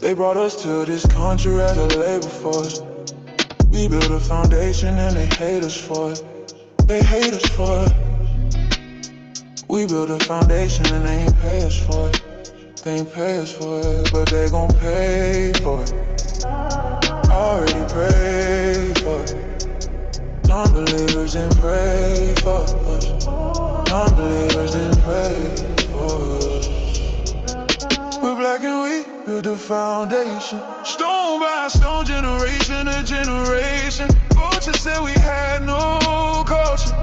They brought us to this country as a labor force. We built a foundation and they hate us for it. They hate us for it. We built a foundation and they ain't pay us for it. They ain't pay us for it, but they gon' pay for it. Already prayed for it. Non-believers didn't pray for us. Non-believers didn't pray for us. We're black and we built the foundation. Stone by stone, generation to generation. Vultures said we had no culture.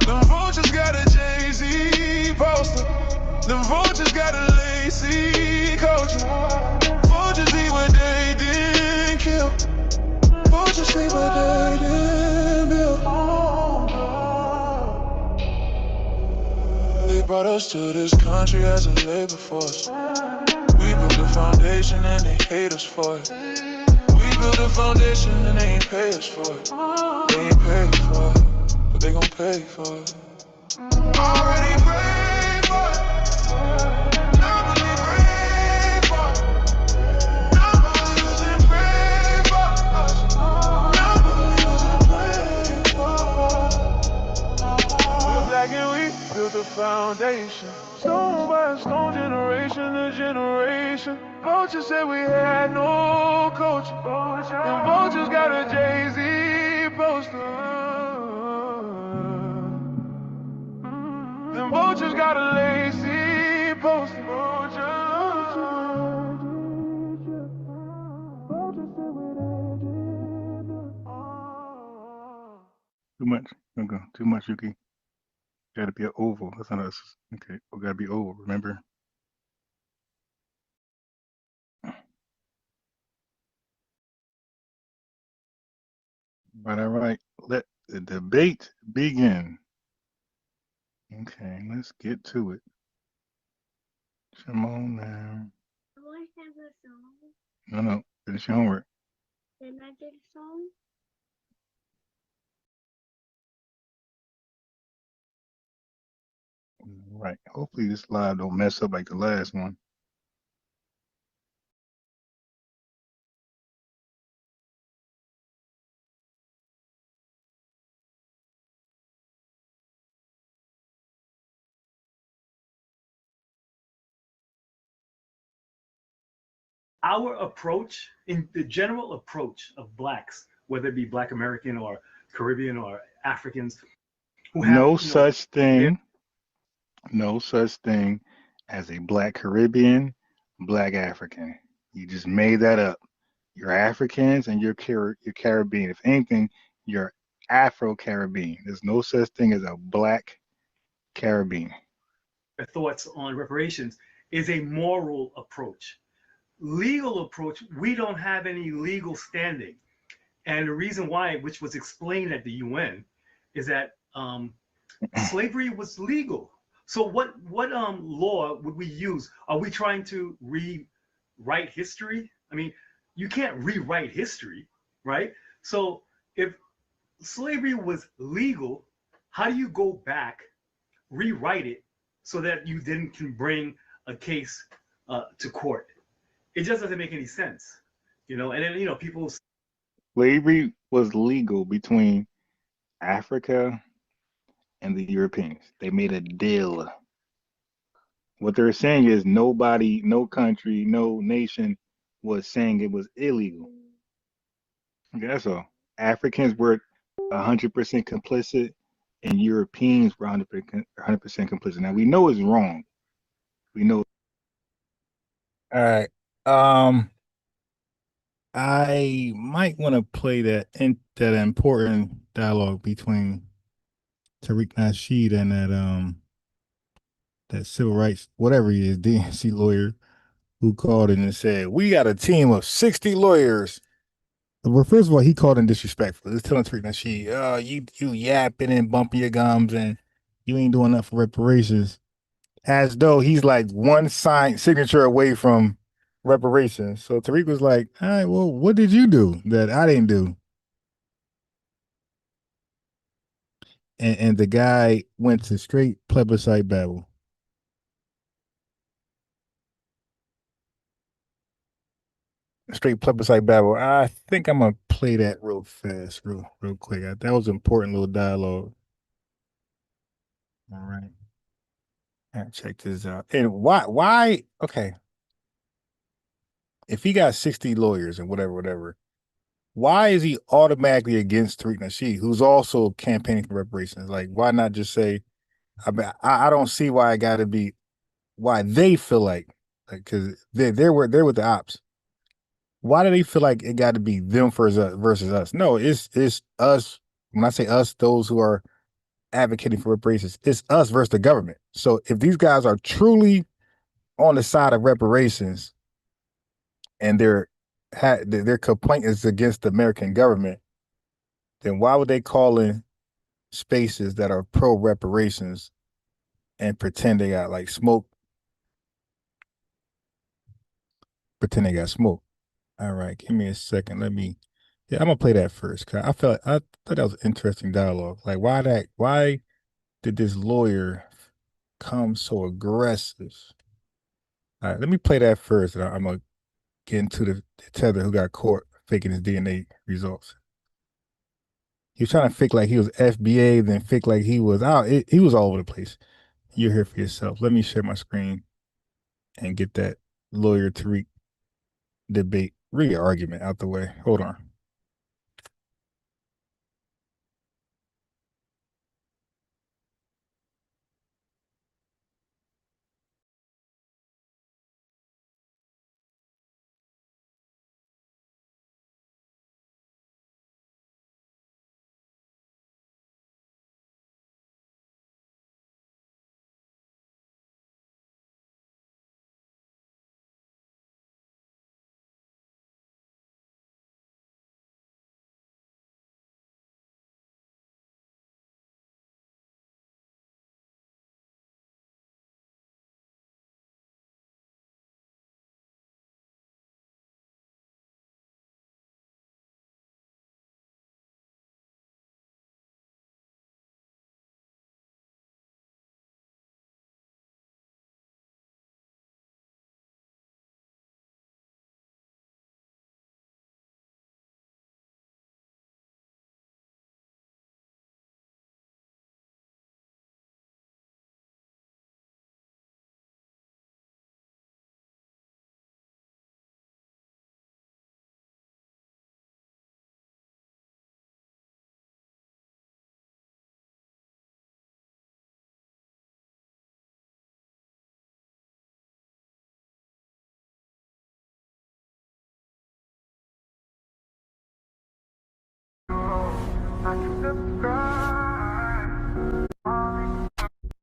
Them vultures got a Jay-Z poster. Them vultures got a lazy culture. Vultures eat what they didn't kill. Vultures sleep what they didn't build. They brought us to this country as a labor force. We built a foundation and they hate us for it. We built a foundation and they ain't pay us for it. They ain't pay for it, but they gon' pay for it. Already paid for it. Nobody prayed for it. Nobody doesn't pray for us. Nobody doesn't pray for us. We're black and we built a foundation. Stone by stone, generation to generation. Vultures said we had no culture. And vultures got a Jay-Z poster. Them vultures got a lazy poster. Too much. Okay. Too much, Yuki. Gotta be an oval. That's not us. Okay. We gotta be oval, remember? All right. Let the debate begin. Okay, let's get to it. Come on now. Do I have a song? No. Finish your homework. Then I did a song? Right. Hopefully this live don't mess up like the last one. Our approach, in the general approach of blacks, whether it be Black American or Caribbean or Africans, who have No such thing as a Black Caribbean, Black African. You just made that up. You're Africans and you're Caribbean. If anything, you're Afro-Caribbean. There's no such thing as a Black Caribbean. thoughts on reparations is a moral approach. Legal approach, we don't have any legal standing. And the reason why, which was explained at the UN, is that slavery was legal. So what law would we use? Are we trying to rewrite history? I mean, you can't rewrite history, right? So if slavery was legal, how do you go back, rewrite it so that you then can bring a case to court? It just doesn't make any sense, you know. And then, you know, people. Slavery was legal between Africa and the Europeans. They made a deal. What they're saying is nobody, no country, no nation was saying it was illegal. Okay, that's all. Africans were 100% complicit and Europeans were 100% complicit. Now we know it's wrong. We know. All right. I might want to play that important dialogue between Tariq Nasheed and that civil rights, whatever he is, DNC lawyer, who called in and said, "We got a team of 60 lawyers." Well, first of all, he called in disrespectful. He's telling Tariq Nasheed, you yapping and bumping your gums and you ain't doing enough for reparations, as though he's like one signature away from reparations. So Tariq was like, all right, well, what did you do that I didn't do? And the guy went to straight plebiscite babble. straight plebiscite battle. I think I'm gonna play that real fast, real quick. That was an important little dialogue. All right. Check this out. And why? Okay. If he got 60 lawyers and whatever, why is he automatically against Tariq Nasheed, who's also campaigning for reparations? Like, why not just say, I don't see why it got to be, why they feel like, because they're with the ops. Why do they feel like it got to be them versus us? No, it's us. When I say us, those who are advocating for reparations, it's us versus the government. So if these guys are truly on the side of reparations and their complaint is against the American government, then why would they call in spaces that are pro reparations and pretend they got like smoke? Pretend they got smoke. All right, give me a second. I'm gonna play that first, cause I thought that was an interesting dialogue. Like, why did this lawyer come so aggressive? All right, let me play that first, and I'm gonna get into the Tether who got caught faking his DNA results. He was trying to fake like he was FBA, then fake like he was out. He was all over the place. You're here for yourself. Let me share my screen and get that lawyer Tariq debate, really argument out the way. Hold on.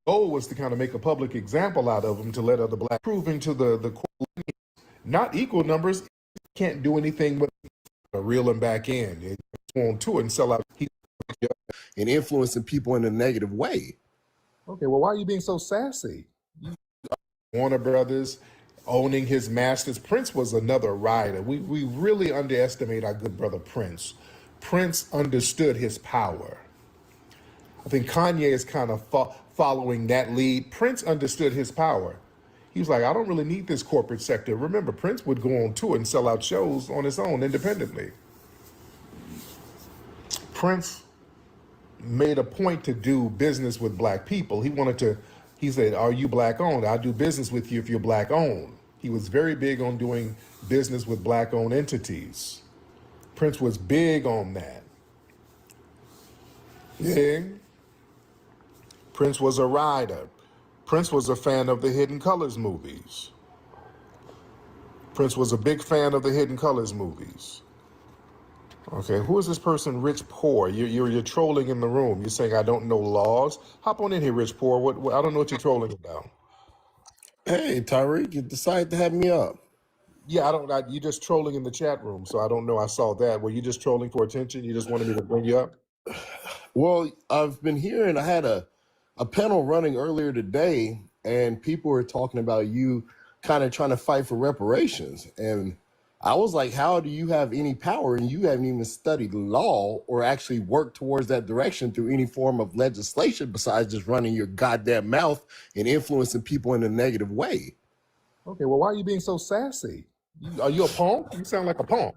Goal was to kind of make a public example out of him to let other black proving to the not equal numbers can't do anything but reel him back in. It's on tour and sell out and influencing people in a negative way. Okay, well, why are you being so sassy? Warner Brothers owning his masters. Prince was another rider. We really underestimate our good brother Prince. Prince understood his power. I think Kanye is kind of following that lead. Prince understood his power. He was like, I don't really need this corporate sector. Remember, Prince would go on tour and sell out shows on his own independently. Prince made a point to do business with black people. He said, are you black owned? I'll do business with you if you're black owned. He was very big on doing business with black owned entities. Prince was big on that. Yeah. Prince was a rider. Prince was a fan of the Hidden Colors movies. Prince was a big fan of the Hidden Colors movies. Okay, who is this person, Rich Poor? You're trolling in the room. You're saying I don't know laws. Hop on in here, Rich Poor. What I don't know what you're trolling about. Hey, Tyreek, you decided to have me up. Yeah, you're just trolling in the chat room, so I don't know. I saw that. Were you just trolling for attention? You just wanted me to bring you up? Well, I've been hearing, I had a panel running earlier today, and people were talking about you kind of trying to fight for reparations. And I was like, how do you have any power and you haven't even studied law or actually worked towards that direction through any form of legislation besides just running your goddamn mouth and influencing people in a negative way? Okay, well, why are you being so sassy? Are you a punk? You sound like a punk.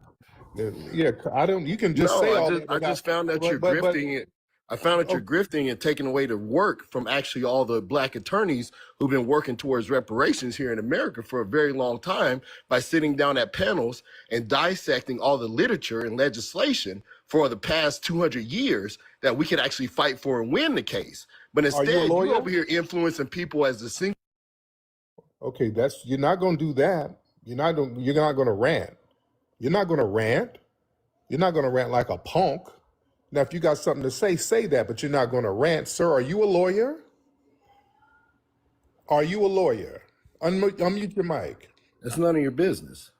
Yeah, I don't. You can just No, say all that I without. just found that you're But grifting it. I found that you're oh, grifting and taking away the work from actually all the black attorneys who've been working towards reparations here in America for a very long time by sitting down at panels and dissecting all the literature and legislation for the past 200 years that we could actually fight for and win the case. But are you a instead, you're lawyer? over here influencing people as the single. Okay, you're not going to do that. You're not going to rant. You're not going to rant. You're not going to rant like a punk. Now, if you got something to say that, but you're not going to rant. Sir, are you a lawyer? Are you a lawyer? Unmute your mic. It's none of your business.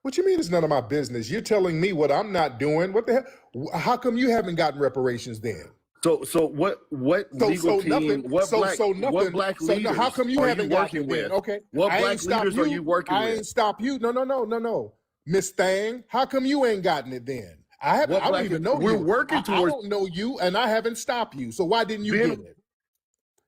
What you mean it's none of my business? You're telling me what I'm not doing. What the hell? How come you haven't gotten reparations then? So what legal team, what black leaders how come you are haven't you gotten working it with? then? Okay. What I black ain't stopped leaders you. are you working I with? ain't stop you. No. Miss Thang, how come you ain't gotten it then? I don't even know We're you. working I towards don't know you, and I haven't stopped you. So why didn't you been- get it?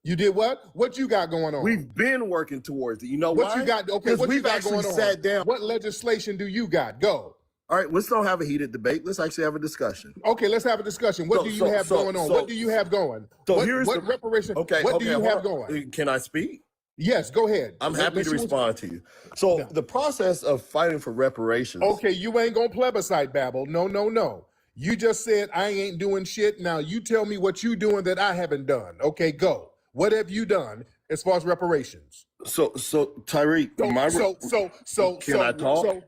You did what? What you got going on? We've been working towards it. You know What why? you got? Okay, Because what you we've got actually going on? sat down. What legislation do you got? Go. All right, let's not have a heated debate. Let's actually have a discussion. Okay, let's have a discussion. What do you have going on? What do you have going? So what, here's what the reparation? Okay, what okay, do you hold have on. going? Can I speak? Yes, go ahead. I'm happy Let's to see respond to you. So Yeah. the process of fighting for reparations. Okay, you ain't gonna plebiscite babble. No. You just said I ain't doing shit. Now you tell me what you doing that I haven't done. Okay, go. What have you done as far as reparations? So Tyreek, can I talk?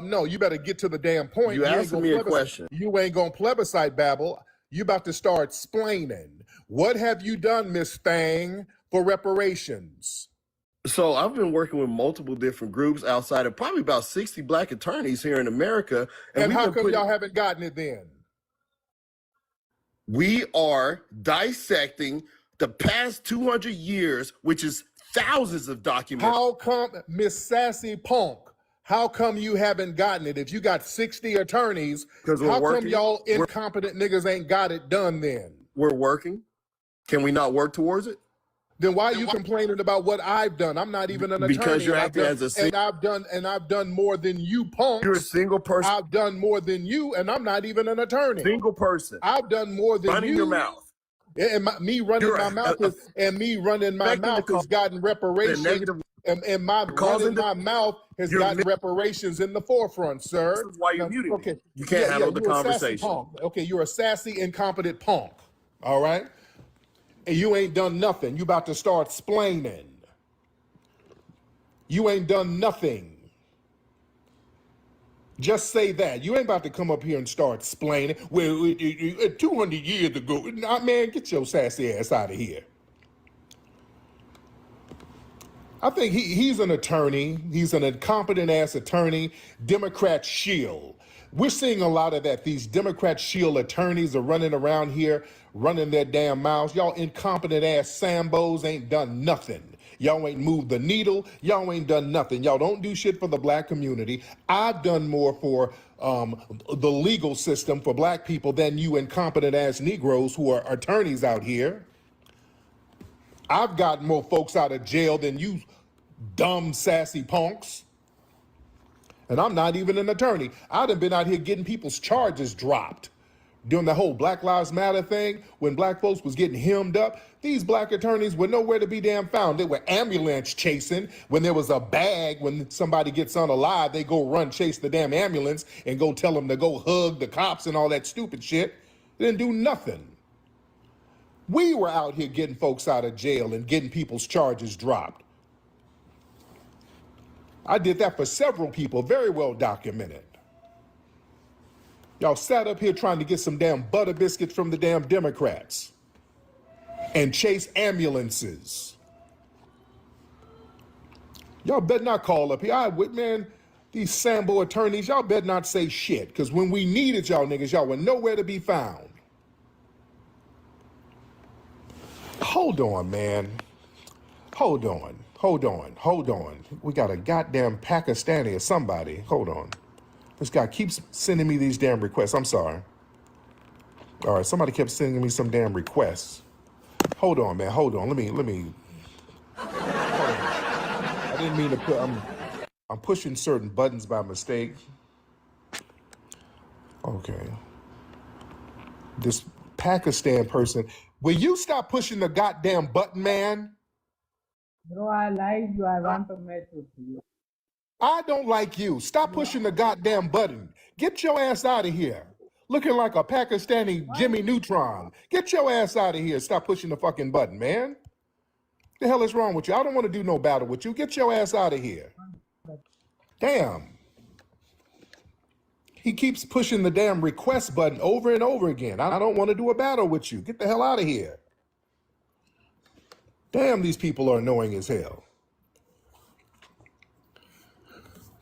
No, you better get to the damn point. You ain't asked gonna me a plebiscite. question. You ain't gonna plebiscite babble. You about to start splaining. What have you done, Miss Thang, for reparations? So I've been working with multiple different groups outside of probably about 60 black attorneys here in America. And how come y'all haven't gotten it then? We are dissecting the past 200 years, which is thousands of documents. How come, Miss Sassy Punk, how come you haven't gotten it? If you got 60 attorneys, how come y'all incompetent niggas ain't got it done then? We're working. Can we not work towards it? Then why are you complaining about what I've done? I'm not even an attorney. Because you're acting as a I've done more than you, punks. You're a single person. I've done more than you, and I'm not even an attorney. Single person. I've done more than running you. your mouth. And me running my mouth has gotten reparations. And my running my mouth has gotten reparations in the forefront, sir. This is why you're muted. Okay. You can't handle the conversation. Okay, you're a sassy, incompetent punk. All right? And you ain't done nothing. You about to start splaining. You ain't done nothing. Just say that. You ain't about to come up here and start splaining. Well, 200 years ago. Nah, man, get your sassy ass out of here. I think he's an attorney. He's an incompetent ass attorney. Democrat shield. We're seeing a lot of that. These Democrat shield attorneys are running around here, running their damn mouths. Y'all incompetent ass Sambos ain't done nothing. Y'all ain't moved the needle. Y'all ain't done nothing. Y'all don't do shit for the black community. I've done more for the legal system for black people than you incompetent ass Negroes who are attorneys out here. I've got more folks out of jail than you dumb, sassy punks. And I'm not even an attorney. I done been out here getting people's charges dropped. During the whole Black Lives Matter thing, when black folks was getting hemmed up, these black attorneys were nowhere to be damn found. They were ambulance chasing. When there was a bag, when somebody gets unalive, they go run chase the damn ambulance and go tell them to go hug the cops and all that stupid shit. They didn't do nothing. We were out here getting folks out of jail and getting people's charges dropped. I did that for several people, very well documented. Y'all sat up here trying to get some damn butter biscuits from the damn Democrats and chase ambulances. Y'all better not call up here. Man, these Sambo attorneys, y'all better not say shit, because when we needed y'all niggas, y'all were nowhere to be found. Hold on, man. Hold on. We got a goddamn Pakistani or somebody. Hold on. This guy keeps sending me these damn requests. I'm sorry. All right, somebody kept sending me some damn requests. Hold on, man. Hold on. Let me. Hold on. I didn't mean to put. I'm pushing certain buttons by mistake. Okay. This Pakistan person, will you stop pushing the goddamn button, man? Bro, I like you. I want to match with you. I don't like you. Stop pushing the goddamn button. Get your ass out of here. Looking like a Pakistani Jimmy Neutron. Get your ass out of here. Stop pushing the fucking button, man. The hell is wrong with you? I don't want to do no battle with you. Get your ass out of here. Damn. He keeps pushing the damn request button over and over again. I don't want to do a battle with you. Get the hell out of here. Damn, these people are annoying as hell.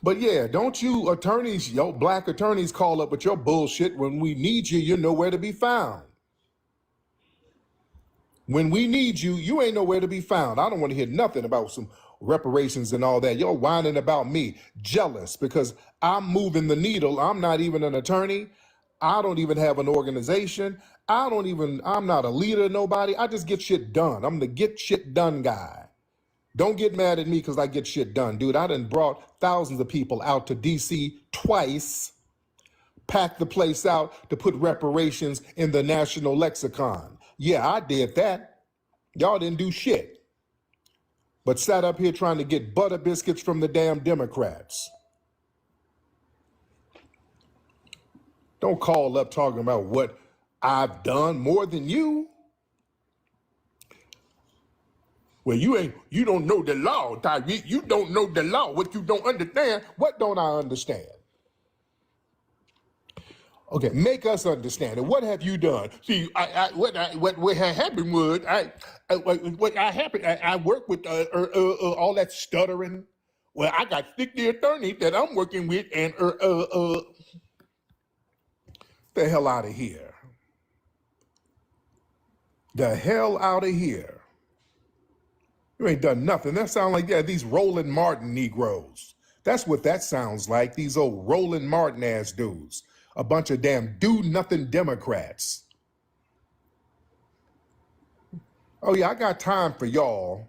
But yeah, don't you attorneys, yo, black attorneys call up with your bullshit. When we need you, you're nowhere to be found. When we need you, you ain't nowhere to be found. I don't want to hear nothing about some reparations and all that. You're whining about me, jealous because I'm moving the needle. I'm not even an attorney. I don't even have an organization. I'm not a leader, nobody. I just get shit done. I'm the get shit done guy. Don't get mad at me because I get shit done, dude. I done brought thousands of people out to DC twice, packed the place out to put reparations in the national lexicon. Yeah, I did that. Y'all didn't do shit. But sat up here trying to get butter biscuits from the damn Democrats. Don't call up talking about what I've done more than you. Well, you don't know the law, Tyreek. You don't know the law. What you don't understand, what don't I understand? Okay, make us understand it. What have you done? See, what happened was, I work with all that stuttering. Well, I got 60 attorneys that I'm working with, and the hell out of here. The hell out of here. You ain't done nothing. That sounds like, yeah, these Roland Martin Negroes. That's what that sounds like, these old Roland Martin ass dudes. A bunch of damn do-nothing Democrats. Oh yeah, I got time for y'all.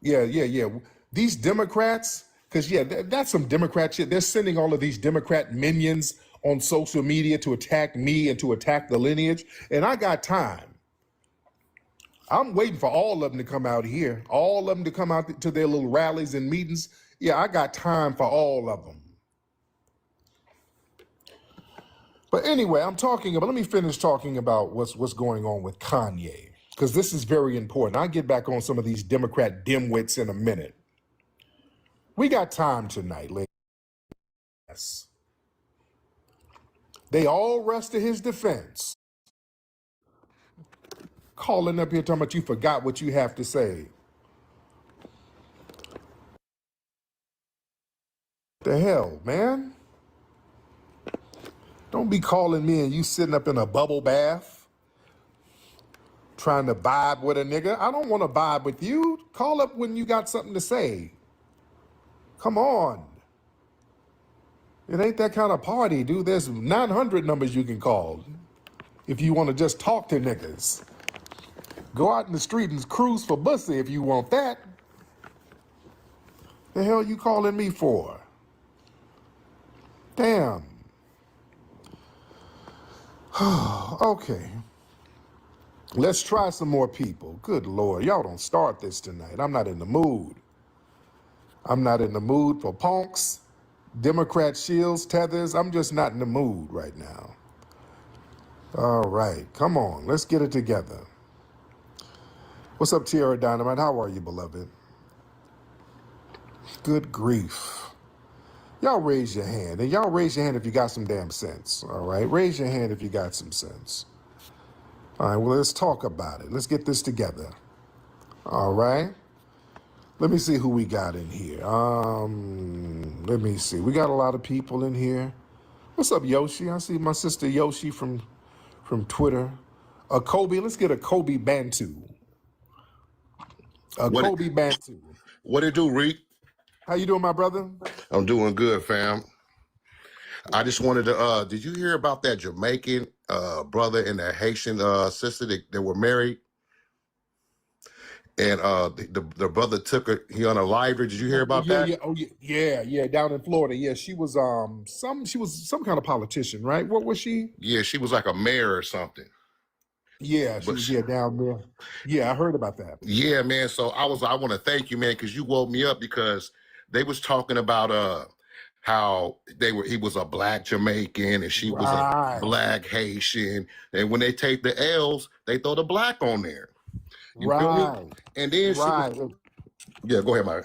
Yeah. These Democrats, because yeah, that's some Democrat shit. They're sending all of these Democrat minions on social media to attack me and to attack the lineage, and I got time. I'm waiting for all of them to come out here, all of them to come out to their little rallies and meetings. Yeah, I got time for all of them. But anyway, let me finish talking about what's going on with Kanye, because this is very important. I'll get back on some of these Democrat dimwits in a minute. We got time tonight, ladies. Yes. They all rest to his defense. Calling up here talking about you forgot what you have to say. The hell, man? Don't be calling me and you sitting up in a bubble bath trying to vibe with a nigga. I don't want to vibe with you. Call up when you got something to say. Come on. It ain't that kind of party, dude. There's 900 numbers you can call if you want to just talk to niggas. Go out in the street and cruise for pussy if you want that. The hell you calling me for? Damn. Okay. Let's try some more people. Good Lord, y'all don't start this tonight. I'm not in the mood. I'm not in the mood for punks, Democrat shields, tethers. I'm just not in the mood right now. All right, come on, let's get it together. What's up, Tierra Dynamite? How are you, beloved? Good grief. Y'all raise your hand. And y'all raise your hand if you got some damn sense, all right? Raise your hand if you got some sense. All right, well, let's talk about it. Let's get this together. All right? Let me see who we got in here. Let me see. We got a lot of people in here. What's up, Yoshi? I see my sister Yoshi from Twitter. Kobe, let's get a Kobe Bantu. Kobe Bantu. What it do, Reek? How you doing, my brother? I'm doing good, fam. I just wanted to, did you hear about that Jamaican brother and that Haitian sister that were married? and the brother took her. He unalived her. Did you hear about Yeah, that? yeah, oh yeah, down in Florida. Yeah, she was some kind of politician, right? What was she? Yeah, she was like a mayor or something. Yeah, she But was down there. Yeah, I heard about that. yeah, man. So I want to thank you, man, because you woke me up, because they was talking about how he was a black Jamaican and she was a Right, black Haitian, and when they take the L's, they throw the black on there. You feel me? right, And then she was, right. yeah, go ahead, Mike.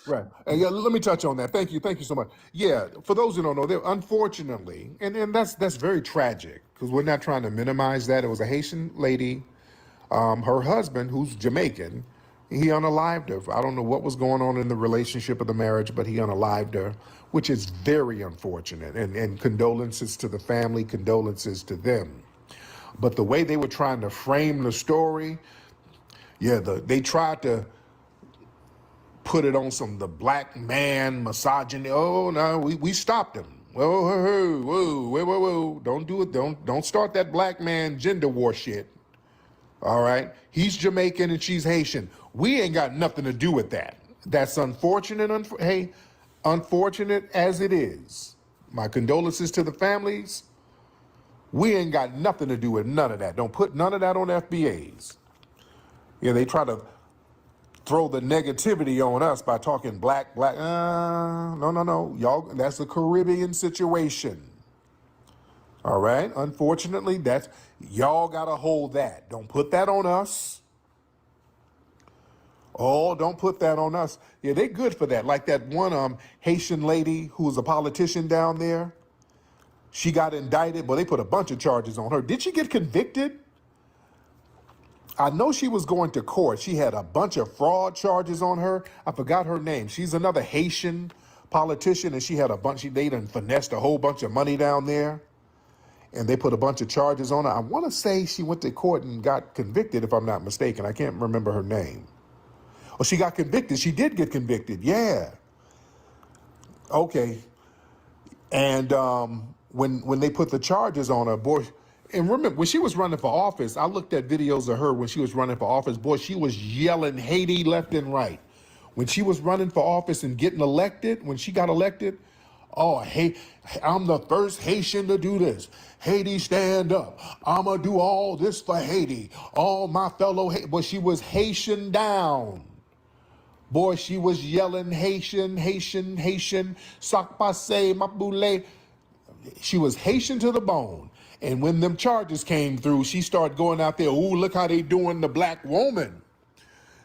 Right. And yeah, let me touch on that. Thank you so much. Yeah, for those who don't know, there unfortunately, and that's very tragic, because we're not trying to minimize that. It was a Haitian lady, her husband, who's Jamaican, he unalived her. I don't know what was going on in the relationship of the marriage, but he unalived her, which is very unfortunate. And condolences to the family, condolences to them. But the way they were trying to frame the story, yeah, they tried to put it on the black man misogyny. Oh no, we stopped him. Whoa, don't do it. Don't start that black man gender war shit. All right, he's Jamaican and she's Haitian. We ain't got nothing to do with that. That's unfortunate. Hey, unfortunate as it is. My condolences to the families. We ain't got nothing to do with none of that. Don't put none of that on FBAs. Yeah, they try to throw the negativity on us by talking black. No. Y'all, that's a Caribbean situation. All right? Unfortunately, y'all got to hold that. Don't put that on us. Oh, don't put that on us. Yeah, they good for that. Like that one Haitian lady who was a politician down there. She got indicted, but they put a bunch of charges on her. Did she get convicted? I know she was going to court. She had a bunch of fraud charges on her. I forgot her name. She's another Haitian politician, and she had they done finessed a whole bunch of money down there, and they put a bunch of charges on her. I want to say she went to court and got convicted, if I'm not mistaken. I can't remember her name. Oh, she got convicted. She did get convicted. Yeah. Okay. And when they put the charges on her, boy, and remember, when she was running for office, I looked at videos of her when she was running for office. Boy, she was yelling Haiti left and right. When she was running for office and getting elected, when she got elected, oh, hey, I'm the first Haitian to do this. Haiti, stand up. I'm going to do all this for Haiti. All my fellow Haiti. But she was Haitian down. Boy, she was yelling Haitian, Haitian, Haitian, sac passe, maboule. She was Haitian to the bone. And when them charges came through, she started going out there, ooh, look how they doing the black woman.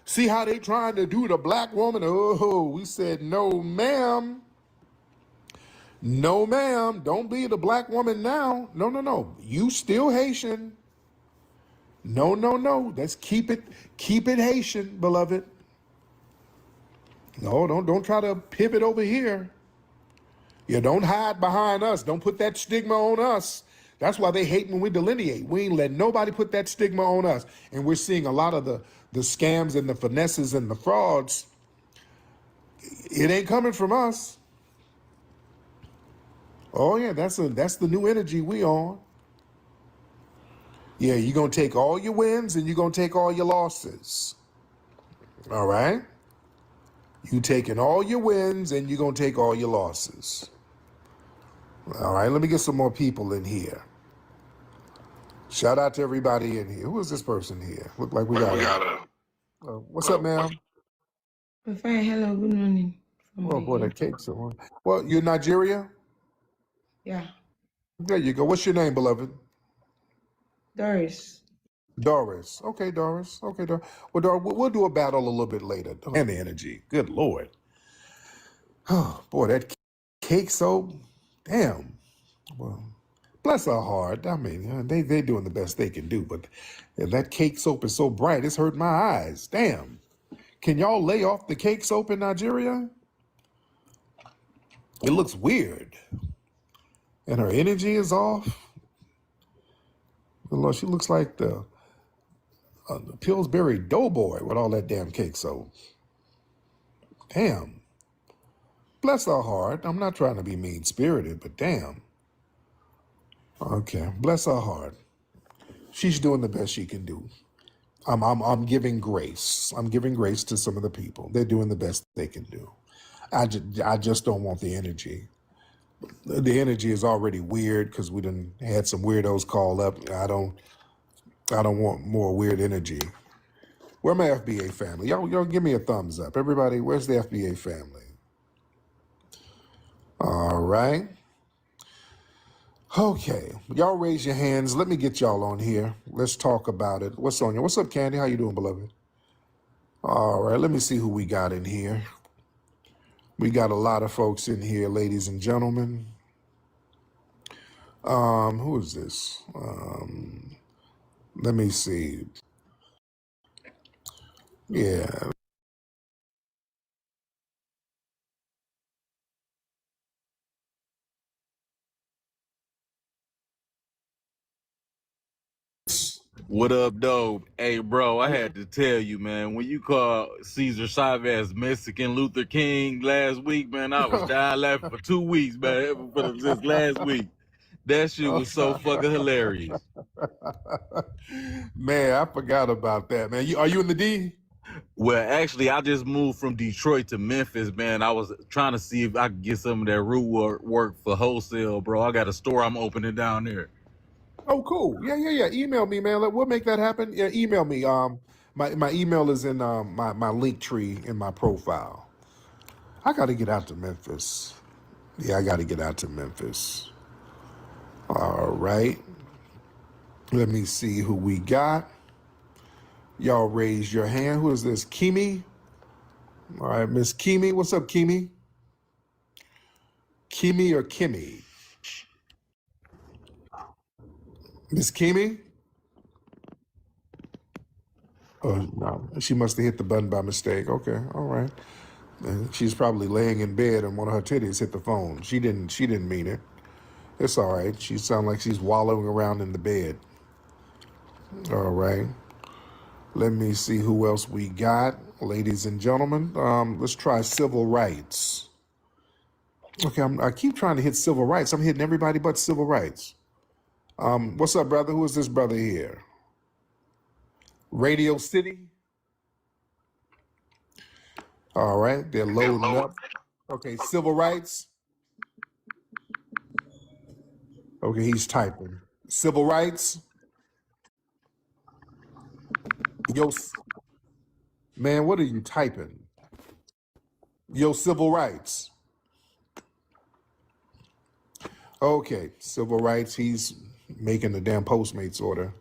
See how they trying to do the black woman? Oh, we said, no, ma'am. No, ma'am. Don't be the black woman now. No. You still Haitian. No. Let's keep it Haitian, beloved. No, don't try to pivot over here. Yeah, don't hide behind us. Don't put that stigma on us. That's why they hate when we delineate. We ain't let nobody put that stigma on us. And we're seeing a lot of the scams and the finesses and the frauds. It ain't coming from us. Oh yeah, that's the new energy we on. Yeah, you're gonna take all your wins and you're gonna take all your losses. All right? You taking all your wins and you're gonna take all your losses. All right, let me get some more people in here. Shout out to everybody in here. Who is this person here? Look like we got a... what's up, ma'am? Fine, hello, good morning. Oh, boy, that cake's so... Well, you're Nigeria? Yeah. There you go. What's your name, beloved? Doris. Doris. Okay, Doris. Well, Doris, we'll do a battle a little bit later. And the energy. Good Lord. Oh, boy, that cake so... Damn. Well, bless her heart. I mean, they doing the best they can do, but that cake soap is so bright, it's hurt my eyes. Damn. Can y'all lay off the cake soap in Nigeria? It looks weird. And her energy is off. Lord, she looks like the Pillsbury Doughboy with all that damn cake soap. Damn. Bless her heart. I'm not trying to be mean-spirited, but damn. Okay, bless her heart. She's doing the best she can do. I'm giving grace. I'm giving grace to some of the people. They're doing the best they can do. I just don't want the energy. The energy is already weird because we done had some weirdos call up. I don't want more weird energy. Where my FBA family? Y'all give me a thumbs up. Everybody, where's the FBA family? All right. Okay, y'all raise your hands. Let me get y'all on here. Let's talk about it. What's on you? What's up, Candy? How you doing, beloved? All right, let me see who we got in here. We got a lot of folks in here, ladies and gentlemen. Who is this? Let me see. Yeah. What up, dope? Hey, bro, I had to tell you, man, when you called Cesar Chavez Mexican Luther King last week, man, I was dying laughing for 2 weeks, man, since last week. That shit was so fucking hilarious. Man, I forgot about that, man. Are you in the D? Well, actually, I just moved from Detroit to Memphis, man. I was trying to see if I could get some of that root work for wholesale, bro. I got a store I'm opening down there. Oh, cool. Yeah. Email me, man. We'll make that happen. Yeah, email me. My email is in my link tree in my profile. I got to get out to Memphis. Yeah, I got to get out to Memphis. All right. Let me see who we got. Y'all raise your hand. Who is this? Kimi? All right, Miss Kimi. What's up, Kimi? Kimi or Kimmy? Miss Kimi? Oh, no. She must have hit the button by mistake. Okay, all right. She's probably laying in bed and one of her titties hit the phone. She didn't mean it. It's all right. She sounds like she's wallowing around in the bed. All right. Let me see who else we got. Ladies and gentlemen, let's try civil rights. Okay, I keep trying to hit civil rights. I'm hitting everybody but civil rights. What's up, brother? Who is this brother here? Radio City? All right, they're loading up. Okay, civil rights? Okay, he's typing. Civil rights? Yo, man, what are you typing? Yo, civil rights. Okay, civil rights. He's making the damn Postmates order.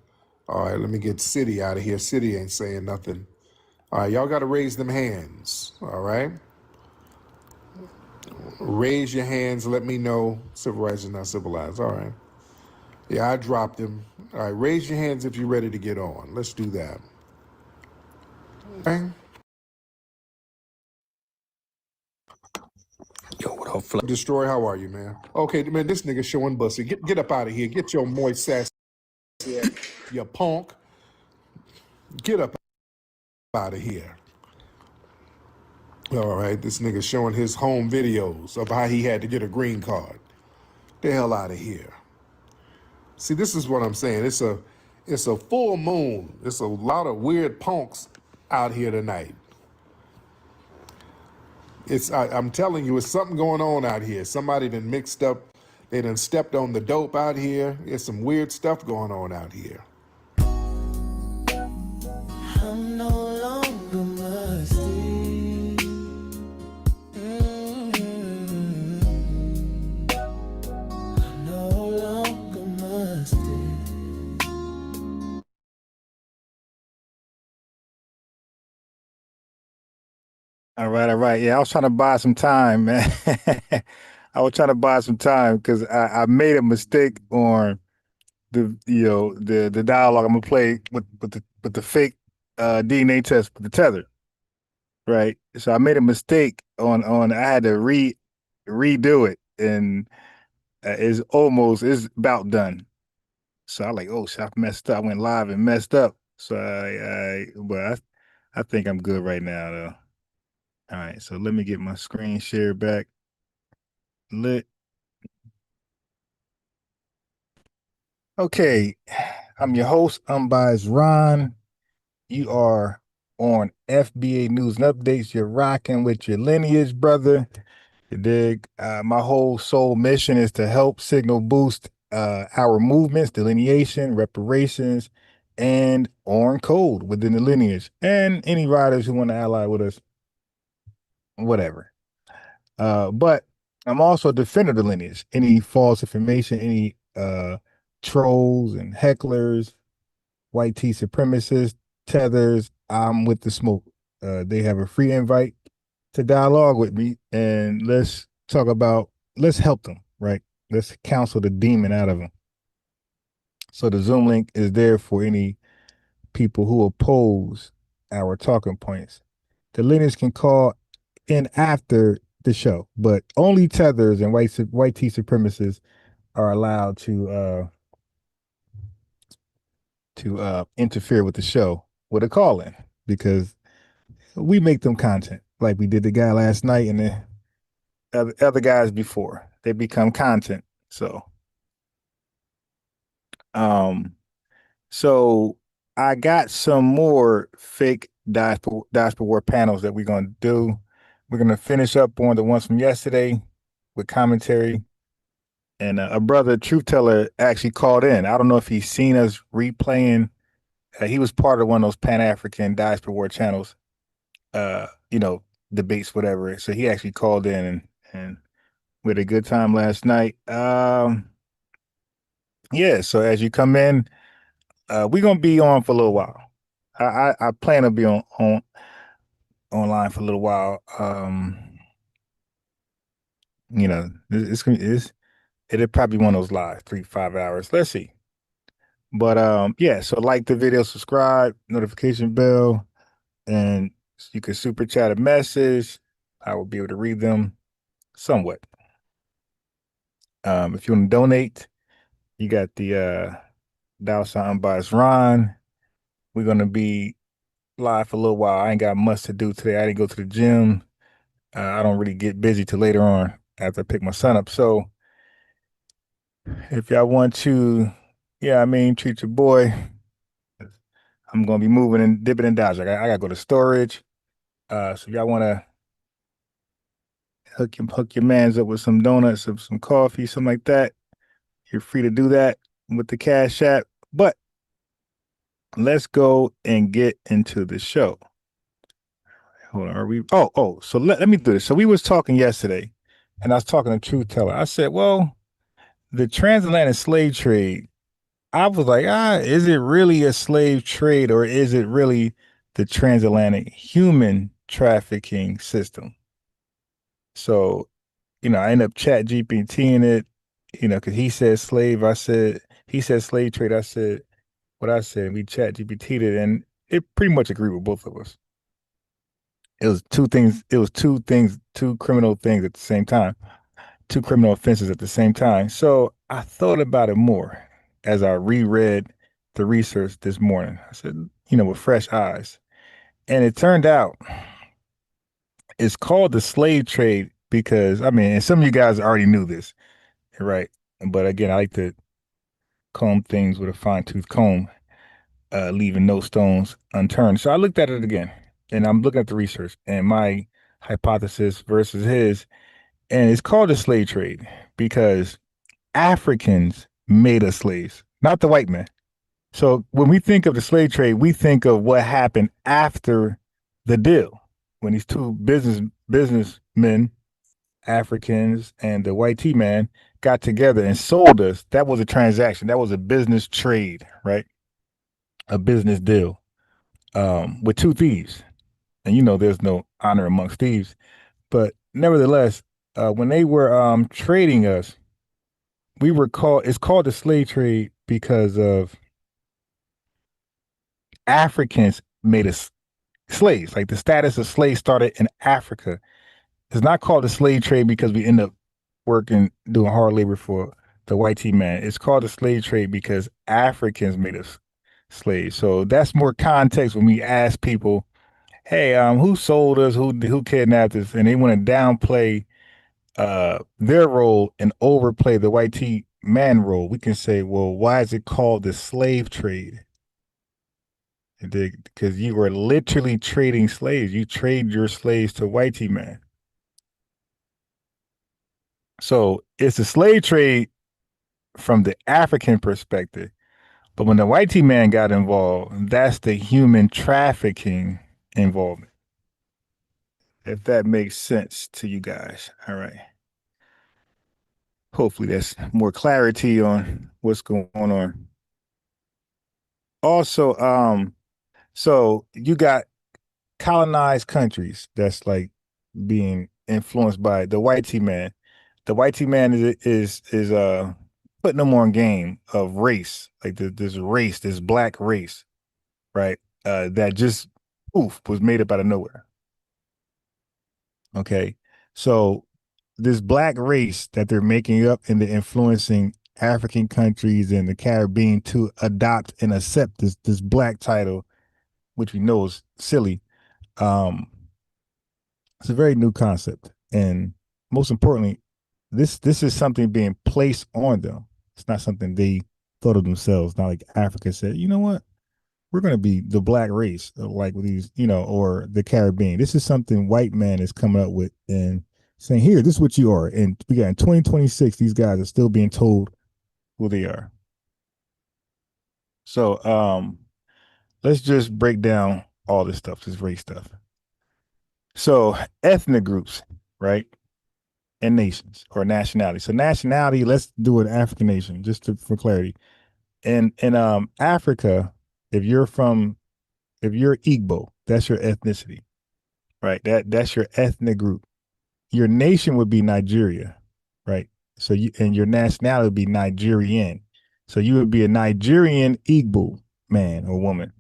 All right, let me get City out of here. City ain't saying nothing. All right, y'all got to raise them hands. All right. Raise your hands. Let me know civil rights is not civilized. All right. Yeah, I dropped him. All right, raise your hands if you're ready to get on. Let's do that. Okay. Yo, what up, Flo? Destroy, how are you, man? Okay, man, this nigga showing bussy. Get up out of here. Get your moist sass, you punk. Get up out of here. All right, this nigga showing his home videos of how he had to get a green card. The hell out of here. See, this is what I'm saying. It's a full moon. It's a lot of weird punks out here tonight. I'm telling you, it's something going on out here. Somebody done mixed up, they done stepped on the dope out here. There's some weird stuff going on out here. I'm no longer musty. I'm no longer musty. All right. Yeah, I was trying to buy some time, man. I was trying to buy some time because I made a mistake on the dialogue I'm gonna play with the fake DNA test with the tether, right? So I made a mistake on I had to redo it, and it's about done. So I like, oh shit, I messed up. I went live and messed up. So but I think I'm good right now though. All right, so let me get my screen share back lit. Okay, I'm your host, Unbiased Ron. You are on FBA News and Updates. You're rocking with your lineage, brother. You dig? My whole sole mission is to help signal boost our movements, delineation, reparations, and on code within the lineage. And any riders who want to ally with us, whatever. But I'm also a defender of the lineage. Any false information, any trolls and hecklers, white tea supremacists, tethers, I'm with the smoke. They have a free invite to dialogue with me, and let's help them, right? Let's counsel the demon out of them. So the Zoom link is there for any people who oppose our talking points. The listeners can call in after the show, but only tethers and white tea supremacists are allowed to interfere with the show with a call in, because we make them content like we did the guy last night and the other guys before. They become content. So so I got some more fake diaspora war panels that we're gonna do. We're gonna finish up on the ones from yesterday with commentary. And a brother truth teller actually called in. I don't know if he's seen us replaying. He was part of one of those Pan-African Diaspora War channels, debates, whatever. So he actually called in and we had a good time last night. Yeah, so as you come in, we're gonna be on for a little while. I plan to be online for a little while. It'll probably be one of those live 3-5 hours. Let's see. But yeah, so like the video, subscribe, notification bell, and you can super chat a message. I will be able to read them somewhat. If you want to donate, you got the $sign unbiased Ron. We're gonna be live for a little while. I ain't got much to do today. I didn't go to the gym. I don't really get busy till later on after I pick my son up. So if y'all want to, treat your boy. I'm gonna be moving and dipping and dodging. I gotta go to storage. So if y'all wanna hook your mans up with some donuts or some coffee, something like that, you're free to do that with the Cash App. But let's go and get into the show. Hold on, are we? So let me do this. So we was talking yesterday, and I was talking to Truth Teller. I said, well, the transatlantic slave trade, I was like, is it really a slave trade, or is it really the transatlantic human trafficking system? So, I end up chat GPTing it, because he said slave. He said slave trade. I said what I said. We chat GPT'd it, and it pretty much agreed with both of us. It was two criminal things at the same time, two criminal offenses at the same time. So I thought about it more as I reread the research this morning. I said, with fresh eyes. And it turned out it's called the slave trade because, and some of you guys already knew this, right? But again, I like to comb things with a fine-tooth comb, leaving no stones unturned. So I looked at it again, and I'm looking at the research and my hypothesis versus his, and it's called the slave trade because Africans made us slaves, not the white man. So when we think of the slave trade, we think of what happened after the deal, when these two businessmen, Africans and the white tea man, got together and sold us. That was a transaction. That was a business trade, right? A business deal with two thieves. And there's no honor amongst thieves. But nevertheless, when they were trading us, it's called the slave trade because of Africans made us slaves. Like the status of slaves started in Africa. It's not called the slave trade because we end up doing hard labor for the white tea man. It's called the slave trade because Africans made us slaves. So that's more context when we ask people, hey, who sold us, who kidnapped us, and they want to downplay their role and overplay the white tea man role. We can say, well, why is it called the slave trade? Because you were literally trading slaves. You trade your slaves to whitey man. So it's a slave trade from the African perspective. But when the whitey man got involved, that's the human trafficking involvement. If that makes sense to you guys. All right. Hopefully that's more clarity on what's going on. Also, so you got colonized countries that's like being influenced by the whitey man. The whitey man is putting them on game of race, like this race, this black race, right? That just was made up out of nowhere. Okay, so this black race that they're making up and they're influencing African countries and the Caribbean to adopt and accept this black title, which we know is silly. It's a very new concept, and most importantly, this is something being placed on them. It's not something they thought of themselves. Not like Africa said, you know what, we're going to be the black race, like with these, or the Caribbean. This is something white man is coming up with and saying, here, this is what you are. And we got in 2026, these guys are still being told who they are. So let's just break down all this stuff, this race stuff. So ethnic groups, right? And nations or nationality. So nationality, let's do an African nation, for clarity. In Africa, if you're Igbo, that's your ethnicity, right? That's your ethnic group. Your nation would be Nigeria, right? So and your nationality would be Nigerian. So you would be a Nigerian Igbo man or woman,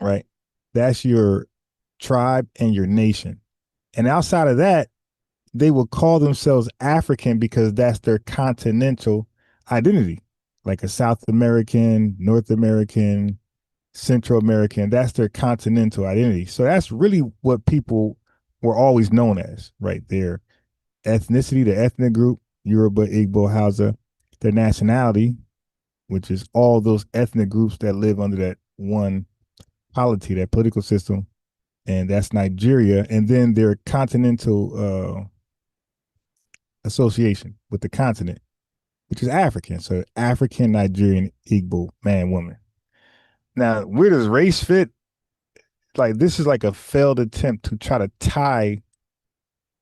right? That's your tribe and your nation. And outside of that, they will call themselves African because that's their continental identity, like a South American, North American, Central American. That's their continental identity. So that's really what people were always known as, right? Their ethnicity, the ethnic group, Yoruba, Igbo, Hausa, their nationality, which is all those ethnic groups that live under that one polity, that political system, and that's Nigeria. And then their continental association with the continent, which is African. So African, Nigerian, Igbo, man, woman. Now, where does race fit? Like, this is like a failed attempt to try to tie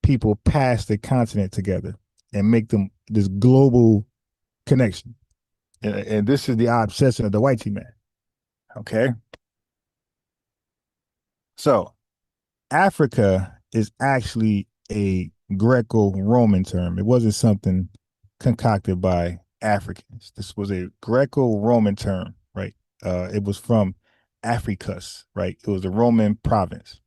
people past the continent together and make them this global connection. And this is the obsession of the whitey man. Okay. So Africa is actually a Greco-Roman term. It wasn't something concocted by Africans. This was a Greco-Roman term, right? It was from Africus, right? It was a Roman province.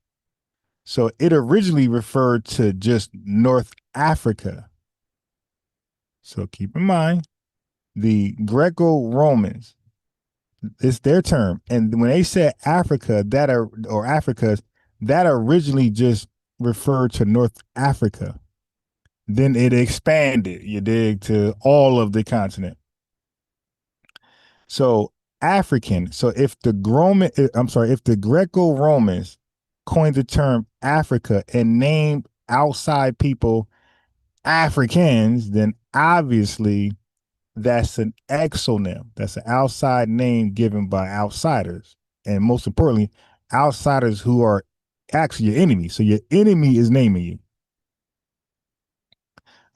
So it originally referred to just North Africa. So keep in mind, the Greco-Romans, it's their term. And when they said Africa, or Africus, that originally just referred to North Africa. Then it expanded, you dig, to all of the continent. So African. So if the Greco-Romans coined the term Africa and named outside people Africans, then obviously that's an exonym. That's an outside name given by outsiders. And most importantly, outsiders who are actually your enemy. So your enemy is naming you.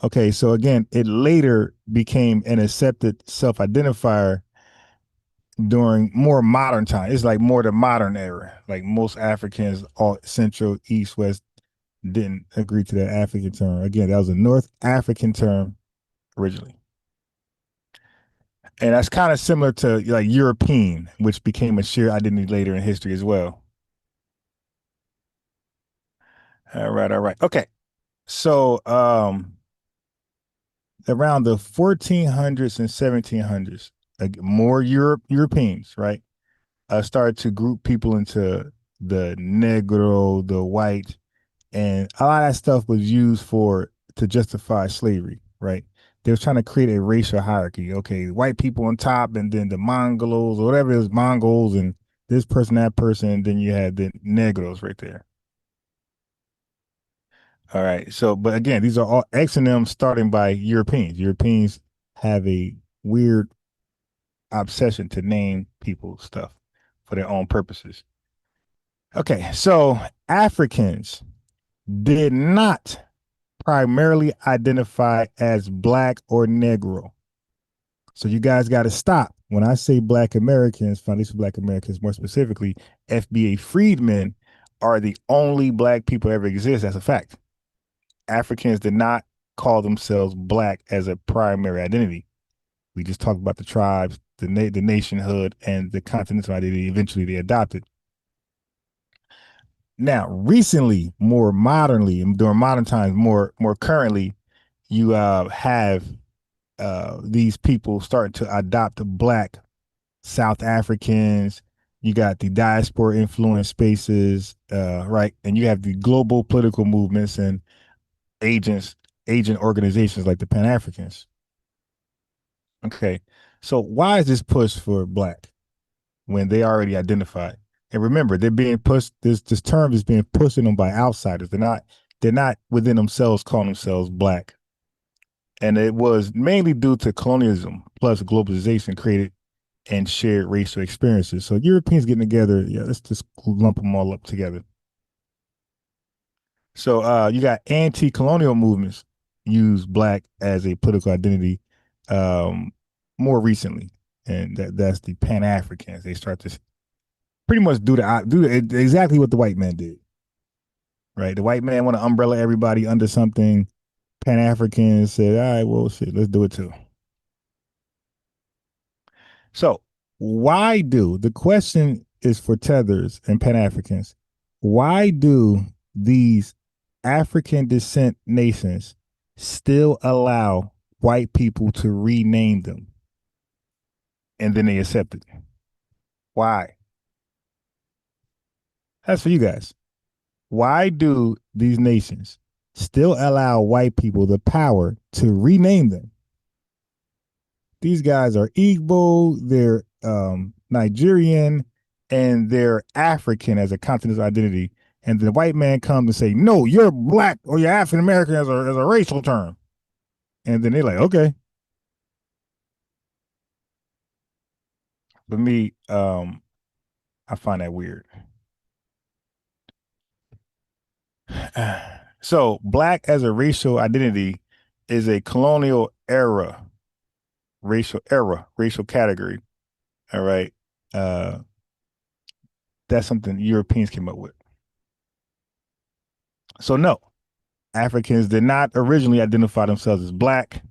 Okay, so again, it later became an accepted self-identifier during more modern time. It's like more the modern era. Like most Africans, all Central, East, West, didn't agree to that African term. Again, that was a North African term originally. And that's kind of similar to like European, which became a shared identity later in history as well. All right. Okay. So around the 1400s and 1700s, more Europeans, right, started to group people into the Negro, the white, and a lot of that stuff was used to justify slavery, right? They were trying to create a racial hierarchy. Okay, white people on top, and then the Mongols or whatever it is, Mongols, and this person, that person, and then you had the Negros right there. All right. So, but again, these are all exonyms starting by Europeans. Europeans have a weird obsession to name people stuff for their own purposes. Okay. So Africans did not primarily identify as Black or Negro. So you guys got to stop. When I say Black Americans, foundational Black Americans, more specifically, FBA freedmen are the only Black people ever exist. That's a fact. Africans did not call themselves Black as a primary identity. We just talked about the tribes, the nationhood, and the continental identity eventually they adopted. Now, recently, more modernly, during modern times, more currently, you have these people starting to adopt Black South Africans. You got the diaspora influence spaces, right? And you have the global political movements and agent organizations like the Pan-Africans. Okay, so why is this push for Black when they already identified? And remember, they're being pushed. This term is being pushed on them by outsiders. They're not within themselves calling themselves Black. And it was mainly due to colonialism plus globalization created and shared racial experiences. So Europeans getting together, yeah, let's just lump them all up together. So you got anti-colonial movements use Black as a political identity more recently, and that's the Pan-Africans. They start to pretty much do exactly what the white man did, right? The white man want to umbrella everybody under something. Pan-Africans said, all right, well, shit, let's do it too. So the question is for Tethers and Pan-Africans, why do these African descent nations still allow white people to rename them? And then they accept it. Why? That's for you guys. Why do these nations still allow white people the power to rename them? These guys are Igbo, they're Nigerian, and they're African as a continental identity. And the white man comes and say, no, you're Black or you're African American as a racial term. And then they're like, okay. But me, I find that weird. So Black as a racial identity is a colonial era, racial category. All right. That's something Europeans came up with. So no, Africans did not originally identify themselves as Black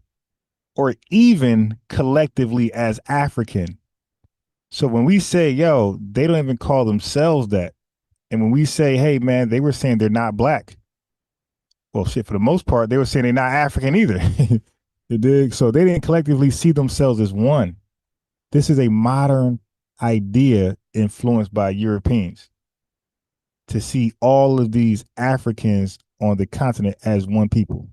or even collectively as African. So when we say, yo, they don't even call themselves that. And when we say, hey, man, they were saying they're not Black. Well, shit, for the most part, they were saying they're not African either. You dig? So they didn't collectively see themselves as one. This is a modern idea influenced by Europeans to see all of these Africans on the continent as one people.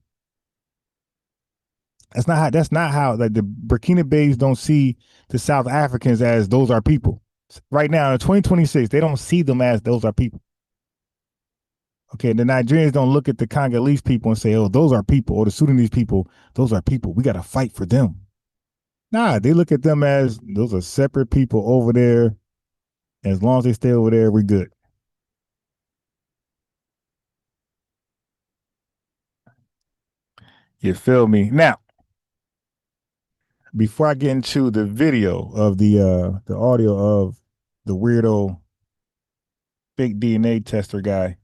That's not how like the Burkina Faso don't see the South Africans as those are people. Right now in 2026, they don't see them as those are people. Okay, the Nigerians don't look at the Congolese people and say, oh, those are people, or the Sudanese people, those are people. We got to fight for them. Nah, they look at them as those are separate people over there. As long as they stay over there, we're good. You feel me? Now, before I get into the video of the audio of the weirdo fake DNA tester guy,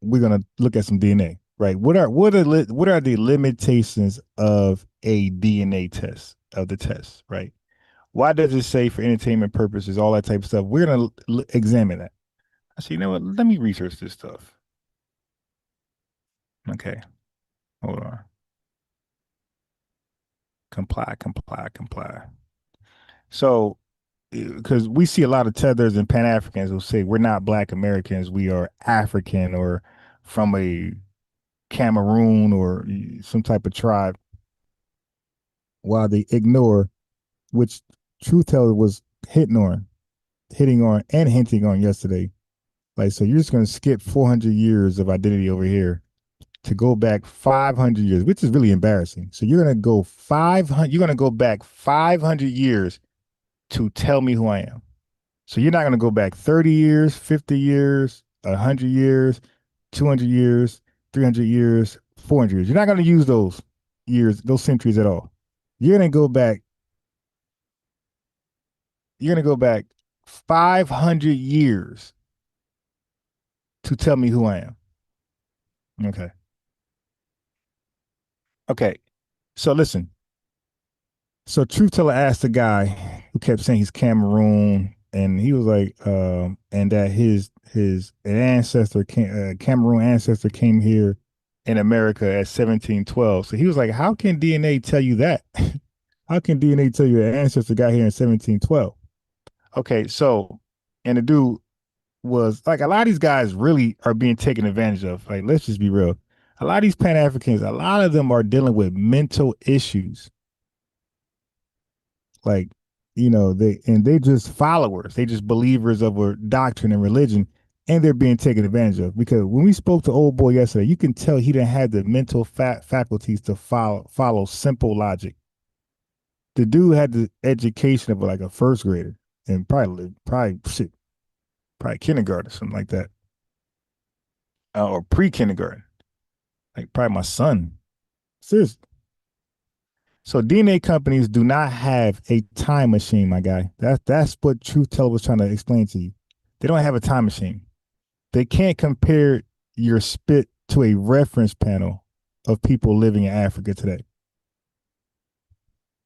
we're gonna look at some DNA, right? What are the limitations of a DNA test, of the test, right? Why does it say for entertainment purposes, all that type of stuff? We're gonna examine that. So you know what? Let me research this stuff. Okay, hold on. Comply. So, because we see a lot of Tethers and Pan-Africans who say we're not Black Americans, we are African or from a Cameroon or some type of tribe. while they ignore, which Truth Teller was hitting on and hinting on yesterday. Like, so you're just going to skip 400 years of identity over here to go back 500 years, which is really embarrassing. So you're going to go 500, you're going to go back 500 years to tell me who I am. So you're not going to go back 30 years, 50 years, 100 years, 200 years, 300 years, 400 years. You're not going to use those years, those centuries at all. You're going to go back 500 years to tell me who I am. Okay. Okay. So listen. So Truth Teller asked the guy who kept saying he's Cameroon, and he was like, and that his ancestor Cameroon ancestor came here in America at 1712. So he was like, how can DNA tell you that? How can DNA tell you an ancestor got here in 1712? Okay, so, and the dude was like, a lot of these guys really are being taken advantage of. Like, let's just be real. A lot of these Pan-Africans, a lot of them are dealing with mental issues. Like, they just followers. They just believers of a doctrine and religion, and they're being taken advantage of. Because when we spoke to old boy yesterday, you can tell he didn't have the mental faculties to follow simple logic. The dude had the education of like a first grader, and probably kindergarten or something like that, or pre-kindergarten, like probably my son. Seriously. So DNA companies do not have a time machine, my guy. That's what Truth Teller was trying to explain to you. They don't have a time machine. They can't compare your spit to a reference panel of people living in Africa today.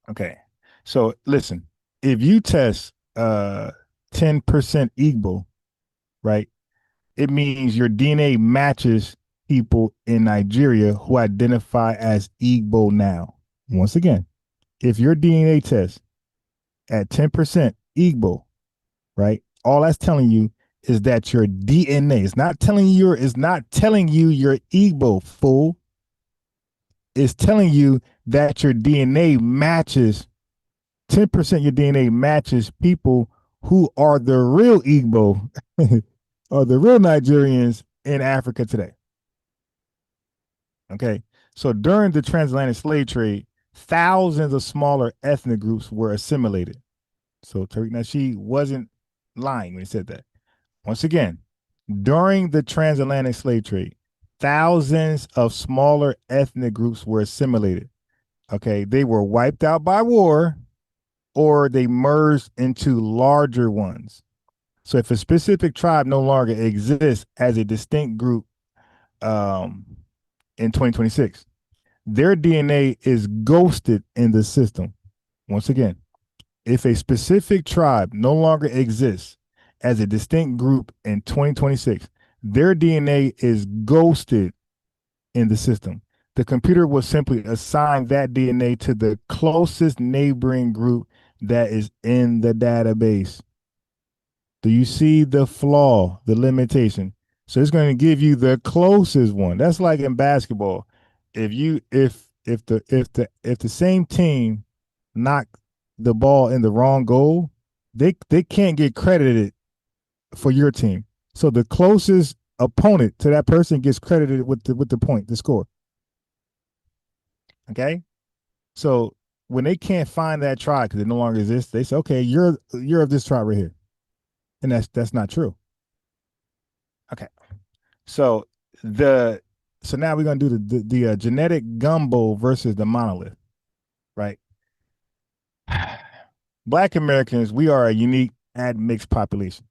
Okay. So listen, if you test 10% Igbo, right, it means your DNA matches people in Nigeria who identify as Igbo now. Once again, if your DNA test at 10% Igbo, right, all that's telling you is that your DNA is not telling you you're Igbo, fool. It's telling you that your DNA matches 10%. Your DNA matches people who are the real Igbo or the real Nigerians in Africa today. Okay, so during the transatlantic slave trade, thousands of smaller ethnic groups were assimilated. So Tariq Nasheed wasn't lying when he said that. Once again, during the transatlantic slave trade, thousands of smaller ethnic groups were assimilated. Okay, they were wiped out by war, or they merged into larger ones. So if a specific tribe no longer exists as a distinct group in 2026, their DNA is ghosted in the system. Once again, if a specific tribe no longer exists as a distinct group in 2026, their DNA is ghosted in the system. The computer will simply assign that DNA to the closest neighboring group that is in the database. Do you see the flaw, the limitation? So it's going to give you the closest one. That's like in basketball. If the same team knock the ball in the wrong goal, they can't get credited for your team. So the closest opponent to that person gets credited with the point, the score. Okay? So when they can't find that tribe because it no longer exists, they say, okay, you're of this tribe right here. And that's not true. Okay. So now we're gonna do the genetic gumbo versus the monolith, right? Black Americans, we are a unique admixed population.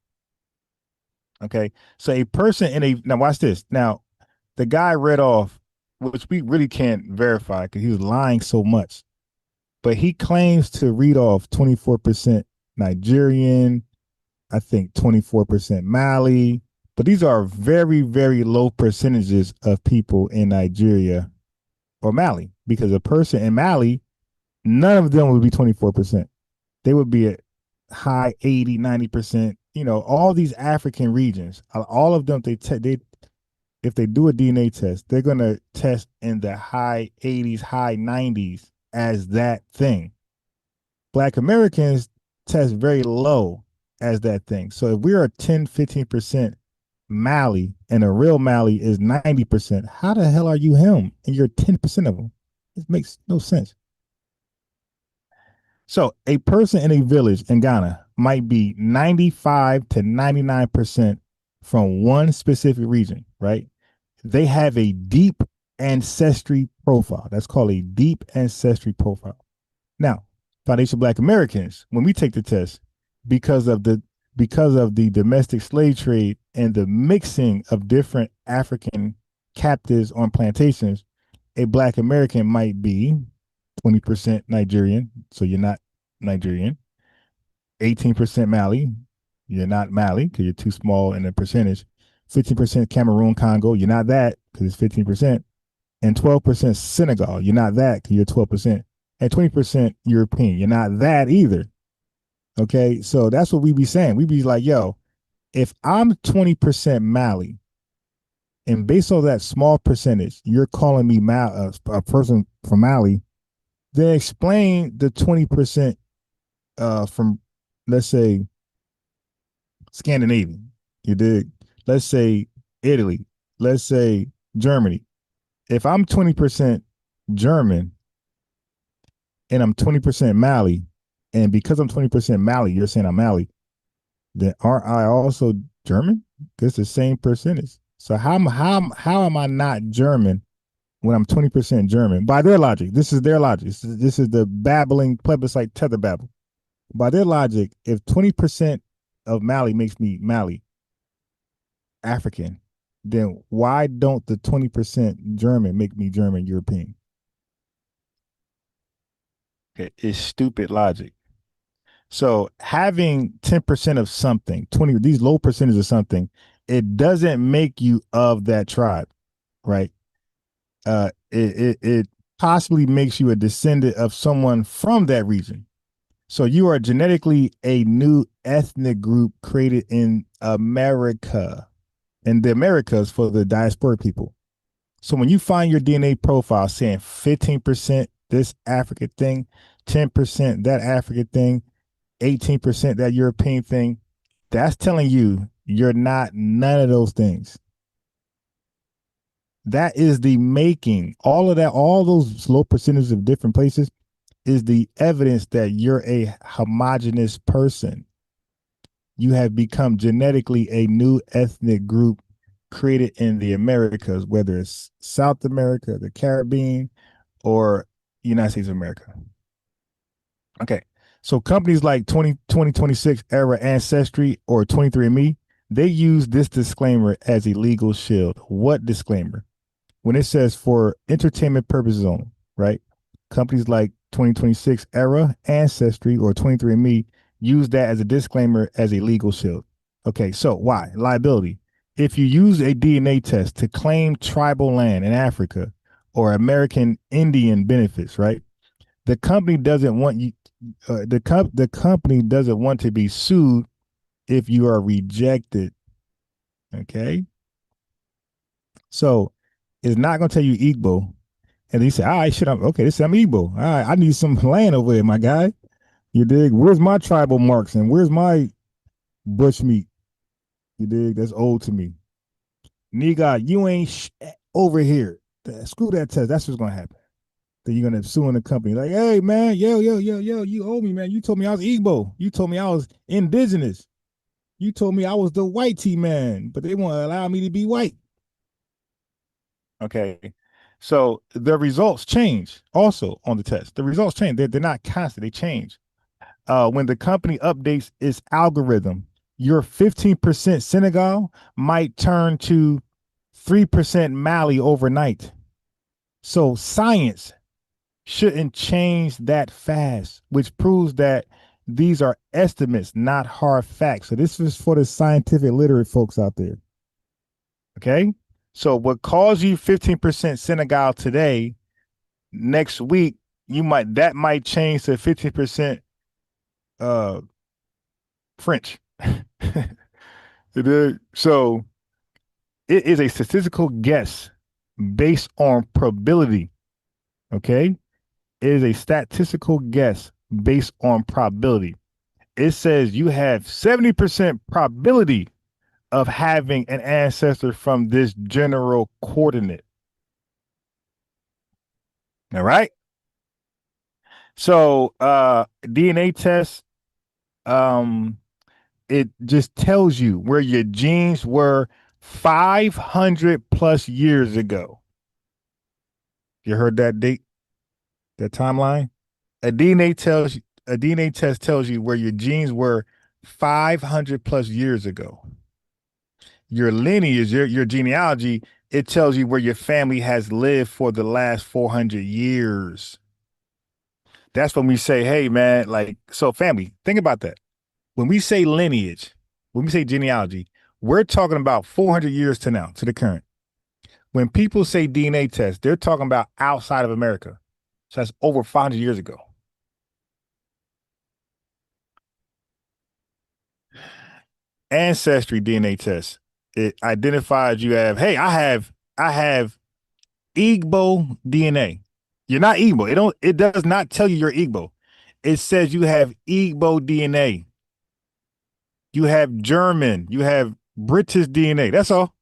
Okay. So a person now watch this. Now, the guy read off, which we really can't verify because he was lying so much, but he claims to read off 24% Nigerian, I think 24% Mali, but these are very, very low percentages of people in Nigeria or Mali, because a person in Mali, none of them would be 24%. They would be at high 80, 90%. All these African regions, all of them, if they do a DNA test, they're going to test in the high 80s, high 90s as that thing. Black Americans test very low as that thing. So if we are 10, 15% Mali and a real Mali is 90%, how the hell are you him and you're 10% of them? It makes no sense. So a person in a village in Ghana might be 95 to 99% from one specific region, right? They have a deep ancestry profile. That's called a deep ancestry profile. Now, Foundation Black Americans, when we take the test, because of the domestic slave trade and the mixing of different African captives on plantations, a Black American might be 20% Nigerian, so you're not Nigerian. 18% Mali, you're not Mali because you're too small in the percentage. 15% Cameroon, Congo, you're not that because it's 15%. And 12% Senegal, you're not that because you're 12%. And 20% European, you're not that either. Okay, so that's what we be saying. We be like, yo, if I'm 20% Mali, and based on that small percentage, you're calling me a person from Mali, then explain the 20% from, let's say, Scandinavia. You dig? Let's say Italy. Let's say Germany. If I'm 20% German and I'm 20% Mali, and because I'm 20% Mali, you're saying I'm Mali, then aren't I also German? It's the same percentage. So how am I not German when I'm 20% German? By their logic, this is their logic. This is the babbling plebiscite tether babble. By their logic, if 20% of Mali makes me Mali, African, then why don't the 20% German make me German European? Okay, it's stupid logic. So having 10% of something, 20, these low percentages of something, it doesn't make you of that tribe, right? It possibly makes you a descendant of someone from that region. So you are genetically a new ethnic group created in America, and the Americas for the diaspora people. So when you find your DNA profile saying 15% this African thing, 10% that African thing, 18% that European thing, that's telling you you're not none of those things. That is the making. All of that, all those low percentages of different places is the evidence that you're a homogenous person. You have become genetically a new ethnic group created in the Americas, whether it's South America, the Caribbean, or United States of America. Okay. So companies like 2026 Era Ancestry or 23andMe, they use this disclaimer as a legal shield. What disclaimer? When it says for entertainment purposes only, right? Companies like 2026 Era Ancestry or 23andMe use that as a disclaimer as a legal shield. Okay, so why? Liability. If you use a DNA test to claim tribal land in Africa or American Indian benefits, right? The company doesn't want you. The company doesn't want to be sued if you are rejected. Okay, so it's not going to tell you Igbo, and they say, "All right, shit, I'm okay. This I'm Igbo. All right, I need some land over here, my guy. You dig? Where's my tribal marks and where's my bush meat? You dig? That's old to me. Nigga, you ain't over here. Screw that test. That's what's going to happen. Then you're going to sue in the company. Like, hey, man, yo, you owe me, man. You told me I was Igbo. You told me I was indigenous. You told me I was the white T man, but they won't allow me to be white. Okay. So the results change also on the test. The results change. They're not constant. They change. When the company updates its algorithm, your 15% Senegal might turn to 3% Mali overnight. So science shouldn't change that fast, which proves that these are estimates, not hard facts. So this is for the scientific literate folks out there. Okay? So what calls you 15% Senegal today, next week, that might change to 15% French. So it is a statistical guess based on probability. Okay. It is a statistical guess based on probability. It says you have 70% probability of having an ancestor from this general coordinate. All right. So DNA test, it just tells you where your genes were 500 plus years ago. You heard that date, that timeline? A DNA test tells you where your genes were 500 plus years ago. Your lineage, your genealogy, it tells you where your family has lived for the last 400 years. That's when we say, hey, man, like, so family, think about that. When we say lineage, when we say genealogy, we're talking about 400 years to now, to the current. When people say DNA test, they're talking about outside of America. So that's over 500 years ago. Ancestry DNA test, it identifies you have, hey, I have Igbo DNA. You're not Igbo. It does not tell you you're Igbo. It says you have Igbo DNA. You have German, you have British DNA. That's all.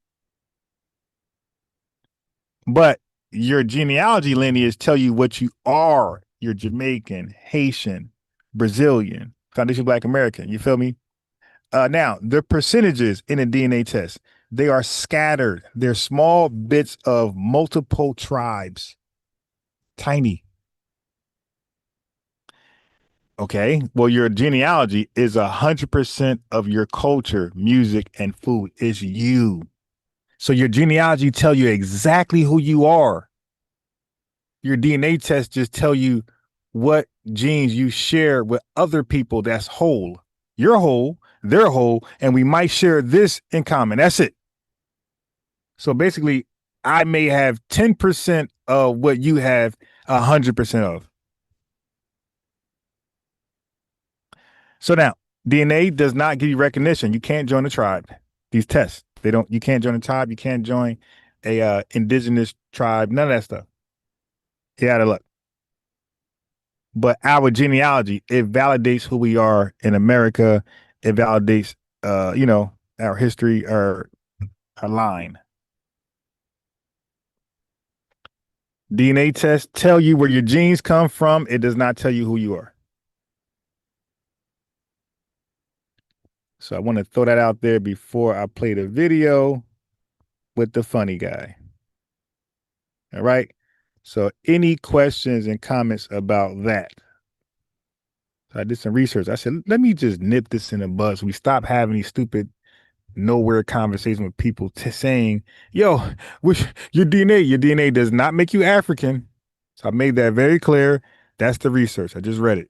But your genealogy lineage tell you what you are. You're Jamaican, Haitian, Brazilian, Foundation Black American. You feel me? Now, the percentages in a DNA test, they are scattered. They're small bits of multiple tribes. Tiny. Okay. Well, your genealogy is 100% of your culture, music, and food is you. So your genealogy tell you exactly who you are. Your DNA test just tell you what genes you share with other people that's whole. You're whole, they're whole, and we might share this in common. That's it. So basically, I may have 10% of what you have 100% of. So now, DNA does not give you recognition. You can't join a tribe. These tests, you can't join a tribe. You can't join a indigenous tribe. None of that stuff. You're out of luck. But our genealogy, it validates who we are in America. It validates, our history, our line. DNA tests tell you where your genes come from. It does not tell you who you are. So I want to throw that out there before I play the video with the funny guy. All right. So any questions and comments about that? So I did some research. I said, let me just nip this in the bud so we stop having these stupid nowhere conversations with people saying, yo, your DNA does not make you African. So I made that very clear. That's the research. I just read it.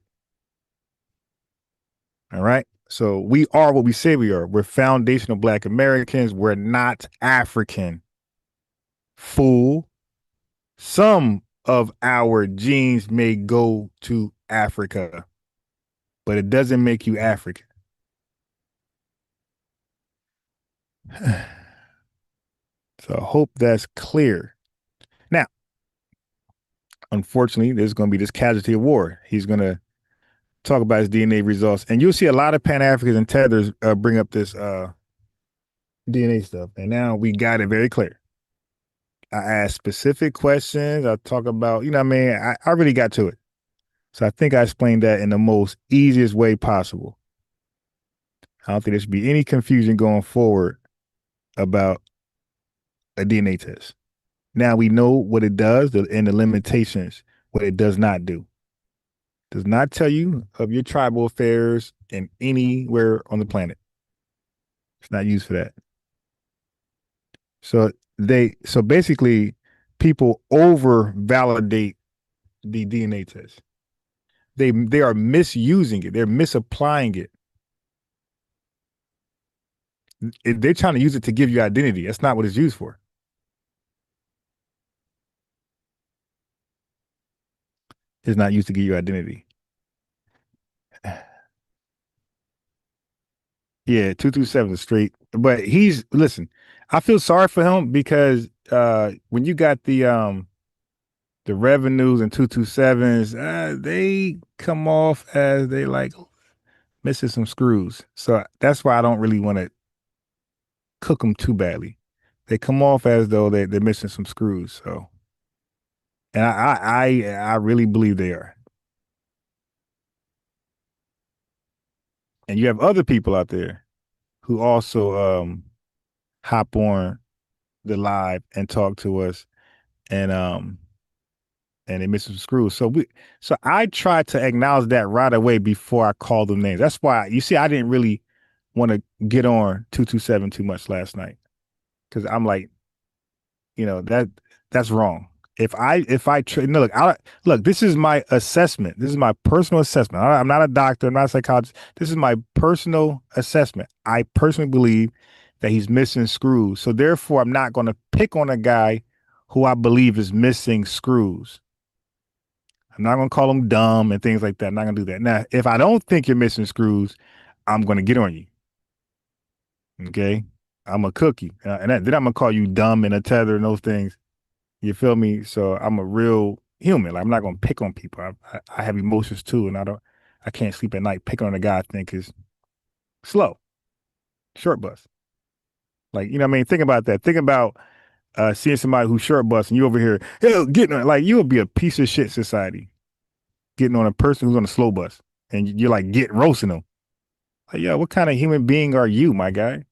All right. So we are what we say we are. We're foundational Black Americans. We're not African. Fool. Some of our genes may go to Africa, but it doesn't make you African. So I hope that's clear. Now, unfortunately, there's going to be this casualty of war. He's going to talk about his DNA results, and you'll see a lot of Pan-Africans and Tethers bring up this DNA stuff. And now we got it very clear. I asked specific questions. I talk about, I really got to it. So I think I explained that in the most easiest way possible. I don't think there should be any confusion going forward about a DNA test. Now we know what it does and the limitations, what it does not do. It does not tell you of your tribal affairs in anywhere on the planet. It's not used for that. So basically people over validate the DNA test. They are misusing it. They're misapplying it. They're trying to use it to give you identity. That's not what it's used for. It's not used to give you identity. Yeah, 227 is straight. But listen, I feel sorry for him because when you got the the revenues and 227s, they come off as they like missing some screws. So that's why I don't really want to cook them too badly. They come off as though they're missing some screws. So, and I really believe they are. And you have other people out there who also hop on the live and talk to us, and they miss some screws. So I try to acknowledge that right away before I call them names. That's why you see I didn't really want to get on 227 too much last night, because I'm like, that's wrong. If I no, look, this is my assessment. This is my personal assessment. I'm not a doctor. I'm not a psychologist. This is my personal assessment. I personally believe that he's missing screws. So therefore, I'm not going to pick on a guy who I believe is missing screws. I'm not going to call him dumb and things like that. I'm not going to do that. Now, if I don't think you're missing screws, I'm going to get on you. Okay? I'm a cookie. And then I'm going to call you dumb and a tether and those things. You feel me? So I'm a real human. Like, I'm not going to pick on people. I have emotions too, and I can't sleep at night picking on a guy I think is slow, short bus. Like, you know what I mean? Think about that. Think about seeing somebody who's short bus and you over here, getting on, like, you would be a piece of shit society getting on a person who's on a slow bus and you're like roasting them. Like, yo, what kind of human being are you, my guy?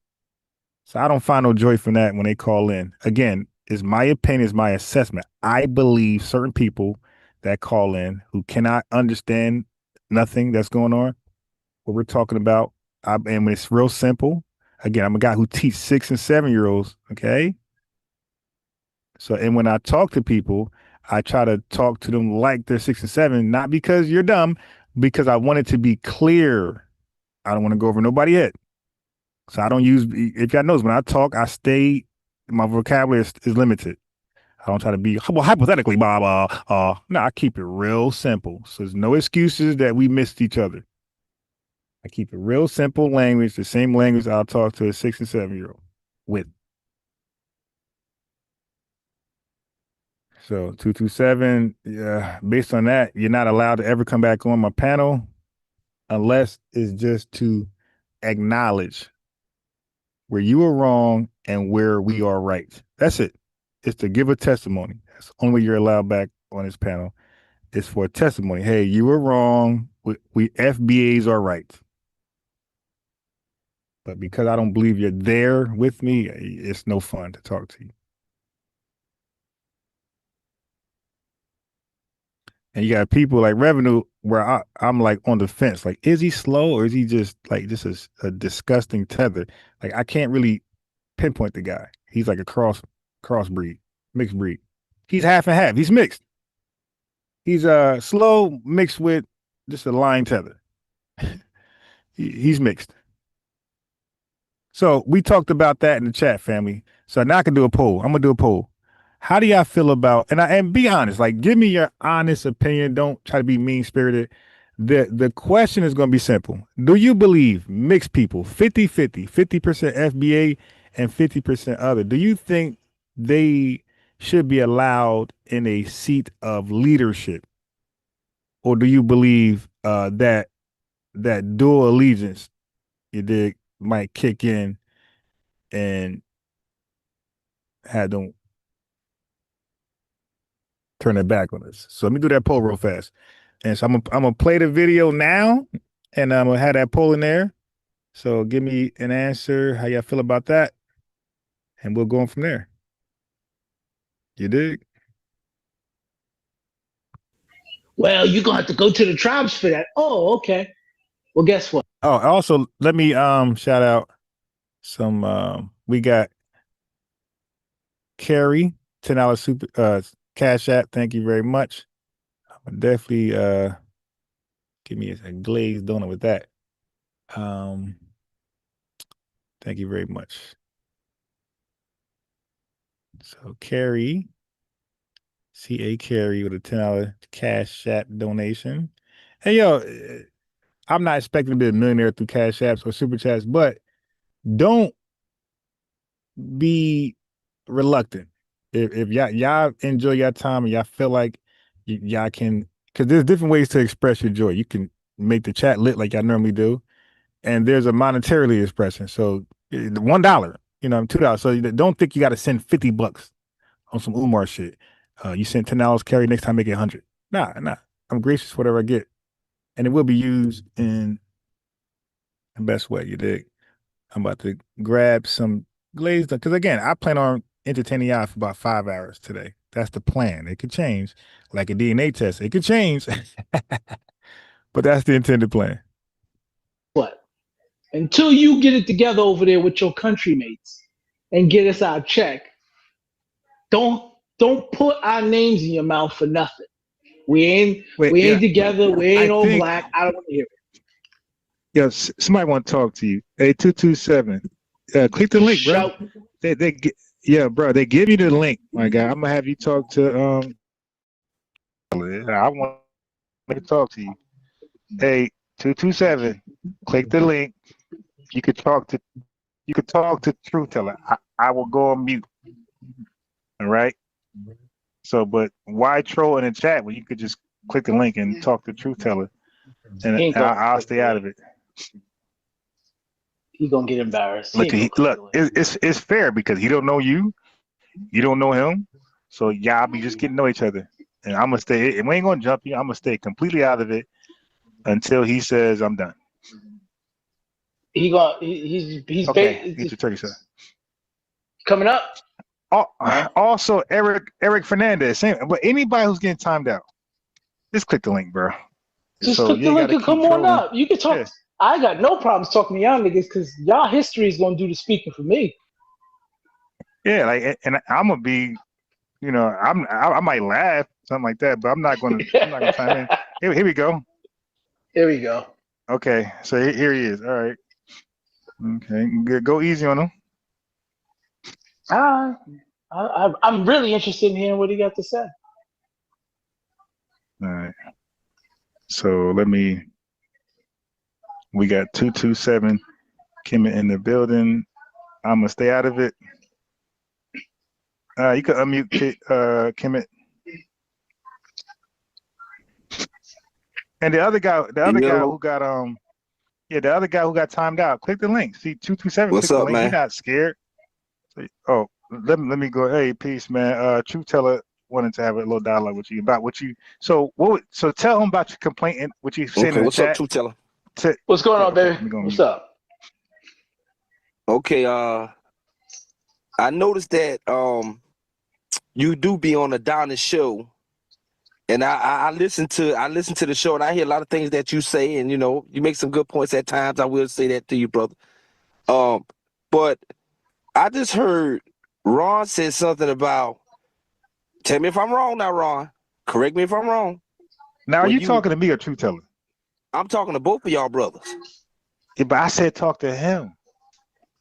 So I don't find no joy from that when they call in. Again, is my opinion, is my assessment. I believe certain people that call in who cannot understand nothing that's going on, what we're talking about. And when it's real simple, again, I'm a guy who teaches 6 and 7-year-olds. Okay. So, and when I talk to people, I try to talk to them like they're 6 and 7, not because you're dumb, because I want it to be clear. I don't want to go over nobody's head. So I don't use, if y'all knows, when I talk, my vocabulary is limited. I don't try to be, well, hypothetically, blah, blah. No, I keep it real simple. So there's no excuses that we missed each other. I keep it real simple language, the same language I'll talk to a 6 and 7-year-old with. So 227, based on that, you're not allowed to ever come back on my panel unless it's just to acknowledge where you were wrong and where we are right. That's it. It's to give a testimony. That's the only way you're allowed back on this panel. It's for a testimony. Hey, you were wrong. We FBAs are right. But because I don't believe you're there with me, it's no fun to talk to you. And you got people like Revenue where I'm like on the fence. Like, is he slow or is he just a disgusting tether? Like, I can't really pinpoint the guy. He's like a crossbreed, mixed breed. He's half and half. He's mixed. He's slow mixed with just a line tether. He's mixed. So we talked about that in the chat, family. So now I can do a poll. I'm gonna do a poll. How do y'all feel about, and be honest, like, give me your honest opinion. Don't try to be mean spirited. The question is going to be simple. Do you believe mixed people, 50-50, 50% FBA and 50% other? Do you think they should be allowed in a seat of leadership? Or do you believe that dual allegiance, you dig, might kick in and have them turn their back on us? So let me do that poll real fast. And so I'm gonna play the video now, and I'm gonna have that poll in there. So give me an answer, how y'all feel about that, and we'll go on from there. You dig? Well, you're gonna have to go to the tribes for that. Oh, okay. Well, guess what? Oh, also let me shout out some we got Carrie, $10 super Cash App. Thank you very much. I'm definitely give me a glazed donut with that. Thank you very much. So Carrie, CA Carrie with a $10 Cash App donation. Hey, yo, I'm not expecting to be a millionaire through Cash Apps or Super Chats, but don't be reluctant. If y'all enjoy your time and y'all feel like y'all can, because there's different ways to express your joy. You can make the chat lit like y'all normally do, and there's a monetarily expression. So $1, $2. So don't think you got to send $50 on some Umar shit. You send $10 carry, next time make it 100. Nah. I'm gracious whatever I get, and it will be used in the best way. You dig? I'm about to grab some glazed, because again, I plan on entertaining y'all for about 5 hours today. That's the plan. It could change, like a DNA test. It could change, but that's the intended plan. What? Until you get it together over there with your country mates and get us our check, don't put our names in your mouth for nothing. We ain't together. We ain't all black. I don't want to hear it. Yo, somebody want to talk to you. Hey, 227. Click the link, bro. Bro, they give you the link, my guy. I'm gonna have you talk to I want to talk to you. Hey, 227. Click the link. You could talk to Truth Teller. I will go on mute. All right. So, but why troll in the chat when you could just click the link and talk to Truth Teller, and I'll stay out of it. He gonna get embarrassed. Look, it's fair because he don't know you, you don't know him, so y'all be just getting to know each other. And I'm gonna stay. We ain't gonna jump you. I'm gonna stay completely out of it until he says I'm done. He's okay. Get your turkey, sir. Coming up. Also, Eric Fernandez. Same, but anybody who's getting timed out, just click the link, bro. Just click the link and come on up. You can talk. Yeah. I got no problems talking to y'all niggas because y'all history is gonna do the speaking for me. Yeah, like, and I'm gonna be, I might laugh, something like that, but I'm not gonna chime in. Here we go. Here we go. Okay, so here he is. All right. Okay, good. Go easy on him. I'm really interested in hearing what he got to say. All right. So we got 227 Kemet in the building. I'm gonna stay out of it. You can unmute Kemet. And the other guy who got timed out. Click the link. See 227. What's up, man? He's not scared. So, let me go. Hey, peace, man. Truth Teller wanted to have a little dialogue with you about what you. So tell him about your complaint and what you said in the what's chat. up, Truth Teller? What's going on, baby? What's up? Okay, I noticed that you do be on the Donna show, and I listen to the show, and I hear a lot of things that you say, and you make some good points at times. I will say that to you, brother. But I just heard Ron said something about. Tell me if I'm wrong now, Ron. Correct me if I'm wrong. Now, are you talking to me or Truth Teller? I'm talking to both of y'all brothers. Yeah, but I said talk to him.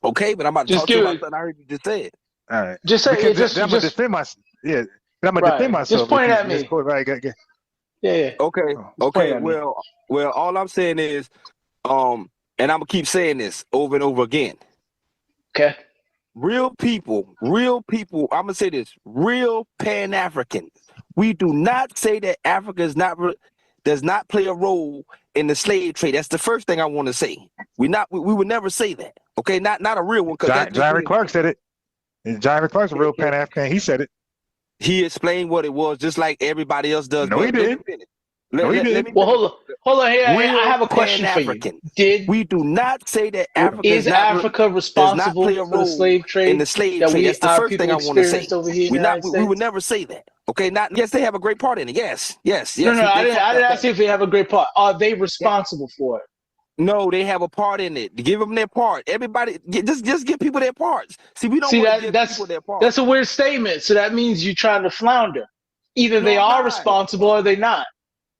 Okay, but I'm about to talk to you about something I heard you just say. All right. Just say it. I'm gonna defend myself. Yeah, I'm gonna defend myself. Just point at me. Right, yeah. Okay. Well, all I'm saying is, and I'm gonna keep saying this over and over again. Okay. Real people. I'm gonna say this: real Pan-Africans. We do not say that Africa does not play a role in the slave trade. That's the first thing I want to say. We would never say that. Okay, not a real one. Jerry Clark said it. Jerry Clark's a real Pan-African. He said it. He explained what it was, just like everybody else does. No, he did. Well, hold on here. I have a question for you. We do not say that Africa is Africa responsible for the slave trade in the slave trade? That's the first thing I want to say. Over here we would never say that. Okay, yes, they have a great part in it. Yes. No, I didn't ask you if they have a great part. Are they responsible for it? No, they have a part in it. Give them their part. Everybody, just give people their parts. See, we don't want to give people their parts. That's a weird statement. So that means you're trying to flounder. Either they are responsible or they're not.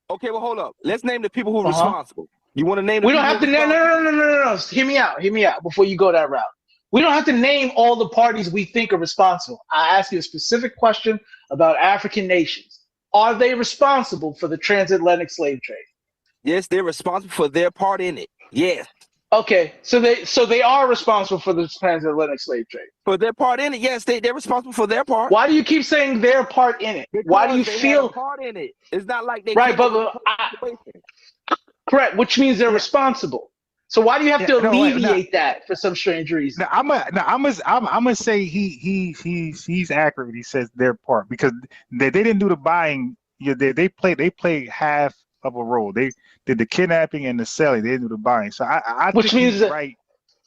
Okay, well, hold up. Let's name the people who are responsible. You want to name? We don't have to. No. Hear me out before you go that route. We don't have to name all the parties we think are responsible. I ask you a specific question about African nations. Are they responsible for the transatlantic slave trade? Yes, they're responsible for their part in it. Yes. Okay, so they are responsible for the transatlantic slave trade. For their part in it, yes, they're responsible for their part. Why do you keep saying their part in it? Why do you They feel had a part in it? It's not like they right? came up with Correct, which means they're responsible. So why do you have to alleviate that for some strange reason? I'm gonna say he's accurate. He says their part because they didn't do the buying. Yeah, they played half of a role. They did the kidnapping and the selling. They didn't do the buying. So I which think means he's that right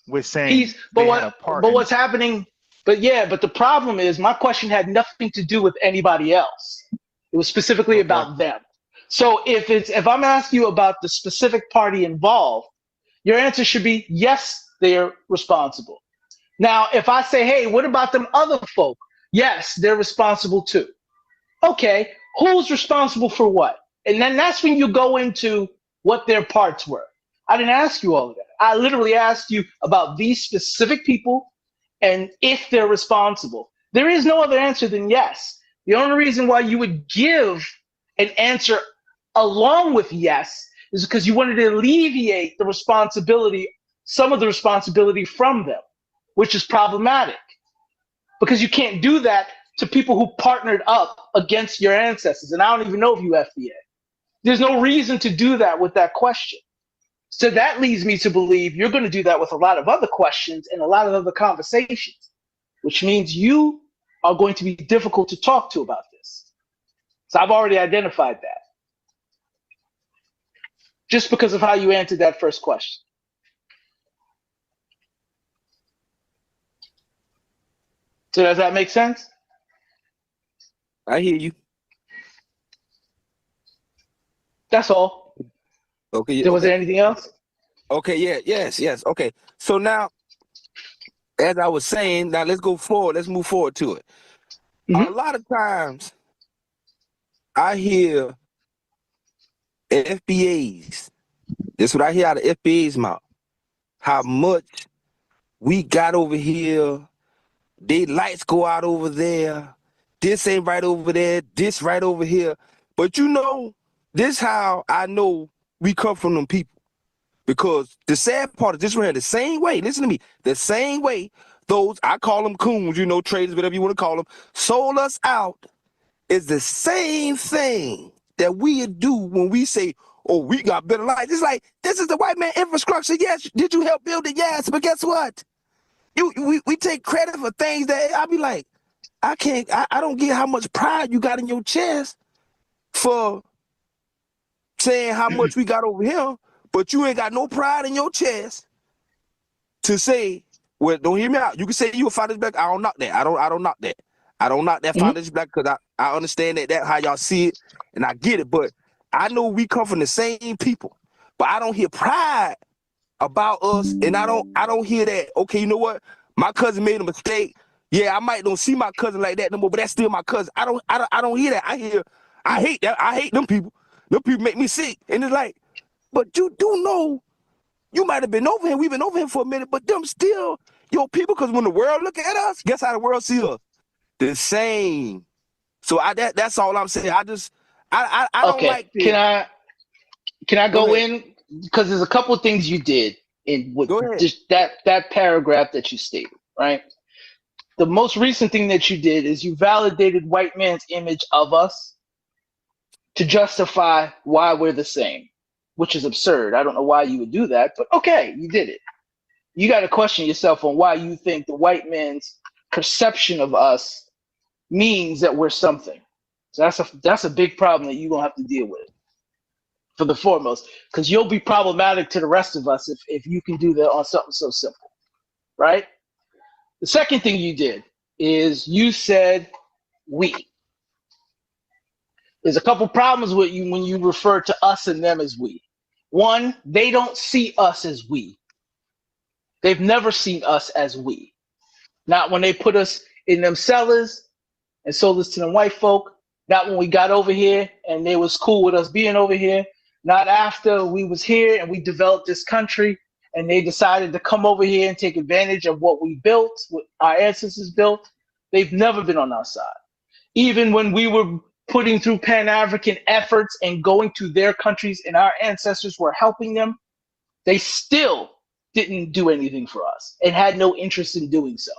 with saying what's happening? But the problem is my question had nothing to do with anybody else. It was specifically about them. So if I'm asking you about the specific party involved, your answer should be yes, they're responsible. Now, if I say, hey, what about them other folk? Yes, they're responsible too. Okay, who's responsible for what? And then that's when you go into what their parts were. I didn't ask you all of that. I literally asked you about these specific people and if they're responsible. There is no other answer than yes. The only reason why you would give an answer along with yes is because you wanted to alleviate the responsibility, some of the responsibility from them, which is problematic because you can't do that to people who partnered up against your ancestors. And I don't even know if you FBA. There's no reason to do that with that question. So that leads me to believe you're going to do that with a lot of other questions and a lot of other conversations, which means you are going to be difficult to talk to about this. So I've already identified that. Just because of how you answered that first question. So does that make sense? I hear you. That's all. Okay. Was there anything else? Okay. Yeah. Yes. Okay. So now, as I was saying, now let's go forward. Let's move forward to it. Mm-hmm. A lot of times, I hear FBAs. That's what I hear out of FBA's mouth. How much we got over here. They lights go out over there. This ain't right over there. This right over here. But this how I know we come from them people. Because the sad part is this right here, the same way, listen to me, the same way those, I call them coons, traders, whatever you want to call them, sold us out is the same thing that we do when we say, oh, we got better lives. It's like, this is the white man infrastructure. Yes. Did you help build it? Yes. But guess what? We take credit for things that I be like, I don't get how much pride you got in your chest for saying how much we got over here, but you ain't got no pride in your chest to say, well, don't hear me out. You can say you a foundation black. I don't knock that. I don't knock that. I don't knock that foundation black because I understand that how y'all see it and I get it. But I know we come from the same people, but I don't hear pride about us, and I don't hear that. Okay, you know what? My cousin made a mistake. Yeah, I might don't see my cousin like that no more, but that's still my cousin. I don't hear that. I hate that. I hate them people. Them people make me sick. And it's like, but you do know, you might have been over here. We've been over here for a minute, but them still your people. Because when the world look at us, guess how the world see us? The same. So that's all I'm saying. I don't like this. Can I go in? Because there's a couple of things you did in with just that paragraph that you stated, right? The most recent thing that you did is you validated white man's image of us to justify why we're the same, which is absurd. I don't know why you would do that, but okay, you did it. You got to question yourself on why you think the white man's perception of us means that we're something. So that's a big problem that you're gonna have to deal with for the foremost, because you'll be problematic to the rest of us if you can do that on something so simple, right? The second thing you did is you said we. There's a couple problems with you when you refer to us and them as we. One, they don't see us as we. They've never seen us as we. Not when they put us in them cellars and sold us to them white folk. Not when we got over here and they was cool with us being over here. Not after we was here and we developed this country and they decided to come over here and take advantage of what we built, what our ancestors built. They've never been on our side. Even when we were putting through Pan-African efforts and going to their countries and our ancestors were helping them, they still didn't do anything for us and had no interest in doing so.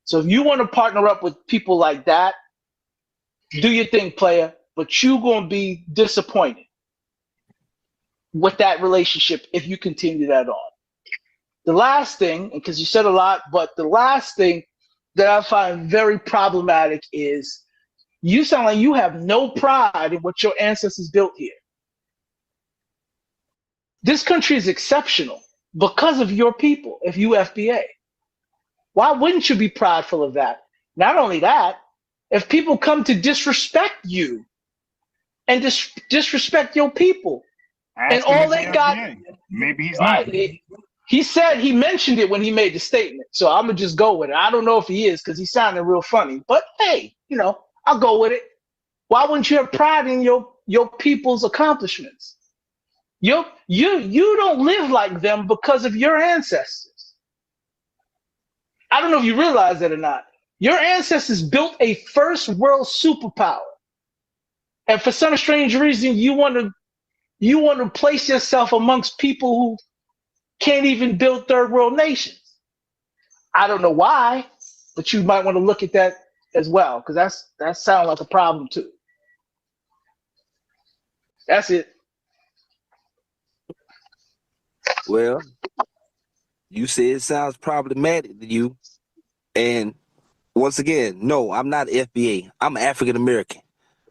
So if you want to partner up with people like that, do your thing, player, but you're going to be disappointed with that relationship if you continue that on. The last thing, because you said a lot, but the last thing that I find very problematic is you sound like you have no pride in what your ancestors built here. This country is exceptional because of your people, if you FBA. Why wouldn't you be prideful of that? Not only that, if people come to disrespect you and disrespect your people, and all they got, maybe he's not. He said he mentioned it when he made the statement, so I'm gonna just go with it. I don't know if he is because he sounded real funny, but hey, I'll go with it. Why wouldn't you have pride in your people's accomplishments? You don't live like them because of your ancestors. I don't know if you realize that or not. Your ancestors built a first world superpower, and for some strange reason, you want to place yourself amongst people who can't even build third world nations. I don't know why, but you might want to look at that as well, because that sounds like a problem too. That's it. Well, you said it sounds problematic to you. And once again, no, I'm not FBA. I'm African American.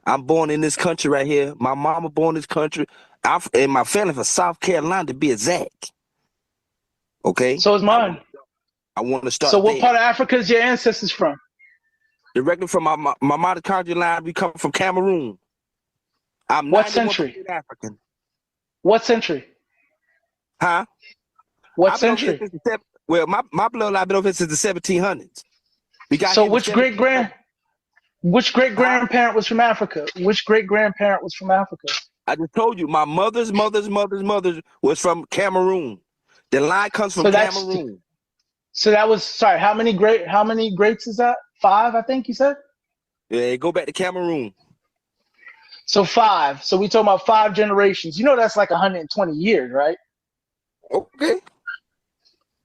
I'm born in this country right here. My mama born in this country. And my family from South Carolina, to be exact. Okay? So is mine. I want to start. So what part of Africa is your ancestors from? Directly from my mitochondrial line, we come from Cameroon. I'm what century? African. What century? Huh? What century? Well, my bloodline been over here since the 1700s. We got so which great grandparent was from Africa? Which great grandparent was from Africa? I just told you, my mother's was from Cameroon. The line comes from Cameroon. So that was, sorry, how many greats is that? 5, I think you said? Yeah, go back to Cameroon. So 5. So we talking about 5 generations. That's like 120 years, right? Okay.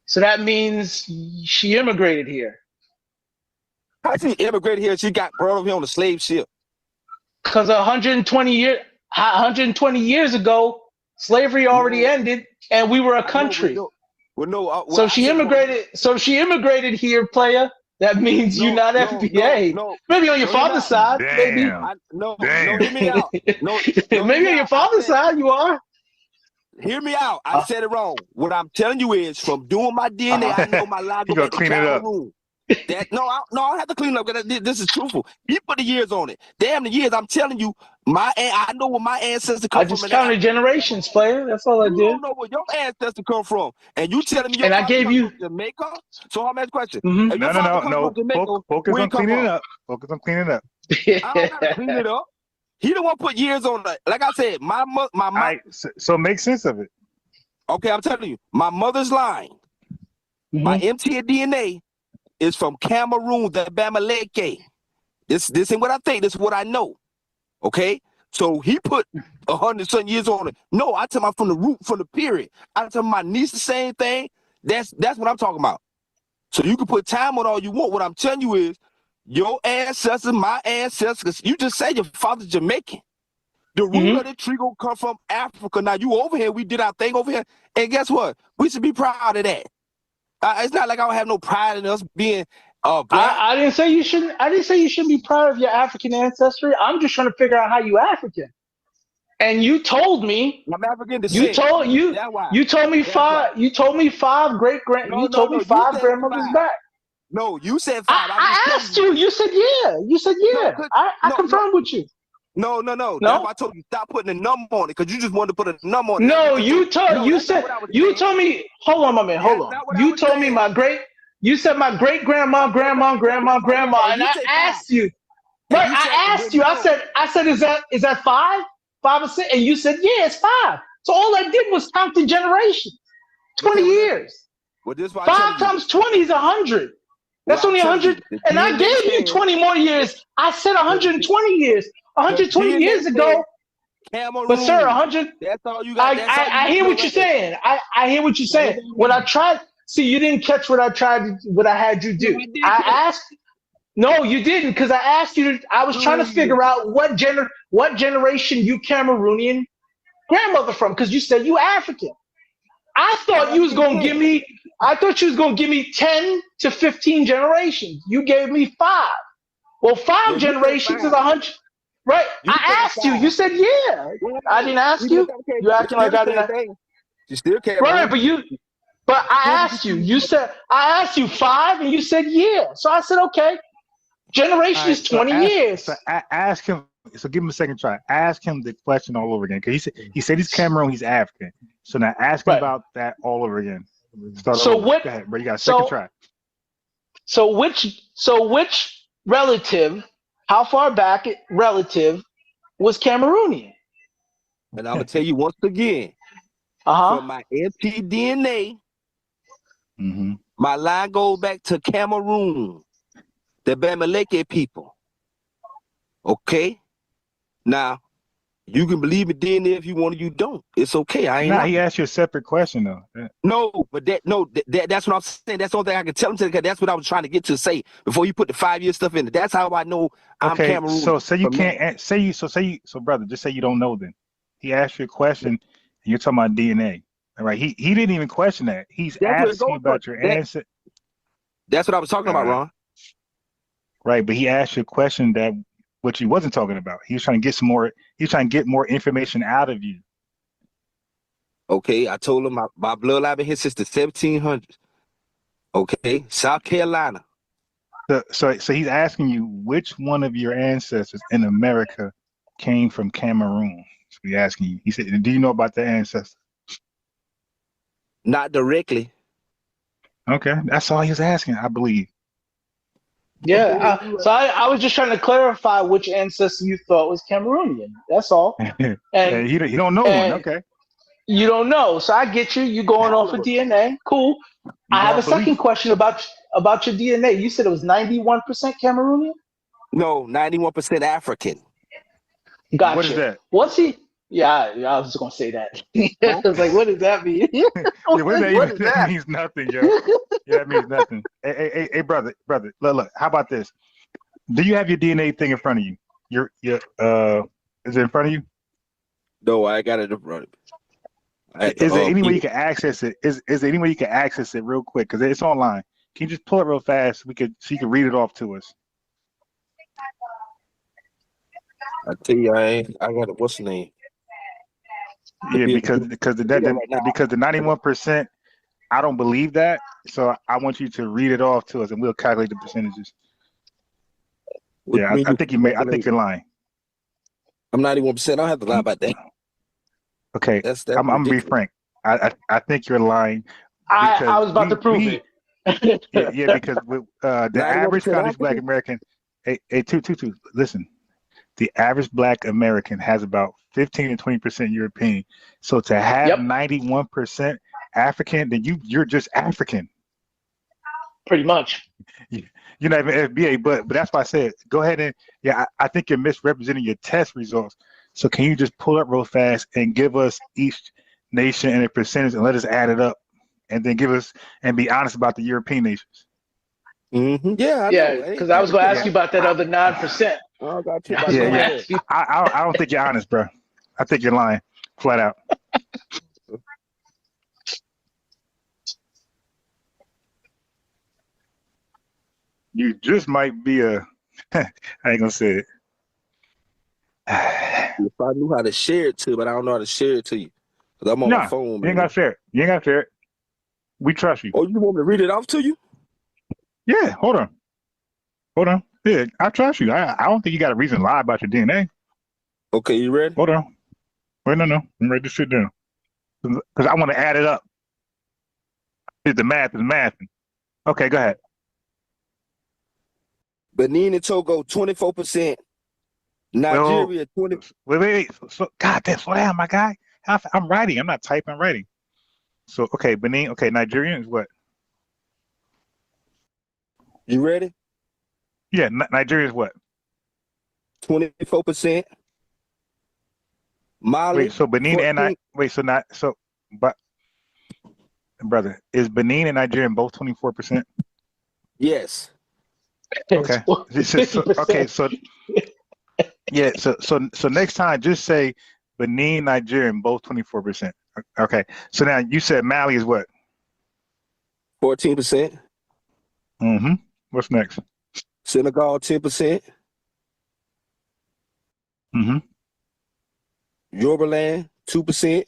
So that means she immigrated here. How she immigrated here? She got brought over here on a slave ship. Because 120 years ago, slavery already ended, and we were a country. So she immigrated. So she immigrated here, player. That means you're not FBA. Maybe on your father's side. Maybe. Hear me out. Maybe on your father's side you are. Hear me out. I said it wrong. What I'm telling you is, from doing my DNA, I know my life. You gotta clean it up. I don't have to clean it up. This is truthful. He put the years on it. Damn the years. I'm telling you, I know where my ancestors come from. I just counted generations, player. That's all I did. You don't know where your ancestors come from, and you telling me and I gave you Jamaica. So I'm asking a question. No. Focus on cleaning it up. Focus on cleaning it up. I don't gotta clean it up. He don't want to put years on it. Like I said, my right, so make sense of it. Okay, I'm telling you, my mother's line, my MTA DNA is from Cameroon, the Bamaleke. This ain't what I think. This is what I know. Okay, so he put 100-something years on it. No, I tell my from the root, from the period. I tell my niece the same thing. That's what I'm talking about. So you can put time on all you want. What I'm telling you is, your ancestors, my ancestors, you just say your father's Jamaican. The root of the tree gonna come from Africa. Now you over here, we did our thing over here, and guess what? We should be proud of that. It's not like I don't have no pride in us being black. I didn't say you shouldn't. I didn't say you shouldn't be proud of your African ancestry. I'm just trying to figure out how you African. And you told me I'm African descent. You told me five. You told me 5 great grand. You told me 5 grandmothers back. No, you said 5. I asked you. You said yeah. You said yeah. I confirmed with you. No. That's why I told you stop putting a number on it, because you just wanted to put a number on it. No, you told me. Hold on, my man. Hold on. You told me you said my great grandma, grandma, and I asked you. Right, I asked you. I said, is that 5? 5 or 6? And you said, yeah, it's 5. So all I did was count the generations. 20 years. Well, this 5 times 20 is 100. That's only 100. And I gave you 20 more years. I said 120 years. 120 years ago. Cameroon. But sir, 100. That's all you got. That's all you I hear know what you're right there. saying. I hear what you're saying. What I tried. See, you didn't catch what I tried. What I had you do. I asked. No, you didn't, because I asked you. I was trying to figure out what generation you Cameroonian grandmother from, because you said you African. I thought you was gonna give me. I thought you was gonna give me 10 to 15 generations. You gave me 5. Well, 5 generations is 100, right? I asked you. You said yeah. I didn't ask you. You acting like I didn't. You still can't. Right, but I asked you. You said I asked you 5, and you said yeah. So I said okay. Generation is 20 years. So ask him. So give him a second try. Ask him the question all over again, because he said he's Cameroon, he's African. So now ask him about that all over again. Start over. Go ahead, bro. You got a second try. So which relative? How far back relative was Cameroonian? And I'm gonna tell you once again. From my mtDNA, my line goes back to Cameroon, the Bamileke people. Okay? Now, you can believe in DNA if you want to, you don't. It's okay. I ain't. He asked you a separate question though. No, but that's what I'm saying. That's the only thing I can tell him to, because that's what I was trying to get to say before you put the 5-year stuff in it. That's how I know I'm Cameroon. So you can't so brother, just say you don't know then. He asked you a question and you're talking about DNA. All right. He didn't even question that. He's asking you about your ancestors. That's what I was talking about, Ron. Right, but he asked you a question that which he wasn't talking about. He was trying to get more information out of you. Okay, I told him my bloodline been here since the 1700s. Okay, South Carolina. So he's asking you which one of your ancestors in America came from Cameroon. So he's asking you. He said, "Do you know about the ancestors?" Not directly. Okay, that's all he was asking, I believe. Yeah, so I was just trying to clarify which ancestor you thought was Cameroonian. That's all. And he don't know one. Okay. You don't know, so I get you. You going off of DNA? Cool. I have a second question about your DNA. You said it was 91% Cameroonian. No, 91% African. Gotcha. What is that? What's he? Yeah, I was just gonna say that. I was like, what does that mean? That means nothing, yo. Yeah, that means nothing. Hey, brother, look. How about this? Do you have your DNA thing in front of you? Your is it in front of you? No, I got it in front of me. Is there any way you can access it? Is there any way you can access it real quick? Because it's online. Can you just pull it real fast so you can read it off to us? I tell you, I got it. What's the name? Yeah, because the 91%, I don't believe that. So I want you to read it off to us, and we'll calculate the percentages. Yeah, I think you're lying. I'm 91%. I don't have to lie about that. Okay, I'm gonna be frank. I think you're lying. I was about to prove it. yeah, because with, the average foundation Black American, two. Listen, the average Black American has about 15 to 20% European. So to have 91% African, then you're just African. Pretty much. You're not even FBA, but that's why I said go ahead and I think you're misrepresenting your test results. So can you just pull up real fast and give us each nation and a percentage and let us add it up, and then give us and be honest about the European nations? Mm-hmm. Yeah, because I was going to ask you about that other 9%. I don't think you're honest, bro. I think you're lying, flat out. You just might be I ain't gonna say it. If I knew how to share it to, but I don't know how to share it to you. Because I'm on my phone, man. You ain't gotta share it. You ain't gotta share it. We trust you. Oh, you want me to read it off to you? Yeah, hold on. Yeah, I trust you. I don't think you got a reason to lie about your DNA. Okay, you ready? Hold on. Wait, no. I'm ready to sit down. Because I want to add it up. The math is mathing. Okay, go ahead. Benin and Togo, 24%. Nigeria, 20%. Wait. So, God damn, slow down, my guy. I'm writing. I'm not typing, I'm writing. So, okay, Benin. Okay, Nigerian is what? You ready? Yeah, Nigeria is what? 24%. Mali, Wait, so Benin and 14. but brother, is Benin and Nigeria both 24%? Yes. Okay. This is okay. 50%. So yeah. So next time, just say Benin, Nigeria, both 24%. Okay. So now you said Mali is what? 14%. Mm-hmm. What's next? Senegal, 10%. Mm-hmm. Yorubaland, 2%.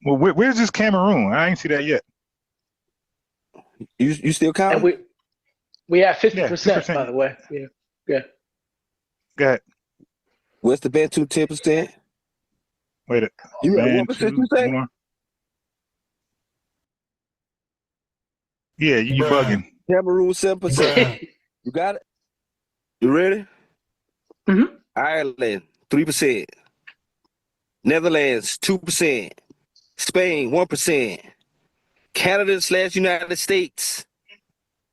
Well, where's this Cameroon? I ain't see that yet. You still And counting? we have 50%, Yeah, 2%. by the way. Yeah. Yeah. Go ahead. West the Bantu, 10%. Wait a You got man, 1%, two, you say? more. Yeah, you bugging. Cameroon, 7%. You got it? You ready? Mm-hmm. Ireland, 3%. Netherlands, 2%. Spain, 1%. Canada/United States,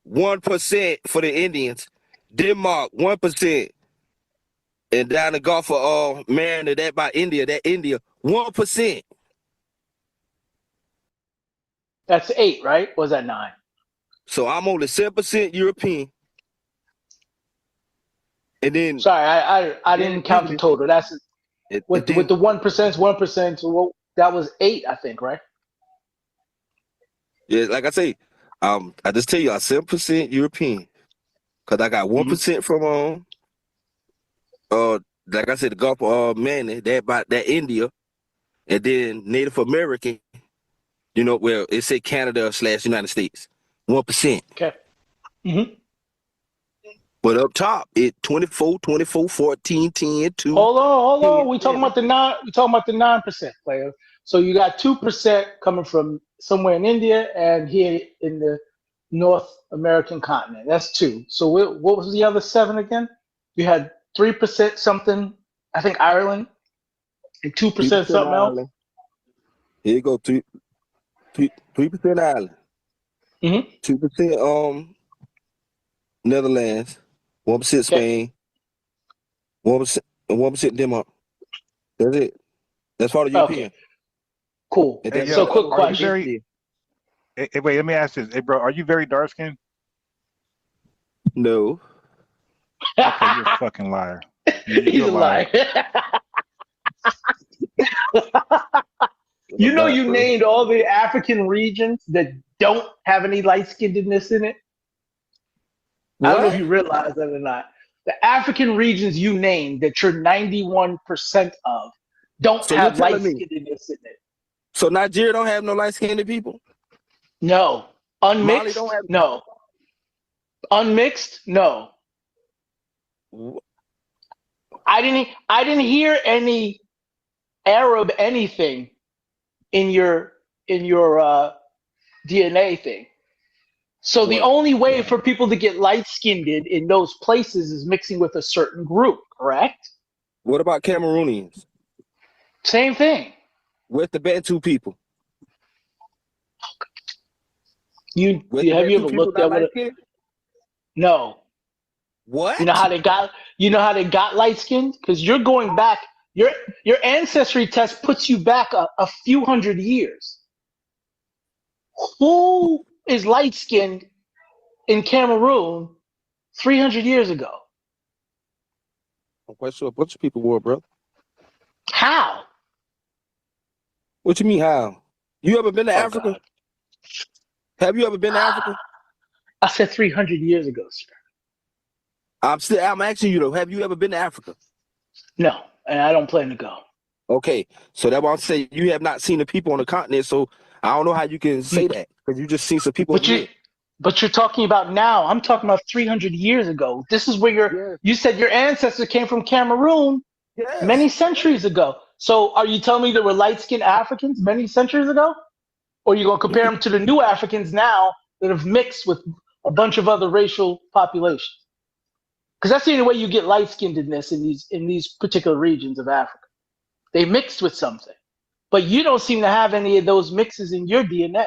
1% for the Indians. Denmark, 1%. And down the Gulf of Mariner, that 1%. That's 8, right? Or was that 9? So I'm only 7% European. And then Sorry, I didn't count the total. That's with the 1%, so that was 8, I think, right? yeah, like I say, I just tell you, I'm 7% European. Cause I got 1% from like I said, the Gulf of Manny, that India, and then Native American, well, it said Canada/United States. 1%. Okay. Mm-hmm. But up top, it 24, 14, 10, 2. Hold on. 10, We talking about the 9. We talking about the 9% player. So you got 2% coming from somewhere in India and here in the North American continent. That's 2. So what was the other 7 again? You had 3% something. I think Ireland, and 2% 3% something else. Ireland. Here you go, 3% Ireland. 2% Netherlands, 1% Spain, 1% Denmark. That's it. That's part of European. Okay. Cool. Hey, So quick question. Hey, wait, let me ask this. Hey, bro, are you very dark skinned? No. Okay, you're a fucking liar. He's a liar. You named all the African regions that don't have any light-skinnedness in it? What? I don't know if you realize that or not. The African regions you named that you're 91% of don't have light-skinnedness in it. So Nigeria don't have no light-skinned people? No. Unmixed? Mali don't have... No. Unmixed? No. What? I didn't hear any Arab anything in your DNA thing. So the only way for people to get light-skinned in those places is mixing with a certain group, correct? What about Cameroonians? Same thing. With the Bantu people? Have you ever looked at what? No. What? You know how they got light-skinned? Because you're going back. Your ancestry test puts you back a few hundred years. Who is light-skinned in Cameroon 300 years ago? I'm quite sure a bunch of people were, bro. How? What you mean how? You ever been to Africa? God. Have you ever been to Africa? I said 300 years ago, sir. I'm asking you though, have you ever been to Africa? No, and I don't plan to go. Okay, so that's why I'm saying you have not seen the people on the continent, so I don't know how you can say that, because you just seen some people But you're talking about now. I'm talking about 300 years ago. This is where you said your ancestors came from Cameroon many centuries ago. So are you telling me there were light-skinned Africans many centuries ago? Or are you going to compare them to the new Africans now that have mixed with a bunch of other racial populations? Because that's the only way you get light-skinnedness in these particular regions of Africa. They mixed with something. But you don't seem to have any of those mixes in your DNA.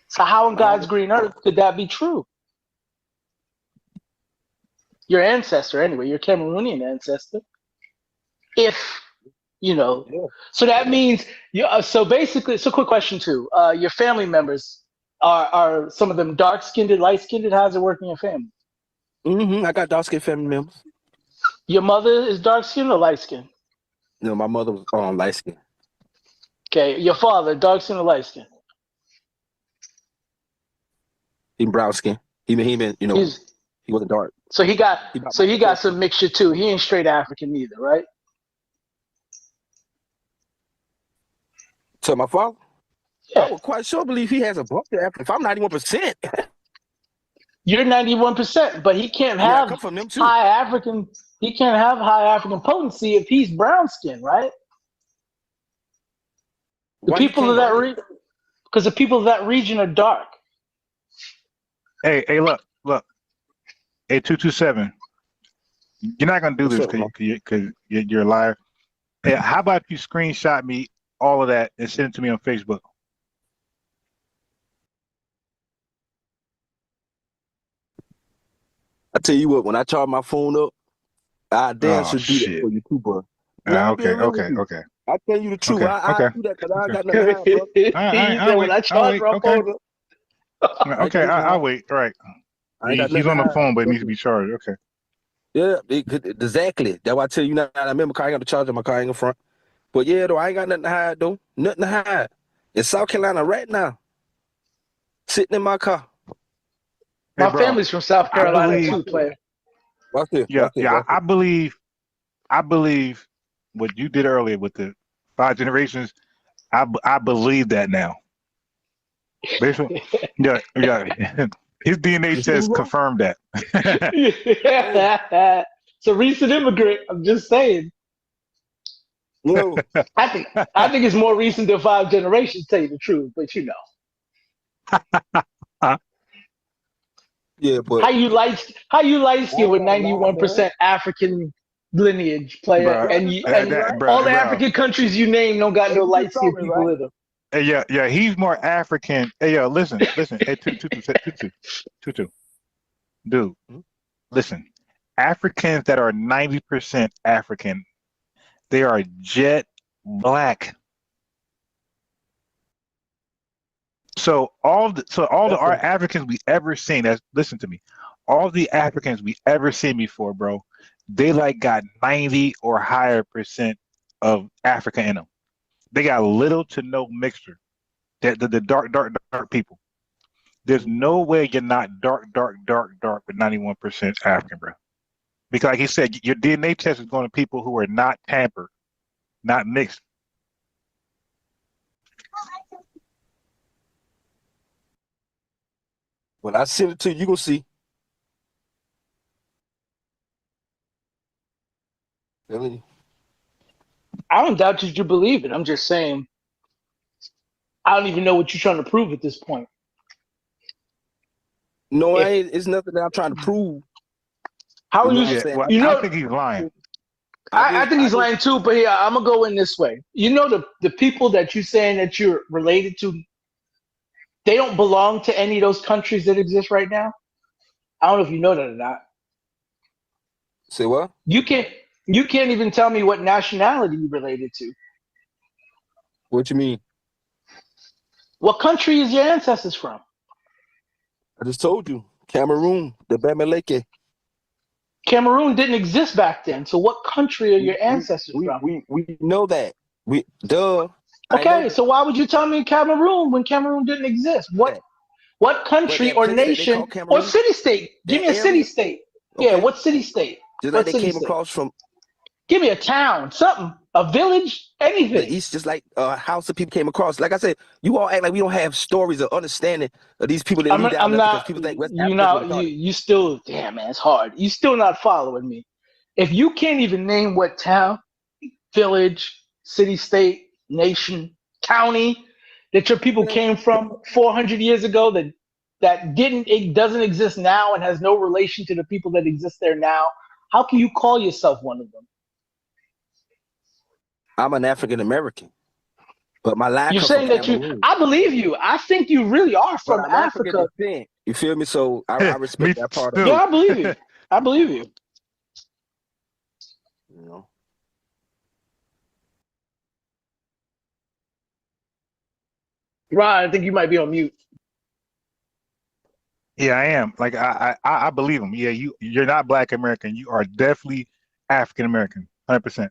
So how in God's green earth could that be true? your ancestor anyway, your Cameroonian ancestor. If Yeah. so that means so basically, so quick question too. Your family members are some of them dark skinned, light skinned? How's it work in your family? I got dark skinned family members. Your mother is dark skinned or light skinned? No, my mother was light skinned. Okay, your father, dark skinned or light skinned? He brown skin. He been, he wasn't dark. So he got some mixture too. He ain't straight African either, right? So my father? Yeah. I would quite sure believe he has a bunch of African. If I'm 91%. You're 91%, but he can't I have come from them too. high African. He can't have high African potency if he's brown skin, right? The Why you people of can't? that because the people of that region are dark. Hey, look. Hey, 227. You're not gonna do What's this up, bro? because you're a liar. Hey, how about you screenshot me all of that and send it to me on Facebook? I tell you what, when I charge my phone up, I damn Oh should do that shit. for you too, bro. Nah, I'm being real with you. Okay. I tell you the truth. Okay, I okay, do that because I ain't okay. got nothing to hide, bro. He I'll said when wait. I I'll charge wait. my Okay. phone up. Okay. I'll wait. All right. I ain't got He's nothing on to the hide. phone, but it needs to be charged. Okay. Yeah, exactly. That's why I tell you now. I remember car, I ain't got to charge on my car in the front. But yeah, though, I ain't got nothing to hide, though. Nothing to hide. In South Carolina right now, sitting in my car. Hey, My bro, family's from South I Carolina believe. too, player. Watch this. Yeah. Watch this. Watch I this. believe what you did earlier with the 5 generations. I believe that now. Basically, yeah. His DNA You see me, test bro? confirmed that. It's a recent immigrant. I'm just saying. No. I think it's more recent than 5 generations. To tell you the truth, but Yeah, but how you light skin with I ain't gonna lie, man. 91% African lineage, player, Bro, and all the African countries you name don't got no You light just skinned told me, people right? in them. Hey, yeah, he's more African. Hey, yo, listen. Hey, Tutu, dude, Hmm? listen. Africans that are 90% African, they are jet black. So all the our Africans we ever seen. Listen to me. All the Africans we ever seen before, bro, they like got 90 or higher percent of Africa in them. They got little to no mixture. The dark people. There's no way you're not dark with 91% African, bro. Because like he said, your DNA test is going to people who are not tampered, not mixed. When I send it to you, you gonna see. Really? I don't doubt that you believe it. I'm just saying, I don't even know what you're trying to prove at this point. No, it's nothing that I'm trying to prove. How are You know you? what I'm saying? Well, I think he's lying. I think he's lying too, but yeah, I'm gonna go in this way. You know the people that you're saying that you're related to, they don't belong to any of those countries that exist right now. I don't know if you know that or not. Say what? You can't even tell me what nationality you're related to. What you mean? What country is your ancestors from? I just told you. Cameroon, the Bamaleke. Cameroon didn't exist back then. So what country are your ancestors from? We know that. Duh. Okay, so why would you tell me Cameroon when Cameroon didn't exist? What country or nation or city-state? Give me a city-state. Okay. Yeah, what city-state? Just like what they came across from Give me a town, something, a village, anything. the East, just like a house of people came across. Like I said, you all act like we don't have stories or understanding of these people that lead down there because people think West Africa. You still, damn man, it's hard. You still not following me. If you can't even name what town, village, city-state, nation, county that your people came from 400 years ago it doesn't exist now and has no relation to the people that exist there now, how can you call yourself one of them? I'm an African American, but my life. You're saying that Cameroon. I believe you. I think you really are from Africa. You feel me? So I respect that part of it. Yeah, I believe you. I believe you. You know. Ron, I think you might be on mute. Yeah, I am. Like I believe him. Yeah, you're not Black American. You are definitely African American, 100%.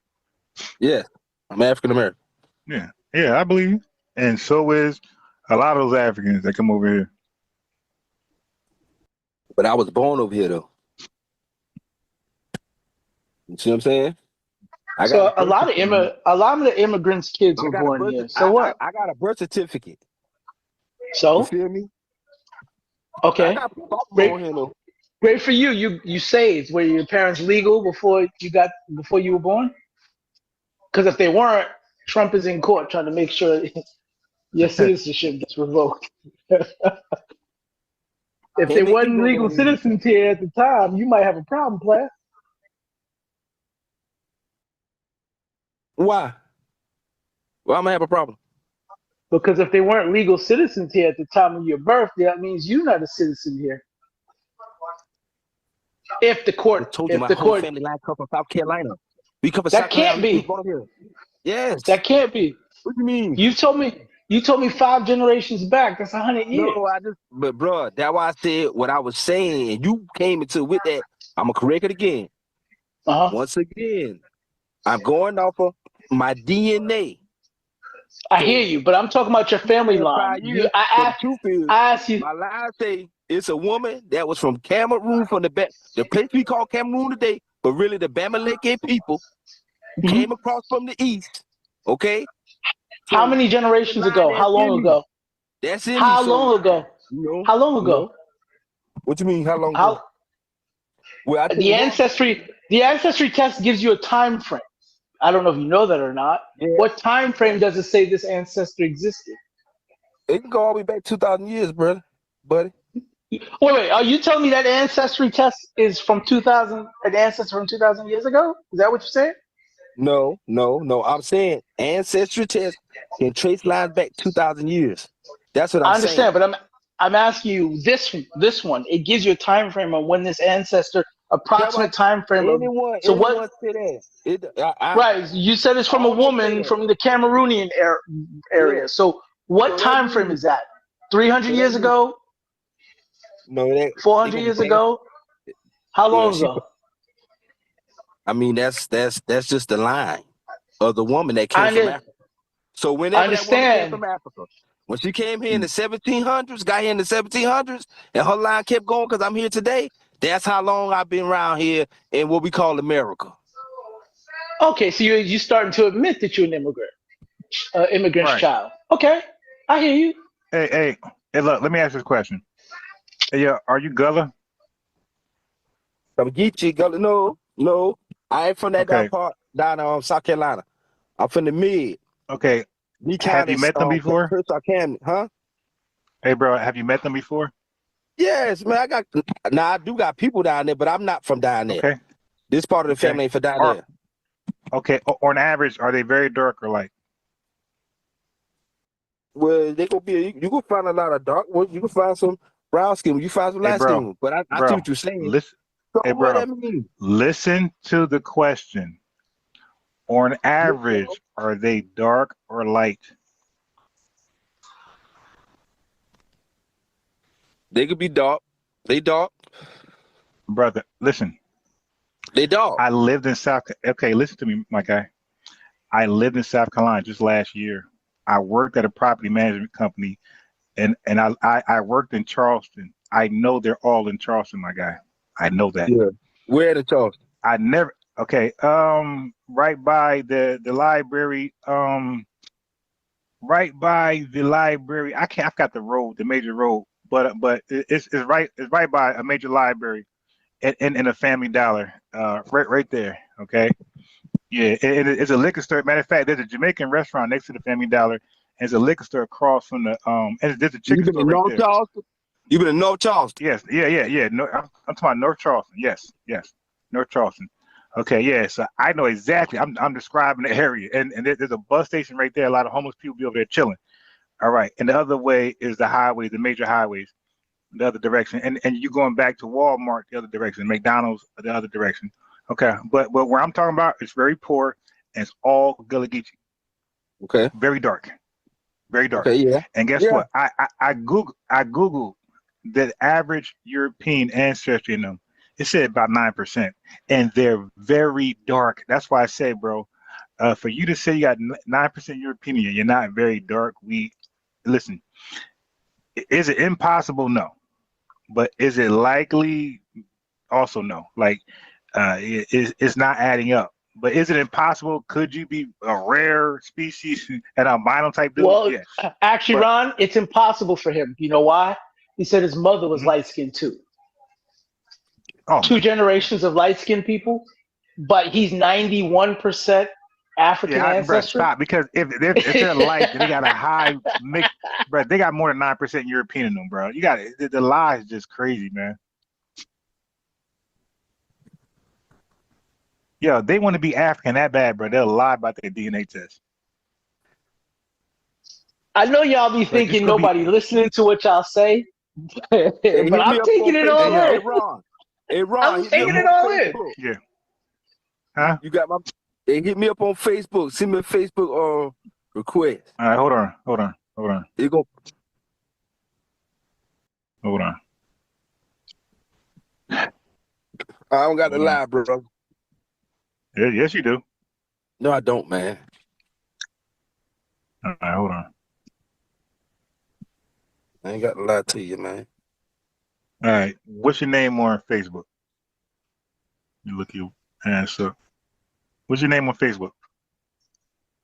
Yeah, I'm African American. Yeah, yeah, I believe you. And so is a lot of those Africans that come over here. But I was born over here though. You see what I'm saying? So a lot of the immigrants' kids were I got a born birth, here. So what? I got a birth certificate. So You feel me? I okay, got people great, on here though. great for you. You saved. Were your parents legal before you were born? Because if they weren't, Trump is in court trying to make sure your citizenship gets revoked. If they Can't make me wasn't go legal down there. citizens here at the time, you might have a problem, player. Why? Well, I'm gonna have a problem. Because if they weren't legal citizens here at the time of your birth, that means you're not a citizen here. If the I court, just told you if my the whole court, family line come from South Carolina. We come from that South Carolina. can't We was be. born here. Yes. That can't be. What do you mean? You told me 5 generations back. That's 100 years. No, but bro, that's why I said what I was saying, and you came into with that. I'm gonna correct it again. Once again, I'm going off of my DNA. I hear you, but I'm talking about your family line. I asked you. My line say it's a woman that was from Cameroon, from the place we call Cameroon today, but really the Bamaleke people who came across from the east. Okay. So how many generations ago? How long ago? That's in How me. long ago? How long ago? What you mean? How long ago? Well, the ancestry test gives you a time frame. I don't know if you know that or not. Yeah. What time frame does it say this ancestor existed? It can go all the way back 2,000 years, brother, buddy. Wait. Are you telling me that ancestry test is from 2,000? An ancestor from 2,000 years ago? Is that what you're saying? No. I'm saying ancestry test can trace lines back 2,000 years. That's what I'm saying. I understand, but I'm asking you this one. It gives you a time frame on when this ancestor, approximate time frame. Anyone say that. Right. You said it's from a woman from the Cameroonian area. Yeah. So what time frame is that? 300 years ago? No, it ain't. 400 years ago? How long ago? I mean, that's just the line of the woman that came from Africa. So whenever that woman came from Africa, when she came here in the 1700s, got here in the 1700s, and her line kept going because I'm here today, that's how long I've been around here in what we call America. Okay, so you're starting to admit that you're an immigrant's Right. child. Okay, I hear you. Hey, look, let me ask this question. Hey, are you Gullah? I'm Geechee, Gullah. No, I ain't from that down part down South Carolina. I'm from the mid. Okay. Have you met them before? Huh? Hey, bro, have you met them before? Yes, man. I do got people down there, but I'm not from down there. Okay. This part of the family ain't from down there. Okay. On average, are they very dark or light? Well, they gonna be. You can find a lot of dark ones. You can find some brown skin. You find some light skin ones. But I see what you're saying. Listen, so hey, bro, what that mean? Listen to the question. On average, are they dark or light? They could be dark. They dark. Brother, listen. They dark. I lived in Okay, listen to me, my guy. I lived in South Carolina just last year. I worked at a property management company, and I worked in Charleston. I know they're all in Charleston, my guy. I know that. Yeah. Where in Charleston? I never. Okay. Right by the library. Right by the library. I forgot the road, the major road, but it's right by a major library, in a Family Dollar. Right there. Okay. Yeah, it's a liquor store. Matter of fact, there's a Jamaican restaurant next to the Family Dollar, and there's a liquor store across from the and there's a chicken store right there. Charleston? You been in North Charleston? Yes, yeah. No, I'm talking about North Charleston. Yes, North Charleston. Okay, yeah. So I know exactly. I'm describing the area, and there's a bus station right there. A lot of homeless people be over there chilling. All right, and the other way is the highways, the major highways. the other direction, and you going back to Walmart the other direction, McDonald's the other direction. Okay, but where I'm talking about, it's very poor and it's all Gullah Geechee. Okay. Very dark. Very dark. Okay. Yeah. And guess what? I Googled the average European ancestry in them. It said about 9%, and they're very dark. That's why I say, bro, for you to say you got 9% European, you're not very dark. Listen. Is it impossible? No, but is it likely? Also, no. Like, it's not adding up. But is it impossible? Could you be a rare species, an albino type dude? Well, Yes. actually, But- Ron, it's impossible for him. You know why? He said his mother was light skinned too. Oh, 2 generations of light skinned people, but he's 91% African yeah, bro, ancestry. stop. Because if they're light, then they got a high mix, bro. They got more than 9% European in them, bro. You got it. The lie is just crazy, man. Yo, they want to be African that bad, bro. They'll lie about their DNA test. I know y'all be thinking nobody listening to what y'all say, but I'm taking it all Hey, in. Ron. Hey, Ron. I'm hit me taking up it on all in. Facebook. Yeah. Huh? You got my. Hey, hit me up on Facebook. Send me a Facebook request. All right, hold on. You go. Hold on. I don't got to lie, bro. Yeah, yes, you do. No, I don't, man. All right, hold on. I ain't got to lie to you, man. All right, what's your name on Facebook? You look your ass up. What's your name on Facebook?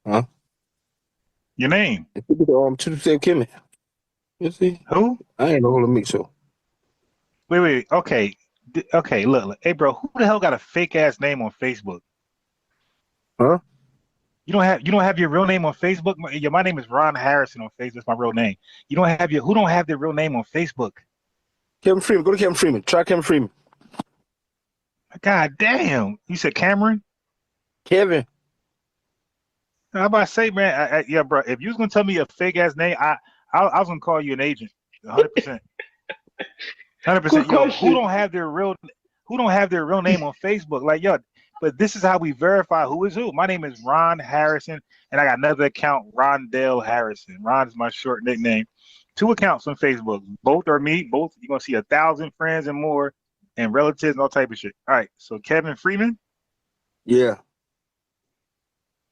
Huh? Your name? Tuesday Kimmy. You see? Who? I ain't no me so. Wait. Okay. Okay, look. Hey, bro, who the hell got a fake ass name on Facebook? Huh? You don't have your real name on Facebook? My name is Ron Harrison on Facebook. That's my real name. Who don't have their real name on Facebook? Kevin Freeman. Go to Kevin Freeman. Try Kevin Freeman. God damn. You said Cameron? Kevin. I'm about to say, man, yeah, bro, if you was going to tell me a fake ass name, I was going to call you an agent. 100%. 100%. Yo, who don't have their real name on Facebook? Like, yo, but this is how we verify who is who. My name is Ron Harrison, and I got another account, Rondell Harrison. Ron is my short nickname. 2 accounts on Facebook. Both are me. Both, you're going to see 1,000 friends and more, and relatives and all type of shit. All right, so Kevin Freeman? Yeah.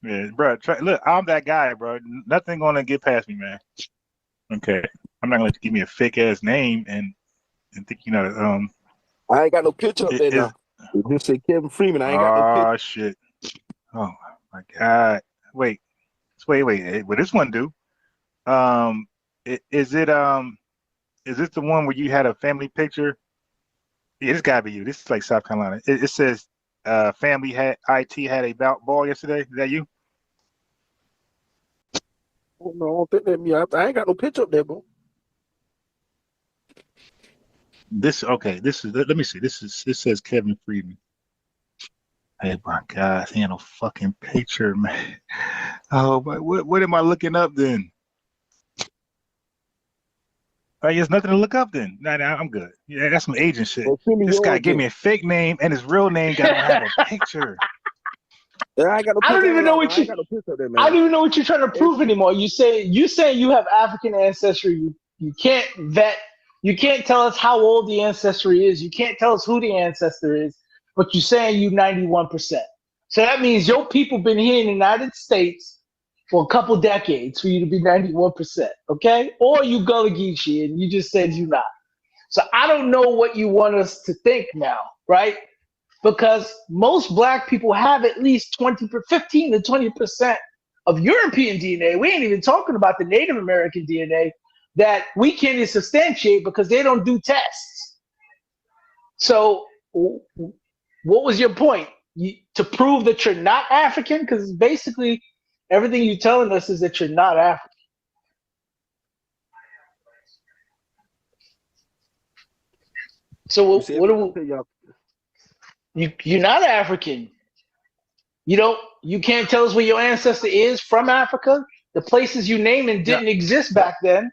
Yeah, bro. Look, I'm that guy, bro. Nothing going to get past me, man. Okay. I'm not going to give me a fake-ass name and think, I ain't got no picture up there now. You just say Kevin Freeman. I ain't got no picture. Oh, shit. Oh, my God. Wait. What this one do? Is this the one where you had a family picture? Yeah, this gotta be you. This is like South Carolina. It says family IT had a ball yesterday. Is that you? Oh, no, I don't think that's me. I ain't got no picture up there, bro. Let me see. This says Kevin Freeman. Hey, my God, he ain't no fucking picture, man. Oh, but what am I looking up then? There's nothing to look up then. Nah, I'm good. Yeah, that's some agent shit. This guy gave me a fake name and his real name don't have a picture. Yeah, I ain't got no I picture. don't even know what you. I don't even know what you're trying to prove anymore. You say you have African ancestry. You can't vet. You can't tell us how old the ancestry is. You can't tell us who the ancestor is. But you're saying you 91%. So that means your people been here in the United States for a couple decades for you to be 91%, okay? Or you Gullah Geechee and you just said you not. So I don't know what you want us to think now, right? Because most black people have at least 15 to 20% of European DNA. We ain't even talking about the Native American DNA that we can't even substantiate because they don't do tests. So what was your point? To prove that you're not African? Because basically everything you're telling us is that you're not African. So you're not African. You can't tell us where your ancestor is from Africa. The places you named didn't exist back then.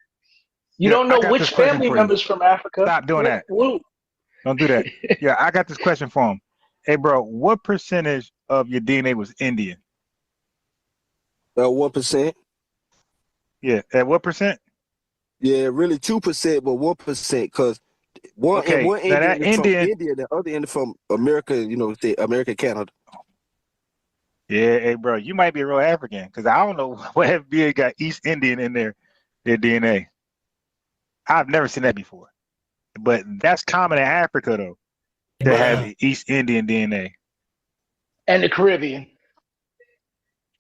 You Yeah, don't I know got this which question family for you. members from Africa. Stop doing that. Don't do that. Yeah, I got this question for him. Hey, bro, what percentage of your DNA was Indian? 1%. Yeah, at what percent? Yeah, really 2%, but 1%, because one Okay, now Indian that is from Indian. India, the other Indian from America, say America, Canada. Yeah, hey, bro, you might be a real African because I don't know what FBA got East Indian in their DNA. I've never seen that before. But that's common in Africa, though, to have East Indian DNA. And the Caribbean.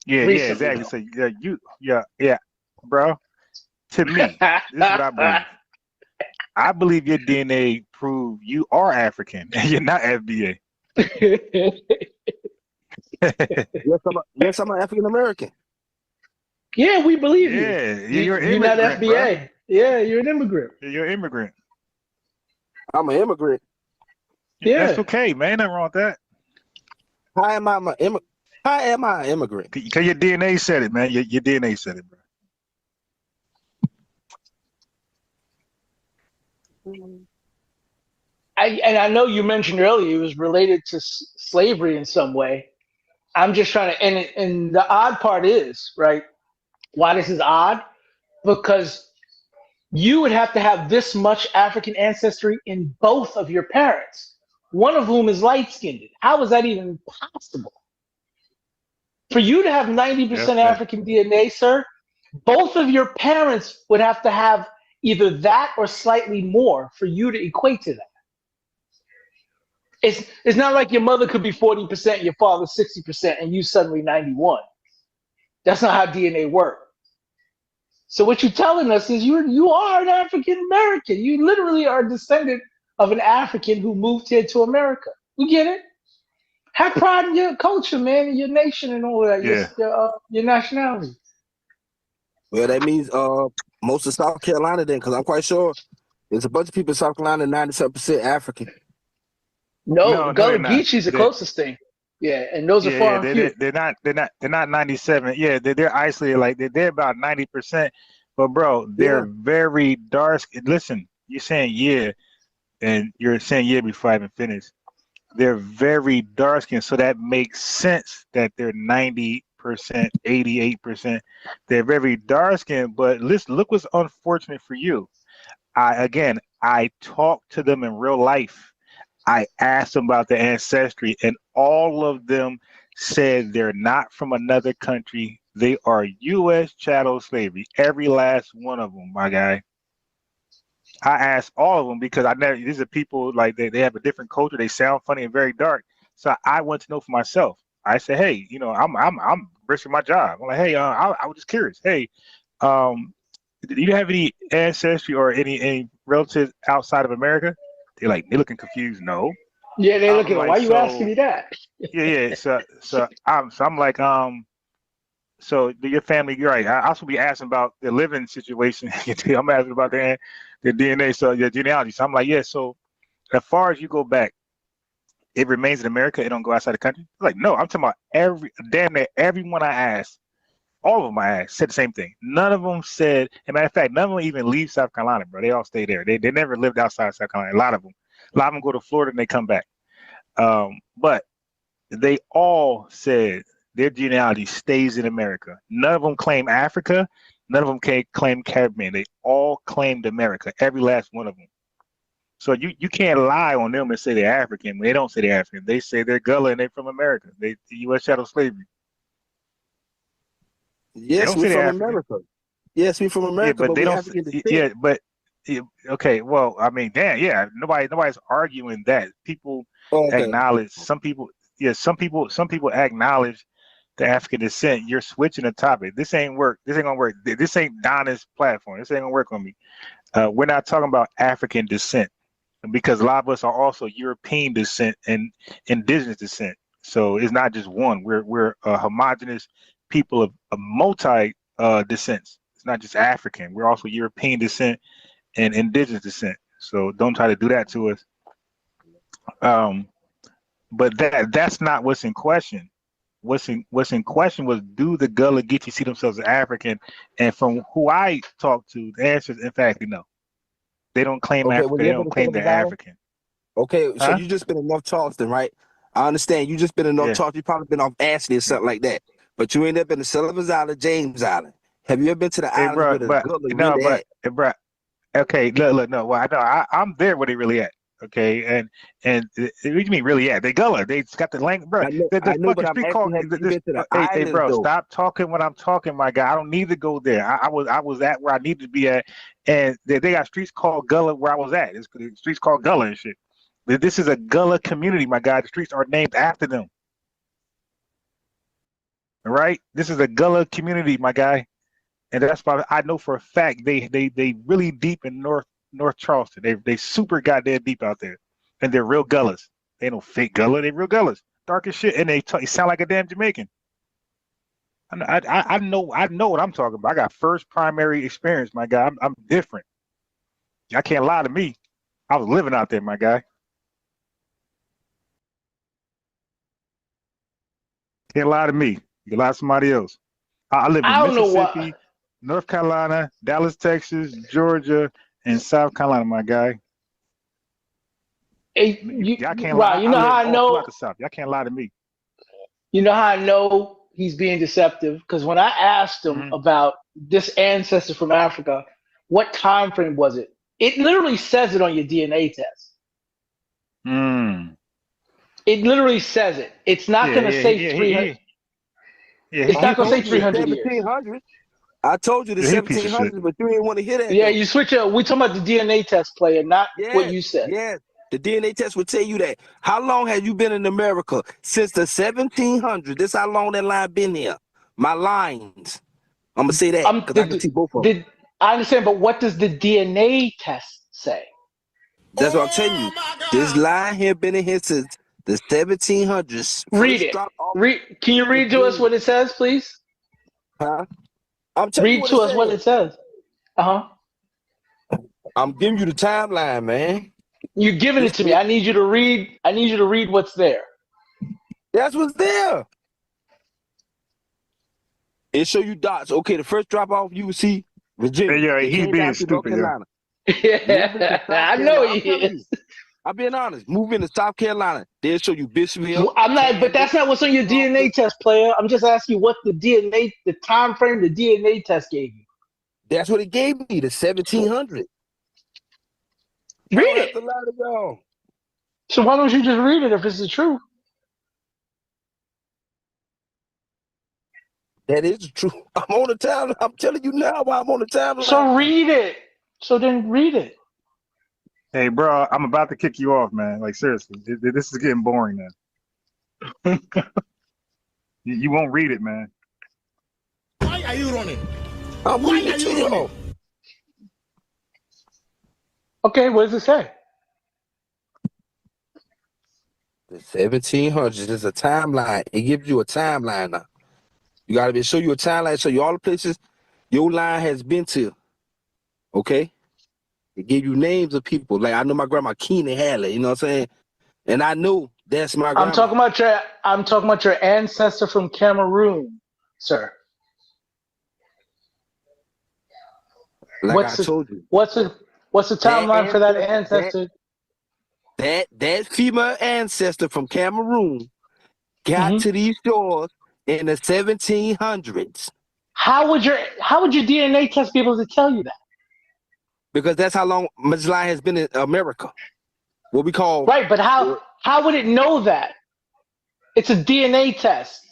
Yeah, Recently, exactly. So yeah, bro. To me, this is what I believe. I believe your DNA prove you are African and you're not FBA. Yes, I'm an African American. Yeah, we believe you. Yeah, you're an You're not immigrant, FBA. bro. Yeah, you're an immigrant. You're an immigrant. I'm an immigrant. Yeah. That's okay, man. Nothing wrong with that. How am I an immigrant? Because your DNA said it, man. Your DNA said it, bro. I know you mentioned earlier it was related to slavery in some way. I'm just trying to, and the odd part is, right, why this is odd, because you would have to have this much African ancestry in both of your parents, one of whom is light-skinned. How is that even possible? For you to have 90% African DNA, sir, both of your parents would have to have either that or slightly more for you to equate to that. It's not like your mother could be 40%, your father 60%, and you suddenly 91. That's not how DNA works. So what you're telling us is you are an African American. You literally are a descendant of an African who moved here to America. You get it? Have pride in your culture, man, and your nation and all that. Yeah. Your nationality. Well, that means most of South Carolina then, because I'm quite sure there's a bunch of people in South Carolina, 97% African. No, Gullah Geechee's the closest thing. Yeah, and those are far and few. They're not 97. Yeah, they're isolated. Like they're about 90%. But bro, they're very dark. Listen, you're saying yeah, and you're saying yeah before I even finish. They're very dark skinned, so that makes sense that they're 90%, 88%. They're very dark skinned. But listen, look what's unfortunate for you. I talked to them in real life. I asked them about their ancestry, and all of them said they're not from another country. They are U.S. chattel slavery. Every last one of them, my guy. I asked all of them because these are people like they have a different culture. They sound funny and very dark. So I want to know for myself. I said, hey, I'm risking my job. I'm like, hey, I was just curious. Hey, do you have any ancestry or any relatives outside of America? They're looking confused. No. Yeah, they're looking. Why are you asking me that? Yeah. So I'm like, so your family, you're right. I also be asking about the living situation. I'm asking about their DNA, so your genealogy. So I'm like, yeah. So as far as you go back, it remains in America. It don't go outside the country. Like, no, I'm talking about damn near everyone I asked. All of them I asked said the same thing. None of them said, as a matter of fact, none of them even leave South Carolina, bro. They all stay there. They never lived outside South Carolina. A lot of them go to Florida and they come back. But they all said their genealogy stays in America. None of them claim Africa. None of them claim Caribbean. They all claimed America, every last one of them. So you can't lie on them and say they're African. They don't say they're African. They say they're Gullah and they're from America. The U.S. chattel slavery. Yes, we're from America. Yes, we're from America, yeah, but they don't. African descent. Yeah, but okay. Well, I mean, damn. Yeah, nobody's arguing that. People acknowledge. Some people acknowledge the African descent. You're switching the topic. This ain't work. This ain't gonna work. This ain't Donna's platform. This ain't gonna work on me. We're not talking about African descent because a lot of us are also European descent and indigenous descent. So it's not just one. We're a homogenous people of multi descents. It's not just African. We're also European descent and indigenous descent. So don't try to do that to us. But that's not what's in question. what's in question was, do the Gullah Geechee see themselves as African? And from who I talked to, the answer is emphatically no. They don't claim Okay, well, Africa. you They ever don't been to claim Sullivan's they're Island? African. Okay, so Huh? you just been in North Charleston, right? I understand. You just been in North Yeah. Charleston. You probably been off Ashley or something like that. But you ain't ever been to Sullivan's Island, James Island. Have you ever been to the Hey, islands bro, where the but Gullah no, really but at? bro. Okay, look, no. Well, I know I'm there where they really at. Okay, and what do you mean really at? They Gullah. They got the language, bro. The I know, but fucking I'm street called. asking, have you This, been to the hey, islands bro, though? stop talking when I'm talking, my guy. I don't need to go there. I was at where I needed to be at, and they got streets called Gullah where I was at. It's streets called Gullah and shit. This is a Gullah community, my guy. The streets are named after them. All right, this is a Gullah community, my guy. And that's why I know for a fact they really deep in North Charleston. They super goddamn deep out there, and they're real Gullahs. They don't fake Gullah. They real Gullahs, dark as shit, and they sound like a damn Jamaican. I know what I'm talking about. I got first primary experience, my guy. I'm different. I can't lie to me. I was living out there, my guy. Can't lie to me. You can lie to somebody else. I live in I don't know Mississippi, what. North Carolina, Dallas, Texas, Georgia, and South Carolina, my guy. Y'all can't lie. Right, you know I how live I all know. throughout the South. Y'all can't lie to me. You know how I know he's being deceptive? Because when I asked him about this ancestor from Africa, what time frame was it? It literally says it on your DNA test. It literally says it. It's not going to say 300. It's not going to say 300 years. 1700s. I told you the Yeah, he a piece of shit. 1700s, but you didn't want to hear that. Yeah, though. you switch it. We talking about the DNA test, player, not what you said. Yes, the DNA test will tell you that. How long have you been in America? Since the 1700s. This how long that line been here. My lines. I'm gonna say that because I can see both of them. I understand, but what does the DNA test say? That's what I'm telling you. This line here been in here since the 1700s. Read it. Can you read to us what it says, please? Huh? I'm telling you read to us what it says. I'm giving you the timeline, man. You're giving it to me. I need you to read. I need you to read what's there. That's what's there. It show you dots. Okay, the first drop off you will see Virginia. Yeah, he's being stupid. Yeah, I know he is. I'm being honest. Move into South Carolina. They'll show you Bishopville. I'm not, but that's not what's on your DNA test, player. I'm just asking you what the time frame the DNA test gave you. That's what it gave me, the 1700. Read it. So why don't you just read it if it's the truth? That is the truth. I'm on the timeline. I'm telling you now why I'm on the timeline. So read it. So then read it. Hey, bro, I'm about to kick you off, man. Like, seriously, this is getting boring now. You won't read it, man. Why are you running? I'm reading it to you. Okay, what does it say? The 1700s is a timeline. It gives you a timeline now. You got to show you a timeline, show you all the places your line has been to. Okay? It gave you names of people. Like I know my grandma Keenan Hadley, you know what I'm saying? And I know that's my grandma. I'm talking about your ancestor from Cameroon, sir. Like I told you. What's the timeline for that ancestor? That female ancestor from Cameroon got to these shores in the 1700s. How would your DNA test be able to tell you that? Because that's how long this line has been in America. What we call right, but how would it know that? It's a DNA test.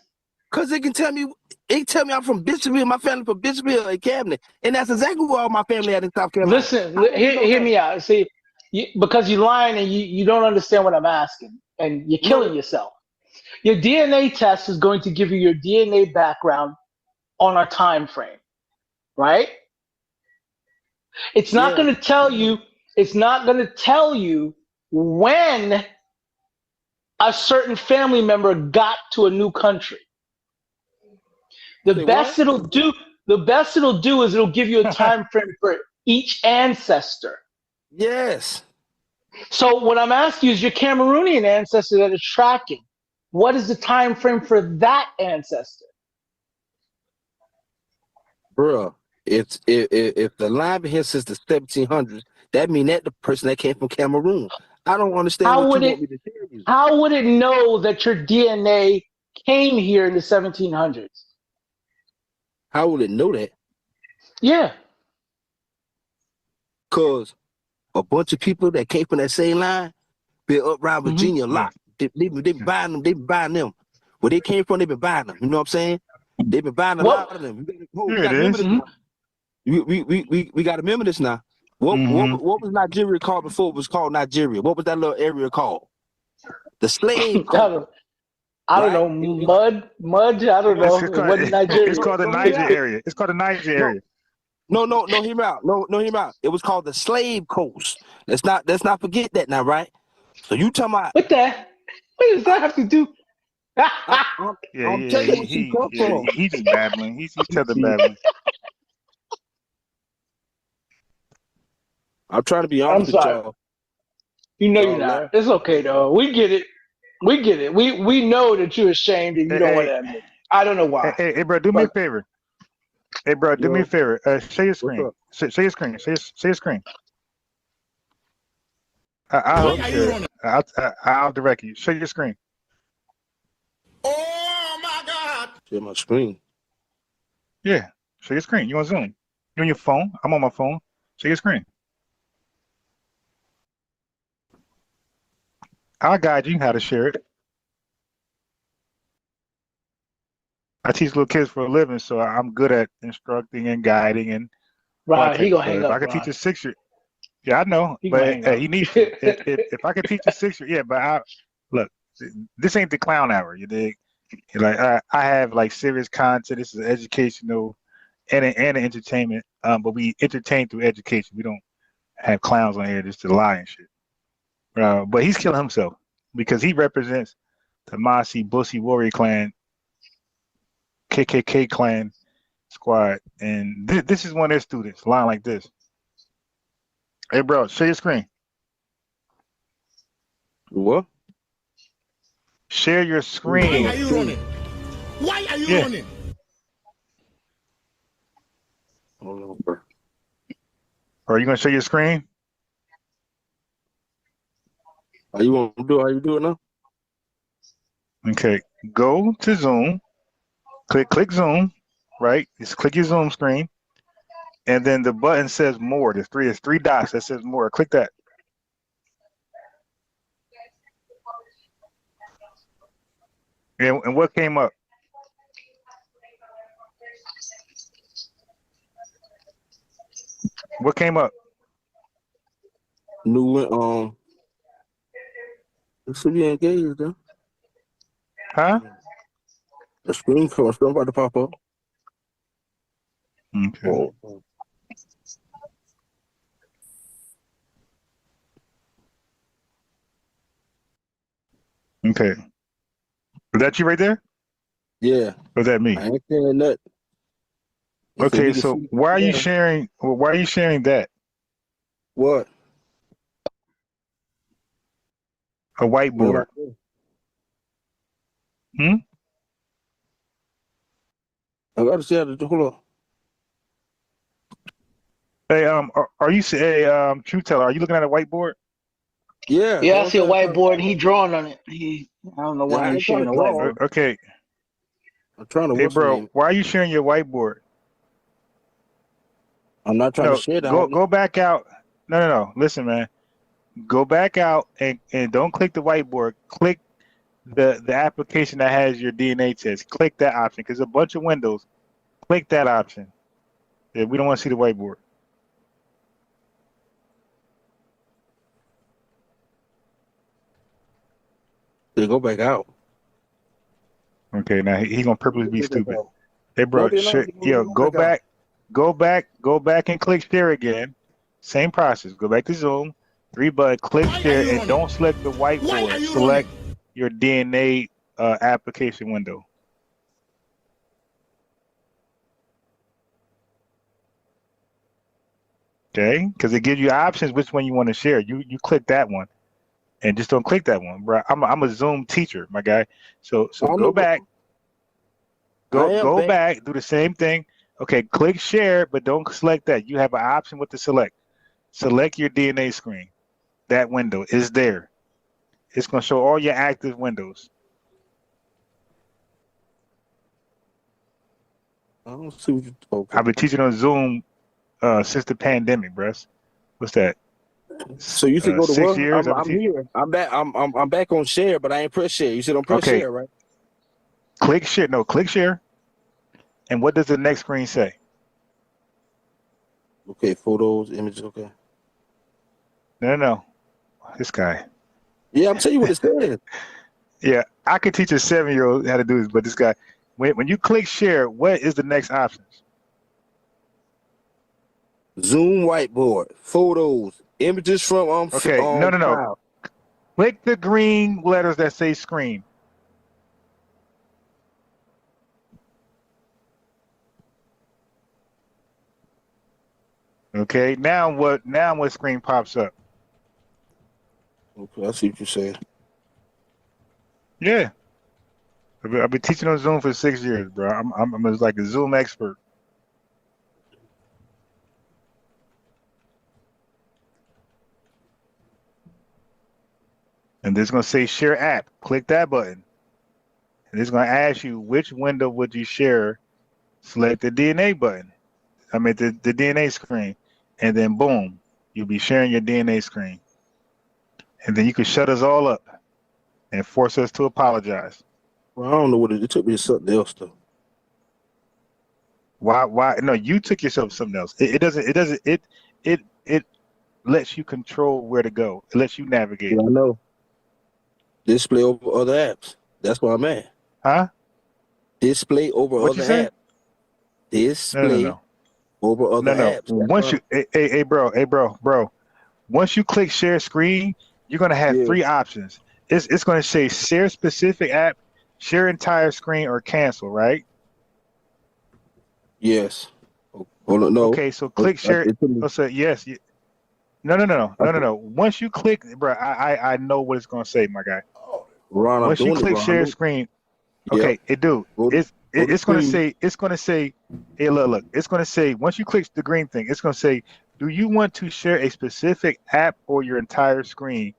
Because it can tell me. It tell me I'm from Bishopville. My family from Bishopville and Cabinet, and that's exactly where all my family at in South Carolina. Listen, hear me out. See, because you're lying and you don't understand what I'm asking, and you're killing yourself. Your DNA test is going to give you your DNA background on a time frame, right? It's not going to tell you. It's not going to tell you when a certain family member got to a new country. The best it'll do is it'll give you a time frame for each ancestor. Yes. So what I'm asking you is your Cameroonian ancestor that is tracking. what is the time frame for that ancestor? Bruh, if the line been here since the 1700s, that mean that the person that came from Cameroon. I don't understand How what you would want it me to tell you. how would it know that your DNA came here in the 1700s? How would it know that? Yeah. Cause a bunch of people that came from that same line been up around Mm-hmm. Virginia a lot. They been buying them. They been buying them. Where they came from, they been buying them. You know what I'm saying? They been buying a lot of them. We Here it got to remember is. this now. We got to remember this now. What was Nigeria called before it was called Nigeria? What was that little area called? The slave coast. I don't right? know, mud. I don't know. It wasn't Nigeria. It's called the Niger area. It's called the Niger area. No, hear me out. No, hear me out. It was called the slave coast. Let's not forget that now, right? So you talking about what does that have to do? I'm telling you where she come from. He just babbling. He's tether babbling. I'm trying to be honest with y'all. You know you're not. It's okay though. We get it. We know that you're ashamed and you don't want to admit it. I don't know why. Hey, bro, do me a favor. Hey, bro, do me a favor. Share your screen. Share your screen. Share your screen. I'll direct you. Share your screen. Oh my God! Share my screen. Yeah, share your screen. You on Zoom? You on your phone? I'm on my phone. Share your screen. I'll guide you how to share it. I teach little kids for a living, so I'm good at instructing and guiding and. Right, he gonna hang up. If I could teach a 6-year, yeah, I know, he but he needs to. If I could teach a 6-year, yeah, but look, this ain't the clown hour. You dig? Like I have like serious content. This is educational and an entertainment. But we entertain through education. We don't have clowns on here just to lie and shit. But he's killing himself because he represents the Mossy Bussy Warrior Clan, KKK clan squad, and this is one of their students lying like this. Hey, bro, share your screen. What? Share your screen. Why are you running? Why are you running? Hold on, bro. Are you gonna share your screen? How you do it now? Okay, go to Zoom. Click Zoom. Right, just click your Zoom screen, and then the button says more. There's three dots that says more. Click that. And what came up? What came up? New it should be engaged then. Huh? The screen about to pop up. Okay. Oh. Okay. Is that you right there? Yeah. Or is that me? I ain't saying that. Okay, so why are you sharing? Why are you sharing that? What? A whiteboard. I gotta see how to do. Hold on. Hey, are you Truth Teller? Are you looking at a whiteboard? Yeah. Yeah, I see a whiteboard and he drawing on it. I don't know why he's sharing a whiteboard. Okay. I'm trying to. Hey, bro, why are you sharing your whiteboard? I'm not trying to share that. Go back out. No. Listen, man. Go back out and don't click the whiteboard. Click the application that has your DNA test. Click that option because a bunch of windows. Click that option. Yeah, we don't want to see the whiteboard. They go back out. Okay, now he gonna purposely be stupid. Hey, bro, go back and click share again. Same process. Go back to Zoom. 3 button, click share, and don't select the whiteboard. Select your DNA application window. Okay, because it gives you options which one you want to share. You click that one. and just don't click that one, bro. I'm a Zoom teacher, my guy. So I don't go know. back, I am go back. back, do the same thing. Okay, click share, but don't select that. You have an option what to select. Select your DNA screen. That window is there. It's gonna show all your active windows. I don't see what you. Okay. I've been teaching on Zoom since the pandemic, bruh. What's that? So you said go to 6 what? years. I'm here. I'm back. I'm back on share, but I ain't press share. You said don't press Okay. share, right? Click share. No, click share. And what does the next screen say? Okay, photos, images. Okay. No. This guy. Yeah, I'm telling you what it says. Yeah, I could teach a 7-year-old how to do this, but this guy, when you click share, what is the next options? Zoom whiteboard, photos, images from Okay, no. file. Click the green letters that say screen. Okay, now what screen pops up? Okay, I see what you're saying. Yeah. I've been teaching on Zoom for 6 years, bro. I'm like a Zoom expert. And it's going to say share app. Click that button. And it's going to ask you which window would you share. Select the DNA button. I mean the DNA screen. And then boom, you'll be sharing your DNA screen. And then you can shut us all up and force us to apologize. Well, I don't know what it took me to something else though. Why? No, you took yourself to something else. It lets you control where to go. It lets you navigate. Yeah, I know. Display over other apps. That's where I'm at. Huh? Display over What you other say? apps. Display No. over other apps. Once you, hey, bro. Once you click share screen, you're gonna have 3 options. It's gonna say share specific app, share entire screen, or cancel, right? Yes. Oh, no. Okay, so click share. So yes. No. Once you click, bro, I know what it's gonna say, my guy. Ron, Once you click share screen, okay, it's gonna say, hey, look, it's gonna say once you click the green thing, it's gonna say, do you want to share a specific app or your entire screen?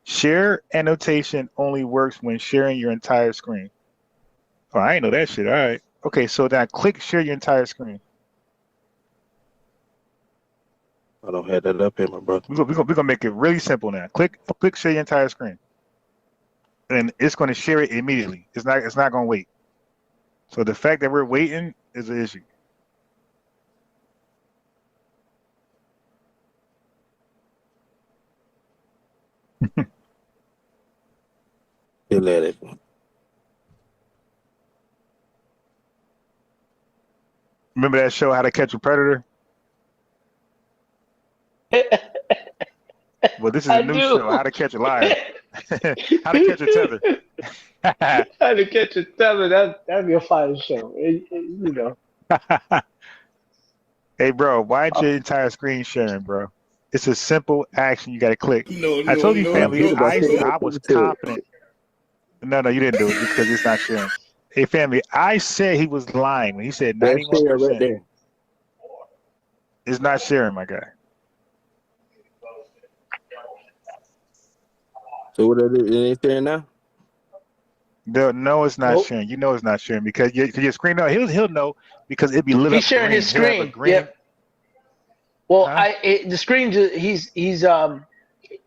Share annotation only works when sharing your entire screen. Oh, I ain't know that shit. All right. Okay, so now click share your entire screen. I don't have that up here, my brother. We're gonna make it really simple now. Click share your entire screen. And it's gonna share it immediately. It's not gonna wait. So the fact that we're waiting is an issue. Still at it. Remember that show, How to Catch a Predator? Well, this is a new show, How to Catch a Lion. How to Catch a Tether. How to Catch a Tether. That'd be a fire show. You know. Hey, bro, why ain't your entire screen sharing, bro? It's a simple action you got to click. I told you, family, I was confident. No, you didn't do it because it's not sharing. Hey, family, I said he was lying when he said 91%. Right there. It's not sharing, my guy. So what it ain't there now? No, it's not sharing. You know it's not sharing because your screen. No, he'll know because it'd be lit up. He's sharing his screen. Yep. Well, the screen.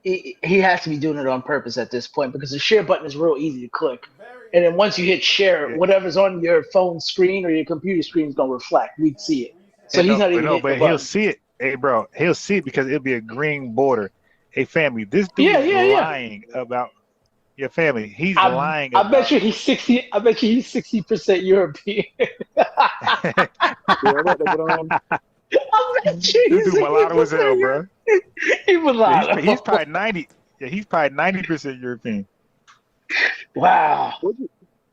He has to be doing it on purpose at this point because the share button is real easy to click, and then once you hit share, whatever's on your phone screen or your computer screen is gonna reflect. We'd see it. So he's not even hitting the button. He'll see it. Hey, bro, he'll see it because it'll be a green border. Hey, family, this dude is lying about your family. He's lying. I bet you he's 60. I bet you he's 60% European. I bet you. This dude mulatto as hell, bro. He mulatto. He's probably 90. Yeah, he's probably 90% European. Wow.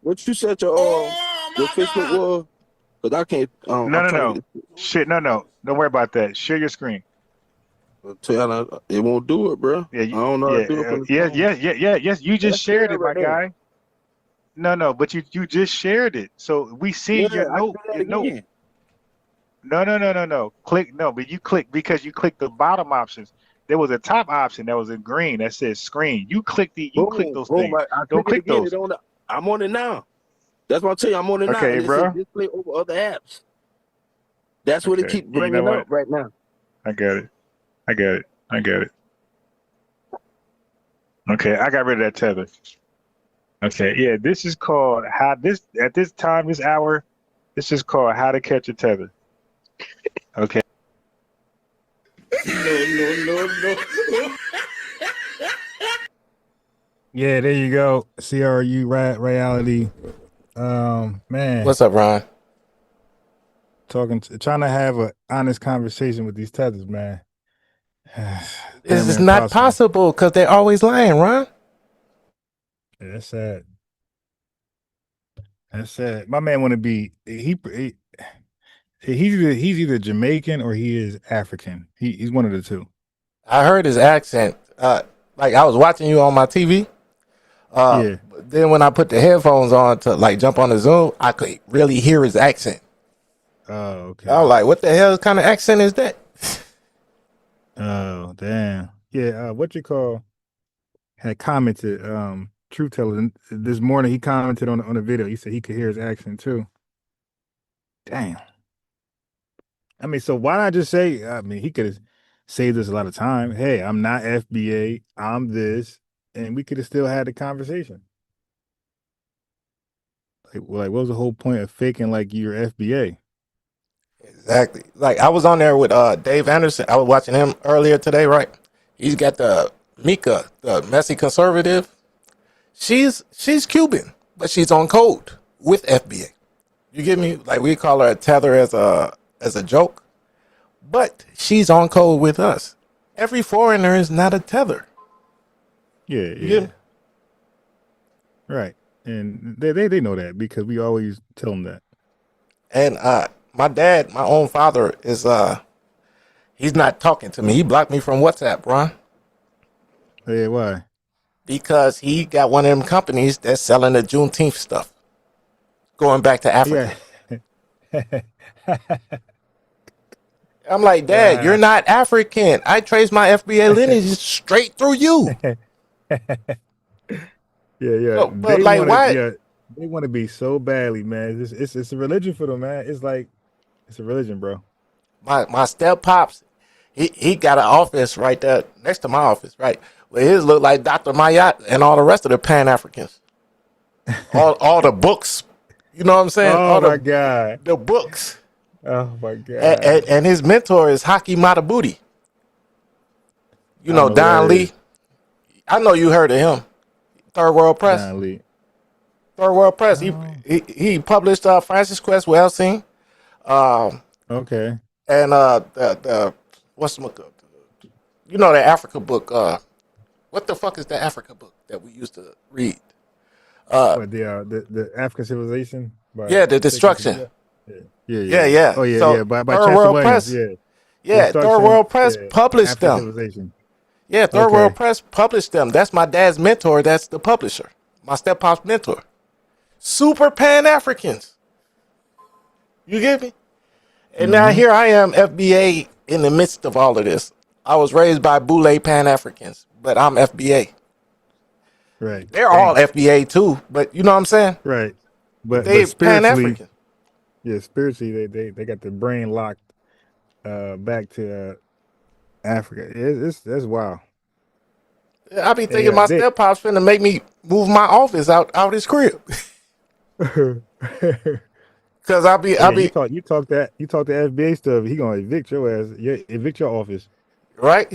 What you said your Facebook was? Because I can't. No. Shit, no. Don't worry about that. Share your screen. It won't do it, bro. Yeah, I don't know how to do it from the yes, phone. yes. You just That's shared it, Ted my right there. guy. No, but you just shared it. So we see Yeah, your I can note. do that Your note. again. No. Click no, but you click because you clicked the bottom options. There was a top option that was in green that says screen. You click Boom, those boom. things. I Don't click it click again. those. I'm on it now. That's what I'm telling you. I'm on it now, Okay, and it says bro. display over other apps. That's what it Okay. keeps Yeah, you know bringing what? up right now. I got it. I got it. I got it. Okay, I got rid of that tether. Okay, yeah, this is called how this at this time, this hour, this is called how to catch a tether. Okay. No. Yeah, there you go. CRU reality. Man, What's up, Ron? trying to have an honest conversation with these tethers, man. This Damn is near not impossible. possible because they're always lying, Ron. Yeah, that's sad. That's sad. My man want to be he's either Jamaican or he is African. He's one of the two. I heard his accent. Like I was watching you on my TV. Yeah. Then when I put the headphones on to like jump on the Zoom, I could really hear his accent. Oh, okay. I was like, what the hell kind of accent is that? Oh, damn. Yeah, what you call had commented, Truth Teller this morning. He commented on the video. He said he could hear his accent too. Damn. I mean, so why not just say? I mean, he could have saved us a lot of time. Hey, I'm not FBA. I'm this, and we could have still had the conversation. Like, what was the whole point of faking like you're FBA? Exactly. Like I was on there with Dave Anderson. I was watching him earlier today, right? He's got the Mika, the messy conservative. She's Cuban, but she's on code with FBA. You get me? Like we call her a tether as a joke, but she's on code with us. Every foreigner is not a tether. Yeah, You get me? right. And they know that because we always tell them that. And my dad, my own father, is he's not talking to me. He blocked me from WhatsApp, Ron. Yeah, why? Because he got one of them companies that's selling the Juneteenth stuff, going back to Africa. Yeah. I'm like, Dad, you're not African. I trace my FBA lineage straight through you. Yeah. So, but like, why? Yeah, they want to be so badly, man. It's a religion for them, man. It's like it's a religion, bro. My step pops, he got an office right there next to my office, right? Well, his look like Dr. Mayat and all the rest of the Pan-Africans. all the books, you know what I'm saying? Oh my God, the books. Oh my God. And his mentor is Haki Matabuti. You know Don Lee. I know you heard of him. Third World Press. Don Lee. Third World Press. He published Francis Quest Welsing. Okay. And the what's the you know the Africa book. What the fuck is the Africa book that we used to read? The African Civilization? Yeah, the Destruction. Yeah. Oh yeah, so by Third Chester World Williams. Press. Yeah, Third World Press published them. Civilization. Yeah, Third World Press published them. That's my dad's mentor. That's the publisher. My step-pop's mentor. Super Pan-Africans. You get me? And now here I am, FBA, in the midst of all of this. I was raised by Boule Pan-Africans, but I'm FBA. Right. They're all FBA too, but you know what I'm saying? Right. But spiritually, Pan-African. Yeah, spiritually, they got the brain locked back to Africa. That's wild. I be thinking my step-pop's finna make me move my office out his crib. Cause you talk the FBA stuff. He gonna evict your ass. Evict your office. Right.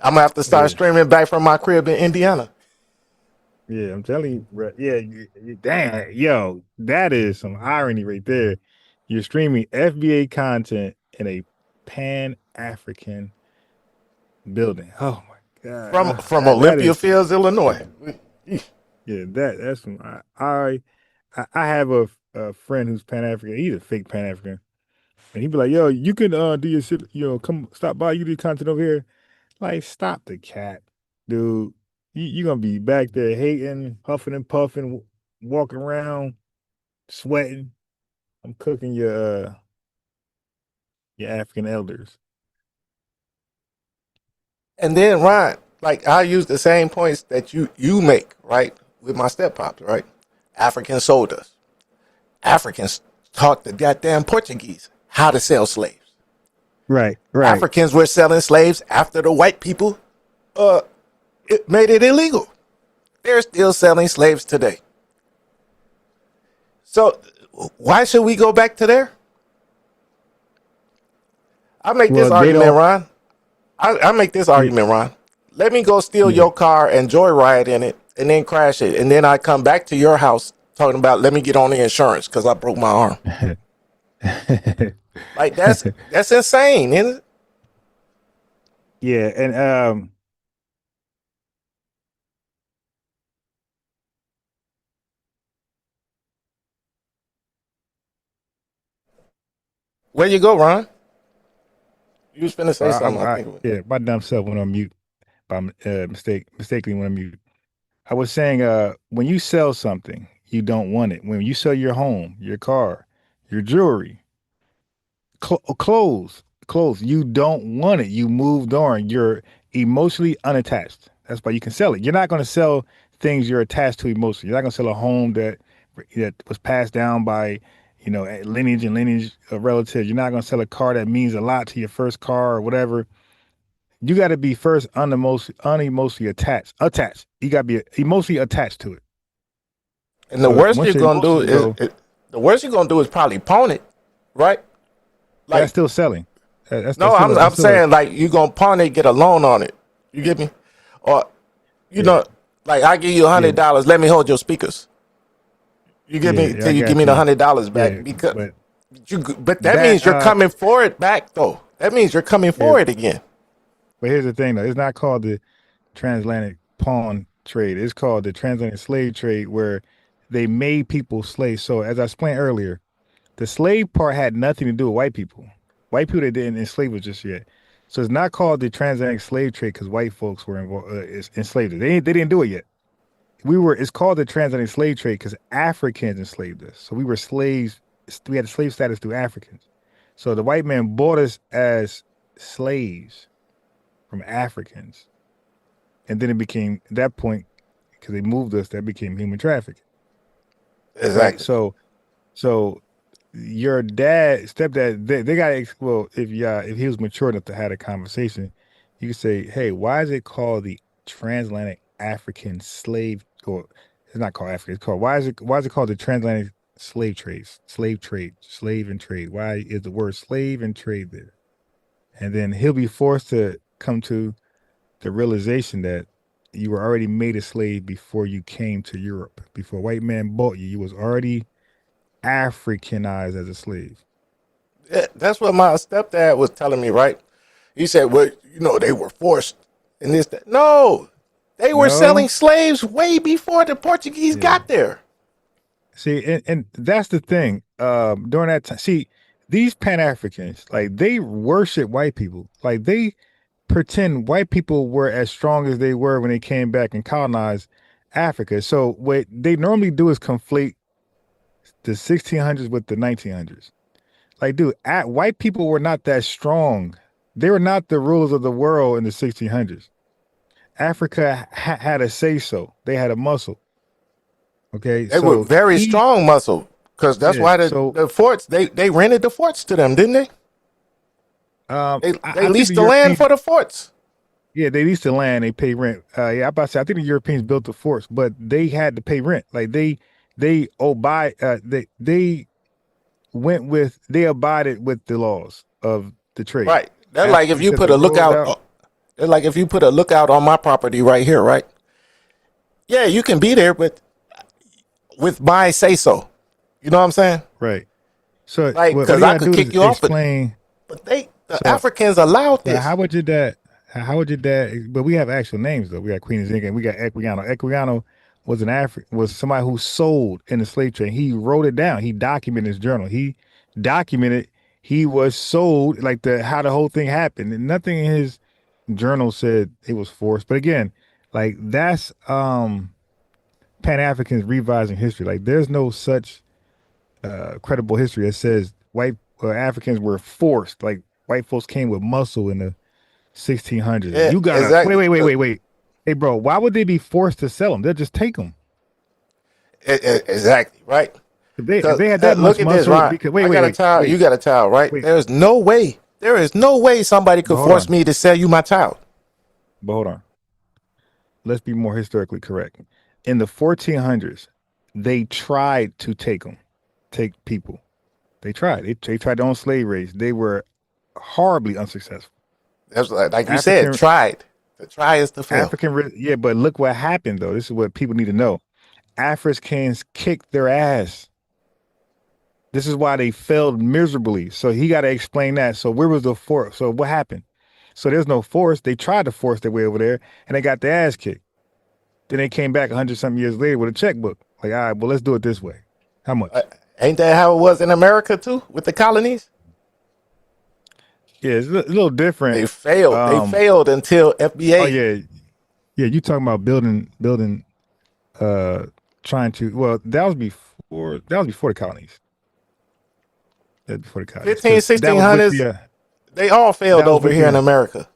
I'm gonna have to start streaming back from my crib in Indiana. Yeah, I'm telling you, bro. Yeah, damn, yo, that is some irony right there. You're streaming FBA content in a Pan-African building. Oh my God. From Olympia Fields, Illinois. Yeah, that's some. I have a friend who's Pan-African. He's a fake Pan-African, And he'd be like, "Yo, you can do your shit. Come stop by. You do content over here." Like, stop the cat, dude. You gonna be back there hating, huffing and puffing, walking around, sweating. I'm cooking your African elders. And then Ron, like I use the same points that you make, right? With my step pops, right? Africans sold us. Africans taught the goddamn Portuguese how to sell slaves. Right. Africans were selling slaves after the white people it made it illegal. They're still selling slaves today. So why should we go back to there? I make this argument, Ron. I make this argument, Ron. Let me go steal your car and joyride in it and then crash it. And then I come back to your house talking about, let me get on the insurance because I broke my arm. Like, that's insane, isn't it? Yeah, and where you go, Ron? You was finna say something, I think. Yeah, my dumb self went on mute by mistakenly went on mute. I was saying, when you sell something, you don't want it. When you sell your home, your car, your jewelry, clothes, you don't want it. You moved on. You're emotionally unattached. That's why you can sell it. You're not going to sell things you're attached to emotionally. You're not going to sell a home that was passed down by, lineage of relatives. You're not going to sell a car that means a lot to your first car or whatever. You got to be first unemotionally attached. You got to be emotionally attached to it. And the worst you're gonna do is probably pawn it, right? Like, that's still selling. I'm saying like you gonna pawn it, get a loan on it. You get me? Or like I give you $100. Let me hold your speakers. You get me till you give me the $100 back but that means you're coming for it back though. That means you're coming for it again. But here's the thing though, it's not called the transatlantic pawn trade. It's called the transatlantic slave trade, where they made people slaves. So as I explained earlier, the slave part had nothing to do with white people. White people that didn't enslave us just yet. So it's not called the transatlantic slave trade because white folks were enslaved us. They didn't do it yet. It's called the transatlantic slave trade because Africans enslaved us. So we were slaves. We had slave status through Africans. So the white man bought us as slaves from Africans. And then it became, at that point, because they moved us, that became human trafficking. Exactly. Right? So your stepdad, they got, if he was mature enough to have a conversation, you could say, hey, why is it called the transatlantic African slave, or it's not called African, it's called, why is it called the transatlantic slave and trade? Why is the word slave and trade there? And then he'll be forced to come to the realization that you were already made a slave before you came to Europe. Before a white man bought you, you was already Africanized as a slave. Yeah, that's what my stepdad was telling me, right? He said, well, they were forced in this. No, they were selling slaves way before the Portuguese got there. See, and that's the thing. During that time, see, these Pan-Africans, like, they worship white people. Like, they pretend white people were as strong as they were when they came back and colonized Africa. So what they normally do is conflate the 1600s with the 1900s. Like, dude, white people were not that strong. They were not the rulers of the world in the 1600s. Africa had a say-so. They had a muscle. Okay, they were very strong muscle, because that's why the forts, they rented the forts to them, didn't they? They leased the land for the forts. Yeah, they leased the land. They pay rent. I'm about to say, I think the Europeans built the forts, but they had to pay rent. Like they abided with the laws of the trade. Right. That's like if you put a lookout. That's like if you put a lookout on my property right here, right? Yeah, you can be there, but with my say so. You know what I'm saying? Right. So like, because I could kick you off, but the Africans allowed this. How would your dad? But we have actual names though. We got Queen Zinga and we got Equiano. Equiano was somebody who sold in the slave trade. He wrote it down. He documented his journal. He he was sold like how the whole thing happened, and nothing in his journal said it was forced. But again, like that's Pan Africans revising history. Like there's no such credible history that says white Africans were forced. Like white folks came with muscle in the 1600s. Yeah, You gotta exactly. wait. Hey, bro, why would they be forced to sell them? They'll just take them. Exactly, right? If they had that Look much at this, muscle, Ron. because I got a child. You got a child, right? wait. There is no way somebody But could hold force on. me to sell you my child. But hold on. Let's be more historically correct. In the 1400s, they tried to take people. They tried. They tried to own slave race. They were horribly unsuccessful. That's like you said, African tried. The try is to fail. Yeah, but look what happened though. This is what people need to know. Africans kicked their ass. This is why they failed miserably. So he got to explain that. So where was the force? So what happened? So there's no force. They tried to force their way over there, and they got their ass kicked. Then they came back 100-something years later with a checkbook. Like, all right, well, let's do it this way. How much? Ain't that how it was in America too, with the colonies? Yeah, it's a little different. They failed. They failed until FBA. Oh yeah. You talking about building, trying to. Well, that was before the colonies. That was before the colonies. 1600s. They all failed over here in America.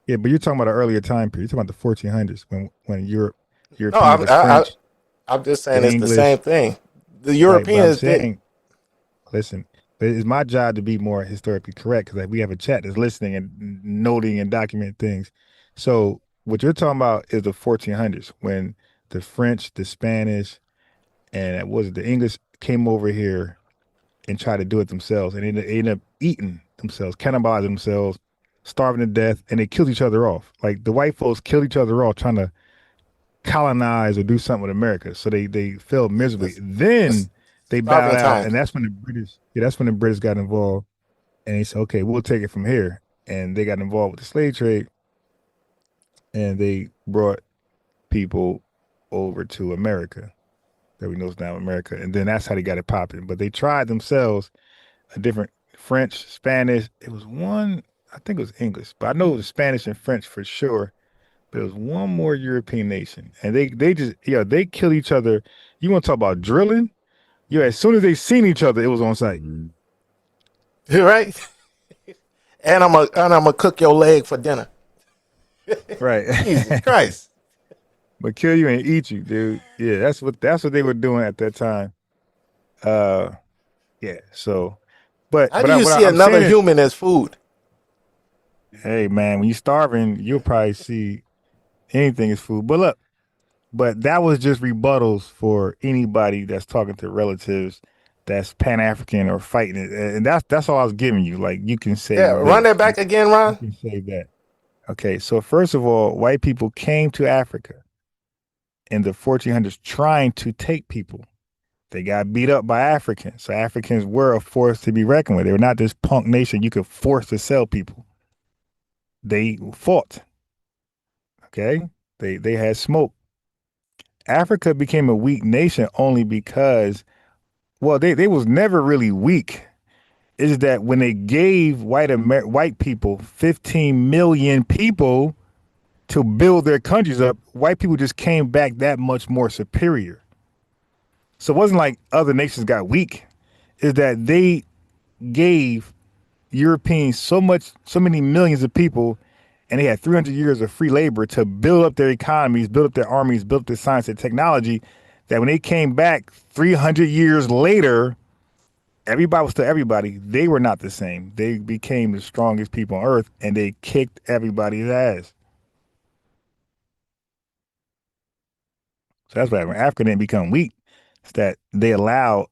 Yeah, but you're talking about an earlier time period. You're talking about the 1400s when Europe. No, French, I'm just saying it's English, the same thing. The Europeans did. Listen, it's my job to be more historically correct because we have a chat that's listening and noting and documenting things. So what you're talking about is the 1400s when the French, the Spanish, and the English came over here and tried to do it themselves, and they ended up eating themselves, cannibalizing themselves, starving to death, and they killed each other off. Like the white folks killed each other off trying to colonize or do something with America. So they failed miserably. Then they bowed out, and that's when the British got involved, and they said, "Okay, we'll take it from here." And they got involved with the slave trade, and they brought people over to America that we know is now America, and then that's how they got it popping. But they tried themselves a different French, Spanish. It was one, I think it was English, but I know it was Spanish and French for sure. But it was one more European nation, and they just they kill each other. You want to talk about drilling? Yeah, as soon as they seen each other, it was on site. You're right. And I'm gonna cook your leg for dinner. Right. Jesus Christ. But kill you and eat you, dude. Yeah, that's what they were doing at that time. Yeah. So, but how do you see another human as food? Hey man, when you're starving, you'll probably see anything as food. But look, that was just rebuttals for anybody that's talking to relatives that's Pan-African or fighting it, and that's all I was giving you. Like you can say, run that back again, Ron. You can say that. Okay, so first of all, white people came to Africa in the 1400s trying to take people. They got beat up by Africans. So Africans were a force to be reckoned with. They were not this punk nation you could force to sell people. They fought. Okay? They had smoke. Africa became a weak nation only because, well, they was never really weak. Is that when they gave white people 15 million people to build their countries up, white people just came back that much more superior. So it wasn't like other nations got weak. Is that they gave Europeans so many millions of people, and they had 300 years of free labor to build up their economies, build up their armies, build up their science and technology, that when they came back 300 years later, everybody was still everybody. They were not the same. They became the strongest people on earth, and they kicked everybody's ass. So that's why when Africa didn't become weak, it's that they allowed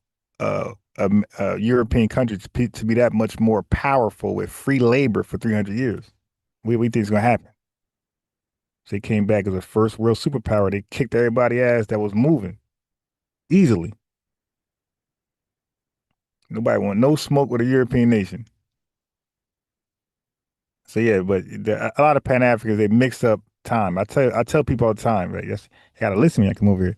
European countries to be that much more powerful with free labor for 300 years. We think it's going to happen. So they came back as a first world superpower. They kicked everybody's ass that was moving easily. Nobody want no smoke with a European nation. So yeah, but a lot of Pan-Africans, they mix up time. I tell people all the time, right? Yes, you gotta listen to me. I come over here.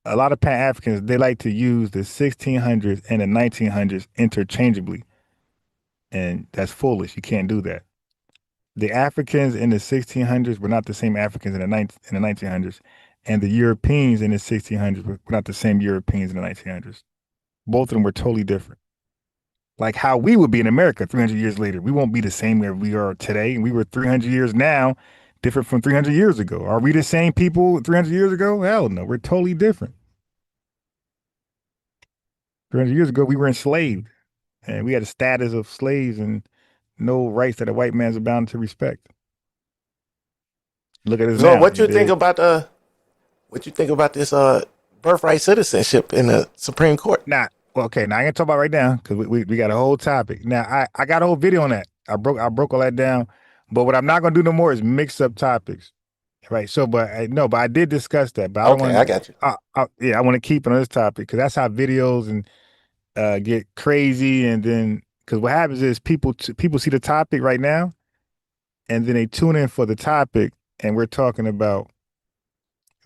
A lot of Pan-Africans, they like to use the 1600s and the 1900s interchangeably. and that's foolish. You can't do that. The Africans in the 1600s were not the same Africans in the 1900s, and the Europeans in the 1600s were not the same Europeans in the 1900s. Both of them were totally different. Like how we would be in America 300 years later, we won't be the same where we are today. And we were 300 years now, different from 300 years ago. Are we the same people 300 years ago? Hell no, we're totally different. 300 years ago, we were enslaved, and we had a status of slaves and no rights that a white man's bound to respect. Look at us So now. what you think about this birthright citizenship in the Supreme Court? Now, well, okay, now I ain't gonna talk about right now because we got a whole topic. Now I got a whole video on that. I broke all that down. But what I'm not gonna do no more is mix up topics. Right. So, but I did discuss that. But I don't Okay, want. I got you. Yeah, I want to keep on this topic because that's how videos and get crazy, and then because what happens is people see the topic right now, and then they tune in for the topic, and we're talking about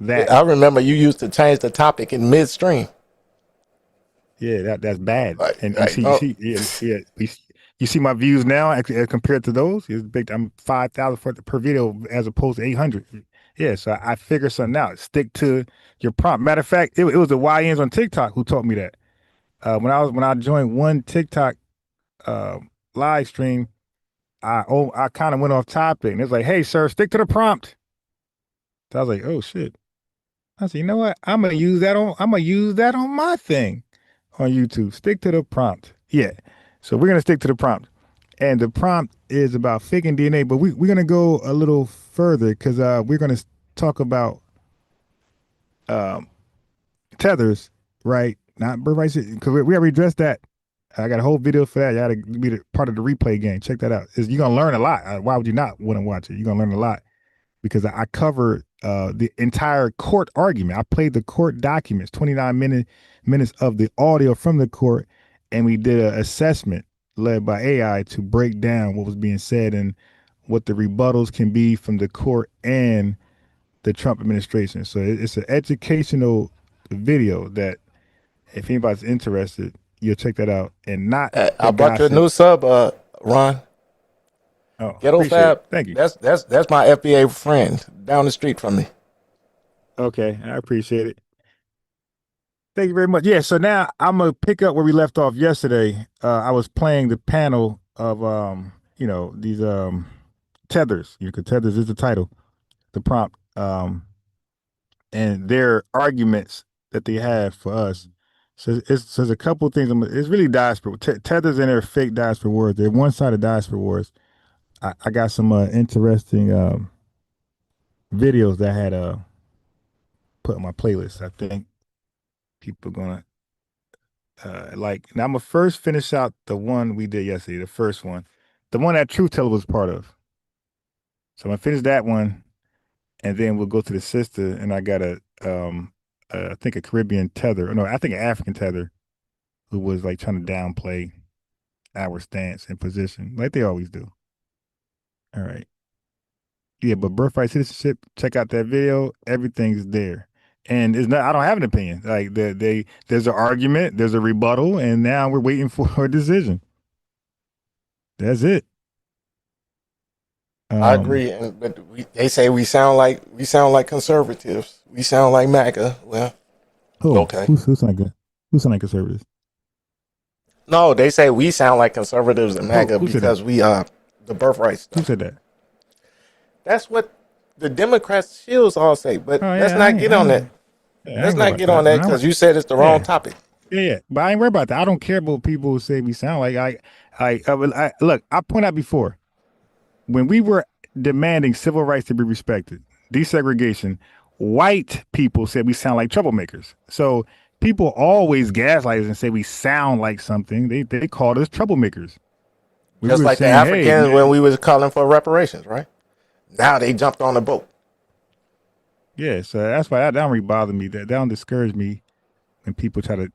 that. I remember you used to change the topic in midstream. Yeah, that's bad. Right, And right. you see my views now as compared to those. It's big. I'm 5,000 per video as opposed to 800. Yeah, so I figured something out. Stick to your prompt. Matter of fact, it was the YNs on TikTok who taught me that. When I joined one TikTok live stream, I kind of went off topic, and it's like, hey sir, stick to the prompt. So I was like, oh shit. I said, you know what? I'm gonna use that on my thing on YouTube. Stick to the prompt. Yeah. So we're gonna stick to the prompt. And the prompt is about faking DNA, but we're gonna go a little further because we're gonna talk about tethers, right? Not birthright, because we already addressed that. I got a whole video for that. You got to be part of the replay game. Check that out. You're gonna learn a lot. Why would you not want to watch it? You're gonna learn a lot because I covered the entire court argument. I played the court documents, 29 minutes of the audio from the court, and we did an assessment led by AI to break down what was being said and what the rebuttals can be from the court and the Trump administration. So it's an educational video that if anybody's interested, you'll check that out and not. I brought you a new sub, Ron. Oh, Ghetto Fab. It. Thank you. That's my FBA friend down the street from me. Okay, I appreciate it. Thank you very much. Yeah, so now I'm gonna pick up where we left off yesterday. I was playing the panel of these tethers. Because tethers is the title, the prompt, and their arguments that they have for us. So there's a couple of things. It's really diaspora. Tethers and their fake diaspora wars. They're one-sided diaspora wars. I got some interesting videos that I had put on my playlist. I think people are gonna like. Now I'm gonna first finish out the one we did yesterday, the first one, the one that Truth Teller was part of. So I'm gonna finish that one, and then we'll go to the sister. And I got I think a Caribbean tether. No, I think an African tether, who was like trying to downplay our stance and position, like they always do. All right. Yeah, but birthright citizenship, check out that video. Everything's there. And it's not, I don't have an opinion. Like there's an argument, there's a rebuttal, and now we're waiting for a decision. That's it. I agree, but they say we sound like conservatives. We sound like MAGA. Well, okay. Who sound like conservatives? No, they say we sound like conservatives and MAGA because we the birthright stuff. Who said that? That's what the Democrats shields all say. But let's not get on that. Let's not get on that because you said it's the wrong topic. Yeah, but I ain't worried about that. I don't care about people who say we sound like. Look, I pointed out before, when we were demanding civil rights to be respected, desegregation, white people said we sound like troublemakers. So people always gaslight us and say we sound like something. They called us troublemakers. Just like the Africans when we was calling for reparations, right? Now they jumped on the boat. Yeah, so that's why that don't really bother me. That don't discourage me when people try to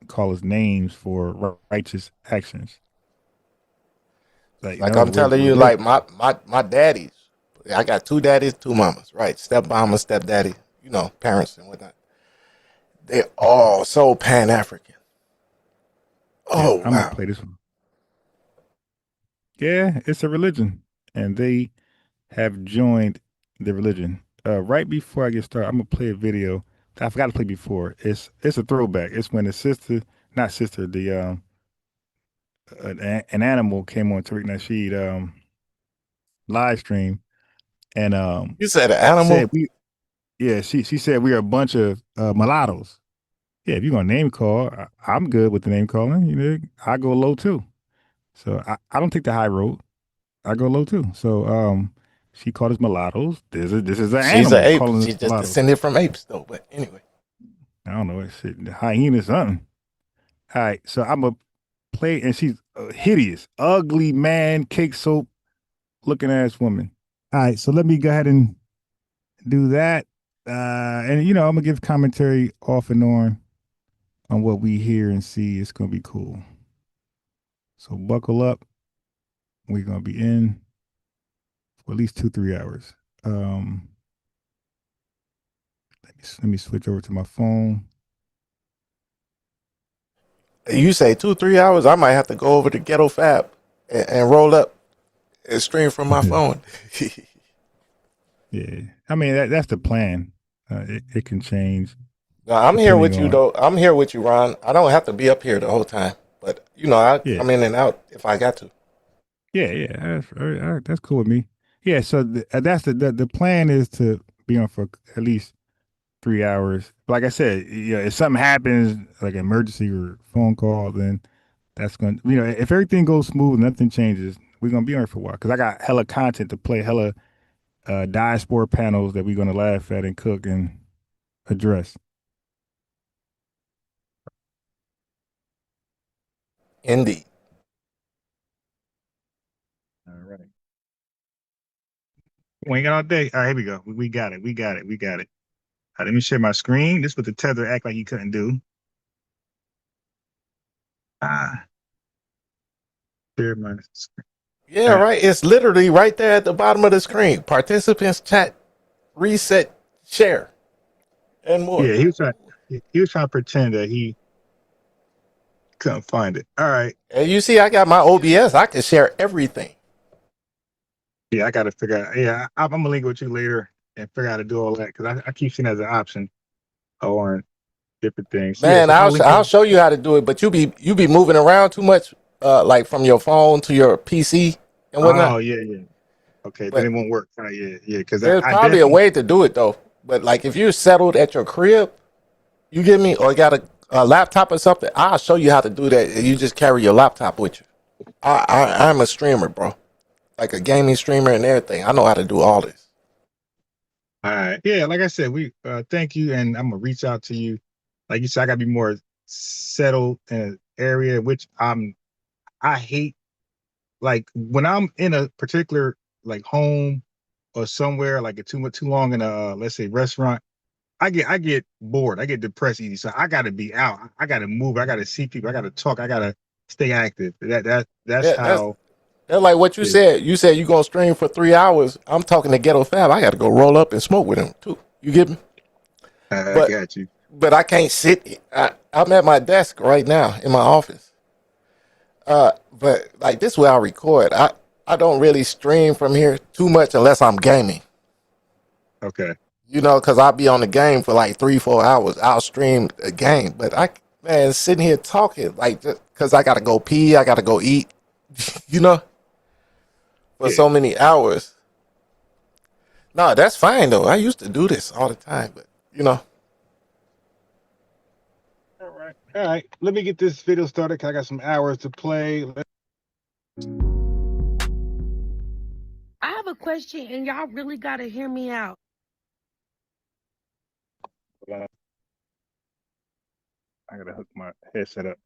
call us names for righteous actions. Like I'm telling you, like my daddies, I got two daddies, two mamas, right? Stepmama, stepdaddy, parents and whatnot. They're all so Pan-African. Oh, I'm gonna play this one. Yeah, it's a religion, and they have joined the religion. Right before I get started, I'm gonna play a video that I forgot to play before. It's a throwback. It's when the sister, not sister, the an animal came on Tariq Nasheed live stream and You said an animal? said we yeah she said we are a bunch of mulattoes. Yeah, if you're gonna name call, I'm good with the name calling. You know, I go low too. So I don't take the high road. I go low too. So she called us mulattoes. This is an She's an animal ape. calling us She's just mulattoes. descended from apes, though. But anyway, I don't know what shit. The hyena something. All right, so I'm a play, and she's a hideous, ugly man, cake soap looking ass woman. All right, so let me go ahead and do that. And you know, I'm gonna give commentary off and on what we hear and see. It's gonna be cool. So buckle up. We're gonna be in for at least 2-3 hours. Let me switch over to my phone. you say 2-3 hours. I might have to go over to Ghetto Fab and roll up and stream from my phone. Yeah, I mean that's the plan. It can change. No, I'm here Depending with you on though. I'm here with you, Ron. I don't have to be up here the whole time, but you know, I yeah, come in and out if I got to. yeah. That's cool with me. Yeah, so that's the plan is to be on for at least 3 hours. Like I said, if something happens, like an emergency or phone call, then that's going to, if everything goes smooth, nothing changes, we're going to be on for a while. Because I got hella content to play, hella diaspora panels that we're going to laugh at and cook and address. Indeed. All right. We ain't got all day. All right, here we go. We got it. We got it. We got it. All right, let me share my screen. This is what the Tether act like he couldn't do. Share my screen. Yeah, right. It's literally right there at the bottom of the screen. Participants chat, reset, share, and more. Yeah, he was trying to pretend that he couldn't find it. All right. And you see, I got my OBS. I can share everything. Yeah, I got to figure out. Yeah, I'm gonna link with you later and figure out how to do all that because I keep seeing it as an option on different things. Yeah, Man, so I'm gonna I'll link. show you how to do it, but you be moving around too much, like from your phone to your PC and whatnot. Oh yeah. Okay, then But it won't work. Yeah, because there's I probably a definitely. way to do it though. But like if you're settled at your crib, you get me, or got a laptop or something, I'll show you how to do that. You just carry your laptop with you. I'm a streamer, bro. Like a gaming streamer and everything. I know how to do all this. All right. Yeah, like I said, we thank you, and I'm gonna reach out to you. Like you said, I gotta be more settled in an area which I hate. Like when I'm in a particular like home or somewhere like too long in a let's say restaurant, I get bored. I get depressed easy. So I gotta be out. I gotta move. I gotta see people. I gotta talk. I gotta stay active. That's Yeah, that's how. that's like what you Yeah, said. You said you gonna stream for 3 hours. I'm talking to Ghetto Fab. I got to go roll up and smoke with him too. You get me? I But got you. I can't sit. I'm at my desk right now in my office. But like this way I record. I don't really stream from here too much unless I'm gaming. Okay. You know, because I'll be on the game for like 3-4 hours. I'll stream a game, but man, sitting here talking like because I gotta go pee, I gotta go eat. You know, for Yeah. so many hours. No, that's fine though. I used to do this all the time, but you know. All right. All right. Let me get this video started. 'Cause I got some hours to play. I have a question, and y'all really gotta hear me out. I gotta hook my headset up.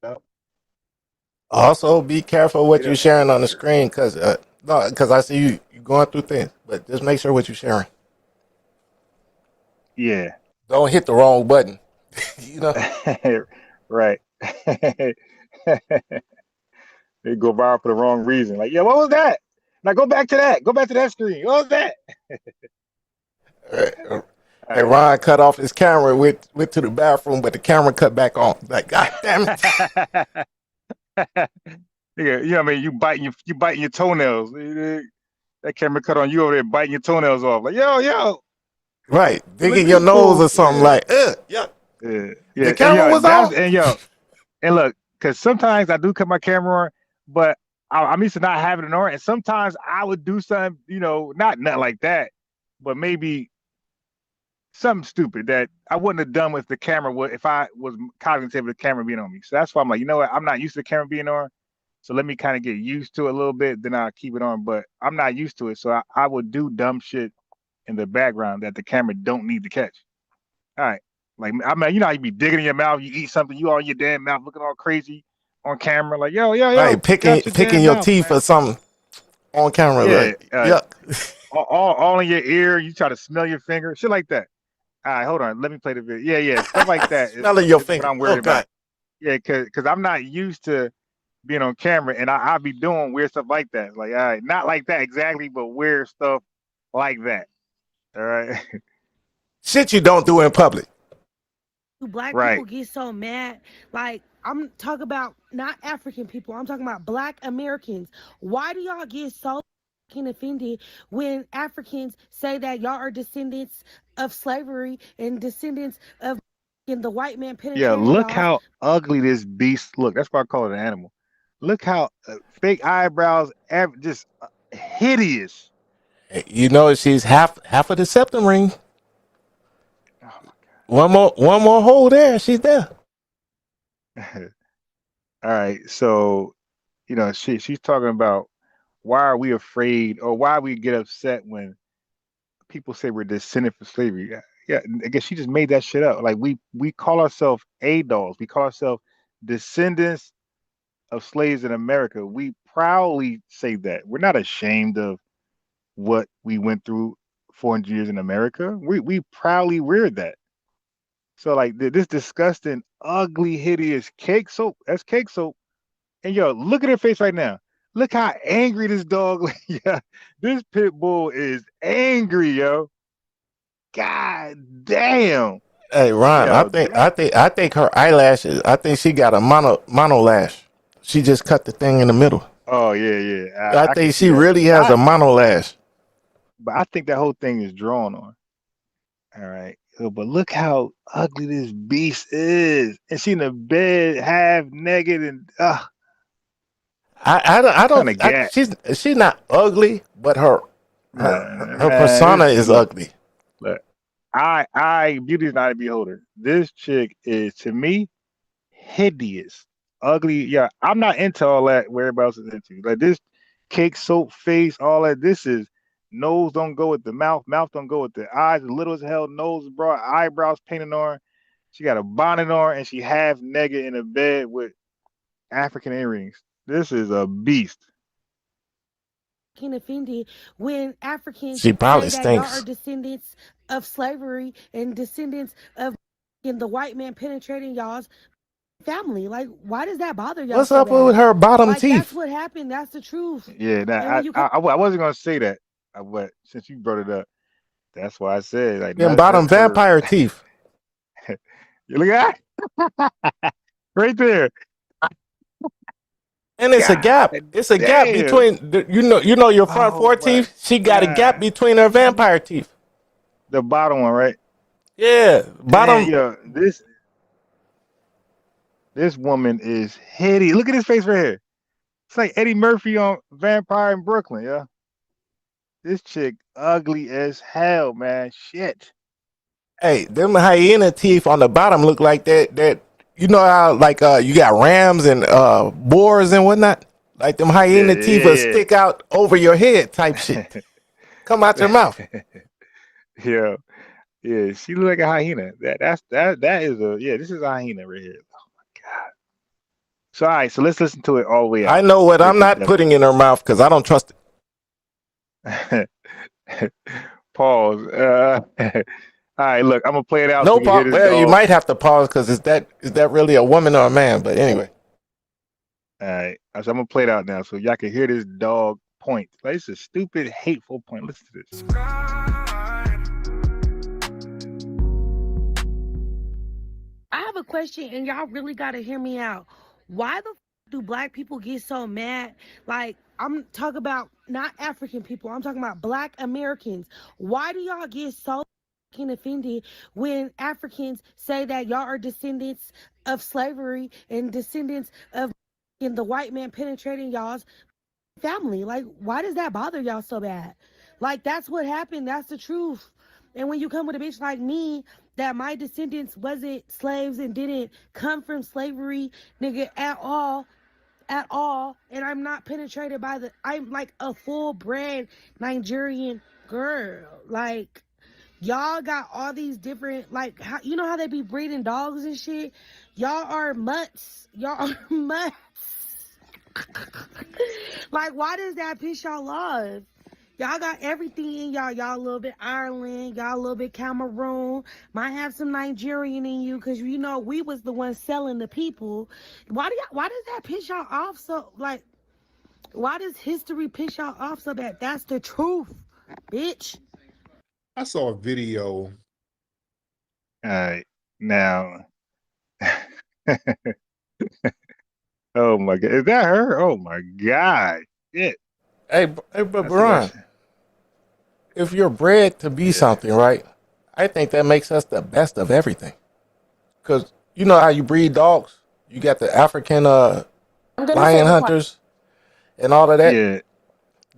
Up. Also, be careful what Get you're up. sharing on the screen, because no, because I see you going through things. But just make sure what you're sharing. Yeah. Don't hit the wrong button. You know. Right. They go viral for the wrong reason. Like, yeah, what was that? Now go back to that. Go back to that screen. What was that? All Hey, Ron cut off his camera, went to the bathroom, but the camera cut back on. Like, God damn it. Yeah, you know what I mean? You biting your toenails. That camera cut on you over there biting your toenails off. Like, yo. Right. Look Digging at your this nose fool. or something like, yeah. Yeah. The And camera was on. And look, because sometimes I do cut my camera on, but I'm used to not having it on. And sometimes I would do something, not like that, but maybe something stupid that I wouldn't have done with the camera if I was cognitive of the camera being on me. So that's why I'm like, you know what? I'm not used to the camera being on. So let me kind of get used to it a little bit, then I'll keep it on. But I'm not used to it. So I would do dumb shit in the background that the camera don't need to catch. All right. Like, I mean, how you be digging in your mouth, you eat something, you all in your damn mouth looking all crazy on camera. Like, yo, Right, picking your mouth, teeth man. or something on camera. Yeah. Like, yuck. all in your ear. You try to smell your finger. Shit like that. All right, hold on. Let me play the video. Yeah. Stuff like that. Smelling your is finger. what I'm worried Oh, God. about. Yeah, because I'm not used to being on camera, and I be doing weird stuff like that. Like, all right, not like that exactly, but weird stuff like that. All right. Shit you don't do in public. Black Right. people get so mad. Like, I'm talking about not African people. I'm talking about Black Americans. Why do y'all get so offended when Africans say that y'all are descendants of slavery and descendants of the white man Yeah, penetrating look y'all? how ugly this beast look. That's why I call it an animal. Look how fake eyebrows, just hideous. You know she's half of the septum ring. Oh my One more hole there. She's there. God. All right, so she's talking about why are we afraid or why we get upset when people say we're descended from slavery. Yeah, I guess she just made that shit up. Like we call ourselves ADOS. We call ourselves descendants of slaves in America. We proudly say that. We're not ashamed of what we went through 400 years in America. We proudly wear that. So like this disgusting, ugly, hideous cake soap. That's cake soap. And yo, look at her face right now. Look how angry this dog. Yeah, this pit bull is angry, yo. God damn. Hey Ron, Yo, I think her eyelashes. I think she got a mono lash. She just cut the thing in the middle. Oh yeah. I I can think see she that. really has a mono lash. But I think that whole thing is drawn on. All right. But look how ugly this beast is. And she in the bed, half naked, and I don't. gat. She's not ugly, but her Man, persona is ugly. Look, beauty is not a beholder. This chick is to me hideous, ugly. Yeah, I'm not into all that. Where everybody else is into like this cake soap face, all that. This is nose don't go with the mouth don't go with the eyes. Little as hell, nose broad, eyebrows painted on. She got a bonnet on, and she half naked in a bed with African earrings. This is a beast. Offended when Africans She probably say that y'all are stinks. descendants of slavery and descendants of the white man penetrating y'all's family. Like, why does that bother y'all What's so up bad? with her bottom Like, that's teeth? what happened. That's the truth. Yeah, And when I wasn't gonna say that, but since you brought it up, that's why I said like Them bottom vampire teeth. You look at that right there. And it's a gap. It's a gap damn. between your front four teeth. She got a gap between her vampire teeth. The bottom one, right? Yeah, bottom. And then, this woman is hideous. Look at his face right here. It's like Eddie Murphy on Vampire in Brooklyn, yeah. This chick ugly as hell, man. Shit. Hey, them hyena teeth on the bottom look like that. You know how like you got rams and boars and whatnot. Like them hyena teeth will stick out over your head type shit. Come out your mouth. Yeah. She look like a hyena. That is this is a hyena right here. Oh my god. So all right, so let's listen to it all the way out. I know what I'm not putting in her mouth because I don't trust it. Pause. All right, look, I'm gonna play it out. No so pause. Well, you might have to pause because is that really a woman or a man? But anyway. All right, so I'm gonna play it out now so y'all can hear this dog point. Like, it's a stupid, hateful point. Listen to this. have a question, and y'all really gotta hear me out. Why the do black people get so mad? Like, I'm talking about not African people. I'm talking about black Americans. Why do y'all get so offended when Africans say that y'all are descendants of slavery and descendants of the white man penetrating y'all's family? Like, why does that bother y'all so bad? Like, that's what happened. That's the truth. And when you come with a bitch like me, that my descendants wasn't slaves and didn't come from slavery, nigga, at all, and I'm not penetrated by I'm like a full-bred Nigerian girl. Like, y'all got all these different, like, how, you know how they be breeding dogs and shit? Y'all are mutts. Y'all are mutts. Like, why does that piss y'all off? Y'all got everything in y'all. Y'all a little bit Ireland. Y'all a little bit Cameroon. Might have some Nigerian in you, because you know we was the ones selling the people. Why does that piss y'all off so, like, why does history piss y'all off so bad? That's the truth, bitch. I saw a video. All right, now. Oh my God, is that her? Oh my God, shit. Hey, but I see Brian, that. if you're bred to be Yeah. something, right? I think that makes us the best of everything. Because you know how you breed dogs? You got the African I'm gonna say lion it quiet. hunters and all of that.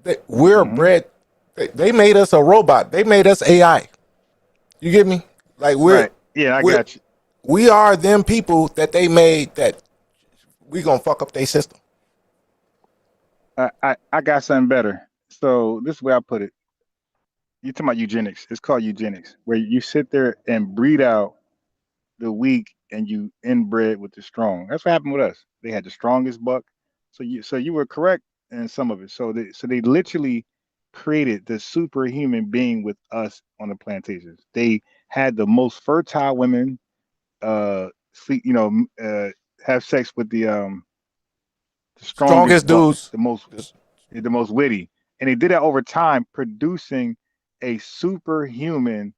Yeah. We're bred. They made us a robot. They made us AI. You get me? Like Right. Yeah, I got you. we are them people that they made that we gonna fuck up their system. I got something better. So this is where I put it. You talking about eugenics? It's called eugenics, where you sit there and breed out the weak and you inbred with the strong. That's what happened with us. They had the strongest buck. So you were correct in some of it. So they literally created the superhuman being with us on the plantations. They had the most fertile women sleep, have sex with the strongest Strongest bucks, dudes. the most witty. And they did that over time, producing a superhuman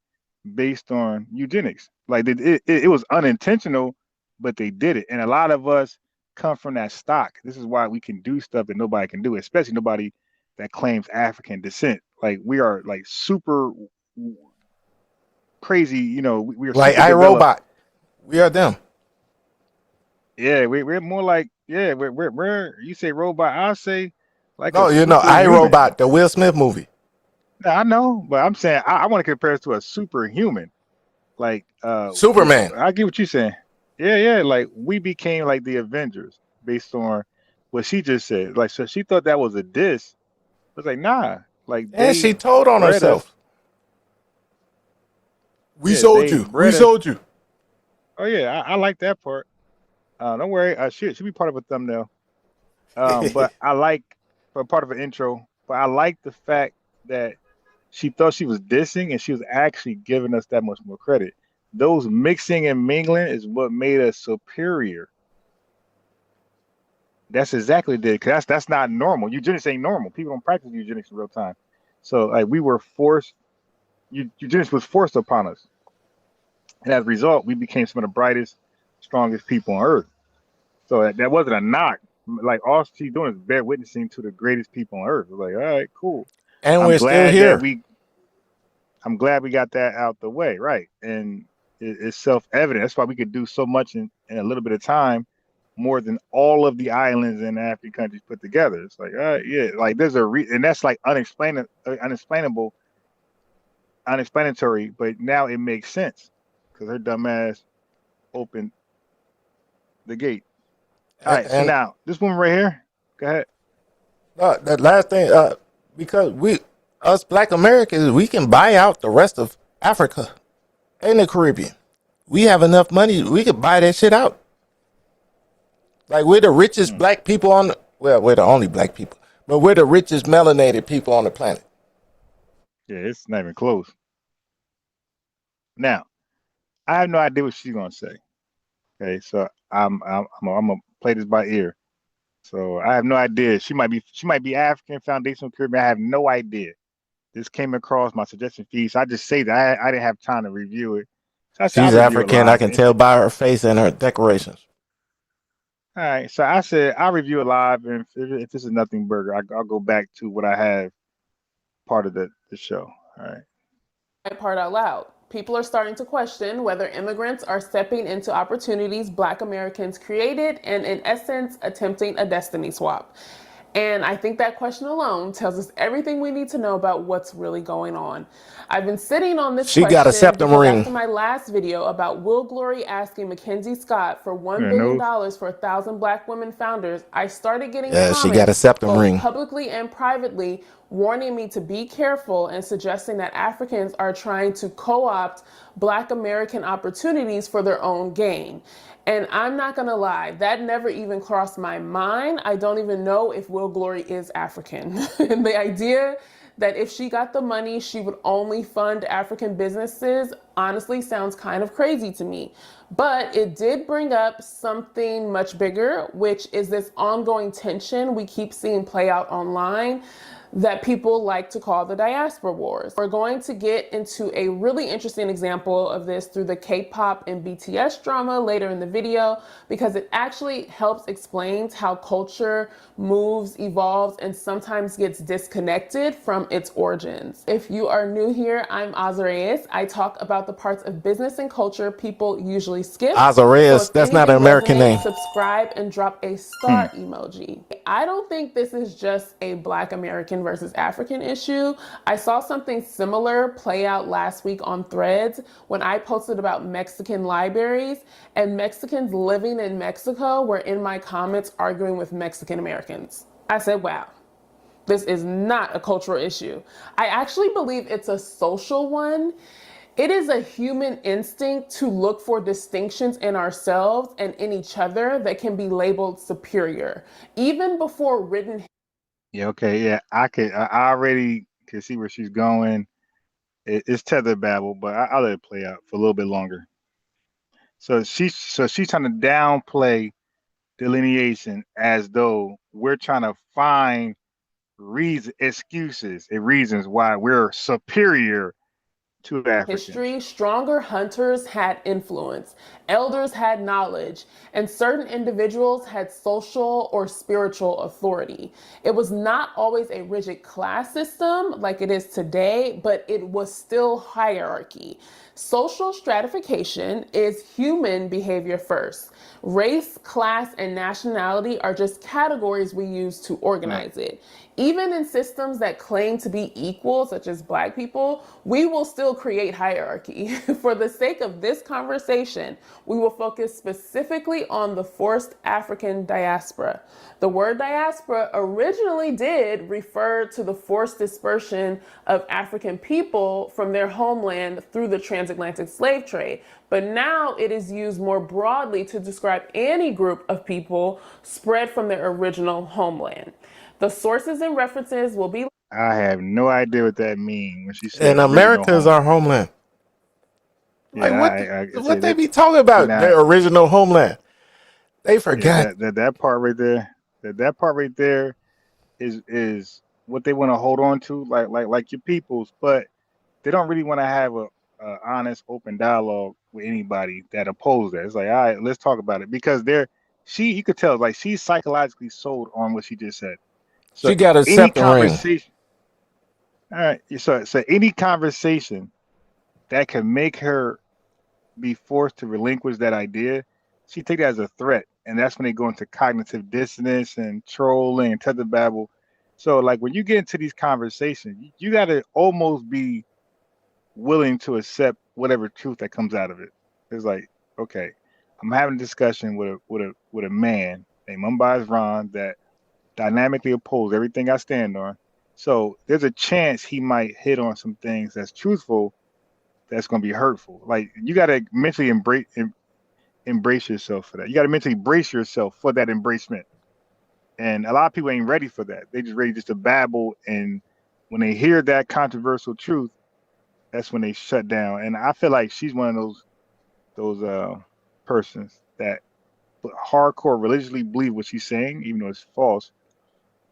based on eugenics. Like it was unintentional, but they did it. And a lot of us come from that stock. This is why we can do stuff that nobody can do, especially nobody that claims African descent. Like we are like super crazy, we are Like super developed. iRobot. We are them. Yeah, we're more like, yeah, we're you say robot, I'll say like a No, you know, superhuman. iRobot, the Will Smith movie. I know, but I'm saying I want to compare it to a superhuman. Like Superman. I get what you're saying. Yeah, like we became like the Avengers based on what she just said. Like, so she thought that was a diss. I was like, nah. Like And they she told on bred us. herself. We Yeah, sold they you. We bred us. sold you. Oh yeah, I like that part. Don't worry, should be part of a thumbnail. But I like for part of an intro. But I like the fact that she thought she was dissing and she was actually giving us that much more credit. Those mixing and mingling is what made us superior. That's exactly what it did. Cause that's not normal. Eugenics ain't normal. People don't practice eugenics in real time. So like we were forced. Eugenics was forced upon us, and as a result, we became some of the brightest, strongest people on earth. So that wasn't a knock. Like all she's doing is bear witnessing to the greatest people on earth. Like, all right, cool. And I'm we're still glad that here. I'm glad we got that out the way, right? And it's self-evident. That's why we could do so much in a little bit of time, more than all of the islands and African countries put together. It's like, yeah, like there's and that's like unexplainable, unexplanatory. But now it makes sense because her dumb ass opened the gate. All right, so And now this woman right here, go ahead. that last thing, because us Black Americans, we can buy out the rest of Africa and the Caribbean. We have enough money, we could buy that shit out. Like we're the richest black people well, we're the only black people, but we're the richest melanated people on the planet. Yeah, it's not even close. Now, I have no idea what she's gonna say. Okay, so I'm gonna play this by ear. So I have no idea. She might be African foundational Caribbean. I have no idea. This came across my suggestion feed. So I just say that I didn't have time to review it. So I said She's I'll review it African. I live. can tell by her face and her decorations. All right. So I said I'll review it live, and if this is nothing burger, I'll go back to what I have part of the show. All right. Part out loud. People are starting to question whether immigrants are stepping into opportunities Black Americans created and, in essence, attempting a destiny swap. And I think that question alone tells us everything we need to know about what's really going on. I've been sitting on this She got a question septum because ring. after my last video about Will Glory asking Mackenzie Scott for $1 Yeah, billion no. for 1,000 Black women founders, I started getting Yeah, she got a comments, septum both ring. publicly and privately, warning me to be careful and suggesting that Africans are trying to co-opt Black American opportunities for their own gain. And I'm not gonna lie, that never even crossed my mind. I don't even know if Will Glory is African. And the idea that if she got the money, she would only fund African businesses honestly sounds kind of crazy to me. But it did bring up something much bigger, which is this ongoing tension we keep seeing play out online that people like to call the diaspora wars. We're going to get into a really interesting example of this through the K-pop and BTS drama later in the video, because it actually helps explain how culture moves, evolves, and sometimes gets disconnected from its origins. If you are new here, I'm Azarez. I talk about the parts of business and culture people usually skip. Azarez, So that's not an American name. subscribe and drop a star emoji. I don't think this is just a Black American versus African issue. I saw something similar play out last week on Threads when I posted about Mexican libraries, and Mexicans living in Mexico were in my comments arguing with Mexican Americans. I said, wow. This is not a cultural issue. I actually believe it's a social one. It is a human instinct to look for distinctions in ourselves and in each other that can be labeled superior, even before written. Yeah. Okay. Yeah. I already can see where she's going. It's tether babble, but I'll let it play out for a little bit longer. So she's trying to downplay delineation as though we're trying to find excuses and reasons why we're superior to Africans. History, stronger hunters had influence, elders had knowledge, and certain individuals had social or spiritual authority. It was not always a rigid class system like it is today, but it was still hierarchy. Social stratification is human behavior first. Race, class, and nationality are just categories we use to organize it. Even in systems that claim to be equal, such as Black people, we will still create hierarchy. For the sake of this conversation, we will focus specifically on the forced African diaspora. The word diaspora originally did refer to the forced dispersion of African people from their homeland through the transatlantic slave trade. But now it is used more broadly to describe any group of people spread from their original homeland. The sources and references will be. I have no idea what that means when she said And original America is our homeland. Like what they be talking about? now, Their original homeland. They forgot. Yeah, that part right there. That part right there is what they want to hold on to, like your peoples, but they don't really want to have a honest, open dialogue with anybody that opposes that. It's like, all right, let's talk about it, because you could tell, like, she's psychologically sold on what she just said. So She got a any septum ring. conversation, all right. So any conversation that can make her be forced to relinquish that idea, she take that as a threat, and that's when they go into cognitive dissonance and trolling and tether babble. So, like, when you get into these conversations, you got to almost be willing to accept whatever truth that comes out of it. It's like, okay, I'm having a discussion with a man named Mumbai Ron that dynamically opposes everything I stand on. So there's a chance he might hit on some things that's truthful, that's going to be hurtful. Like, you got to mentally embrace yourself for that. You got to mentally brace yourself for that embracement. And a lot of people ain't ready for that. They just ready just to babble, and when they hear that controversial truth, that's when they shut down. And I feel like she's one of those persons that hardcore religiously believe what she's saying, even though it's false.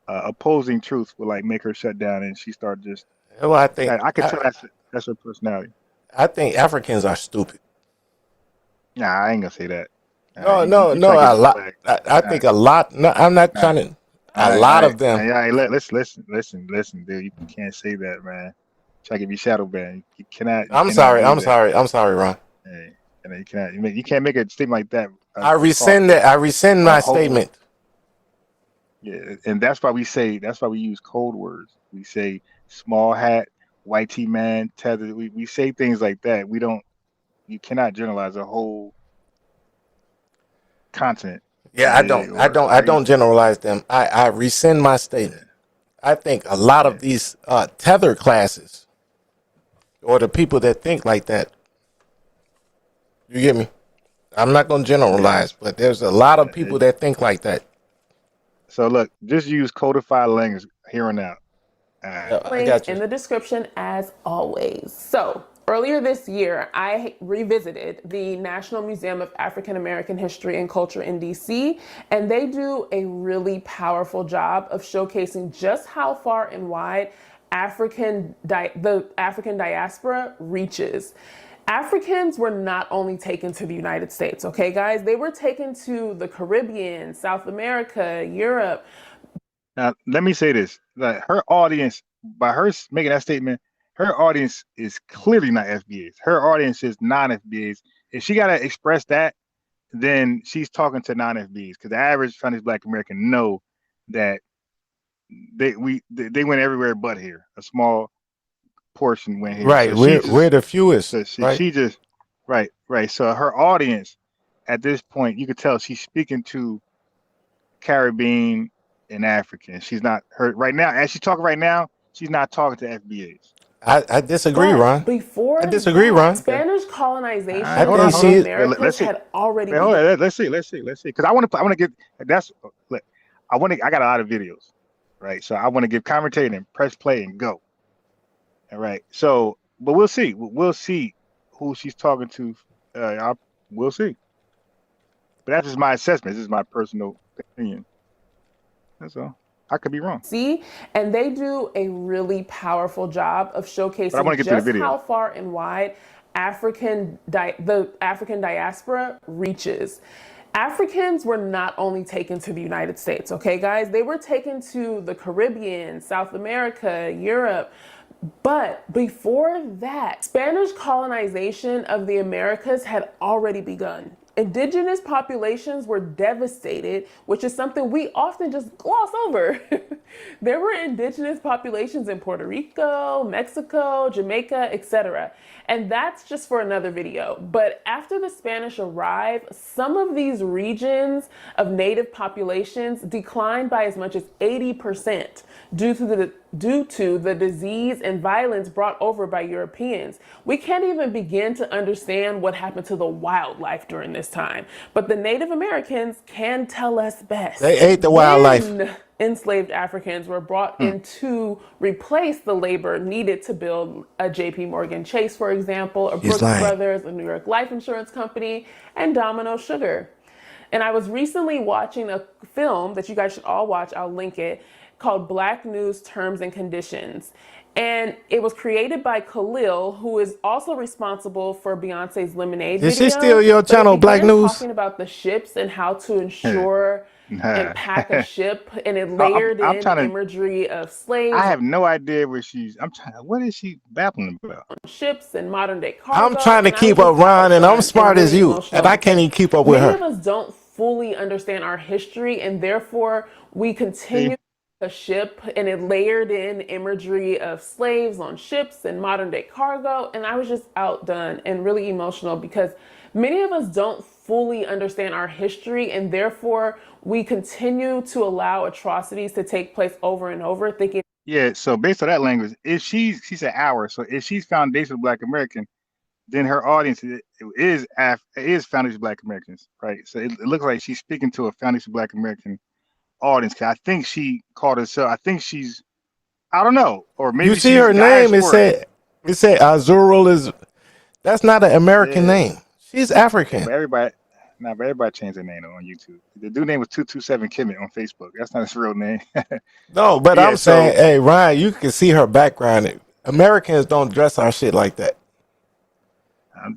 Opposing truth will, like, make her shut down, and she start just. Well, I think I could tell that's her personality. I think Africans are stupid. Nah, I ain't gonna say that. No, You, no, you try no. to get A me lot. flagged. I All right, think a lot. No, I'm not all right, trying to. all A right, all lot right. of them. All right, listen, dude. You can't say that, man. Try to get me shadow banned. You I'm cannot sorry. do I'm that. sorry. I'm sorry, Ron. Hey, you cannot. You can't make a statement like that I across rescind that. I rescind a my whole. statement. Yeah, and that's why we say. That's why we use code words. We say small hat, white tee man, tether. We say things like that. We don't. You cannot generalize a whole continent Yeah, I don't. I don't. or I don't region. generalize them. I rescind my Yeah, statement. I think a lot yeah. of these tether classes or the people that think like that. You get me? I'm not going to generalize, Yes. but there's a lot of Yeah. people that think like that. So look, just use codified language here and now. All right. Yeah, I Links got you. in the description as always. So, earlier this year, I revisited the National Museum of African American History and Culture in DC, and they do a really powerful job of showcasing just how far and wide the African diaspora reaches. Africans were not only taken to the United States, okay, guys? They were taken to the Caribbean, South America, Europe. Now let me say this: that her audience, by her making that statement, her audience is clearly not FBAs. Her audience is non-FBAs. If she gotta express that, then she's talking to non-FBAs because the average Chinese Black American know that they went everywhere but here. A small portion went here. Right. So she We're just the fewest, so right? she just right. So her audience at this point, you could tell she's speaking to Caribbean and African. She's not her right now. As she's talking right now, she's not talking to FBAs. I disagree, But Ron. I before disagree, that, Ron. Okay. Spanish All colonization right. I Hold of on. think the Hold on. she. Let's Americas see. had already Wait, hold begun. on. Let's see. Because I want to get that's. Look, I got a lot of videos, right? So I want to give commentary and press play and go. All right. So, but we'll see. We'll see who she's talking to. We'll see. But that's just my assessment. This is my personal opinion. That's all. I could be wrong, See, and they do a really powerful job of but I want showcasing to get to the just video. how far and wide the African diaspora reaches. Africans were not only taken to the United States, okay, guys? They were taken to the Caribbean, South America, Europe. But before that, Spanish colonization of the Americas had already begun. Indigenous populations were devastated, which is something we often just gloss over. There were indigenous populations in Puerto Rico, Mexico, Jamaica, etc. And that's just for another video. But after the Spanish arrived, some of these regions of native populations declined by as much as 80% due to the disease and violence brought over by Europeans. We can't even begin to understand what happened to the wildlife during this time, but the Native Americans can tell us best. They ate the wildlife. Then enslaved Africans were brought in to replace the labor needed to build a JP Morgan Chase, for example, a He's Brooks lying. Brothers, a New York Life Insurance Company, and Domino Sugar. And I was recently watching a film that you guys should all watch, I'll link it, called Black News Terms and Conditions. And it was created by Khalil, who is also responsible for Beyonce's Lemonade Is video. she still your But channel, it Black began News? talking about the ships and how to Yeah. ensure and Nah. pack a ship, and it layered I'm in trying to. imagery of I slaves have no idea where she's. I'm trying. What is she babbling about? on ships and modern day I'm cargo. trying to And I was keep up, just Ron, and I'm outdone and smart as really you, emotional and I can't because even keep up with many her. of us don't fully understand our history, and therefore we continue See, a ship, and it layered in imagery of slaves on ships and modern day cargo. And I was just outdone and really emotional because many of us don't fully understand our history, and therefore we continue to allow atrocities to take place over and over, thinking yeah. So based on that language, if she's an hour, so if she's foundational Black American, then her audience is foundational Black Americans, right? So it looks like she's speaking to a foundational Black American audience. 'Cause I think she called herself. I think she's. I don't know, or You maybe see she's her name? diasporic. It said Azurul is. That's not an American Yeah, name. She's African. but everybody changed their name on YouTube. The dude name was 227 Kimmit on Facebook. That's not his real name. No, but Yeah. I'm saying, So hey, Ryan, you can see her background. Americans don't dress our shit like that. I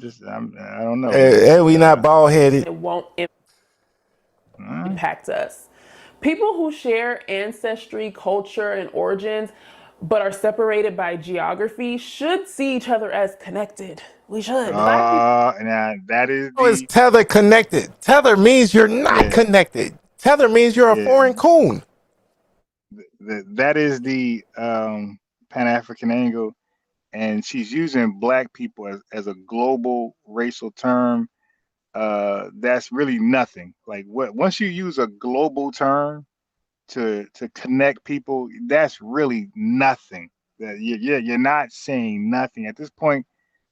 don't know. And we not bald headed. It won't impact us. People who share ancestry, culture, and origins, but are separated by geography, should see each other as connected. We should. Now that is How is Tether connected? Tether means you're not connected. Tether means you're a foreign coon. that is the Pan-African angle, and she's using black people as a global racial term. That's really nothing. Like once you use a global term to connect people, that's really nothing. That you're not saying nothing at this point.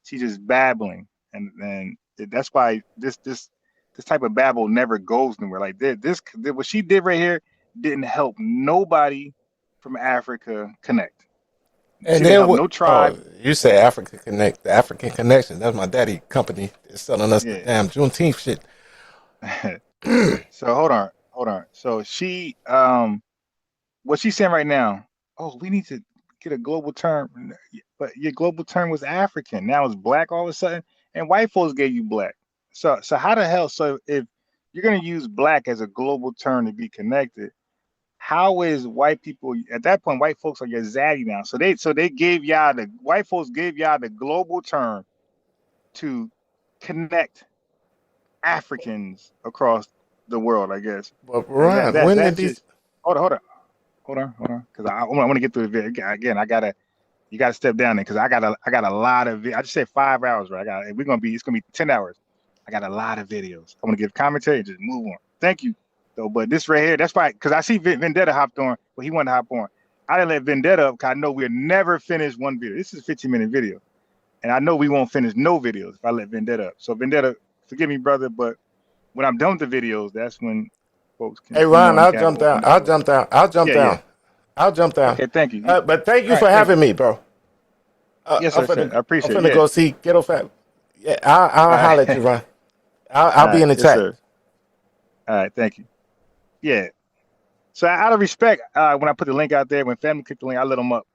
She's just babbling, and that's why this type of babble never goes nowhere. Like this what she did right here didn't help nobody from Africa connect. And She didn't then help what? no tribe. You say Africa Connect, the African Connection. That's my daddy company. It's selling us the damn Juneteenth shit. So hold on. So she what she's saying right now, oh, we need to get a global term, but your global term was African. Now it's black all of a sudden, and white folks gave you black. So how the hell? So if you're gonna use black as a global term to be connected, how is white people at that point? White folks are your zaddy now. So they gave y'all the white folks gave y'all the global term to connect Africans across the world, I guess. But Ryan, when did That's these? just hold on, because I want to get through the video again. You gotta step down there because I got a lot of. I just said 5 hours, right? It's gonna be 10 hours. I got a lot of videos. I want to give commentary and just move on. Thank you, though. But this right here, that's why, because I see Vendetta hopped on, but he wanted to hop on. I didn't let Vendetta up because I know we'll never finish one video. This is a 15-minute video, and I know we won't finish no videos if I let Vendetta up. So Vendetta, forgive me, brother, but when I'm done with the videos, that's when folks can. Hey Ryan, I'll can have jump an down. open I'll dialogue. jump down. I'll jump Yeah. down. I'll jump down. Okay, thank you. But thank you All for right, thank having you. me, bro. Yes, I'm sir. I I'm appreciate it. finna Yeah. go see Ghetto Fat. Yeah, I'll All holler at right. you, Ryan. I'll be in the Yes, chat. sir. All right, thank you. Yeah. So out of respect, when I put the link out there, when family clicked the link, I let them up.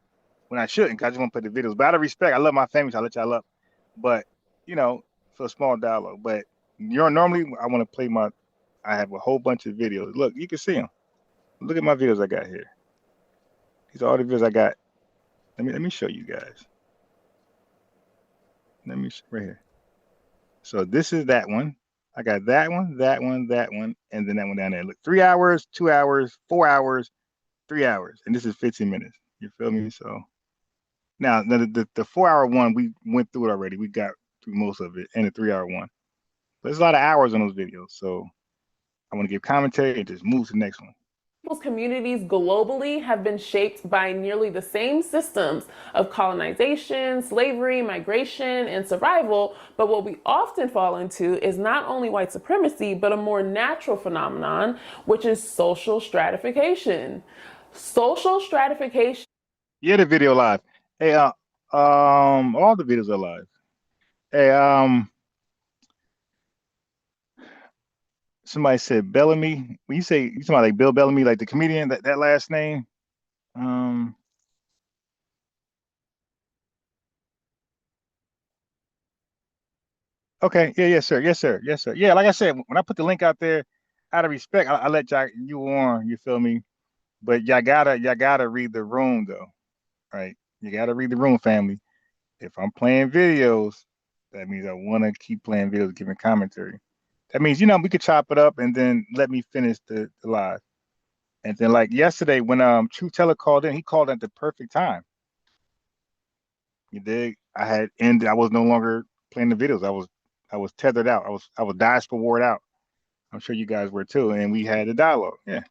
When I shouldn't, because I just want to put the videos. But out of respect, I love my family, so I let y'all up. But for a small dialogue. But normally I want to play I have a whole bunch of videos. Look, you can see them. Look at my videos I got here. These are all the videos I got. Let me show you guys. Right here. So this is that one. I got that one, and then that one down there. Look, 3 hours, 2 hours, 4 hours, 3 hours, and this is 15 minutes. You feel me? So now the 4 hour one, we went through it already. We got through most of it, and the 3 hour one. But there's a lot of hours on those videos. So I want to give commentary and just move to the next one. People's communities globally have been shaped by nearly the same systems of colonization, slavery, migration, and survival, but what we often fall into is not only white supremacy, but a more natural phenomenon, which is social stratification. Social stratification. Yeah, the video live. Hey, all the videos are live. Hey, somebody said Bellamy. When you talking about like Bill Bellamy, like the comedian, that last name. Okay. Yeah. Yes, sir. Yes, sir. Yes, sir. Yeah. Like I said, when I put the link out there, out of respect, I let you on. You feel me? But y'all gotta read the room though, right? You gotta read the room, family. If I'm playing videos, that means I want to keep playing videos, giving commentary. That means we could chop it up and then let me finish the live. And then like yesterday when True Teller called in, he called at the perfect time. You dig? I was no longer playing the videos. I was tethered out. I was diaspora ward out. I'm sure you guys were too. And we had a dialogue. Yeah.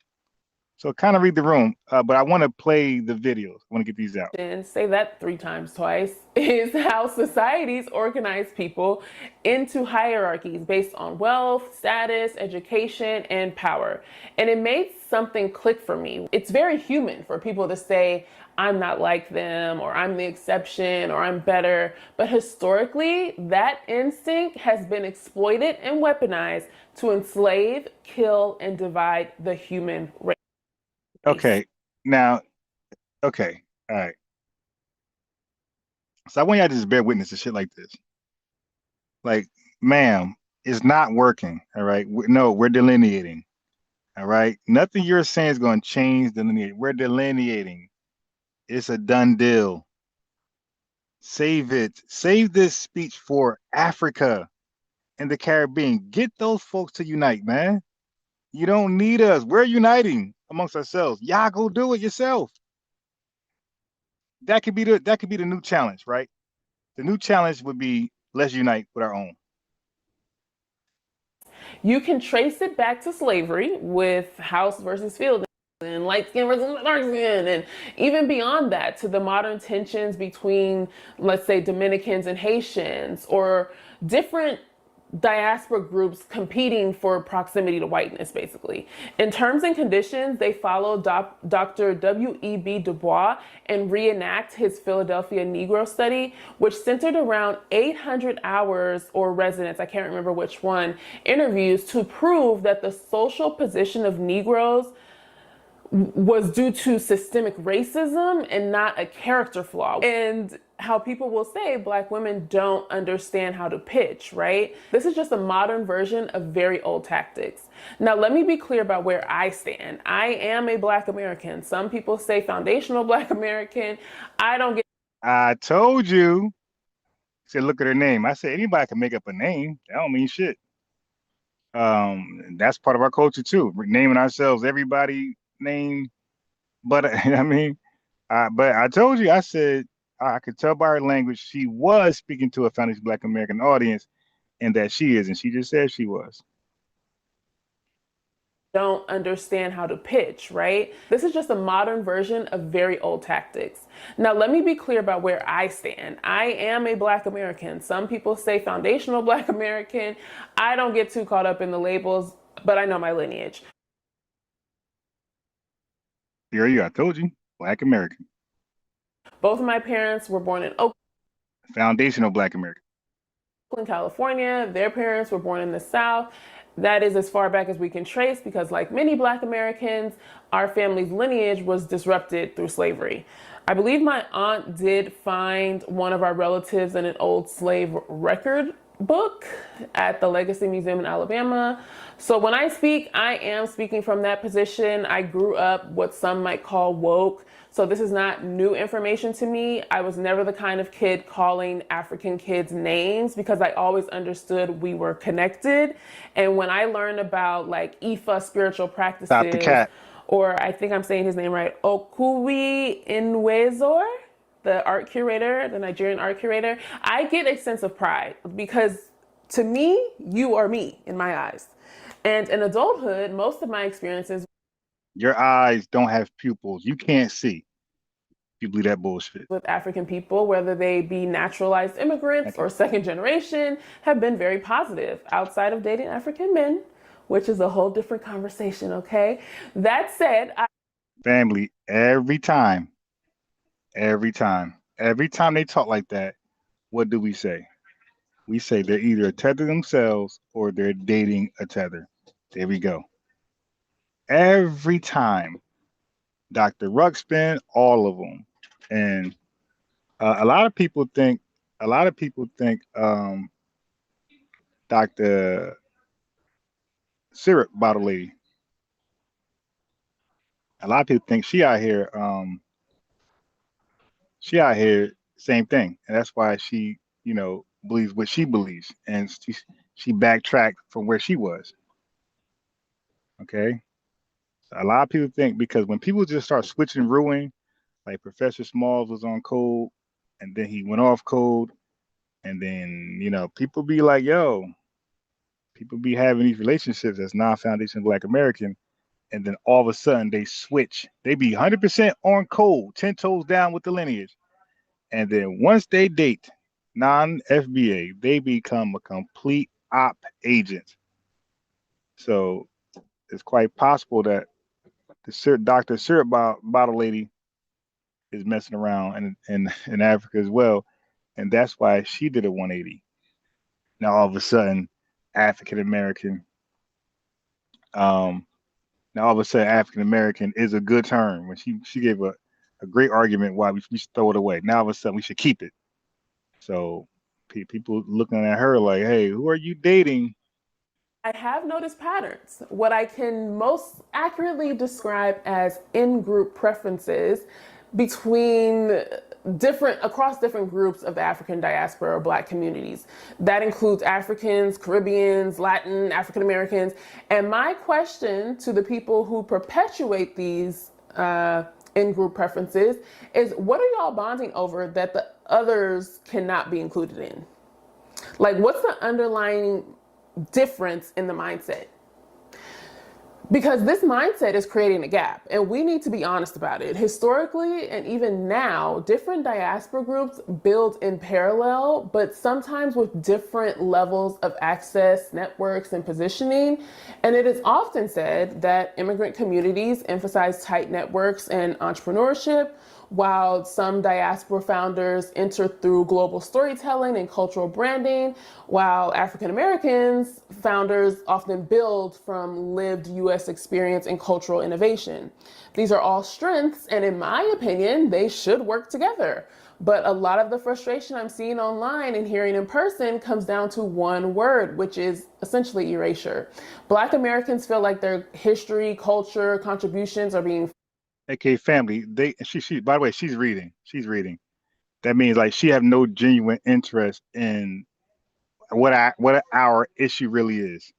So kind of read the room. But I want to play the videos. I want to get these out. And say that 3 times twice, is how societies organize people into hierarchies based on wealth, status, education, and power. And it made something click for me. It's very human for people to say, I'm not like them, or I'm the exception, or I'm better. But historically, that instinct has been exploited and weaponized to enslave, kill, and divide the human race. Okay. Now, okay. All right. So I want y'all to just bear witness to shit like this. Like, ma'am, it's not working. All right. No, we're delineating. All right. Nothing you're saying is going to change delineate. We're delineating. It's a done deal. Save it. Save this speech for Africa and the Caribbean. Get those folks to unite, man. You don't need us. We're uniting amongst ourselves. Y'all go do it yourself. That could be the new challenge, right? The new challenge would be let's unite with our own. You can trace it back to slavery with House versus Field and light skin versus dark skin, and even beyond that to the modern tensions between, let's say, Dominicans and Haitians, or different diaspora groups competing for proximity to whiteness, basically. In terms and conditions, they follow Dr. W.E.B. Du Bois and reenact his Philadelphia Negro study, which centered around 800 hours or residents, I can't remember which one, interviews to prove that the social position of Negroes was due to systemic racism and not a character flaw. And how people will say Black women don't understand how to pitch, right? This is just a modern version of very old tactics. Now, let me be clear about where I stand. I am a Black American. Some people say foundational Black American. I don't get. I told you. Said, look at her name. I said, anybody can make up a name. That don't mean shit. That's part of our culture too. We're naming ourselves everybody name. But I mean, but I told you, I said, I could tell by her language she was speaking to a foundational Black American audience, and that she is, and she just said she was. Don't understand how to pitch, right? This is just a modern version of very old tactics. Now, let me be clear about where I stand. I am a Black American. Some people say foundational Black American. I don't get too caught up in the labels, but I know my lineage. There you go. I told you, Black American. Both of my parents were born in Oakland, Foundational Black American. California. Their parents were born in the South. That is as far back as we can trace because, like many Black Americans, our family's lineage was disrupted through slavery. I believe my aunt did find one of our relatives in an old slave record book at the Legacy Museum in Alabama. So when I speak, I am speaking from that position. I grew up what some might call woke. So this is not new information to me. I was never the kind of kid calling African kids names because I always understood we were connected. And when I learned about like Ifa spiritual practices, Stop the cat. Or I think I'm saying his name right, Okuwi Inwezor, the art curator, the Nigerian art curator, I get a sense of pride because to me, you are me in my eyes. And in adulthood, most of my experiences. Your eyes don't have pupils. You can't see. You believe that bullshit. With African people, whether they be naturalized immigrants or second generation, have been very positive outside of dating African men, which is a whole different conversation, okay? That said, family, every time they talk like that, what do we say? We say they're either a tether themselves or they're dating a tether. There we go. Every time. Dr. Ruxpin, all of them. And a lot of people think Dr. Syrup Bottle Lady. A lot of people think she out here same thing. And that's why she, believes what she believes. And she backtracked from where she was. Okay. A lot of people think because when people just start switching ruling, like Professor Smalls was on code and then he went off code. And then, people be like, people be having these relationships as non-foundational Black American. And then all of a sudden they switch. They be 100% on code, 10 toes down with the lineage. And then once they date non-FBA, they become a complete op agent. So it's quite possible that the Dr. Syrup Bottle Lady is messing around in Africa as well. And that's why she did a 180. Now all of a sudden, African American is a good term. When she gave a great argument why we should throw it away. Now all of a sudden we should keep it. So People looking at her like, hey, who are you dating? I have noticed patterns. What I can most accurately describe as in-group preferences between across different groups of the African diaspora or Black communities. That includes Africans, Caribbeans, Latin, African Americans. And my question to the people who perpetuate these in-group preferences is, what are y'all bonding over that the others cannot be included in? Like, what's the underlying difference in the mindset? Because this mindset is creating a gap, and we need to be honest about it. Historically, and even now, different diaspora groups build in parallel, but sometimes with different levels of access, networks, and positioning. And it is often said that immigrant communities emphasize tight networks and entrepreneurship, while some diaspora founders enter through global storytelling and cultural branding, while African Americans founders often build from lived US experience and cultural innovation. These are all strengths, and in my opinion, they should work together. But a lot of the frustration I'm seeing online and hearing in person comes down to one word, which is essentially erasure. Black Americans feel like their history, culture, contributions are being Okay, family. She. By the way, she's reading. She's reading. That means like she have no genuine interest in what our issue really is.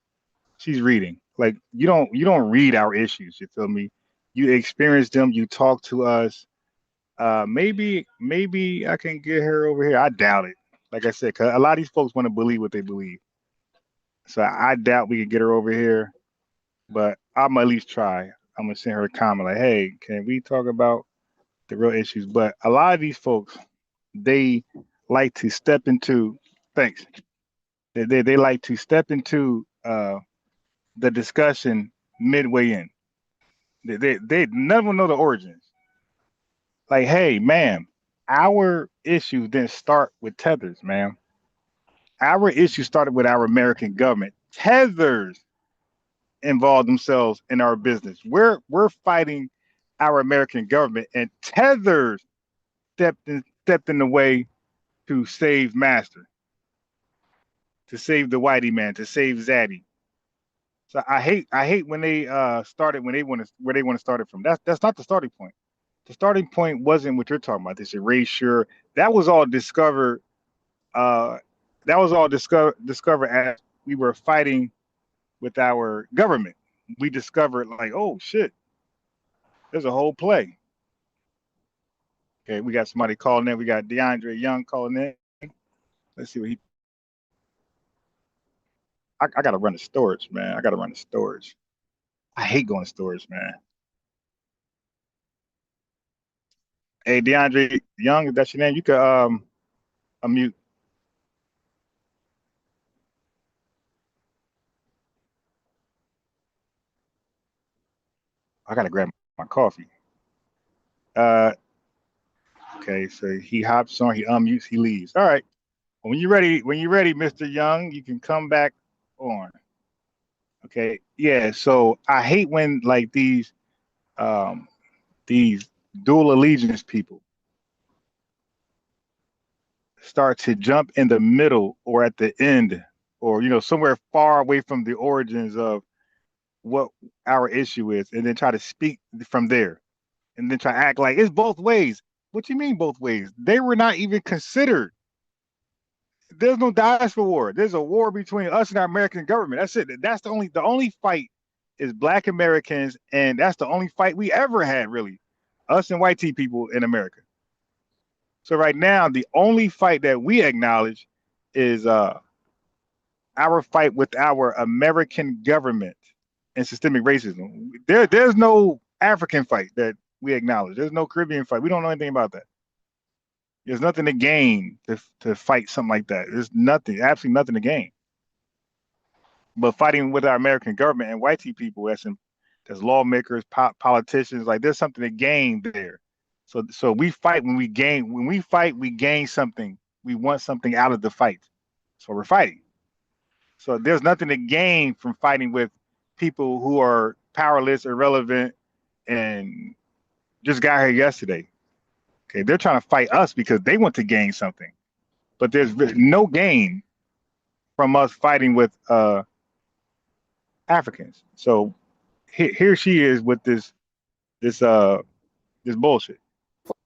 She's reading. Like you don't read our issues. You feel me? You experience them. You talk to us. Maybe I can get her over here. I doubt it. Like I said, 'cause a lot of these folks want to believe what they believe. So I doubt we can get her over here. But I'm at least try. I'm gonna send her a comment like, "Hey, can we talk about the real issues?" But a lot of these folks, they like to step into. Thanks. They like to step into the discussion midway in. They none of them know the origins. Like, hey, ma'am, our issue didn't start with tethers, ma'am. Our issue started with our American government. Tethers involved themselves in our business. We're fighting our American government, and tethers stepped in the way to save Master, to save the whitey man, to save Zaddy. So I hate when they started when they want to where they want to start it from. That's not the starting point. The starting point wasn't what you're talking about. This erasure that was all discovered. Uh, that was all discovered as we were fighting with our government. We discovered like, oh shit, there's a whole play. Okay, we got somebody calling in. We got DeAndre Young calling in. Let's see what he. I gotta run the storage, man. I gotta run the storage. I hate going to storage, man. Hey, DeAndre Young, if that's your name, you could unmute. I gotta grab my coffee. Okay, so he hops on, he unmutes, he leaves. All right. When you're ready, Mr. Young, you can come back on. Okay. Yeah. So I hate when like these dual allegiance people start to jump in the middle or at the end or somewhere far away from the origins of what our issue is, and then try to speak from there, and then try to act like it's both ways. What you mean both ways? They were not even considered. There's no diaspora war. There's a war between us and our American government. That's it. That's the only fight is Black Americans, and that's the only fight we ever had, really. Us and white people in America. So right now, the only fight that we acknowledge is our fight with our American government and systemic racism. There's no African fight that we acknowledge. There's no Caribbean fight. We don't know anything about that. There's nothing to gain to fight something like that. There's nothing, absolutely nothing to gain. But fighting with our American government and white people, as lawmakers, politicians, like there's something to gain there. So we fight when we gain. When we fight, we gain something. We want something out of the fight. So we're fighting. So there's nothing to gain from fighting with people who are powerless, irrelevant, and just got here yesterday. Okay, they're trying to fight us because they want to gain something. but there's no gain from us fighting with Africans. So here she is with this bullshit.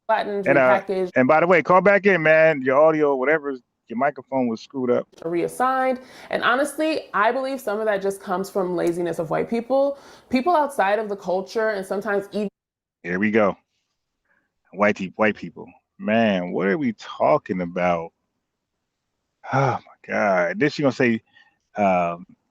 Flattened, And repackaged, and by the way, call back in, man. Your audio, whatever, your microphone was screwed up. reassigned. And honestly, I believe some of that just comes from laziness of white people. People outside of the culture, and sometimes even Here we go. White people. Man, what are we talking about? Oh my God. Then she gonna say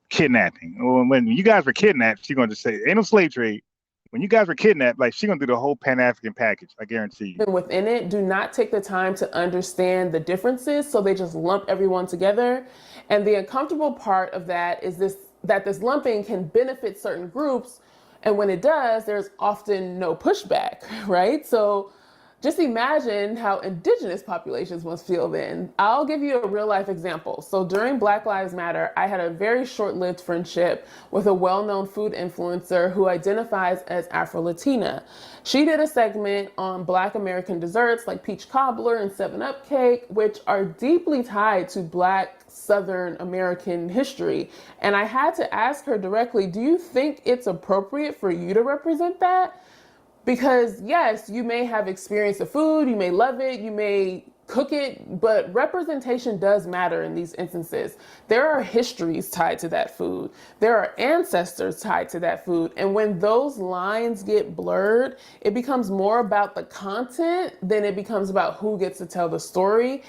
kidnapping. When you guys were kidnapped, she gonna just say ain't no slave trade. When you guys were kidnapped, like she gonna do the whole Pan-African package, I guarantee you. within it, do not take the time to understand the differences, so they just lump everyone together. And the uncomfortable part of that is that this lumping can benefit certain groups, and when it does, there's often no pushback, right? So just imagine how indigenous populations must feel then. I'll give you a real life example. So during Black Lives Matter, I had a very short-lived friendship with a well-known food influencer who identifies as Afro-Latina. She did a segment on Black American desserts like peach cobbler and 7-Up cake, which are deeply tied to Black Southern American history. And I had to ask her directly, do you think it's appropriate for you to represent that? Because yes, you may have experienced the food, you may love it, you may cook it, but representation does matter in these instances. There are histories tied to that food. There are ancestors tied to that food. And when those lines get blurred, it becomes more about the content than it becomes about who gets to tell the story.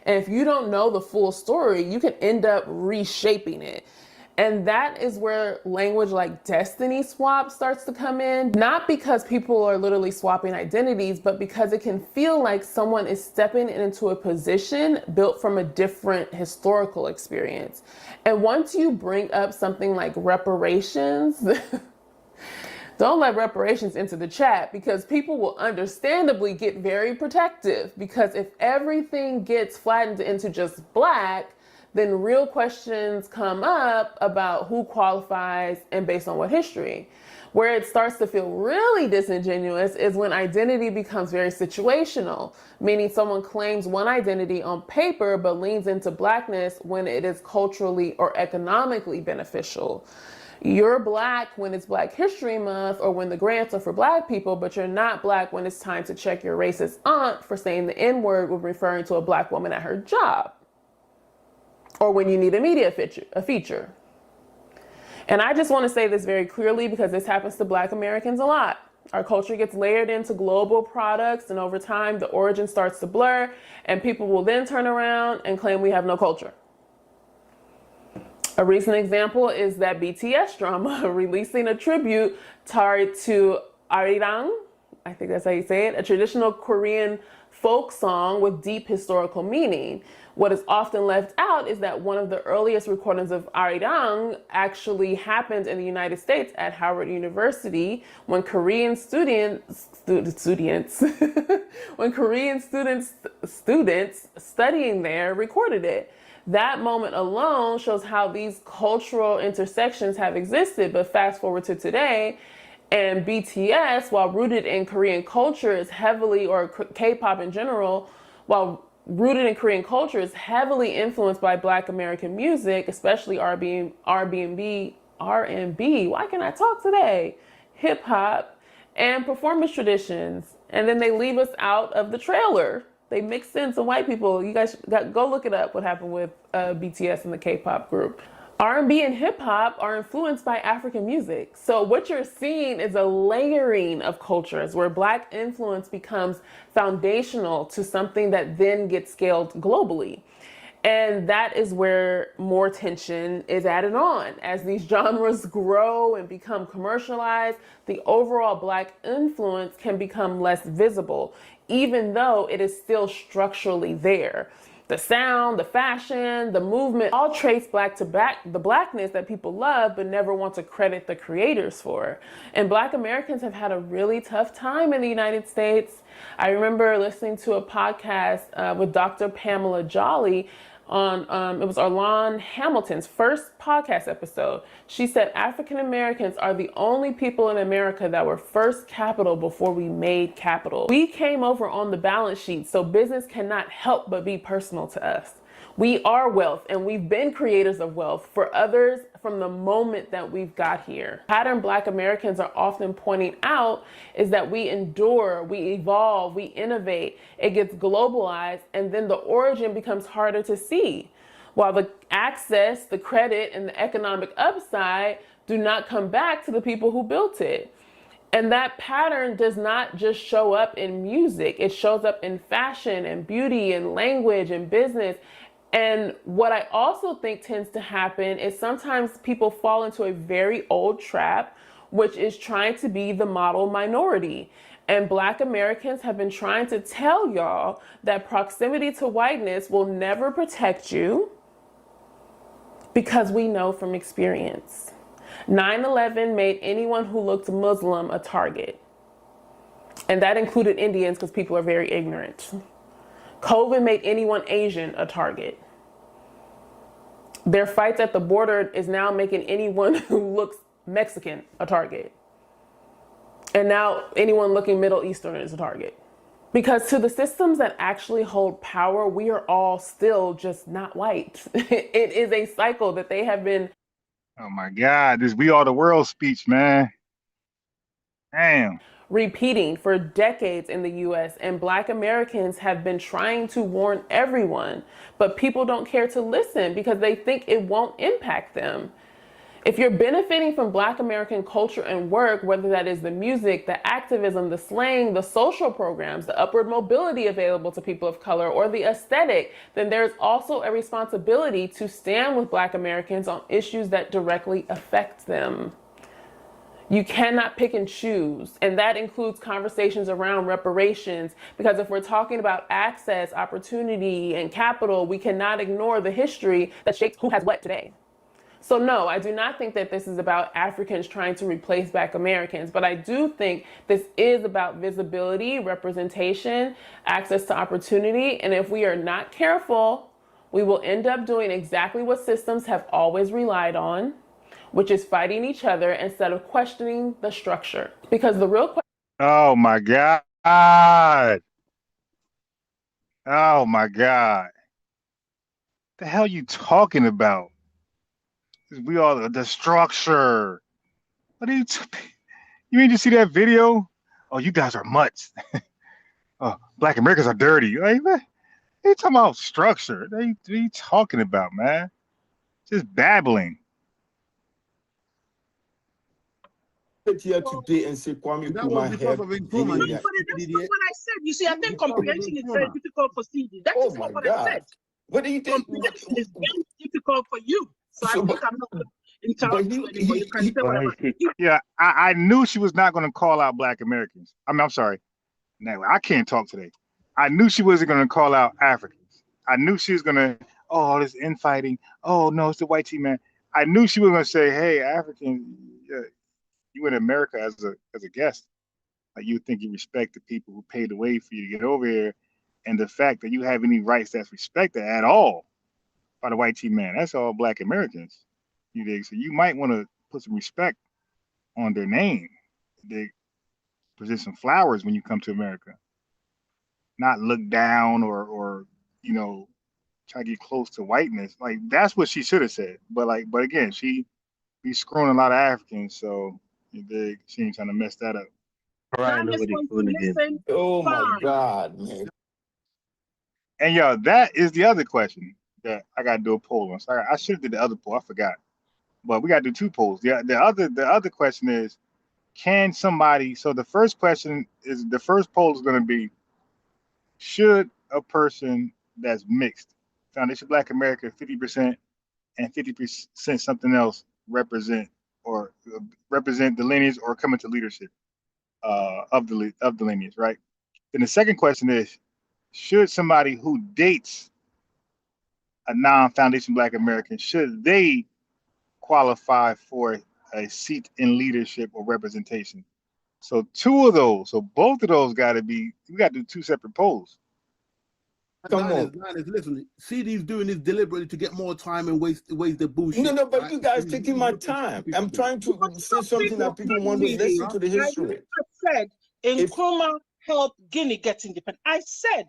And if you don't know the full story, you can end up reshaping it. And that is where language like destiny swap starts to come in. Not because people are literally swapping identities, but because it can feel like someone is stepping into a position built from a different historical experience. And once you bring up something like reparations, don't let reparations into the chat, because people will understandably get very protective. Because if everything gets flattened into just Black, then real questions come up about who qualifies and based on what history. Where it starts to feel really disingenuous is when identity becomes very situational, meaning someone claims one identity on paper but leans into Blackness when it is culturally or economically beneficial. You're Black when it's Black History Month or when the grants are for Black people, but you're not Black when it's time to check your racist aunt for saying the N-word when referring to a Black woman at her job, or when you need a media feature. And I just want to say this very clearly because this happens to Black Americans a lot. Our culture gets layered into global products, and over time the origin starts to blur, and people will then turn around and claim we have no culture. A recent example is that BTS drama releasing a tribute tied to Arirang, I think that's how you say it, a traditional Korean folk song with deep historical meaning. What is often left out is that one of the earliest recordings of Arirang actually happened in the United States at Howard University when Korean students studying there recorded it. That moment alone shows how these cultural intersections have existed, but fast forward to today, and BTS, while rooted in Korean culture, is heavily, or K-pop in general, while rooted in Korean culture, is heavily influenced by Black American music, especially R&B, why can't I talk today? Hip hop and performance traditions. And then they leave us out of the trailer. They mix in some white people. You guys go look it up, what happened with BTS and the K-pop group. R&B and hip hop are influenced by African music. So what you're seeing is a layering of cultures where Black influence becomes foundational to something that then gets scaled globally. And that is where more tension is added on. As these genres grow and become commercialized, the overall Black influence can become less visible, even though it is still structurally there. The sound, the fashion, the movement, all trace back to the Blackness that people love but never want to credit the creators for. And Black Americans have had a really tough time in the United States. I remember listening to a podcast with Dr. Pamela Jolly on, it was Arlon Hamilton's first podcast episode. She said African Americans are the only people in America that were first capital before we made capital. We came over on the balance sheet, so business cannot help but be personal to us. We are wealth, and we've been creators of wealth for others from the moment that we've got here. The pattern Black Americans are often pointing out is that we endure, we evolve, we innovate, it gets globalized, and then the origin becomes harder to see. While the access, the credit, and the economic upside do not come back to the people who built it. And that pattern does not just show up in music. It shows up in fashion and beauty and language and business. And what I also think tends to happen is sometimes people fall into a very old trap, which is trying to be the model minority. And Black Americans have been trying to tell y'all that proximity to whiteness will never protect you, because we know from experience. 9/11 made anyone who looked Muslim a target. And that included Indians, because people are very ignorant. COVID made anyone Asian a target. Their fights at the border is now making anyone who looks Mexican a target. And now anyone looking Middle Eastern is a target. Because to the systems that actually hold power, we are all still just not white. It is a cycle that they have been. Oh my God, this "We Are the World" speech, man. Damn. Repeating for decades in the US, and Black Americans have been trying to warn everyone, but people don't care to listen because they think it won't impact them. If you're benefiting from Black American culture and work, whether that is the music, the activism, the slang, the social programs, the upward mobility available to people of color, or the aesthetic, then there's also a responsibility to stand with Black Americans on issues that directly affect them. You cannot pick and choose, and that includes conversations around reparations, because if we're talking about access, opportunity, and capital, we cannot ignore the history that shapes who has what today. So no, I do not think that this is about Africans trying to replace Black Americans, but I do think this is about visibility, representation, access to opportunity, and if we are not careful, we will end up doing exactly what systems have always relied on, which is fighting each other instead of questioning the structure. Because the real question— Oh my God. Oh my God. The hell you talking about? We are the structure. What are you? You ain't just see that video? Oh, you guys are mutts. Oh, Black Americans are dirty. Like, what? They talking about structure. What are you talking about, man? Just babbling. Here today and say Kwame Nkrumah because of Nkrumah. That's what I said. You see, I think comprehension is very difficult for CD. That is not what I said. What do you think? It's very difficult for you. So I think I'm not going to interrupt you anymore. You can say whatever. Yeah, I knew she was not going to call out Black Americans. I'm sorry. No, I can't talk today. I knew she wasn't going to call out Africans. I knew she was going to, oh, this infighting. Oh, no, it's the white team, man. I knew she was going to say, hey, Africans, you in America as a guest. Like, you think you respect the people who paid the way for you to get over here. And the fact that you have any rights that's respected at all by the white team, man, that's all Black Americans. You dig? So you might want to put some respect on their name. They present some flowers when you come to America. Not look down or try to get close to whiteness. Like, that's what she should have said. But again, she be screwing a lot of Africans, so you dig? She ain't trying to mess that up. Oh my God, man. And yo, that is the other question that I gotta do a poll on. Sorry, I should have did the other poll. I forgot. But we gotta do two polls. The other question is, can somebody? So the first poll is gonna be, should a person that's mixed, Foundation Black America 50% and 50% something else, represent the lineage or come into leadership of the lineage, right? Then the second question is, should somebody who dates a non-Foundation Black American, should they qualify for a seat in leadership or representation? So both of those got to be, we got to do two separate polls. Listen, CD's doing this deliberately to get more time and waste the bullshit. No, but you guys taking my time. I'm trying to say something that people want to listen to the history. I said Nkrumah helped Guinea get independent. I said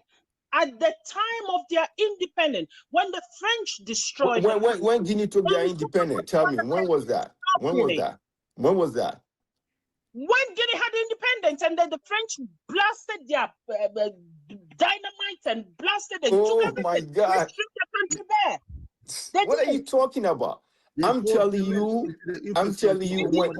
at the time of their independence, when the French destroyed the country. When Guinea took their independence, tell me, when was that? When was Guinea. that? When was that? When Guinea had independence, and then the French blasted their dynamite and blasted and Oh took my everything. God. They stripped the country bare. They What are you did. talking about? I'm telling you, when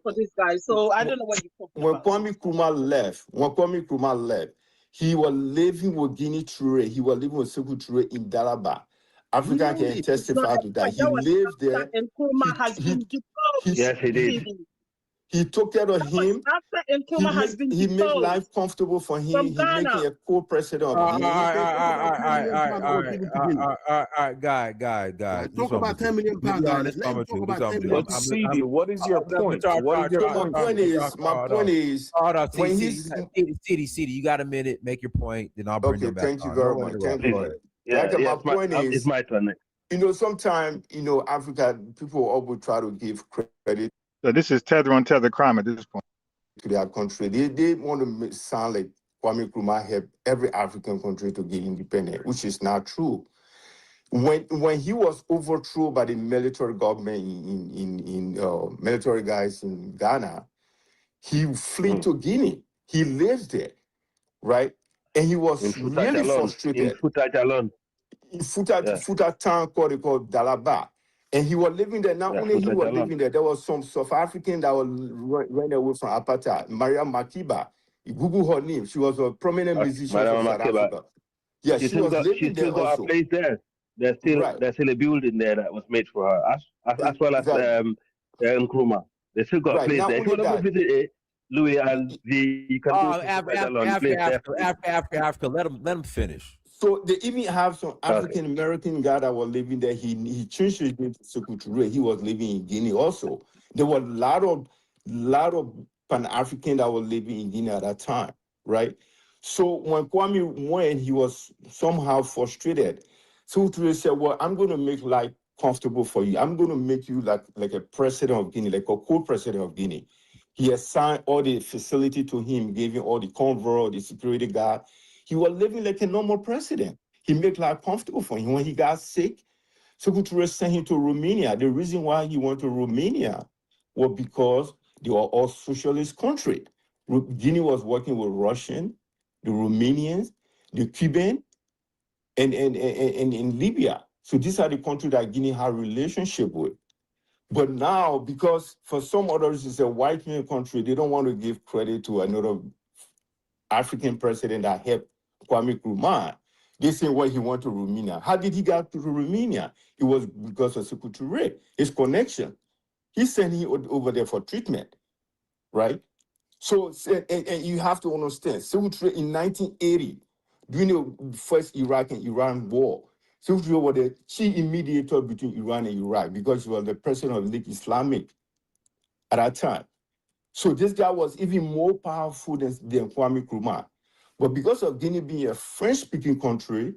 For this guy, so I don't know what you're talking when about. Kwame Nkrumah left, he was living with Guinea Toure. He was living with Sekou Toure in Dalaba. African can testify to that. He lived there. And Nkrumah has been deposed. Yes, he did. He took care of him. After Nkrumah has been He made life comfortable for him. He making a co-president of Guinea. All right, guy. Talk about 10 million pounds, guys. Let him talk about 10 million But pounds. CD, what is your point? What is your point? My point is, hold on, when CD, you got a minute. Make your point, then I'll bring okay, him back. thank you very much. Thank you. My point is, it's my turn. Sometimes, Africa, people always try to give credit. So this is Tether on Tether crime at this point. To their country. They want to sound like Kwame Nkrumah helped every African country to get independent, which is not true. When he was overthrown by the military government in military guys in Ghana, he fled to Guinea. He lived there, right? And he was really frustrated. In Futa town called Dalaba. And he was living there. Not only he was living there, there was some South African that was running away from apartheid. Maria Makiba. You Google her name. She was a prominent musician from South Africa. Yeah, she was living there also. Got a place there. There's still a building there that was made for her, as well as Nkrumah. They still got a place there. If you want to go visit it, Louis and V, you can go Africa. Let them finish. So they even have some African American guy that was living there. He changed his name to Sekou Toure. He was living in Guinea also. There were a lot of Pan-African that were living in Guinea at that time, right? So when Kwame went, he was somehow frustrated. Sekou Toure said, well, I'm going to make life comfortable for you. I'm going to make you like a president of Guinea, like a co-president of Guinea. He assigned all the facility to him, gave him all the convoy, the security guard. He was living like a normal president. He made life comfortable for him. When he got sick, Sekou Toure sent him to Romania. The reason why he went to Romania was because they were all socialist country. Guinea was working with Russian, the Romanians, the Cuban, and in Libya. So these are the countries that Guinea had a relationship with. But now, because for some others it's a white man country, they don't want to give credit to another African president that helped Kwame Nkrumah. They say, well, he went to Romania. How did he get to Romania? It was because of Sekou Toure, his connection. He sent him over there for treatment, right? So, and you have to understand, Sekou Toure in 1980, during the first Iraq and Iran war, Sekou Toure was the chief mediator between Iran and Iraq because he was the president of the League Islamic at that time. So this guy was even more powerful than Kwame Nkrumah. But because of Guinea being a French-speaking country,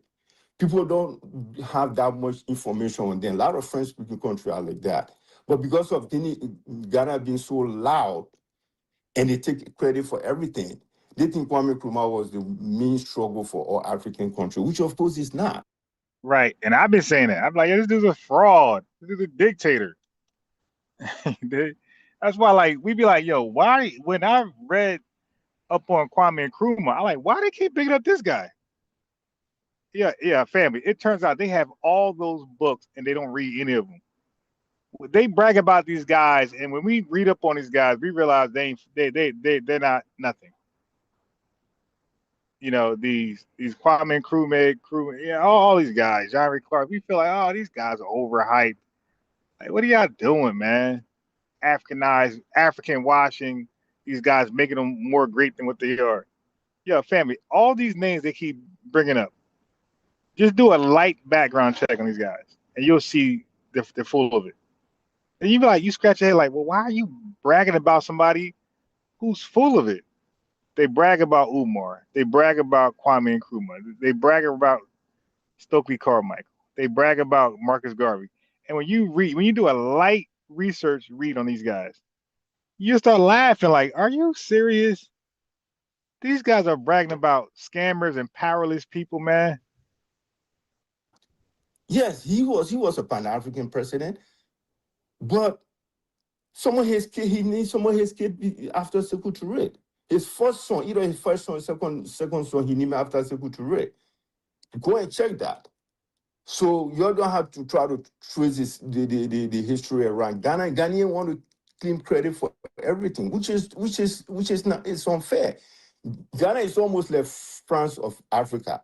people don't have that much information on them. A lot of French-speaking countries are like that. But because of Ghana being so loud, and they take credit for everything, they think Kwame Nkrumah was the main struggle for all African countries, which of course is not. Right. And I've been saying that. I'm like, this dude's a fraud. This dude's a dictator. That's why, we be like, yo, why, when I read up on Kwame Nkrumah, I'm like, why they keep picking up this guy? Yeah, family. It turns out they have all those books and they don't read any of them. They brag about these guys, and when we read up on these guys, we realize they're not nothing. These Kwame Nkrumah, all these guys, John Clark. We feel like, oh, these guys are overhyped. Like, what are y'all doing, man? Africanized, African washing these guys, making them more great than what they are. Yeah, family. All these names they keep bringing up. Just do a light background check on these guys, and you'll see they're full of it. And you be like, you scratch your head like, well, why are you bragging about somebody who's full of it? They brag about Umar. They brag about Kwame Nkrumah. They brag about Stokely Carmichael. They brag about Marcus Garvey. And when you do a light research read on these guys, you start laughing like, are you serious? These guys are bragging about scammers and powerless people, man. Yes, he was a Pan-African president, but some of his kid, he needs some of his kid after Sekou Touré. His first son, either his first son or second son, he named after Sekou Touré. Go and check that. So you don't have to try to trace the history around Ghana. Ghanaians want to claim credit for everything, which is not, it's unfair. Ghana is almost like France of Africa.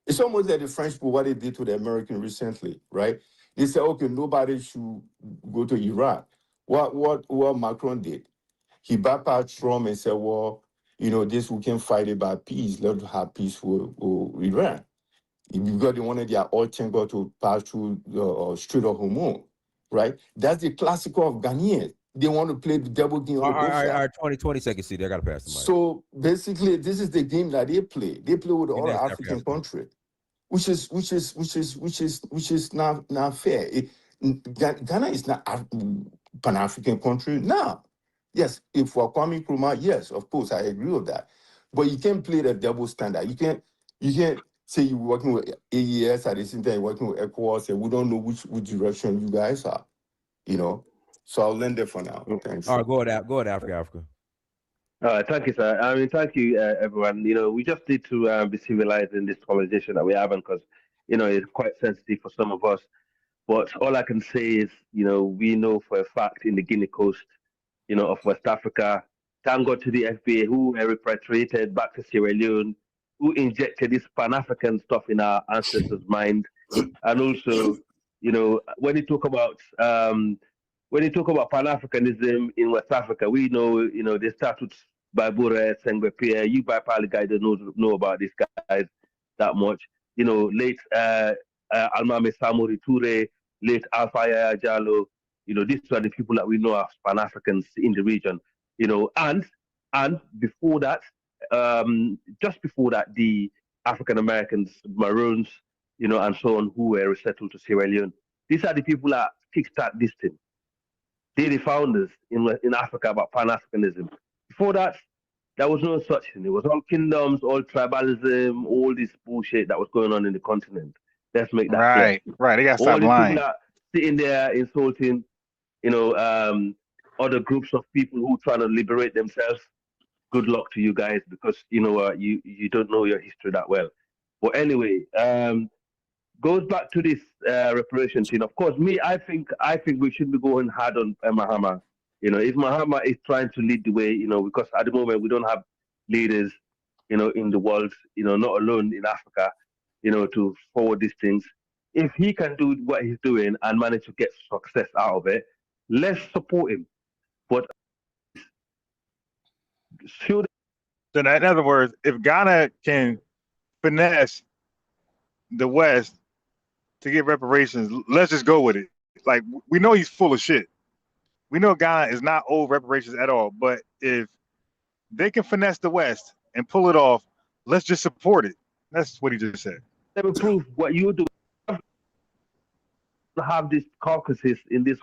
It's almost like the French people, what they did to the American recently, right? They said, okay, nobody should go to Iraq. What Macron did, he bypassed Trump and said, well, you know, this we can fight about peace. Let's have peace with Iran. Because they wanted their oil tanker to pass through the Strait of Hormuz, right? That's the classical of Ghanaians. They want to play the double game on both sides. All right, 20 seconds, CD. I got to pass the mic. So basically, this is the game that they play. They play with all the African countries, which is not fair. Ghana is not a Pan-African country now. Yes, if for Kwame Nkrumah, yes, of course, I agree with that. But you can't play the double standard. You can't say you're working with AES at the same time you're working with ECOWAS, and we don't know which direction you guys are, you know. So I'll end there for now. Thanks. All right, go ahead, Africa. Thank you, sir. I mean, thank you, everyone. You know, we just need to be civilized in this conversation that we're having because, you know, it's quite sensitive for some of us. But all I can say is, you know, we know for a fact in the Guinea Coast, you know, of West Africa, thank God to the FBA who repatriated back to Sierra Leone, who injected this Pan-African stuff in our ancestors' mind. And also, you know, when you talk about Pan-Africanism in West Africa, we know, you know, they started by Bure, Sengwe Pierre. You by Pali guys don't know about these guys that much. You know, late Almame Samori Toure, late Alpha Yaya Jallo, you know, these are the people that we know as Pan-Africans in the region, you know, and before that, just before that, the African Americans, Maroons, you know, and so on, who were resettled to Sierra Leone. These are the people that kickstart this thing. They're the founders in Africa about Pan-Africanism. Before that, there was no such thing. It was all kingdoms, all tribalism, all this bullshit that was going on in the continent. Let's make that clear. Right. They got to stop lying. All the people that sitting there insulting, you know, other groups of people who trying to liberate themselves. Good luck to you guys because you know you don't know your history that well. But anyway, goes back to this reparation thing. Of course, I think we should be going hard on Mahama. You know, if Mahama is trying to lead the way, you know, because at the moment we don't have leaders, you know, in the world, you know, not alone in Africa, you know, to forward these things. If he can do what he's doing and manage to get success out of it, let's support him. But so in other words, if Ghana can finesse the West to get reparations, let's just go with it. Like, we know he's full of shit. We know Ghana is not owed reparations at all. But if they can finesse the West and pull it off, let's just support it. That's what he just said. Let me prove what you do. Have these caucuses in this.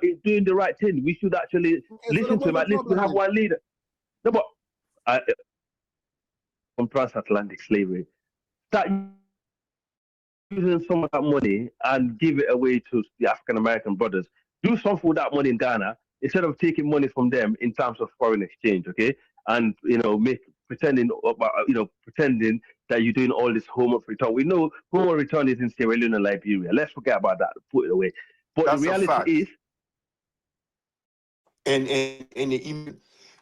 Is doing the right thing. We should actually listen to him. At least we have one leader. No, but from transatlantic slavery, start using some of that money and give it away to the African American brothers. Do something with that money in Ghana instead of taking money from them in terms of foreign exchange. Okay, and you know, pretending that you're doing all this home return. We know home return is in Sierra Leone and Liberia. Let's forget about that. Put it away. But that's the reality is. And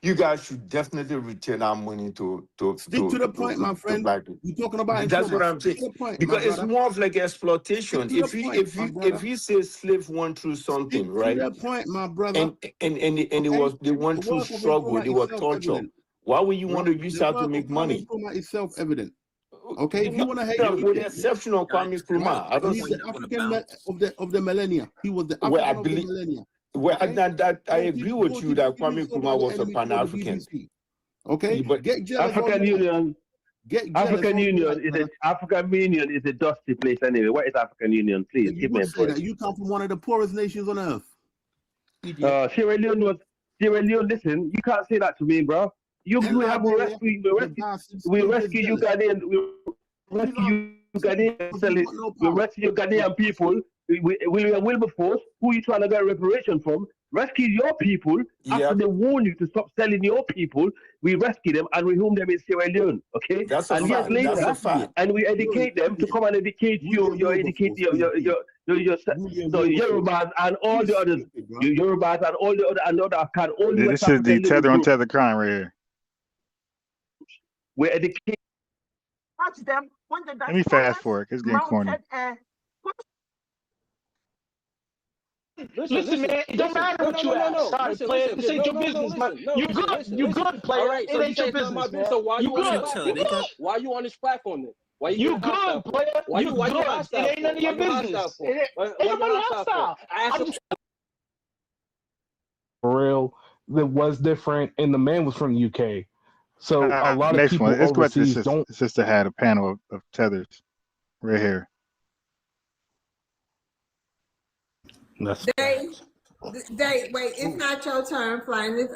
you guys should definitely return our money to stick to the point, my friend. You're talking about that's what I'm saying. Because it's more of like exploitation. If he says slaves went through something, right? To that point, my brother. And they went through struggle, they were torture. Why would you want to use that to make money? It's self-evident. Okay, if you want to hate with the exception of Kwame Nkrumah, I don't he's the African of the millennia. He was the African of the millennia. Well, I agree with you that Kwame Nkrumah was a Pan-African. Okay, but African Union is a dusty place anyway. What is African Union? Please give me a break. You come from one of the poorest nations on earth. Sierra Leone. Listen, you can't say that to me, bro. we have NIDA, rescue, the gossip we still rescue gets done. Ugandan, we rescue Ugandan, we rescue Ugandan people. Wilberforce, who you trying to get reparation from, rescue your people after they warn you to stop selling your people. We rescue them and rehome them in Sierra Leone. Okay, That's a and years fact. That's later, a fact. and we educate them to come and educate you, Yorubas and all the others, Yorubas and all the other Afghan, all the West This is the African little tether on groups. tether crime right here. We educate. Watch them when the Let me fast forward. It's getting corny. Listen, man, it don't matter what you ask. Sorry, player. This ain't your business, man. You good. You good, player. All right, It ain't your business, man. So why You good. You good. Why you on this platform then? Why you good, player. Why you good. It ain't none of your business. It ain't nobody hostile. For real, that was different, and the man was from the UK. So a lot of Next people one. Let's go back to overseas this. don't. Sister had a panel of tethers right here. Day, wait, it's not your turn. Flying this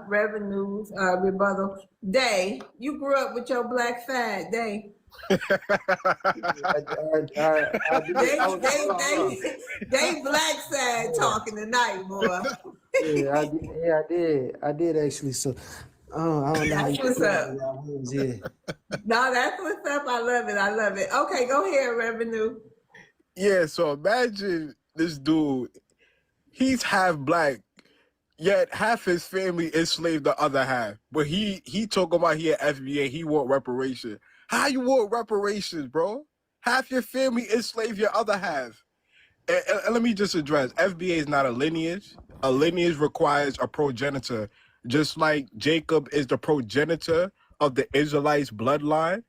revenues rebuttal. Day, you grew up with your black fad. Day. They black side talking tonight, boy. Yeah, I did actually. So I don't know how you That's what's up. Yeah. No, that's what's up. I love it. Okay, go ahead, revenue. Yeah, so imagine this dude. He's half black, yet half his family enslaved the other half. But he talking about he at FBA, he want reparations. How you want reparations, bro? Half your family enslaved your other half. And let me just address, FBA is not a lineage. A lineage requires a progenitor. Just like Jacob is the progenitor of the Israelites' bloodline,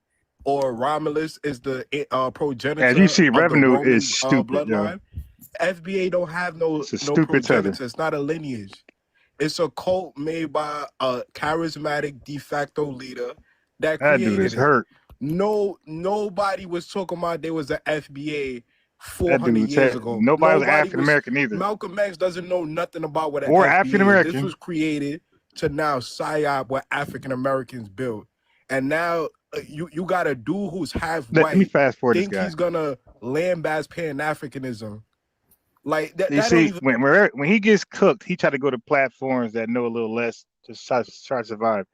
or Romulus is the progenitor As you see, of the revenue Roman is stupid, yo. bloodline. FBA don't have no stupid progenitor. tether. It's not a lineage. It's a cult made by a charismatic de facto leader that That dude created is it. hurt. Nobody was talking about there was an FBA That 400 dude years said ago. nobody was African American either. Malcolm X doesn't know nothing about what an Or FBA African is. American. This was created to now psyop what African Americans built. And now you got a dude who's half Let me white fast forward this think guy. he's gonna lambast Pan-Africanism. Like that. You That see, don't even. when he gets cooked, he try to go to platforms that know a little less to try to survive.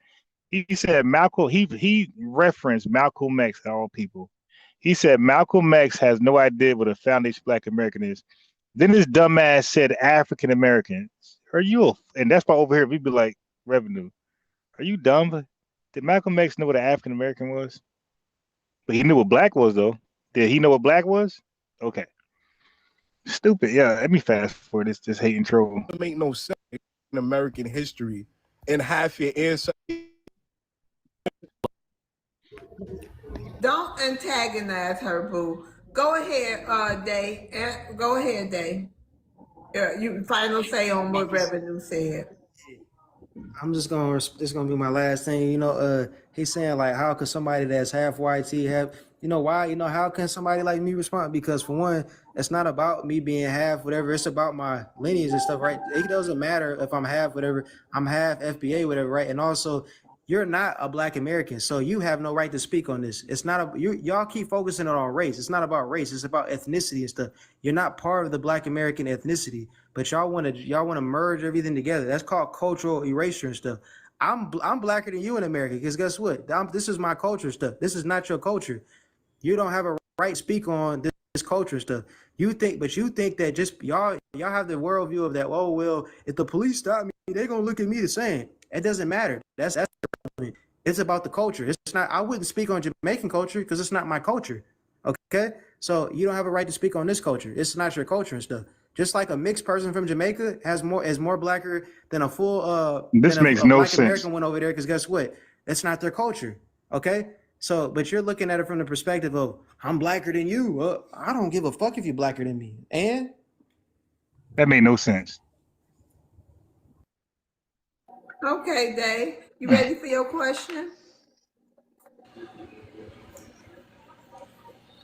He said Malcolm. He referenced Malcolm X of all people. He said Malcolm X has no idea what a foundation Black American is. Then this dumbass said African Americans. Are you? And that's why over here we'd be like, revenue. Are you dumb? Did Malcolm X know what an African American was? But he knew what black was, though. Did he know what black was? Okay. Stupid. Yeah. Let me fast for this hating troll. It make no sense in American history, and half your ancestors. Don't antagonize her, boo. Go ahead, Day. Go ahead, Day. You final say on what revenue said. I'm just gonna. This is gonna be my last thing. You know, he's saying like, how could somebody that's half white have? You know why? You know, how can somebody like me respond? Because for one, it's not about me being half whatever. It's about my lineage and stuff, right? It doesn't matter if I'm half whatever. I'm half FBA whatever, right? And also, you're not a Black American, so you have no right to speak on this. It's not a y'all keep focusing on race. It's not about race. It's about ethnicity and stuff. You're not part of the Black American ethnicity, but y'all want to merge everything together. That's called cultural erasure and stuff. I'm blacker than you in America because guess what? This is my culture stuff. This is not your culture. You don't have a right to speak on this culture stuff. You think that just y'all have the worldview of that. Oh well, if the police stop me, they're gonna look at me the same. It doesn't matter. That's it's about the culture. It's not. I wouldn't speak on Jamaican culture because it's not my culture. Okay, so you don't have a right to speak on this culture. It's not your culture and stuff. Just like a mixed person from Jamaica is more blacker than a full This makes no Black sense. American one over there because guess what? It's not their culture. Okay, so but you're looking at it from the perspective of I'm blacker than you. I don't give a fuck if you're blacker than me. And that made no sense. Okay, Dave. You ready for your question?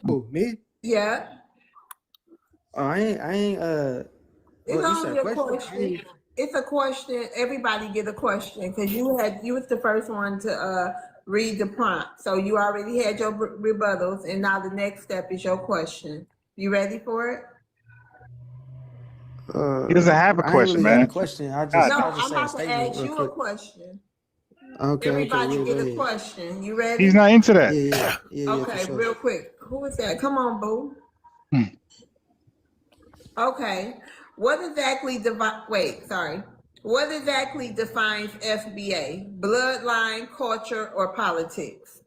Who, me? Yeah. I ain't It's only a question. It's a question. Everybody get a question because you was the first one to read the prompt. So you already had your rebuttals, and now the next step is your question. You ready for it? He doesn't have a I ain't question, really got a man. question. I God, just No, I just I'm say a about to statement ask real you a quick. question. Okay, Everybody yeah, get go a ahead. question. You ready? he's not into that. Yeah, for Okay, sure. real quick. Who is that? Come on, boo. Okay. What exactly defines FBA? Bloodline, culture, or politics?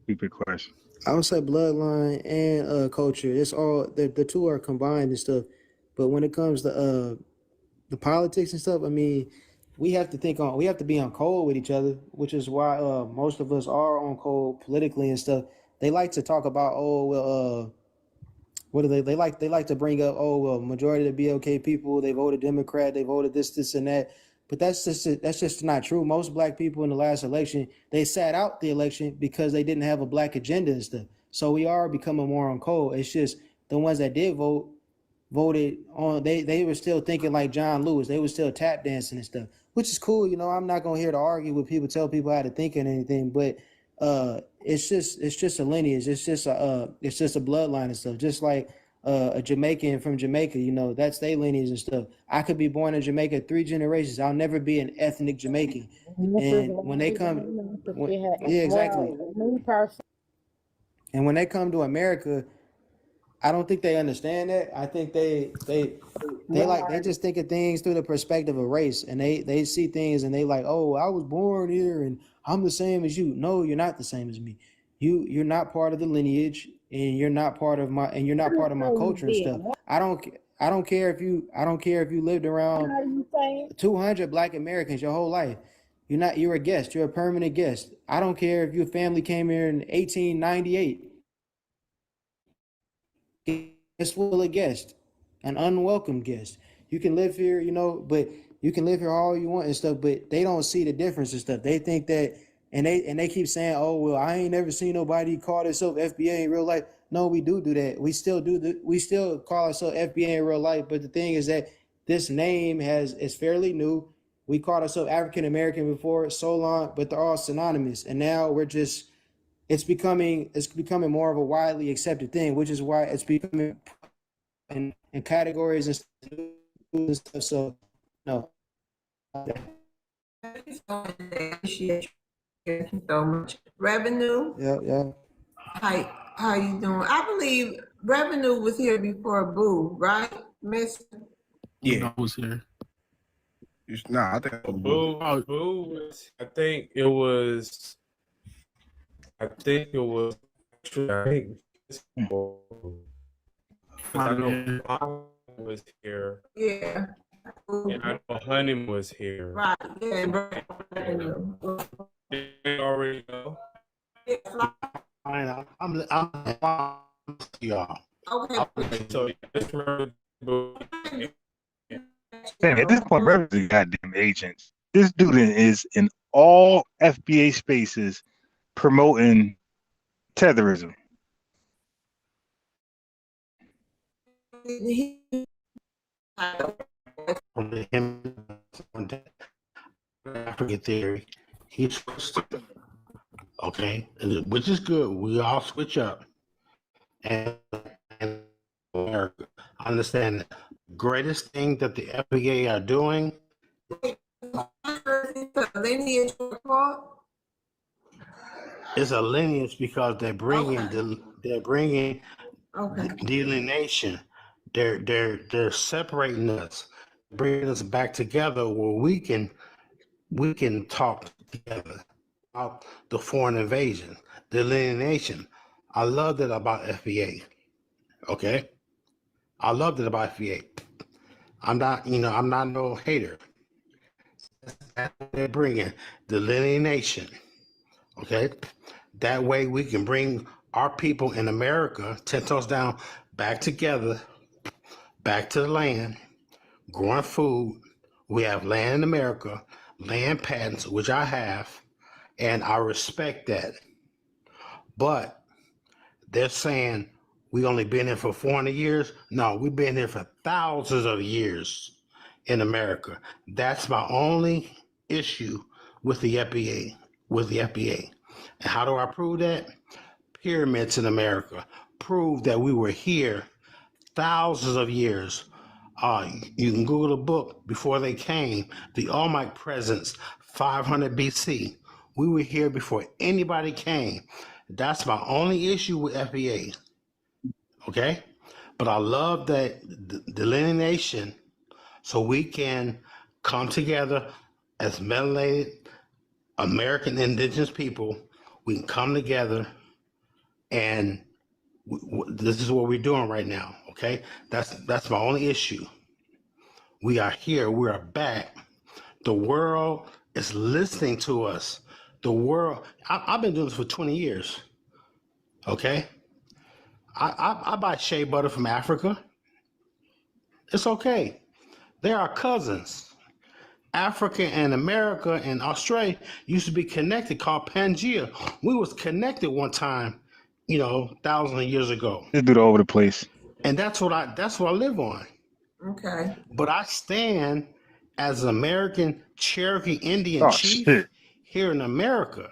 Stupid question. I would say bloodline and culture. It's all the two are combined and stuff. But when it comes to the politics and stuff, I mean, we have to be on code with each other, which is why most of us are on code politically and stuff. They like to talk about, what do they like to bring up, well, majority of the BLK people, they voted Democrat, they voted this and that. But that's just not true. Most black people in the last election, they sat out the election because they didn't have a black agenda and stuff. So we are becoming more on code. It's just the ones that did voted on, they were still thinking like John Lewis. They were still tap dancing and stuff, which is cool. I'm not gonna here to argue with people, tell people how to think and anything, but it's just a lineage. It's just a bloodline and stuff. Just like a Jamaican from Jamaica, that's their lineage and stuff. I could be born in Jamaica 3 generations. I'll never be an ethnic Jamaican. And when they come, yeah, exactly. And when they come to America, I don't think they understand that. I think they just think of things through the perspective of race, and they see things and they like, oh, I was born here and I'm the same as you. No, you're not the same as me. You're not part of the lineage, and you're not part of my culture and stuff. I don't care if you lived around 200 black Americans your whole life. You're a guest. You're a permanent guest. I don't care if your family came here in 1898. It's full of guests, an unwelcome guest. You can live here, but you can live here all you want and stuff, but they don't see the difference and stuff. They think that, and they keep saying, oh, well, I ain't never seen nobody call themselves FBA in real life. No, we do that. We still call ourselves FBA in real life, but the thing is that this name is fairly new. We called ourselves African American before so long, but they're all synonymous. And now it's becoming more of a widely accepted thing, which is why it's becoming in categories and stuff. So no. Appreciate you so much. Revenue. Yeah. How you doing? I believe Revenue was here before Boo, right, Miss? Yeah, I was here. No, I think Boo was, I think it was I know Mom was here. Yeah. And I know Honey was here. Right. Yeah. They already know. I'm y'all. Okay. So just remember, Damn, at this point, Reverend's a goddamn agent. This dude is in all FBA spaces promoting tetherism. African theory. He switched it. Okay, which is good. We all switch up, and America. I understand the greatest thing that the FBA are doing. It's a lineage because they're bringing delineation. They're separating us, bringing us back together where we can talk together about the foreign invasion, delineation. I love that about FBA. Okay, I love that about FBA. I'm not no hater. They're bringing delineation. Okay, that way we can bring our people in America 10 toes down back together, back to the land, growing food. We have land in America, land patents, which I have, and I respect that. But they're saying we only been here for 400 years. No, we've been here for thousands of years. in America. That's my only issue with the FBA. And how do I prove that? Pyramids in America prove that we were here thousands of years. You can Google a book before they came, the Olmec presence, 500 BC. We were here before anybody came. That's my only issue with FBA. Okay? But I love that delineation so we can come together as melanated American indigenous people. We can come together, and this is what we're doing right now. Okay? That's my only issue. We are here. We are back. The world is listening to us. The world, I've been doing this for 20 years. Okay? I buy shea butter from Africa. It's okay. They're our cousins. Africa and America and Australia used to be connected, called Pangea. We was connected one time, thousands of years ago. Just do it all over the place. And that's what I live on. Okay. But I stand as an American Cherokee Indian chief here in America.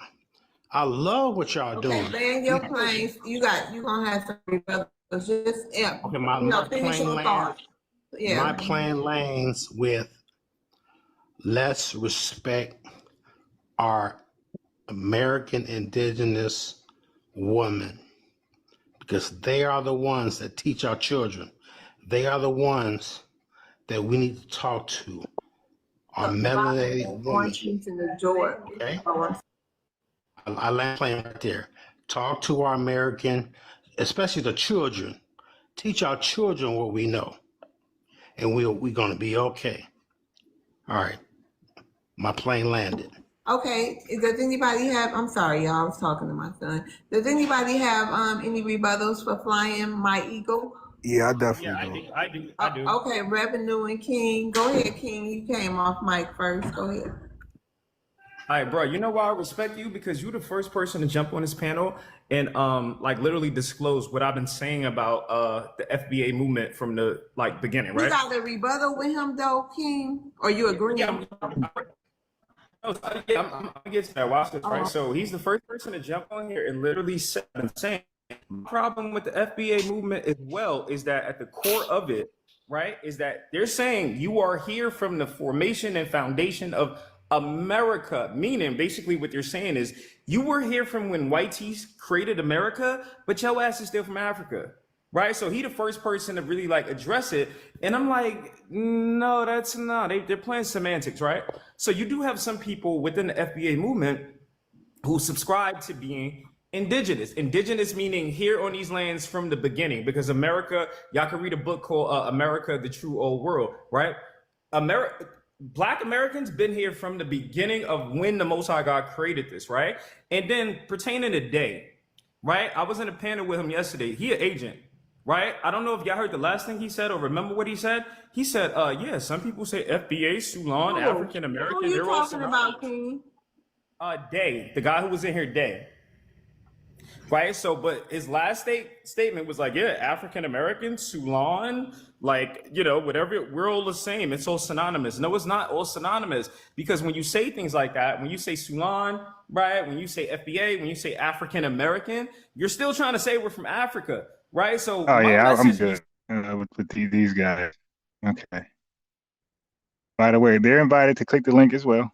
I love what y'all doing. Land your planes. You gonna have some rebuttals. Just okay, my finish your thought. Yeah. My plane lanes with let's respect our American indigenous women, because they are the ones that teach our children. They are the ones that we need to talk to. Our melanated women. Okay? I land plane right there. Talk to our American, especially the children. Teach our children what we know. And we're going to be okay. All right. My plane landed. Okay. Does anybody have, I'm sorry, y'all, I was talking to my son. Does anybody have any rebuttals for flying my eagle? Yeah, I definitely do. I do. Okay, Revenue and King. Go ahead, King. You came off mic first. Go ahead. All right, bro. You know why I respect you? Because you're the first person to jump on this panel and literally disclose what I've been saying about the FBA movement from the beginning, right? You got a rebuttal with him though, King? Or you agree? Yeah, I'm gonna get to that. Watch this, right? So he's the first person to jump on here and literally saying the problem with the FBA movement as well is that at the core of it, right, is that they're saying you are here from the formation and foundation of America, meaning basically what you're saying is you were here from when whiteys created America, but your ass is still from Africa, right? So he the first person to really address it, and I'm like, no, that's not. They're playing semantics, right? So you do have some people within the FBA movement who subscribe to being indigenous. Indigenous meaning here on these lands from the beginning, because America, y'all can read a book called America, the True Old World, right? Black Americans been here from the beginning of when the Most High God created this, right? And then pertaining to Day, right? I was in a panel with him yesterday. He an agent, right? I don't know if y'all heard the last thing he said or remember what he said. He said, yeah, some people say FBA, Sulan, African American. Who you talking about, King? Day, the guy who was in here, Day. Right, so but his last statement was African American, Sulan, whatever, we're all the same. It's all synonymous. No, it's not all synonymous, because when you say things like that, when you say Sulan, right, when you say FBA, when you say African American, you're still trying to say we're from Africa, right? So I'm good with these guys. Okay. By the way, they're invited to click the link as well.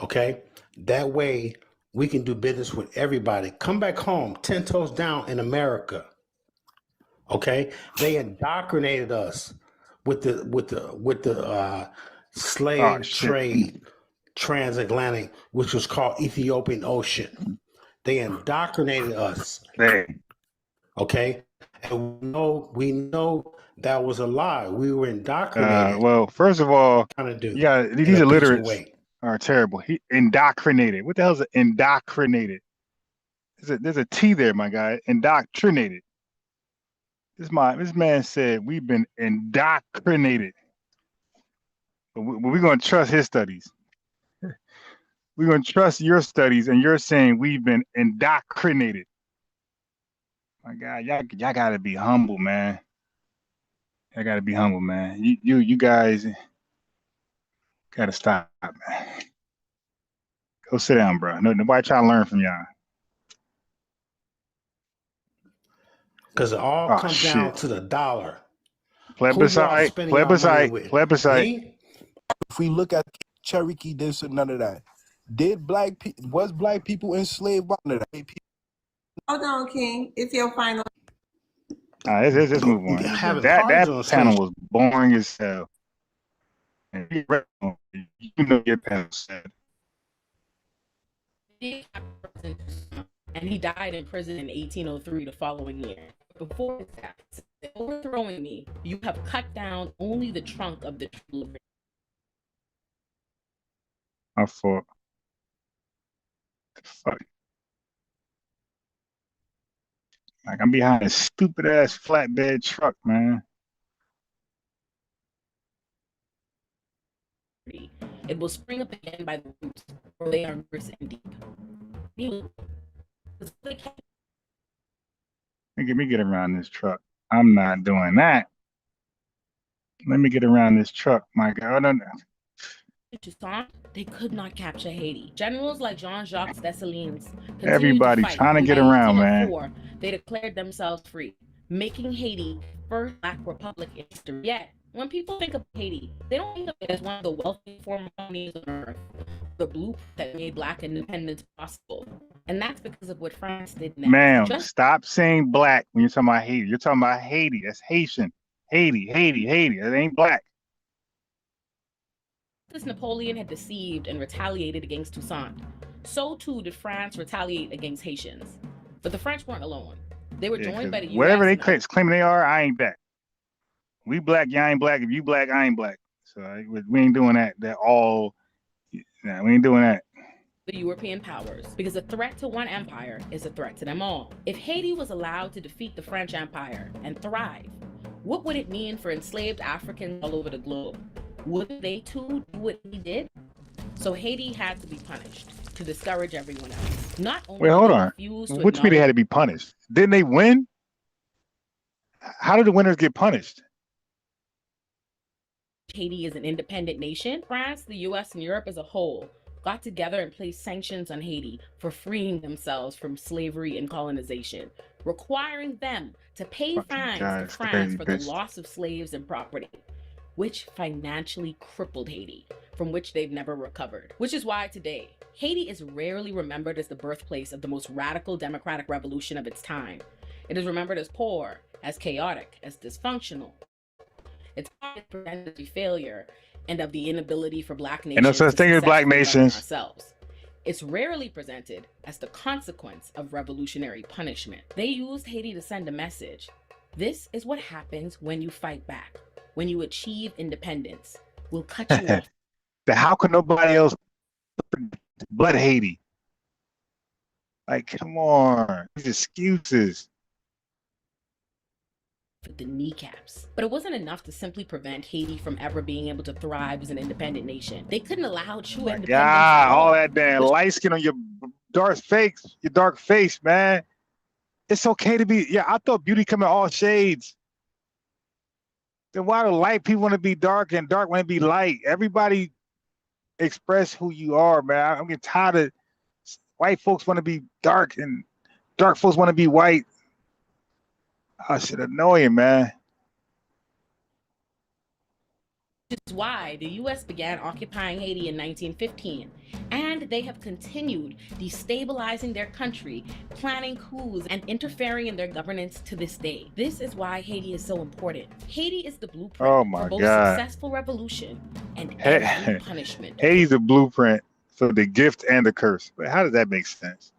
Okay, that way we can do business with everybody. Come back home, 10 toes down in America. Okay, they indoctrinated us with the slave trade transatlantic, which was called Ethiopian Ocean. They indoctrinated us. Okay, and we know that was a lie. We were indoctrinated. Well, first of all, these illiterates are terrible. He indoctrinated. What the hell is indoctrinated? There's a T there, my guy. Indoctrinated. This man said we've been indoctrinated. But we're gonna trust his studies. We're gonna trust your studies, and you're saying we've been indoctrinated. My God, y'all gotta be humble, man. I gotta be humble, man. You guys gotta stop, man. Go sit down, bro. Nobody trying to learn from y'all. Because it all Oh comes down shit. to the dollar. Who y'all Plebiscite, spending y'all money plebiscite, with? plebiscite. Me? If we look at Cherokee, this and none of that. Was black people enslaved? None of that. Hold on, King. It's your final. Let's move on. Having That cards on panel stage. was boring as hell. And you know your panel said. And he died in prison in 1803 the following year. Before his death, overthrowing me, you have cut down only the trunk of the tree. I thought. Fuck. Like I'm behind a stupid ass flatbed truck, man. It will spring up again by the roots, for they are roots and deep. Let me get around this truck. I'm not doing that. Let me get around this truck, my God. Toussaint, they could not capture Haiti. Generals like Jean-Jacques Dessalines continued Everybody to fight. trying to get around, man. 1804, they declared themselves free, making Haiti the first Black republic in history. Yet, when people think of Haiti, they don't think of it as one of the wealthy former colonies on earth, the blueprint that made Black independence possible. And that's because of what France did next. Ma'am, stop saying black when you're talking about Haiti. You're talking about Haiti. That's Haitian. Haiti. It ain't black. As Napoleon had deceived and retaliated against Toussaint, so too did France retaliate against Haitians. But the French weren't alone. They were joined by the U.S. Whatever they claim they are, I ain't that. We black, y'all ain't black. If you black, I ain't black. So we ain't doing that. We ain't doing that. The European powers, because a threat to one empire is a threat to them all. If Haiti was allowed to defeat the French Empire and thrive, what would it mean for enslaved Africans all over the globe? Wouldn't they too do what he did? So Haiti had to be punished to discourage everyone else. Not only Wait, hold on. Which mean they had to be punished? Didn't they win? How did the winners get punished? Haiti is an independent nation. France, the US, and Europe as a whole got together and placed sanctions on Haiti for freeing themselves from slavery and colonization, requiring them to pay fines to France for the loss of slaves and property, which financially crippled Haiti, from which they've never recovered. Which is why today, Haiti is rarely remembered as the birthplace of the most radical democratic revolution of its time. It is remembered as poor, as chaotic, as dysfunctional. It's presented as a failure and of the inability for Black nations And no such thing as black nations. Ourselves. It's rarely presented as the consequence of revolutionary punishment. They used Haiti to send a message. This is what happens when you fight back. When you achieve independence, we'll cut you off. How could nobody else but Haiti? Like, come on, these excuses. The kneecaps. But it wasn't enough to simply prevent Haiti from ever being able to thrive as an independent nation. They couldn't allow true independence. Yeah, all that damn light skin on your dark face, man. It's okay to be. Yeah, I thought beauty come in all shades. Then why do light people want to be dark and dark want to be light? Everybody express who you are, man. I'm getting tired of white folks want to be dark and dark folks want to be white. Oh, shit, annoying, man. Which is why the U.S. began occupying Haiti in 1915, and they have continued destabilizing their country, planning coups, and interfering in their governance to this day. This is why Haiti is so important. Haiti is the blueprint for both successful revolution and every punishment. Haiti's the blueprint for the gift and the curse. But how does that make sense?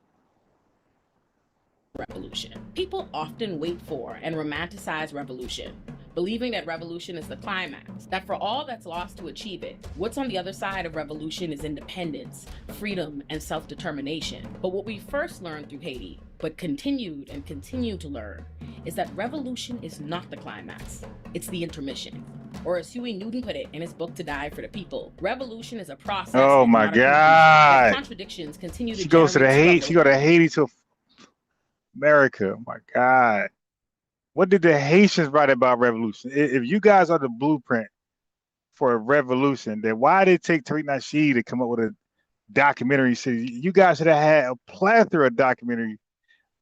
Revolution. People often wait for and romanticize revolution, believing that revolution is the climax, that for all that's lost to achieve it, what's on the other side of revolution is independence, freedom, and self-determination. But what we first learned through Haiti, but continued and continue to learn, is that revolution is not the climax, it's the intermission. Or as Huey Newton put it in his book To Die for the People, revolution is a process. Oh my God. Contradictions continue to She goes to Haiti to America. Oh my God. What did the Haitians write about revolution? If you guys are the blueprint for a revolution, then why did it take Tariq Nasheed to come up with a documentary series? You guys should have had a plethora of documentary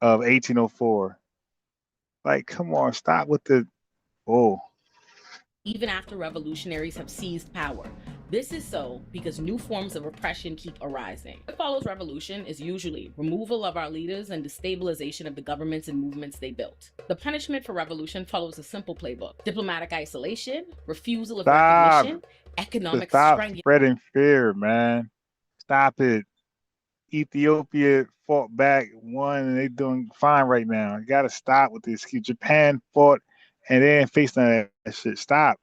of 1804. Like, come on, stop with the even after revolutionaries have seized power. This is so because new forms of oppression keep arising. What follows revolution is usually removal of our leaders and destabilization of the governments and movements they built. The punishment for revolution follows a simple playbook: diplomatic isolation, refusal of recognition, economic strangulation. Spreading fear, man. Stop it. Ethiopia fought back, won, and they doing fine right now. You gotta stop with this. Japan fought and they didn't face none of that shit. Stop.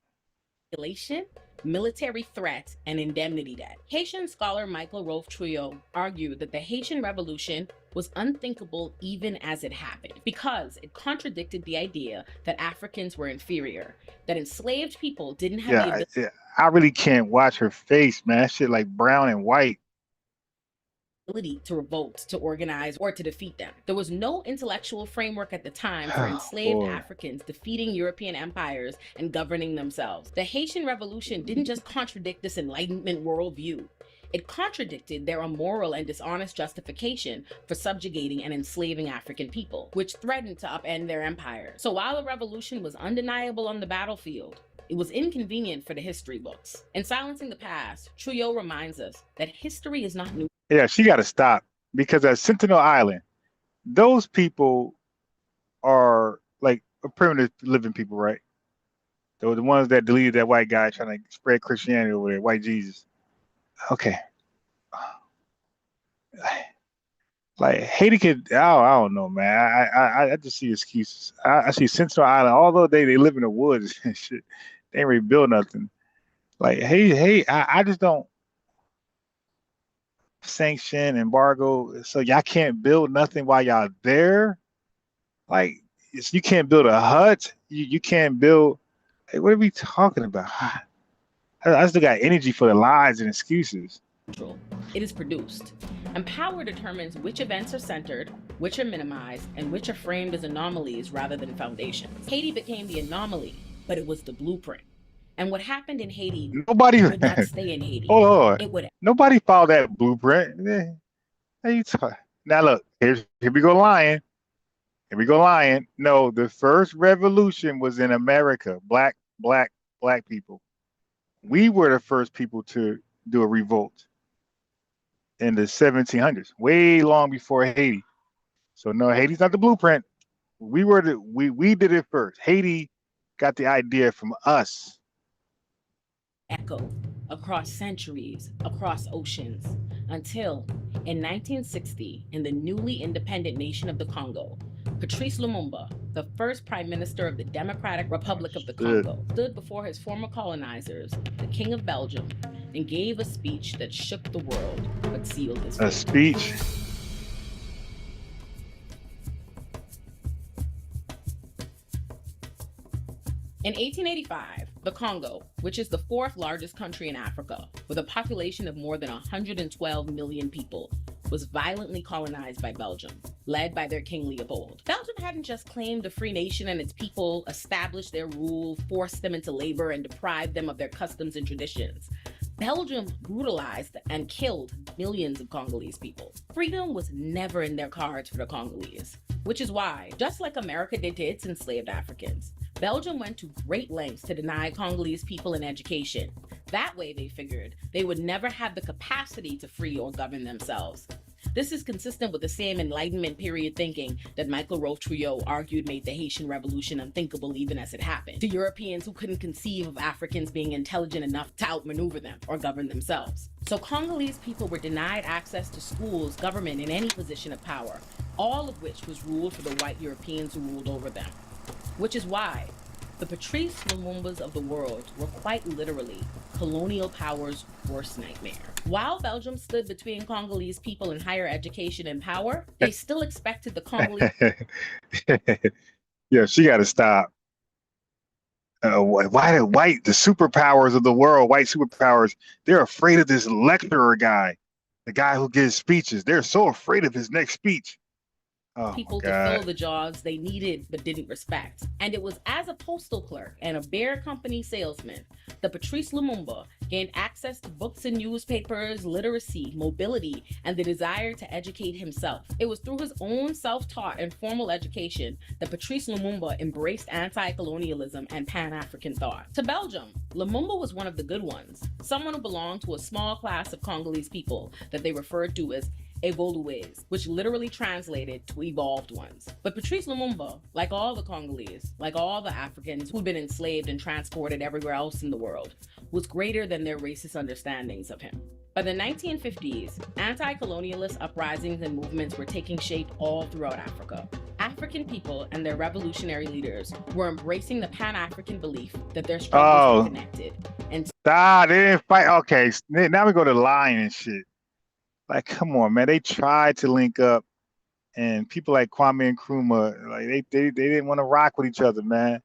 Military threat, and indemnity debt. Haitian scholar Michael Rolfe-Trouillot argued that the Haitian Revolution was unthinkable even as it happened because it contradicted the idea that Africans were inferior, that enslaved people didn't have the ability. I really can't watch her face, man. That shit like brown and white. To revolt, to organize, or to defeat them. There was no intellectual framework at the time for enslaved Africans defeating European empires and governing themselves. The Haitian Revolution didn't just contradict this Enlightenment worldview. It contradicted their immoral and dishonest justification for subjugating and enslaving African people, which threatened to upend their empire. So while the revolution was undeniable on the battlefield, it was inconvenient for the history books. In Silencing the Past, Trouillot reminds us that history is not new. Yeah, she got to stop because at Sentinel Island, those people are like a primitive living people, right? They were the ones that deleted that white guy trying to spread Christianity over there, white Jesus. Okay. Like Haiti could, I don't know, man. I just see excuses. I see Sentinel Island, although they live in the woods and shit, they ain't really build nothing. Like, hey, I just don't sanction, embargo, so y'all can't build nothing while y'all there. Like, you can't build a hut. You can't build. Hey, what are we talking about? I still got energy for the lies and excuses. It is produced, and power determines which events are centered, which are minimized, and which are framed as anomalies rather than foundations. Haiti became the anomaly, but it was the blueprint. And what happened in Haiti would not stay in Haiti. Oh, it would. Nobody followed that blueprint. Now look, here we go lying. Here we go lying. No, the first revolution was in America. Black people. We were the first people to do a revolt in the 1700s, way long before Haiti. So no, Haiti's not the blueprint. We did it first. Haiti got the idea from us. Echo across centuries, across oceans, until in 1960, in the newly independent nation of the Congo, Patrice Lumumba, the first prime minister of the Democratic Republic of the Congo, stood before his former colonizers, the King of Belgium, and gave a speech that shook the world but sealed his fate. A speech? In 1885, the Congo, which is the fourth largest country in Africa, with a population of more than 112 million people, was violently colonized by Belgium, led by their King Leopold. Belgium hadn't just claimed a free nation and its people established their rule, forced them into labor, and deprived them of their customs and traditions. Belgium brutalized and killed millions of Congolese people. Freedom was never in their cards for the Congolese, which is why, just like America did to its enslaved Africans, Belgium went to great lengths to deny Congolese people an education. That way, they figured, they would never have the capacity to free or govern themselves. This is consistent with the same Enlightenment period thinking that Michael Rolfe-Trouillot argued made the Haitian Revolution unthinkable even as it happened, to Europeans who couldn't conceive of Africans being intelligent enough to outmaneuver them or govern themselves. So Congolese people were denied access to schools, government, and any position of power, all of which was ruled for the white Europeans who ruled over them. Which is why the Patrice Lumumbas of the world were quite literally colonial power's worst nightmare. While Belgium stood between Congolese people and higher education and power, they still expected the Congolese... Yeah, she got to stop. Why the superpowers of the world, white superpowers, they're afraid of this lecturer guy, the guy who gives speeches. They're so afraid of his next speech. Oh people my to fill God. the jobs they needed but didn't respect. And it was as a postal clerk and a bear company salesman that Patrice Lumumba gained access to books and newspapers, literacy, mobility, and the desire to educate himself. It was through his own self-taught and formal education that Patrice Lumumba embraced anti-colonialism and Pan-African thought. To Belgium, Lumumba was one of the good ones, someone who belonged to a small class of Congolese people that they referred to as evolués, which literally translated to evolved ones. But Patrice Lumumba, like all the Congolese, like all the Africans who'd been enslaved and transported everywhere else in the world, was greater than their racist understandings of him. By the 1950s, anti-colonialist uprisings and movements were taking shape all throughout Africa. African people and their revolutionary leaders were embracing the Pan-African belief that their struggles were connected. And they didn't fight. Okay, now we go to lying and shit. Like, come on, man. They tried to link up, and people like Kwame Nkrumah, like they didn't want to rock with each other, man.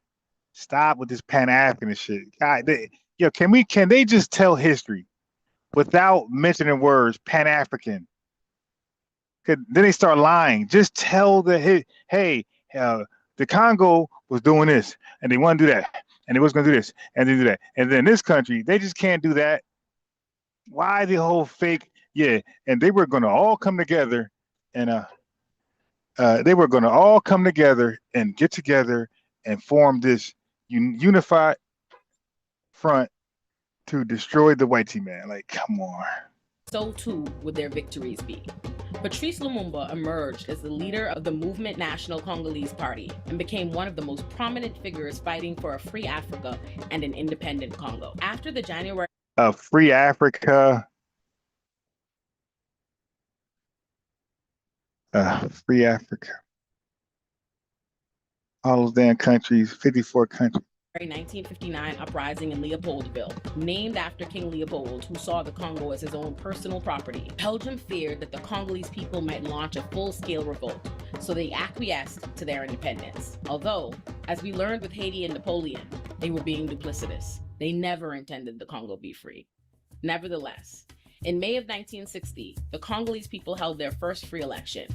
Stop with this Pan-African shit. God, can they just tell history without mentioning words Pan-African? Then they start lying. Just tell the Congo was doing this, and they want to do that, and they was going to do this, and they do that, and then this country they just can't do that. Why the whole fake? Yeah, and they were going to all come together, and they were going to all come together and get together and form this unified front to destroy the white team, man. Like, come on. So too would their victories be. Patrice Lumumba emerged as the leader of the Movement National Congolese Party and became one of the most prominent figures fighting for a free Africa and an independent Congo. After the January Free Africa. Free Africa. All those damn countries, 54 countries. 1959 uprising in Leopoldville, named after King Leopold, who saw the Congo as his own personal property. Belgium feared that the Congolese people might launch a full-scale revolt, so they acquiesced to their independence. Although, as we learned with Haiti and Napoleon, they were being duplicitous. They never intended the Congo be free. Nevertheless, in May of 1960, the Congolese people held their first free election.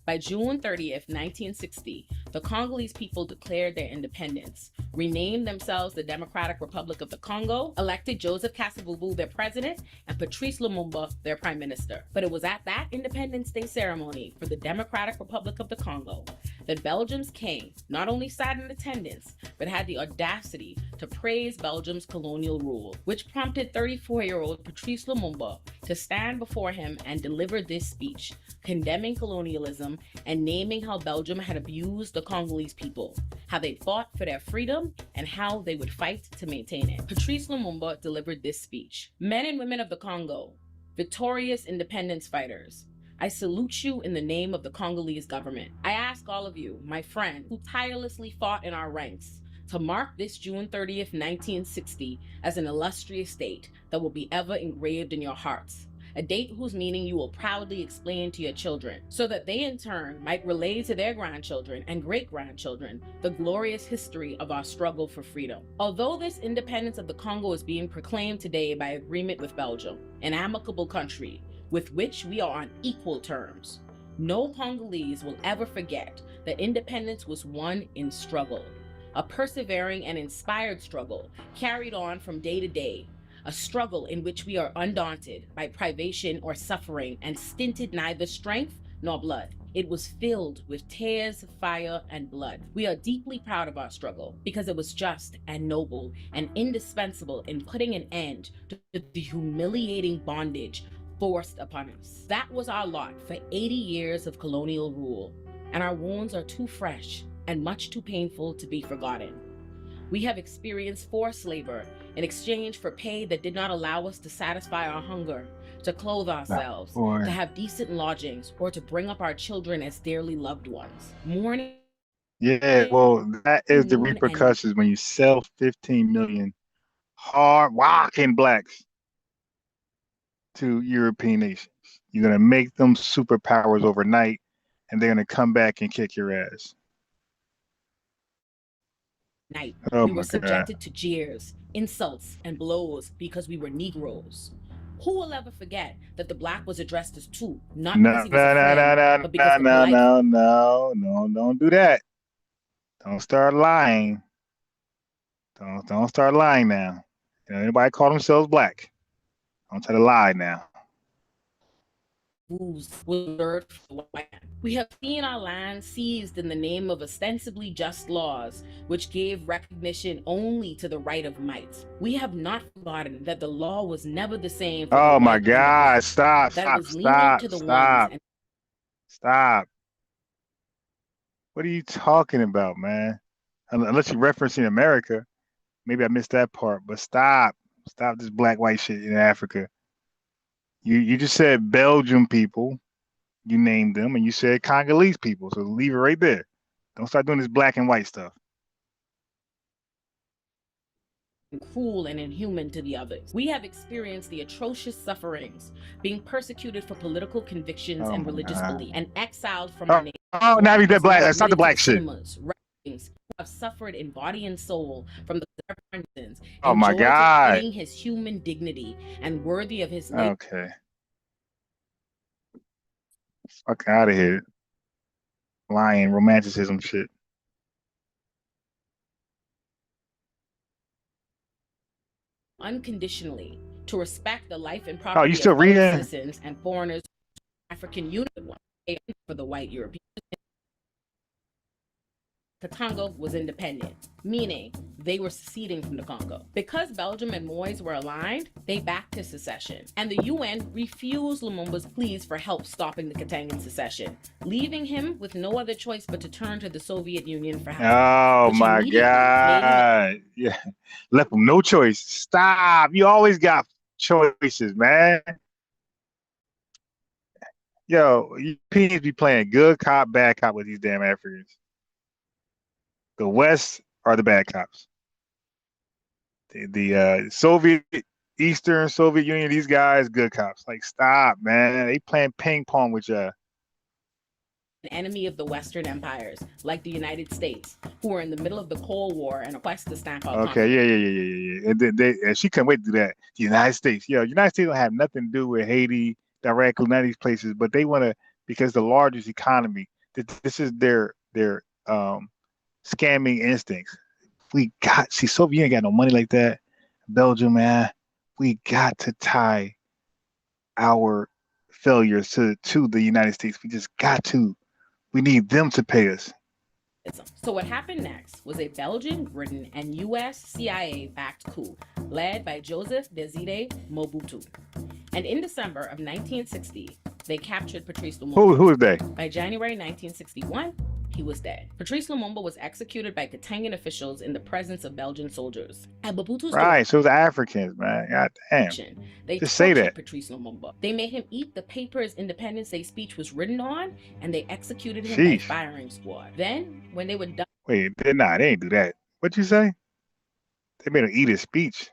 By June 30th, 1960, the Congolese people declared their independence, renamed themselves the Democratic Republic of the Congo, elected Joseph Kasavubu their president, and Patrice Lumumba their prime minister. But it was at that Independence Day ceremony for the Democratic Republic of the Congo that Belgium's king not only sat in attendance, but had the audacity to praise Belgium's colonial rule, which prompted 34-year-old Patrice Lumumba to stand before him and deliver this speech, condemning colonialism and naming how Belgium had abused the Congolese people, how they fought for their freedom, and how they would fight to maintain it. Patrice Lumumba delivered this speech. Men and women of the Congo, victorious independence fighters, I salute you in the name of the Congolese government. I ask all of you, my friends, who tirelessly fought in our ranks, to mark this June 30th, 1960 as an illustrious date that will be ever engraved in your hearts. A date whose meaning you will proudly explain to your children, so that they in turn might relay to their grandchildren and great-grandchildren the glorious history of our struggle for freedom. Although this independence of the Congo is being proclaimed today by agreement with Belgium, an amicable country with which we are on equal terms, no Congolese will ever forget that independence was won in struggle, a persevering and inspired struggle carried on from day to day, a struggle in which we are undaunted by privation or suffering and stinted neither strength nor blood. It was filled with tears, fire, and blood. We are deeply proud of our struggle because it was just and noble and indispensable in putting an end to the humiliating bondage forced upon us. That was our lot for 80 years of colonial rule, and our wounds are too fresh and much too painful to be forgotten. We have experienced forced labor in exchange for pay that did not allow us to satisfy our hunger, to clothe ourselves, to have decent lodgings, or to bring up our children as dearly loved ones. Mourning. Yeah, well, that is the repercussions when you sell 15 million hard-working blacks to European nations. You're going to make them superpowers overnight, and they're going to come back and kick your ass. We were subjected to jeers, insults, and blows because we were Negroes. Who will ever forget that the black was addressed as two, not No, because he no, was a no, friend, no, but because the no, polite no, don't do that. Don't start lying. Don't start lying now. You know, anybody call themselves black? Don't try to lie now. was reserved for the white man. We have seen our land seized in the name of ostensibly just laws, which gave recognition only to the right of might. We have not forgotten that the law was never the same for the Oh my white and the God! black, Stop! that it Stop! was lenient Stop! to the ones Stop! and Stop! What are you talking about, man? Unless you're referencing America, maybe I missed that part. But stop! Stop this black white shit in Africa. You just said Belgium people. You named them, and you said Congolese people. So leave it right there. Don't start doing this black and white stuff. cruel and inhuman to the others. We have experienced the atrocious sufferings, being persecuted for political convictions Oh and my religious God. belief, and exiled from our nation. Oh, now he's that black. Stop the Admitted to black shit. cinemas, writings, who have suffered in body and soul from the prisons, Oh and my joy to God. claim his human dignity and worthy of his name. Okay. Fuck out of here. Lying, romanticism shit. Unconditionally, to respect the life and Oh, property you still of other reading? citizens and foreigners. African unit for the white Europeans. The Congo was independent, meaning they were seceding from the Congo. Because Belgium and Moise were aligned, they backed his secession, and the UN refused Lumumba's pleas for help stopping the Katangan secession, leaving him with no other choice but to turn to the Soviet Union for help. Oh which my immediately made him God. Yeah. Left him no choice. Stop. You always got choices, man. Yo, Europeans be playing good cop, bad cop with these damn Africans. The West are the bad cops. The Soviet, Eastern Soviet Union, these guys, good cops. Like, stop, man. They playing ping pong with you. an enemy of the Western empires, like the United States, who were in the middle of the Cold War and a quest to stamp out Okay, yeah. And she couldn't wait to do that. The United States, United States don't have nothing to do with Haiti directly, none of these places, but they want to, because the largest economy, this is their scamming instincts. Soviet Union got no money like that. Belgium, man, we got to tie our failures to the United States. We just got to. We need them to pay us. So what happened next was a Belgian, Britain, and U.S. CIA-backed coup led by Joseph Desire Mobutu. And in December of 1960, they captured Patrice Lumumba. Who is they? By January 1961, he was dead. Patrice Lumumba was executed by Katangan officials in the presence of Belgian soldiers. At Mobutu's Right, so it was Africans, man. God damn. they Just say tortured that. Patrice Lumumba. They made him eat the paper his Independence Day speech was written on, and they executed him by Sheesh. firing squad. Then, when they were done, Wait, they ain't do that. What'd you say? They made him eat his speech.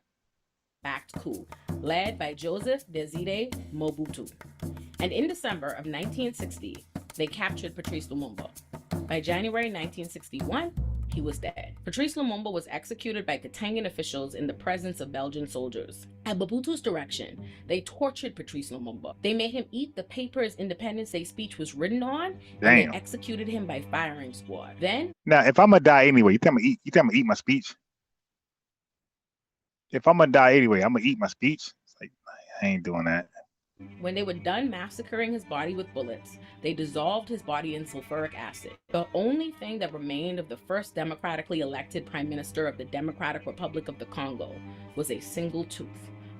backed coup, led by Joseph Desire Mobutu. And in December of 1960, they captured Patrice Lumumba. By January 1961, he was dead. Patrice Lumumba was executed by Katangan officials in the presence of Belgian soldiers. At Mobutu's direction, they tortured Patrice Lumumba. They made him eat the paper his Independence Day speech was written on, and they Damn. executed him by firing squad. Then, Now, if I'm gonna die anyway, you think I'm gonna eat my speech? If I'm gonna die anyway, I'm gonna eat my speech. It's like, I ain't doing that. when they were done massacring his body with bullets, they dissolved his body in sulfuric acid. The only thing that remained of the first democratically elected prime minister of the Democratic Republic of the Congo was a single tooth.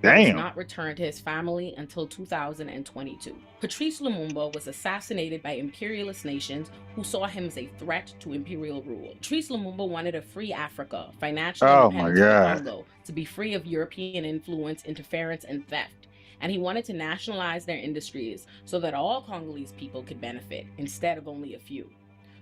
That was Damn. not returned to his family until 2022. Patrice Lumumba was assassinated by imperialist nations who saw him as a threat to imperial rule. Patrice Lumumba wanted a free Africa, financial Oh my independence for the God. Congo, to be free of European influence, interference, and theft. And he wanted to nationalize their industries so that all Congolese people could benefit instead of only a few.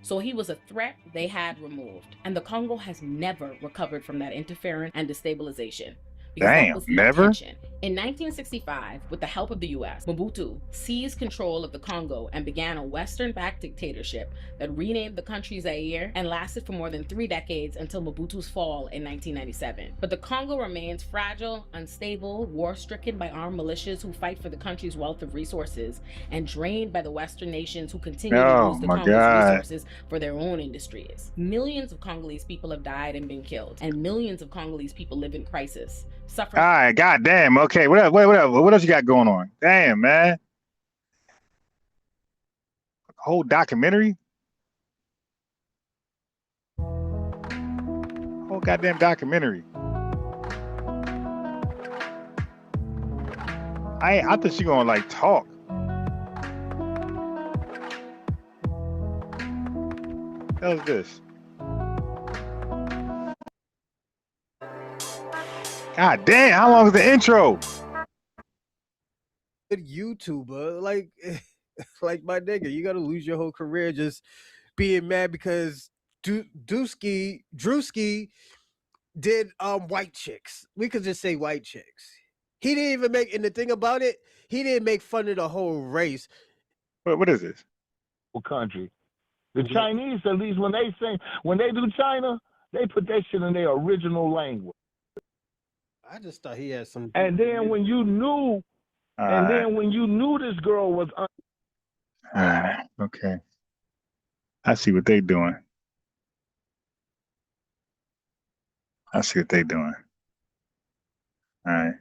So he was a threat they had removed, and the Congo has never recovered from that interference and destabilization. because that Damn, was the never? intention. In 1965, with the help of the US, Mobutu seized control of the Congo and began a Western-backed dictatorship that renamed the country Zaire and lasted for more than 3 decades until Mobutu's fall in 1997. But the Congo remains fragile, unstable, war-stricken by armed militias who fight for the country's wealth of resources, and drained by the Western nations who continue to Oh use the my Congo's God. resources for their own industries. Millions of Congolese people have died and been killed, and millions of Congolese people live in crisis, suffering. All right, goddamn. Okay, what else? What else you got going on? Damn, man. Whole documentary. Whole goddamn documentary. I thought she gonna like talk. What the hell is this? God damn, how long is the intro? Good YouTuber, like my nigga, you gotta lose your whole career just being mad because Drewski did white chicks. We could just say white chicks. He didn't even make, and the thing about it, he didn't make fun of the whole race. What is this? Country. The Chinese, at least when they do China, they put that shit in their original language. I just thought he had some. And then when you knew, this girl was. Okay. I see what they doing. All right.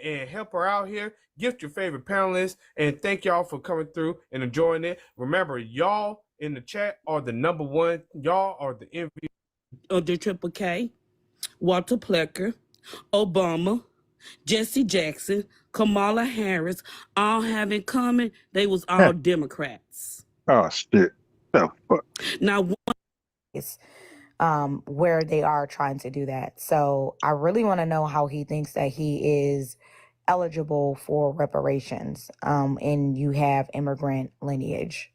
And help her out here. Gift your favorite panelists, and thank y'all for coming through and enjoying it. Remember, y'all in the chat are the number one. Y'all are the MVP of the Triple K, Walter Plecker, Obama, Jesse Jackson, Kamala Harris, all have in common they was all Democrats. Oh shit. The fuck? Now, where they are trying to do that. So I really want to know how he thinks that he is eligible for reparations, and you have immigrant lineage.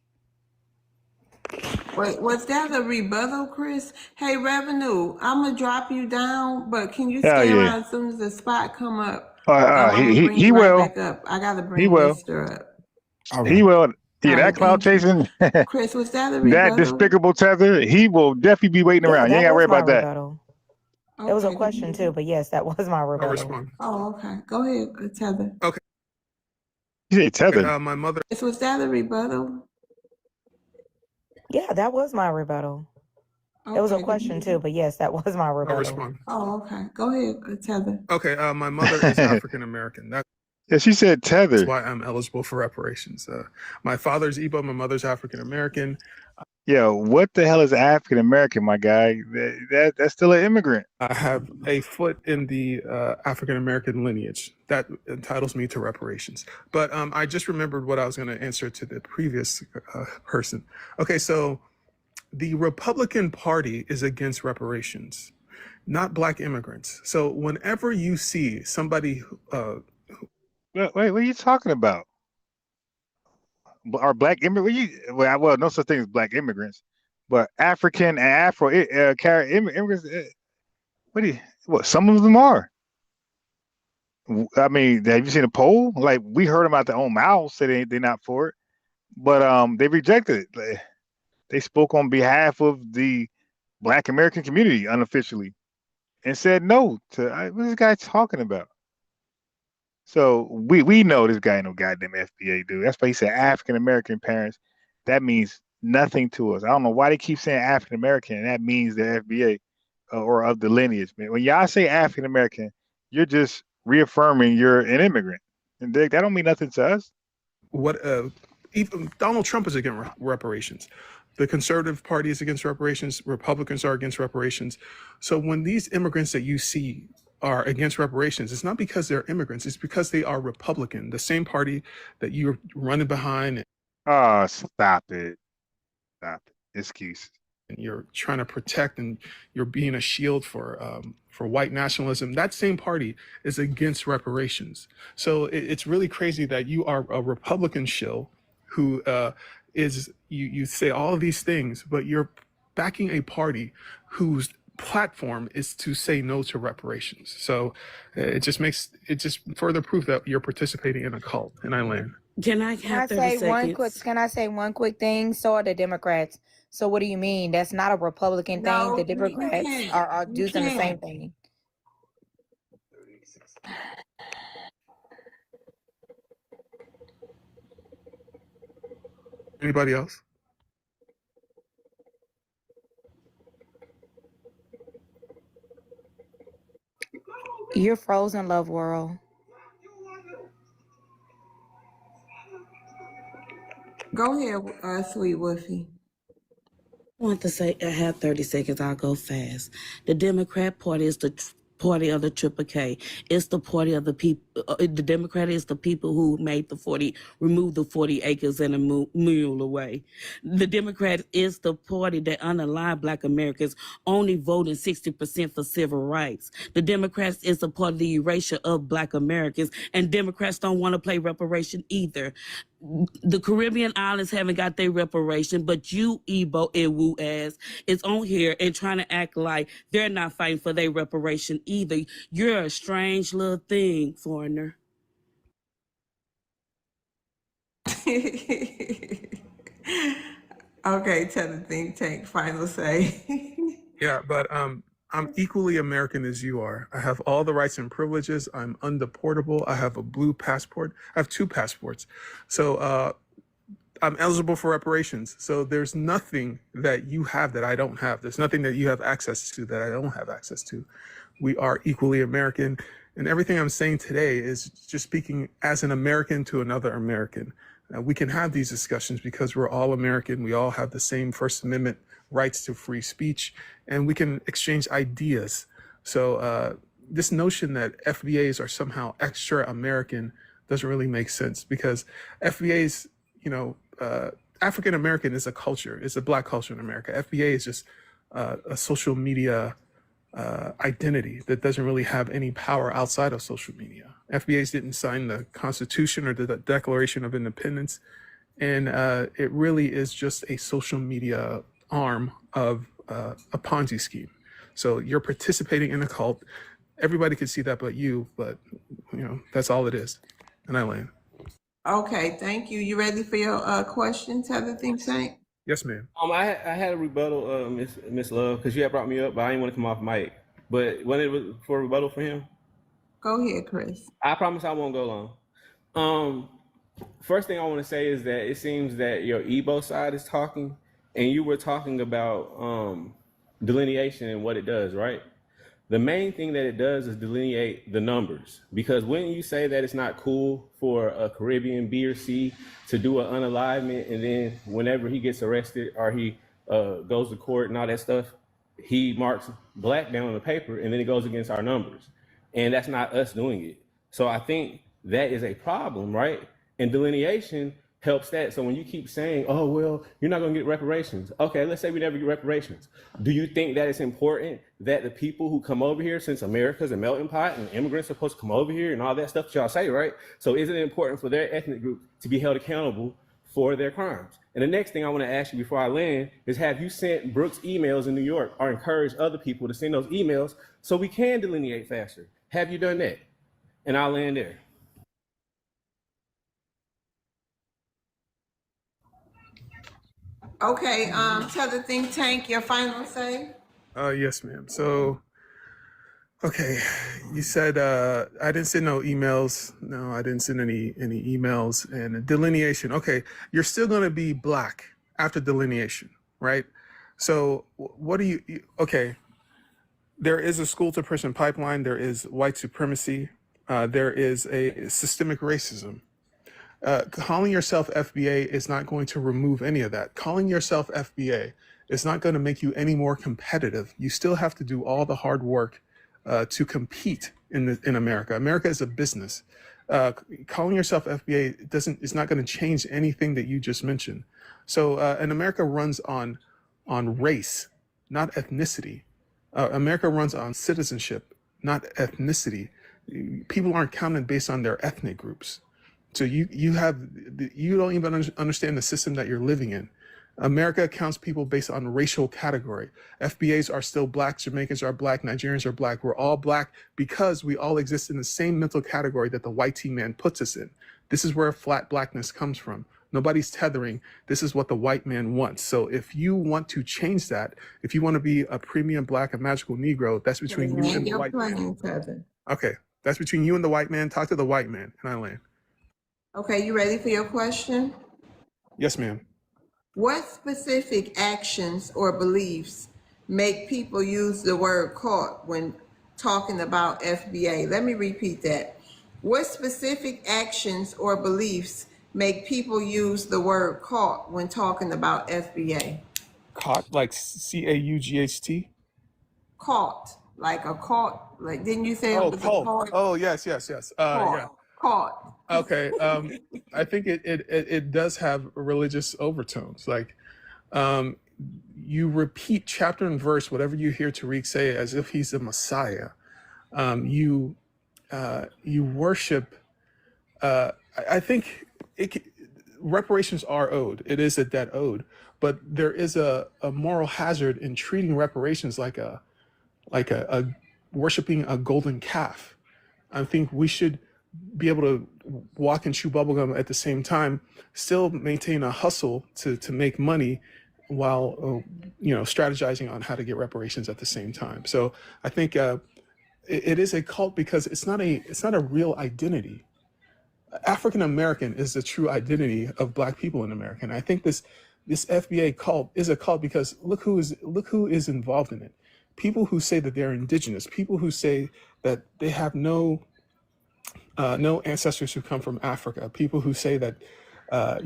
Wait, was that a rebuttal, Chris? Hey, Revenue, I'm gonna drop you down, but can you stay around as soon as the spot come up? I'm gonna bring He you right will. back up. I gotta bring He will. Mr. up. He will. Yeah, All that right, cloud thank you. chasing, Chris, was that a that rebuttal? despicable Tether, he will definitely be waiting Yeah, around. You ain't that gotta worry was my about that. rebuttal. It was a question too, but yes, that was my rebuttal. Oh, okay. Go ahead, Tether. Okay. You say Tether. My mother. Chris, was that a rebuttal? Yeah, that was my rebuttal. It was a Okay, question too, but yes, that was my rebuttal. Oh, okay. Go ahead, Tether. Okay, my mother is African American. Yeah, she said Tether. That's why I'm eligible for reparations. My father's Igbo, my mother's African American. Yo, what the hell is African American, my guy? That's still an immigrant. I have a foot in the African American lineage that entitles me to reparations. But I just remembered what I was going to answer to the previous person. Okay, so the Republican Party is against reparations, not Black immigrants. So whenever you see somebody Wait, what are you talking about? Are Black immigrants? Well, no such thing as Black immigrants, but African and Afro immigrants. What? Some of them are. I mean, have you seen a poll? Like, we heard them out their own mouths say they're not for it, but they rejected it. They spoke on behalf of the Black American community unofficially and said no to what is this guy talking about? So we know this guy ain't no goddamn FBA dude. That's why he said African American parents. That means nothing to us. I don't know why they keep saying African American, and that means the FBA or of the lineage. Man, when y'all say African American, you're just reaffirming you're an immigrant, and that don't mean nothing to us. Even Donald Trump is against reparations. The Conservative Party is against reparations. Republicans are against reparations. So when these immigrants that you see are against reparations, it's not because they're immigrants. It's because they are Republican, the same party that you're running behind. Oh, stop it. Excuses. And you're trying to protect, and you're being a shield for white nationalism. That same party is against reparations. So it's really crazy that you are a Republican shill who you say all of these things, but you're backing a party whose platform is to say no to reparations. So it just further proof that you're participating in a cult. And I land. Can I Can I have 30 say seconds? can I say one quick thing? So are the Democrats. So what do you mean? That's not a Republican thing. No, The you Democrats can't. are You doing the same can't. thing. Anybody else? You're frozen, Love World. Go ahead, Sweet Wolfie. I want to say, I have 30 seconds, I'll go fast. The Democrat Party is the party of the Triple K. It's the party of the people. The Democrat is the people who removed the 40 acres and a mule away. The Democrat is the party that unaligned Black Americans, only voting 60% for civil rights. The Democrats is a part of the erasure of Black Americans, and Democrats don't want to play reparation either. The Caribbean islands haven't got their reparation, but you, Igbo and Wu ass, is on here and trying to act like they're not fighting for their reparation either. You're a strange little thing, foreigner. Okay, tell the think tank, final say. Yeah, but I'm equally American as you are. I have all the rights and privileges. I'm undeportable. I have a blue passport. I have 2 passports. So I'm eligible for reparations. So there's nothing that you have that I don't have. There's nothing that you have access to that I don't have access to. We are equally American. And everything I'm saying today is just speaking as an American to another American. We can have these discussions because we're all American. We all have the same First Amendment rights to free speech, and we can exchange ideas. So this notion that FBAs are somehow extra American doesn't really make sense, because FBAs, African American is a culture. It's a Black culture in America. FBA is just a social media identity that doesn't really have any power outside of social media. FBAs didn't sign the Constitution or the Declaration of Independence, and it really is just a social media arm of a Ponzi scheme. So you're participating in a cult. Everybody can see that but you, but that's all it is. And I land. Okay, thank you. You ready for your question, tell the think tank? Yes, ma'am. I had a rebuttal, Miss Love, because you had brought me up, but I didn't want to come off mic. But when it was for a rebuttal for him, go ahead, Chris. I promise I won't go long. First thing I want to say is that it seems that your Igbo side is talking, and you were talking about delineation and what it does, right? The main thing that it does is delineate the numbers, because when you say that it's not cool for a Caribbean B or C to do an unalignment, and then whenever he gets arrested or he goes to court and all that stuff, he marks Black down on the paper, and then it goes against our numbers. And that's not us doing it. So I think that is a problem, right? And delineation helps that. So when you keep saying, oh, well, you're not going to get reparations. Okay, let's say we never get reparations. Do you think that it's important that the people who come over here, since America's a melting pot and immigrants are supposed to come over here and all that stuff that y'all say, right? So isn't it important for their ethnic group to be held accountable for their crimes? And the next thing I want to ask you before I land is, have you sent Brooks emails in New York or encouraged other people to send those emails so we can delineate faster? Have you done that? And I'll land there. Okay, tell the think tank your final say. Yes, ma'am. So, okay, you said I didn't send no emails. No, I didn't send any emails. And delineation. Okay, you're still going to be Black after delineation, right? So what do you? Okay, there is a school to prison pipeline. There is white supremacy. There is a systemic racism. Calling yourself FBA is not going to remove any of that. Calling yourself FBA is not going to make you any more competitive. You still have to do all the hard work to compete in America. America is a business. Calling yourself FBA is not going to change anything that you just mentioned. So, and America runs on race, not ethnicity. America runs on citizenship, not ethnicity. People aren't counted based on their ethnic groups. So you don't even understand the system that you're living in. America counts people based on racial category. FBAs are still black, Jamaicans are black, Nigerians are black. We're all black because we all exist in the same mental category that the white T man puts us in. This is where flat blackness comes from. Nobody's tethering. This is what the white man wants. So if you want to change that, if you want to be a premium black, a magical Negro, that's between you and the white man. Okay, that's between you and the white man. Talk to the white man, and I land. Okay, you ready for your question? Yes, ma'am. What specific actions or beliefs make people use the word caught when talking about FBA? Let me repeat that. What specific actions or beliefs make people use the word caught when talking about FBA? Caught, like C-A-U-G-H-T? Caught, like a caught, like didn't you say it was a caught. caught? Oh, yes. Caught. Yeah. Caught. Okay. I think it does have religious overtones. Like, you repeat chapter and verse, whatever you hear Tariq say, as if he's the Messiah. You worship. I think reparations are owed. It is a debt owed, but there is a moral hazard in treating reparations like a worshiping a golden calf. I think we should be able to walk and chew bubblegum at the same time, still maintain a hustle to make money while strategizing on how to get reparations at the same time. So I think it is a cult because it's not a real identity. African American is the true identity of Black people in America. And I think this FBA cult is a cult because look who is involved in it. People who say that they're indigenous, people who say that they have no ancestors who come from Africa, people who say that there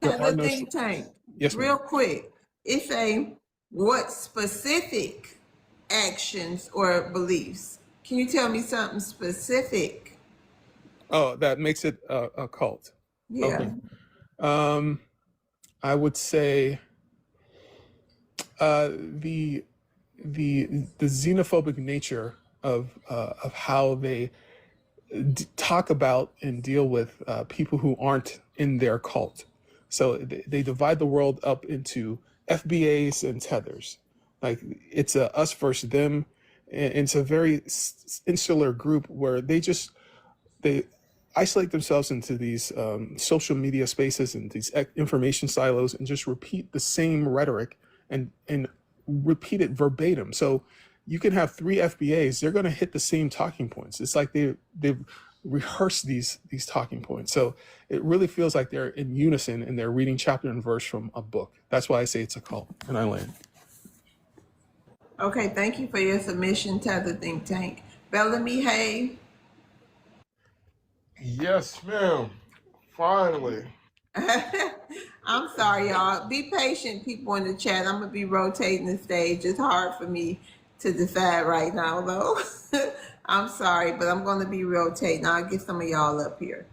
are no think tank. Yes, real quick. It's what specific actions or beliefs? Can you tell me something specific? Oh, that makes it a cult. Yeah. Okay. I would say the xenophobic nature of how they talk about and deal with people who aren't in their cult. So they divide the world up into FBAs and tethers. Like it's a us versus them. And it's a very insular group where they isolate themselves into these social media spaces and these information silos and just repeat the same rhetoric and repeat it verbatim. So you can have 3 FBAs, they're going to hit the same talking points. It's like they've rehearsed these talking points. So it really feels like they're in unison and they're reading chapter and verse from a book. That's why I say it's a cult, and I land. Okay, thank you for your submission, Tether Think Tank. Bellamy Hay. Yes, ma'am. Finally. I'm sorry, y'all. Be patient, people in the chat. I'm going to be rotating the stage. It's hard for me to decide right now, though. I'm sorry, but I'm going to be rotating. I'll get some of y'all up here.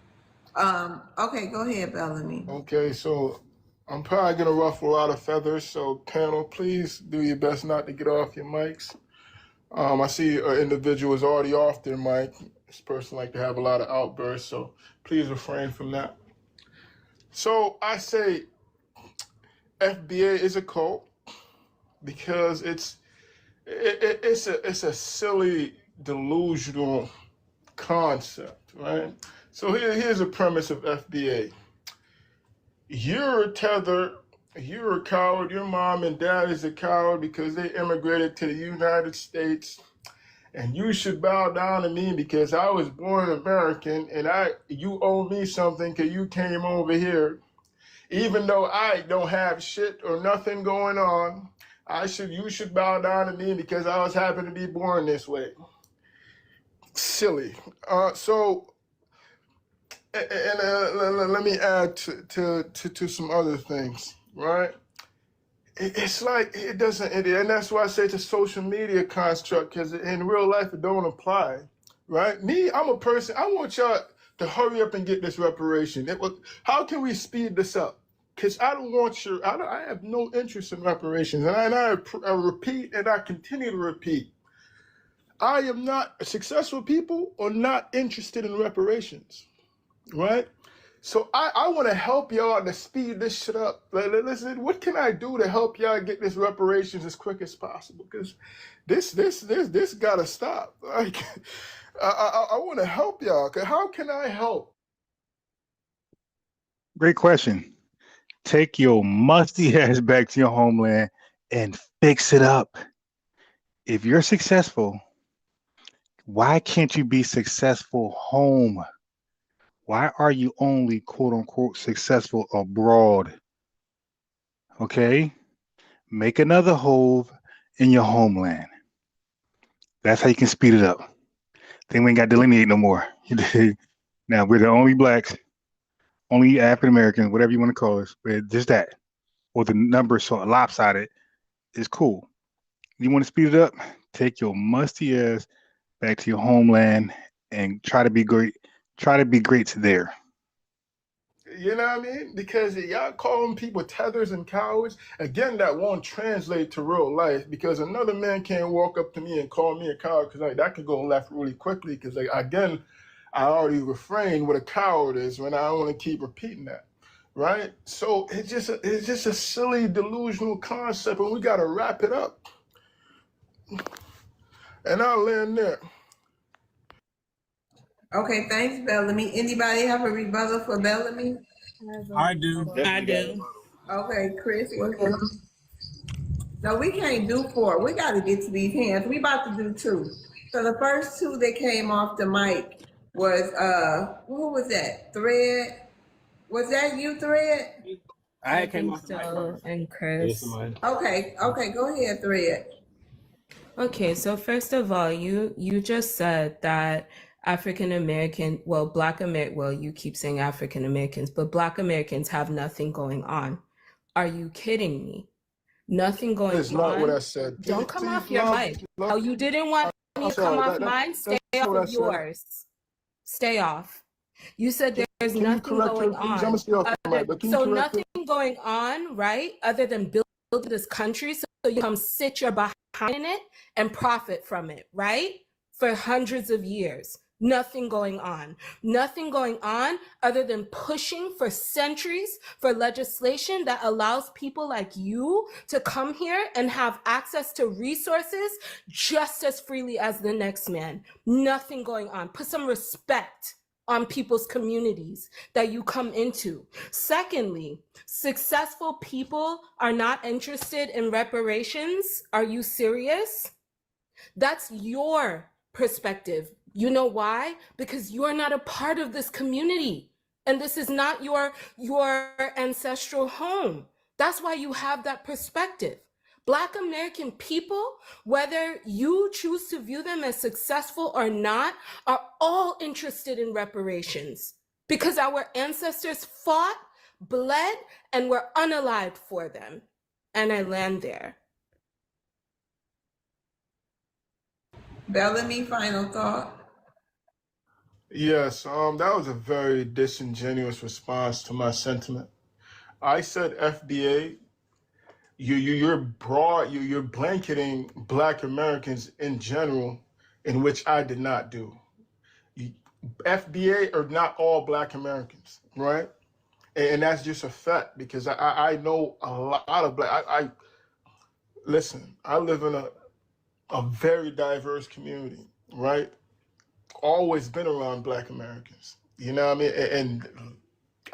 Okay, go ahead, Bellamy. Okay, so I'm probably going to ruffle a lot of feathers, so panel, please do your best not to get off your mics. I see an individual is already off their mic. This person like to have a lot of outbursts, so please refrain from that. So I say FBA is a cult because it's a silly, delusional concept, right? So here's a premise of FBA. You're a tether, you're a coward, your mom and dad is a coward because they immigrated to the United States, and you should bow down to me because I was born American and you owe me something because you came over here. Even though I don't have shit or nothing going on, you should bow down to me because I was happy to be born this way. Silly. Let me add to some other things, right? It's like it doesn't, and that's why I say it's a social media construct, because in real life it don't apply, right? Me, I'm a person, I want y'all to hurry up and get this reparation. How can we speed this up? Because I have no interest in reparations, and I repeat and I continue to repeat. I am not, successful people are not interested in reparations, right? So I want to help y'all to speed this shit up. Listen, what can I do to help y'all get this reparations as quick as possible? Because this gotta stop. Like, I want to help y'all. How can I help? Great question. Take your musty ass back to your homeland and fix it up. If you're successful, why can't you be successful home? Why are you only quote unquote successful abroad? Okay? Make another hove in your homeland. That's how you can speed it up. Then we ain't got to delineate no more. Now we're the only blacks, only African Americans, whatever you want to call us, but just that. Or the numbers so lopsided is cool. You want to speed it up? Take your musty ass back to your homeland and try to be great. Try to be great there. You know what I mean? Because y'all calling people tethers and cowards, again, that won't translate to real life, because another man can't walk up to me and call me a coward, because like, that could go left really quickly, because like, again, I already refrained what a coward is when I don't want to keep repeating that, right? So it's just a silly delusional concept, and we got to wrap it up. And I'll land there. Okay, thanks, Bellamy. Anybody have a rebuttal for Bellamy? I do. I do. Okay, Chris. No, we can't do 4. We got to get to these hands. We about to do 2. So the first 2 that came off the mic was who was that? Thread. Was that you, Thread? I came off the mic so, first. and Chris. Okay, go ahead, Thread. Okay, so first of all, you just said that African American, well, you keep saying African Americans, but Black Americans have nothing going on. Are you kidding me? Nothing going on. That's not what I said. Don't come off your mic. Oh, you didn't want me to come off mine? Stay off of yours. Stay off. You said there's nothing going on. So nothing going on, right? Other than building this country, so you come sit your behind in it and profit from it, right? For hundreds of years. Nothing going on. Nothing going on other than pushing for centuries for legislation that allows people like you to come here and have access to resources just as freely as the next man. Nothing going on. Put some respect on people's communities that you come into. Secondly, successful people are not interested in reparations. Are you serious? That's your perspective. You know why? Because you're not a part of this community. And this is not your ancestral home. That's why you have that perspective. Black American people, whether you choose to view them as successful or not, are all interested in reparations because our ancestors fought, bled, and were unalived for them. And I land there. Bellamy, final thought. Yes, that was a very disingenuous response to my sentiment. I said FBA. You're broad. You're blanketing Black Americans in general, in which I did not do. FBA are not all Black Americans, right? And that's just a fact, because I know a lot of Black. Listen. I live in a very diverse community, right? Always been around Black Americans, you know what I mean? And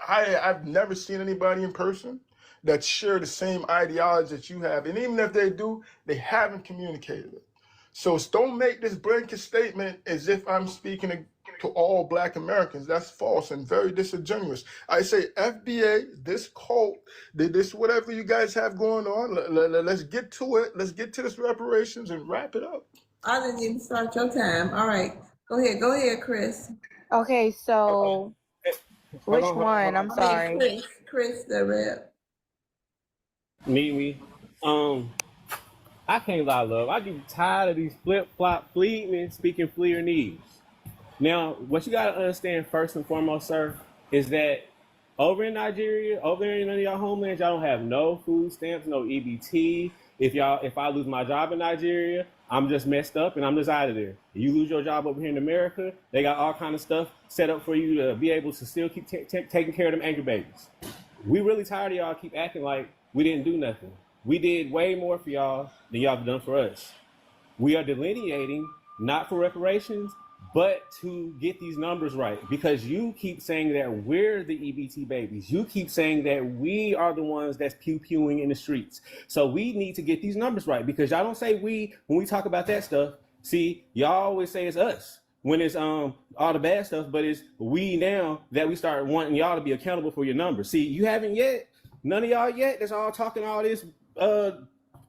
I've never seen anybody in person that share the same ideology that you have. And even if they do, they haven't communicated it. So don't make this blanket statement as if I'm speaking to all Black Americans. That's false and very disingenuous. I say FBA, this cult, this whatever you guys have going on, let's get to it. Let's get to this reparations and wrap it up. I didn't even start your time. All right. Go ahead, Chris. Okay, so which one? I'm sorry. Chris the rep. Me. I can't lie, love. I get tired of these flip-flop fleeting speaking Fleer needs. Now, what you gotta understand first and foremost, sir, is that Over in Nigeria, over there in y'all homelands, y'all don't have no food stamps, no EBT. If I lose my job in Nigeria, I'm just messed up and I'm just out of there. You lose your job over here in America, they got all kind of stuff set up for you to be able to still keep taking care of them anchor babies. We really tired of y'all keep acting like we didn't do nothing. We did way more for y'all than y'all have done for us. We are delineating not for reparations, but to get these numbers right, because you keep saying that we're the EBT babies. You keep saying that we are the ones that's pew-pewing in the streets. So we need to get these numbers right, because y'all don't say we when we talk about that stuff. See, y'all always say it's us when it's all the bad stuff, but it's we now that we start wanting y'all to be accountable for your numbers. See, you haven't yet, none of y'all yet that's all talking all this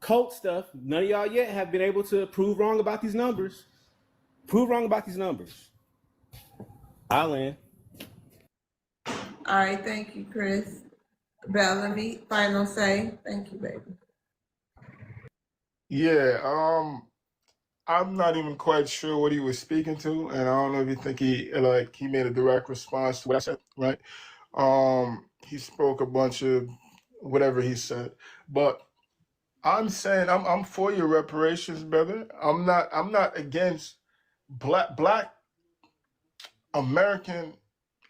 cult stuff. None of y'all yet have been able to prove wrong about these numbers. Prove wrong about these numbers. Alan. All right, thank you, Chris. Bellamy, final say. Thank you, baby. Yeah, I'm not even quite sure what he was speaking to, and I don't know if you think he made a direct response to what I said, right? He spoke a bunch of whatever he said, but I'm saying I'm for your reparations, brother. I'm not against black American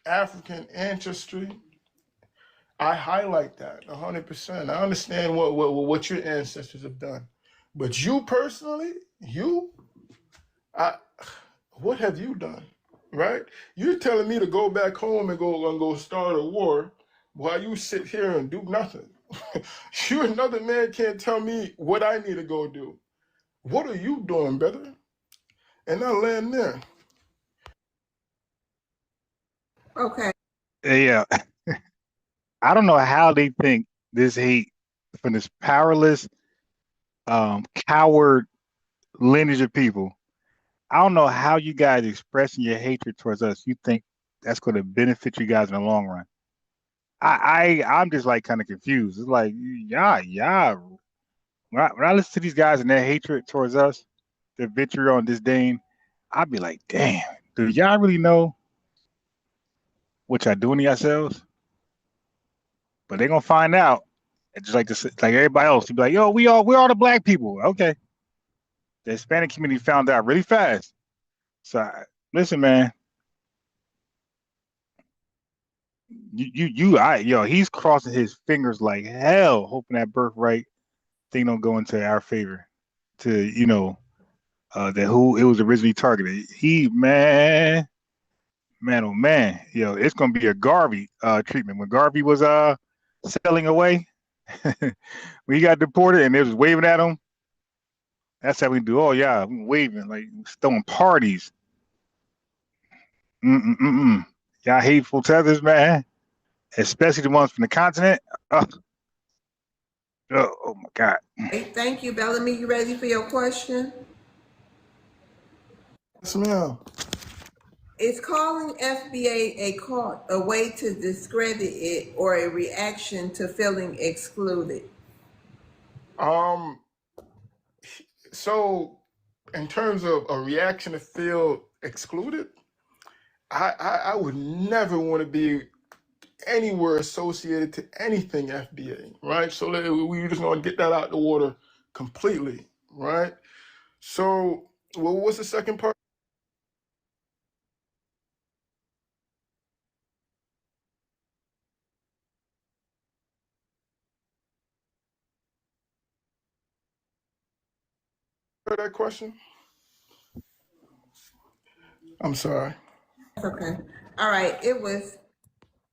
African ancestry. I highlight that 100%. I understand what your ancestors have done, but you personally, what have you done, right? You're telling me to go back home and go start a war while you sit here and do nothing. You another man can't tell me what I need to go do. What are you doing, brother? And I land there. Okay. Yeah. I don't know how they think this hate from this powerless, coward lineage of people. I don't know how you guys expressing your hatred towards us. You think that's going to benefit you guys in the long run? I'm just like kind of confused. It's like, yeah. When I listen to these guys and their hatred towards us, their vitriol and disdain, I'd be like, damn, do y'all really know what y'all doing to yourselves? But they're gonna find out. It's just like everybody else. You'd be like, yo, we're all the black people. Okay. The Hispanic community found out really fast. So listen, man. He's crossing his fingers like hell, hoping that birthright thing don't go into our favor. To that who it was originally targeted. Man, oh man, it's gonna be a Garvey treatment. When Garvey was sailing away, when he got deported and they was waving at him, that's how we do. Oh yeah, we waving like throwing parties. Y'all hateful tethers, man. Especially the ones from the continent. Oh my God. Hey, thank you, Bellamy. You ready for your question? Yes, ma'am. Is calling FBA a way to discredit it or a reaction to feeling excluded? So in terms of a reaction to feel excluded, I would never want to be anywhere associated to anything FBA, right? So we just gonna get that out the water completely, right? So what's the second part? That question? I'm sorry. Okay. All right.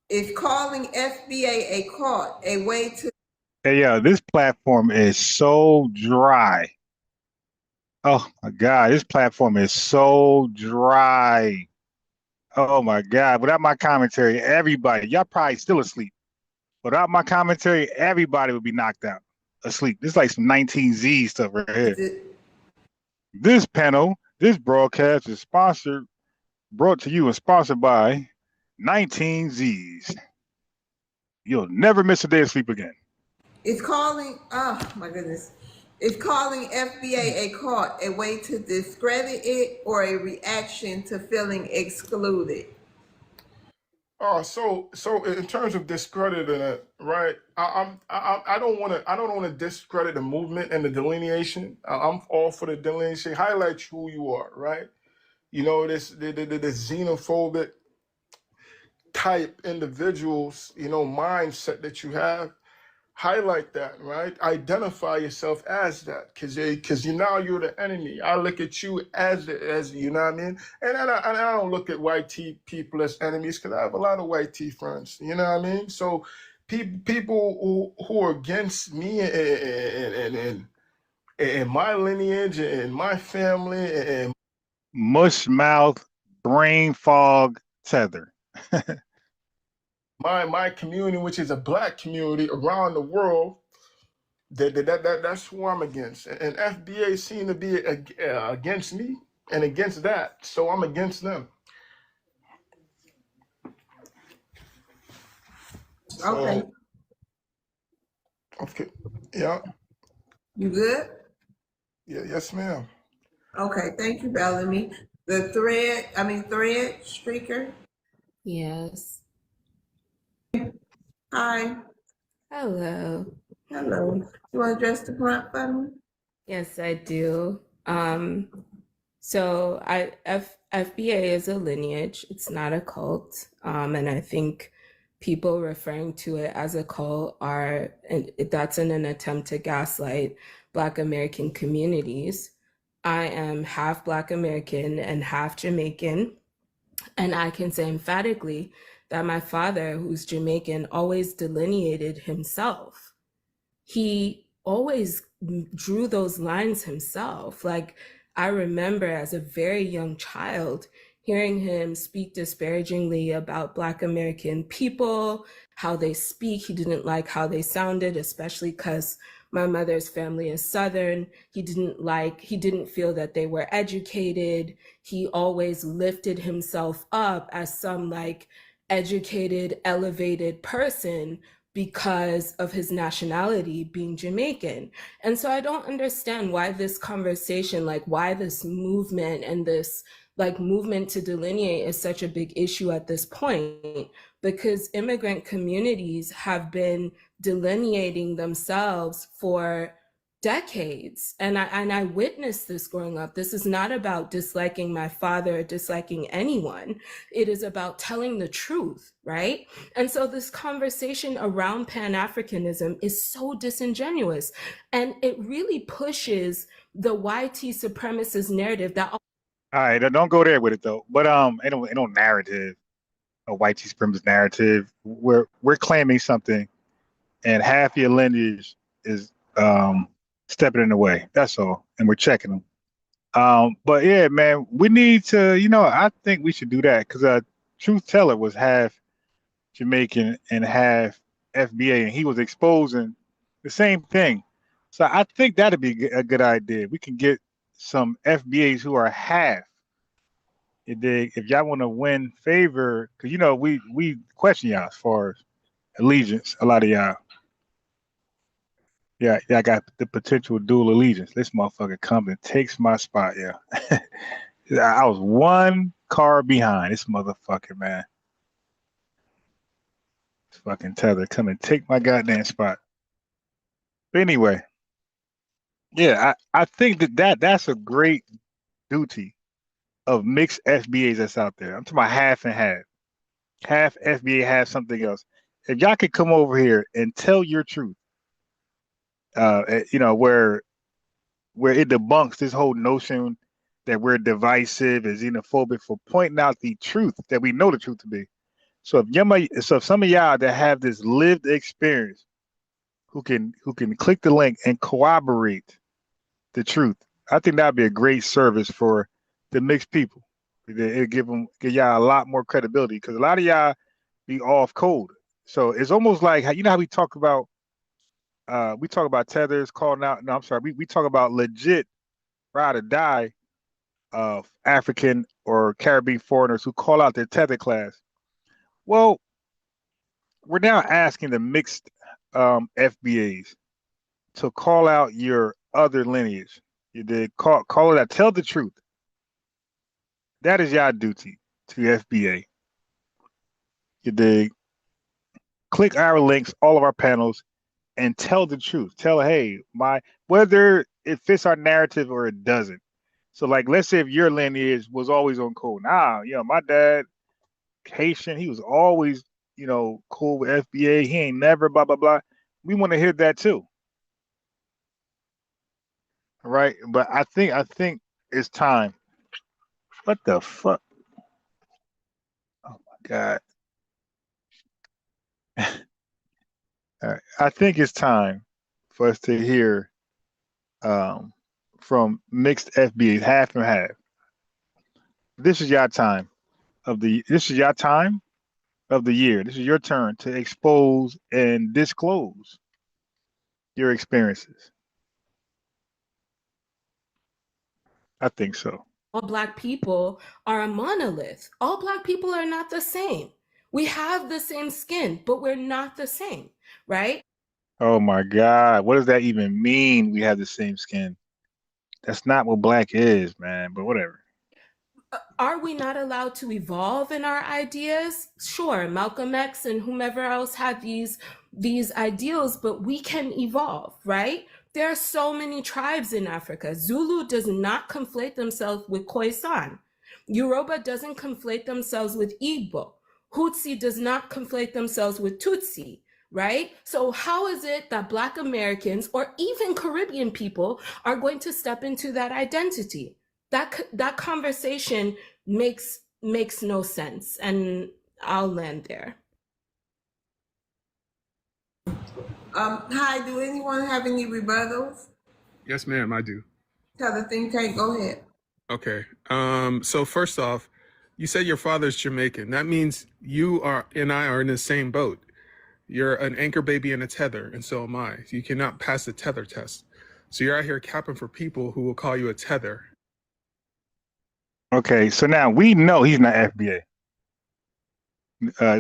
Is calling FBA a way to? Hey, this platform is so dry. Oh my God, this platform is so dry. Oh my God, without my commentary, y'all probably still asleep. Without my commentary, everybody would be knocked out, asleep. This is like some 19Z stuff right here. This panel, this broadcast is brought to you and sponsored by 19Zs. You'll never miss a day of sleep again. Is calling, oh my goodness. Is calling FBA a way to discredit it or a reaction to feeling excluded? So in terms of discrediting it, right? I don't want to discredit the movement and the delineation. I'm all for the delineation. Highlight who you are, right? You know, the xenophobic type individuals, you know, mindset that you have. Highlight that, right? Identify yourself as that, because now you're the enemy. I look at you as you know what I mean, and I don't look at white people as enemies, because I have a lot of white friends. You know what I mean? So people who are against me and my lineage and my family and Mush mouth, brain fog, Tether. my community, which is a black community around the world. That's who I'm against, and FBA seem to be against me and against that, so I'm against them. Okay. Okay. Yeah. You good? Yeah. Yes, ma'am. Okay, thank you, Bellamy. The thread streaker. Yes. Hi. Hello. Hello. You want to address the prompt for me? Yes, I do. So FBA is a lineage. It's not a cult. And I think people referring to it as a cult that's in an attempt to gaslight Black American communities. I am half Black American and half Jamaican. And I can say emphatically that my father, who's Jamaican, always delineated himself. He always drew those lines himself. Like, I remember as a very young child hearing him speak disparagingly about Black American people, how they speak. He didn't like how they sounded, especially because my mother's family is Southern. He didn't feel that they were educated. He always lifted himself up as some like educated, elevated person because of his nationality being Jamaican. And so I don't understand why this conversation, like why this movement and this like movement to delineate is such a big issue at this point, because immigrant communities have been delineating themselves for decades. And I witnessed this growing up. This is not about disliking my father or disliking anyone. It is about telling the truth, right? And so this conversation around Pan-Africanism is so disingenuous. And it really pushes the YT supremacist narrative that... All right, don't go there with it though. But ain't no narrative, a white supremacist narrative. We're claiming something, and half your lineage is stepping in the way. That's all, and we're checking them. But yeah, man, we need to. I think we should do that, because Truth Teller was half Jamaican and half FBA, and he was exposing the same thing. So I think that'd be a good idea. We can get some FBAs who are half. If y'all want to win favor, because we question y'all as far as allegiance. A lot of y'all, yeah, I got the potential dual allegiance. This motherfucker comes and takes my spot. Yeah, I was one car behind this motherfucker, man. This fucking Tether come and take my goddamn spot. But anyway, yeah, I think that's a great duty of mixed FBAs that's out there. I'm talking about half and half. Half FBA, half something else. If y'all could come over here and tell your truth, where it debunks this whole notion that we're divisive and xenophobic, for pointing out the truth that we know the truth to be. So if some of y'all that have this lived experience who can click the link and corroborate the truth, I think that'd be a great service for the mixed people. It'll give y'all a lot more credibility, because a lot of y'all be off code. So it's almost like how we talk about Tethers calling out. No, I'm sorry. We talk about legit ride or die of African or Caribbean foreigners who call out their Tether class. Well, we're now asking the mixed FBAs to call out your other lineage. You did call it out. Tell the truth. That is your duty to the FBA. You dig? Click our links, all of our panels, and tell the truth. Tell, hey, whether it fits our narrative or it doesn't. So, like, let's say if your lineage was always on code. Nah, my dad, Haitian, he was always, cool with FBA. He ain't never blah blah blah. We want to hear that too. Right? But I think it's time. What the fuck? Oh my God. All right. I think it's time for us to hear from mixed FBAs, half and half. This is your time of the year. This is your turn to expose and disclose your experiences. I think so. All Black people are a monolith. All Black people are not the same. We have the same skin, but we're not the same, right? Oh my God. What does that even mean? We have the same skin. That's not what Black is, man, but whatever. Are we not allowed to evolve in our ideas? Sure, Malcolm X and whomever else had these ideals, but we can evolve, right? There are so many tribes in Africa. Zulu does not conflate themselves with Khoisan. Yoruba doesn't conflate themselves with Igbo. Hutsi does not conflate themselves with Tutsi, right? So how is it that Black Americans or even Caribbean people are going to step into that identity? That conversation makes no sense, and I'll land there. Hi, do anyone have any rebuttals? Yes, ma'am, I do. Tell the think tank, go ahead. Okay. So first off, you said your father's Jamaican. That means you and I are in the same boat. You're an anchor baby in a tether, and so am I. You cannot pass the tether test. So you're out here capping for people who will call you a tether. Okay, so now we know he's not FBA.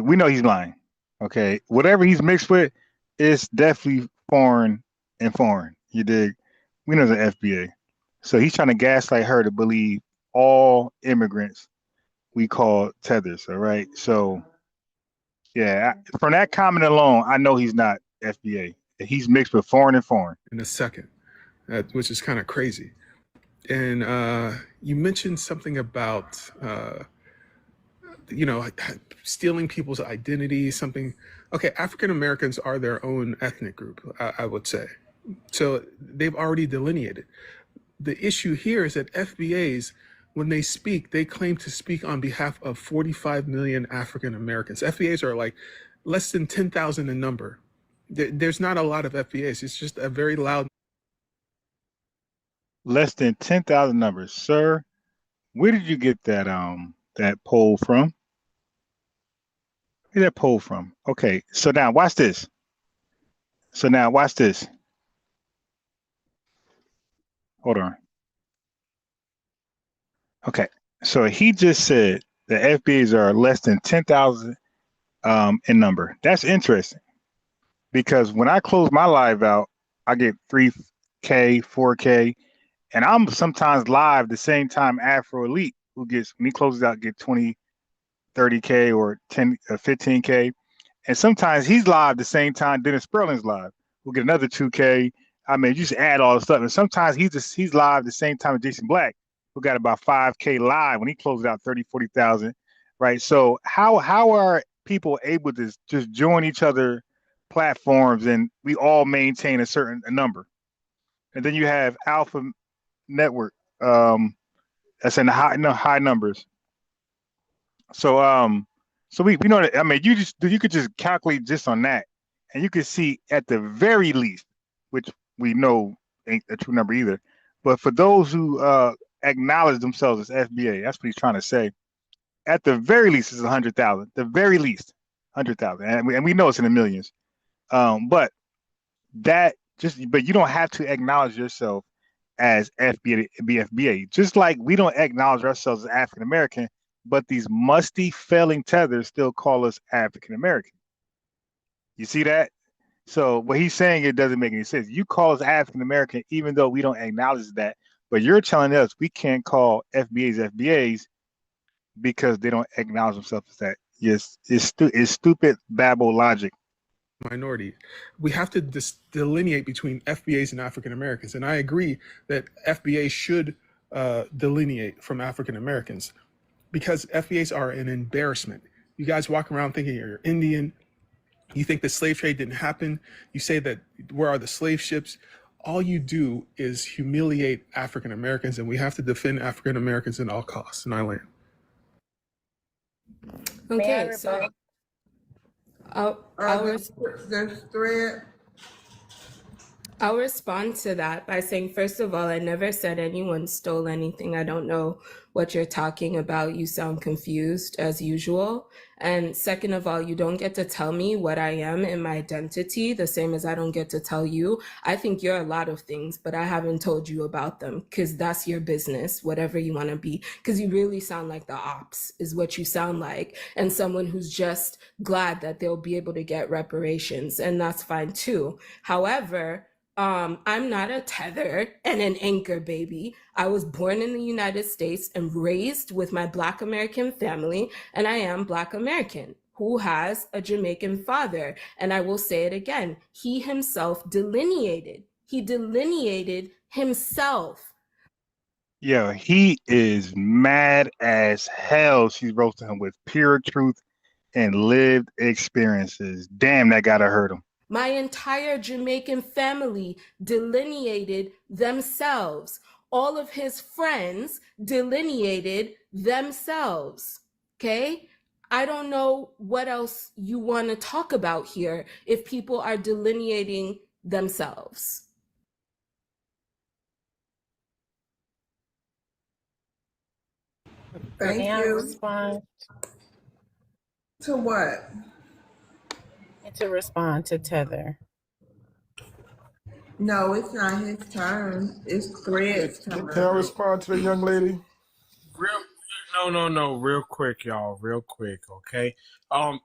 We know he's lying. Okay, whatever he's mixed with is definitely foreign. You dig? We know it's an FBA. So he's trying to gaslight her to believe all immigrants we call tethers. All right. So yeah, from that comment alone, I know he's not FBA. He's mixed with foreign. In a second, which is kind of crazy. And you mentioned something about, stealing people's identity, something. Okay, African Americans are their own ethnic group, I would say. So they've already delineated. The issue here is that FBAs, when they speak, they claim to speak on behalf of 45 million African Americans. FBAs are like less than 10,000 in number. There's not a lot of FBAs. It's just a very loud. Less than 10,000 numbers, sir. Where did you get that poll from? Where did that poll from? Okay, so now watch this. Hold on. Okay, so he just said the FBAs are less than 10,000 in number. That's interesting because when I close my live out, I get 3K, 4K. And I'm sometimes live the same time Afro Elite, who gets, when he closes out, get 20, 30K or 10, 15K. And sometimes he's live the same time Dennis Sperling's live, who get another 2K. I mean, you just add all the stuff. And sometimes he's live the same time as Jason Black, who got about 5K live when he closes out 30, 40,000, right? So how are people able to just join each other platforms and we all maintain a certain number? And then you have Alpha Network, that's in the high numbers. So we know that. I mean, you could just calculate just on that, and you could see at the very least, which we know ain't a true number either. But for those who acknowledge themselves as FBA, that's what he's trying to say. At the very least, it's 100,000. The very least, 100,000, and we know it's in the millions. But you don't have to acknowledge yourself as FBA, just like we don't acknowledge ourselves as African American, but these musty, failing tethers still call us African American. You see that? So what he's saying, it doesn't make any sense. You call us African American, even though we don't acknowledge that, but you're telling us we can't call FBAs FBAs because they don't acknowledge themselves as that. Yes, it's stupid babble logic. Minority. We have to delineate between FBAs and African Americans. And I agree that FBA should delineate from African Americans because FBAs are an embarrassment. You guys walk around thinking you're Indian. You think the slave trade didn't happen. You say that where are the slave ships? All you do is humiliate African Americans, and we have to defend African Americans at all costs in our land. Okay, so There's thread. I'll respond to that by saying, first of all, I never said anyone stole anything. I don't know what you're talking about. You sound confused as usual. And second of all, you don't get to tell me what I am in my identity, the same as I don't get to tell you. I think you're a lot of things, but I haven't told you about them because that's your business, whatever you want to be, because you really sound like the ops is what you sound like, and someone who's just glad that they'll be able to get reparations, and that's fine too. However, I'm not a Tether and an anchor baby. I was born in the United States and raised with my Black American family, and I am Black American who has a Jamaican father. And I will say it again, he himself delineated. He delineated himself. Yeah, he is mad as hell. She's roasting him with pure truth and lived experiences. Damn, that gotta hurt him. My entire Jamaican family delineated themselves. All of his friends delineated themselves, okay? I don't know what else you want to talk about here if people are delineating themselves. Thank May I you. respond? To what? To respond to Tether. No, it's not his turn. It's Thread's turn. Can I respond to the young lady? No. Real quick, y'all. Real quick, okay?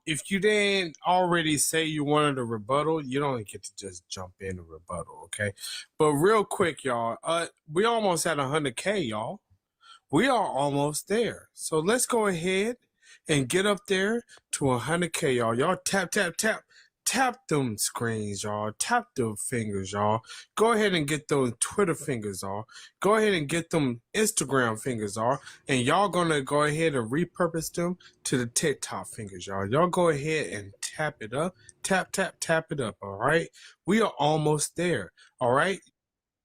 If you didn't already say you wanted a rebuttal, you don't get to just jump in a rebuttal, okay? But real quick, y'all. We almost at 100K, y'all. We are almost there. So let's go ahead and get up there to 100K, y'all. Y'all tap them screens, y'all. Tap them fingers, y'all. Go ahead and get those Twitter fingers, y'all. Go ahead and get them Instagram fingers, y'all. And y'all gonna go ahead and repurpose them to the TikTok fingers, y'all. Y'all go ahead and tap it up. Tap it up, all right? We are almost there, all right?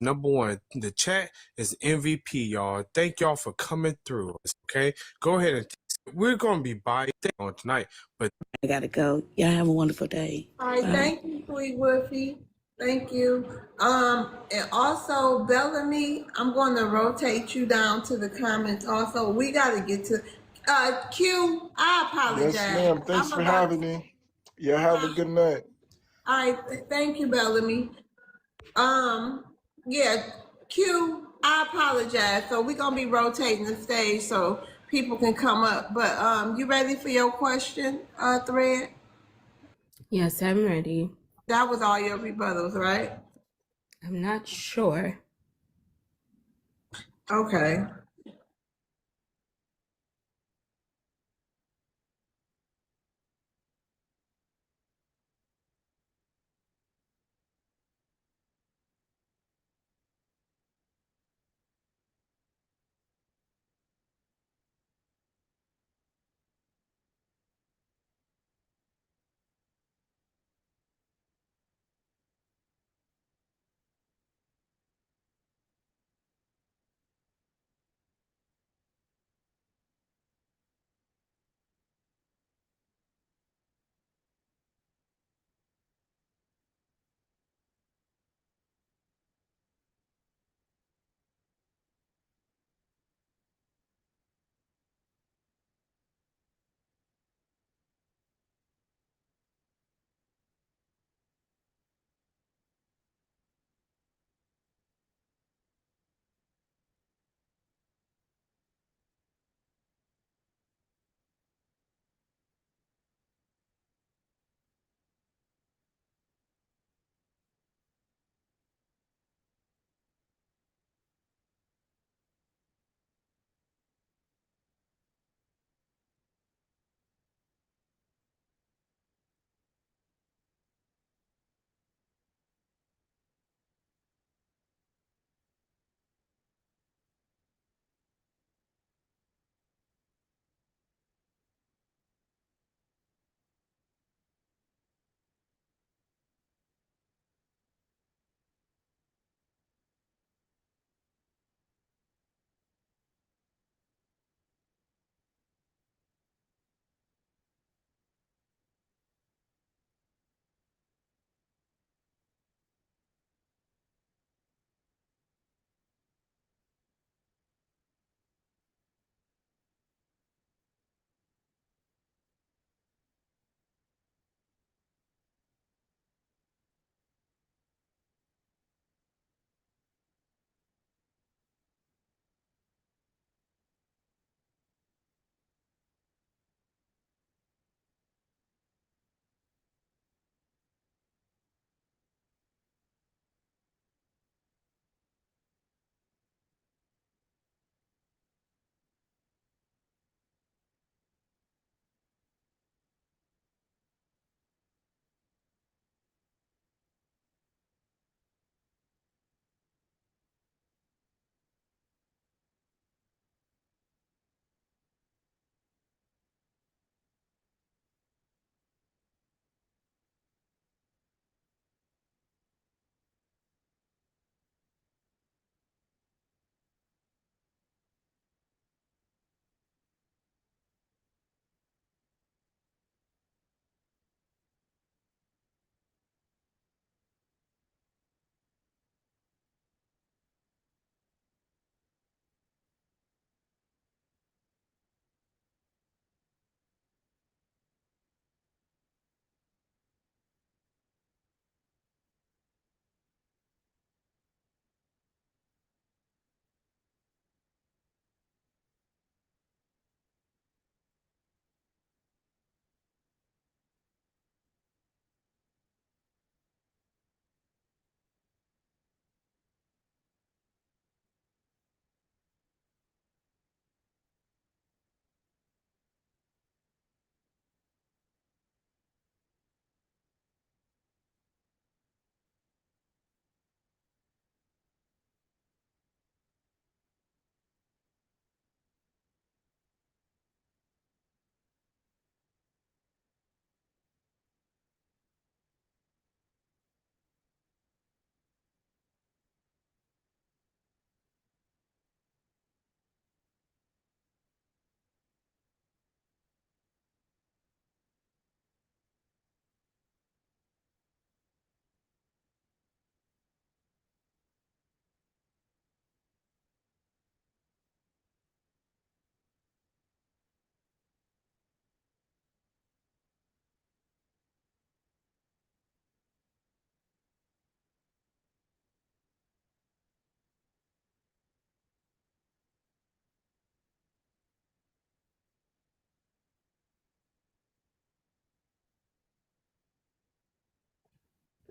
Number one, the chat is MVP, y'all. Thank y'all for coming through. Okay, go ahead and we're gonna be by on tonight, but I gotta go. Y'all have a wonderful day. All right, Bye. thank you, Sweet Woofy. Thank you. And also Bellamy, I'm going to rotate you down to the comments. Also, we got to get to Q. I apologize. Yes, ma'am. Thanks for having me. Yeah, have a good night. All right, thank you, Bellamy. Yeah, Q. I apologize. So we're gonna be rotating the stage so people can come up. But you ready for your question, Thread? Yes, I'm ready. That was all your rebuttals, right? I'm not sure. Okay.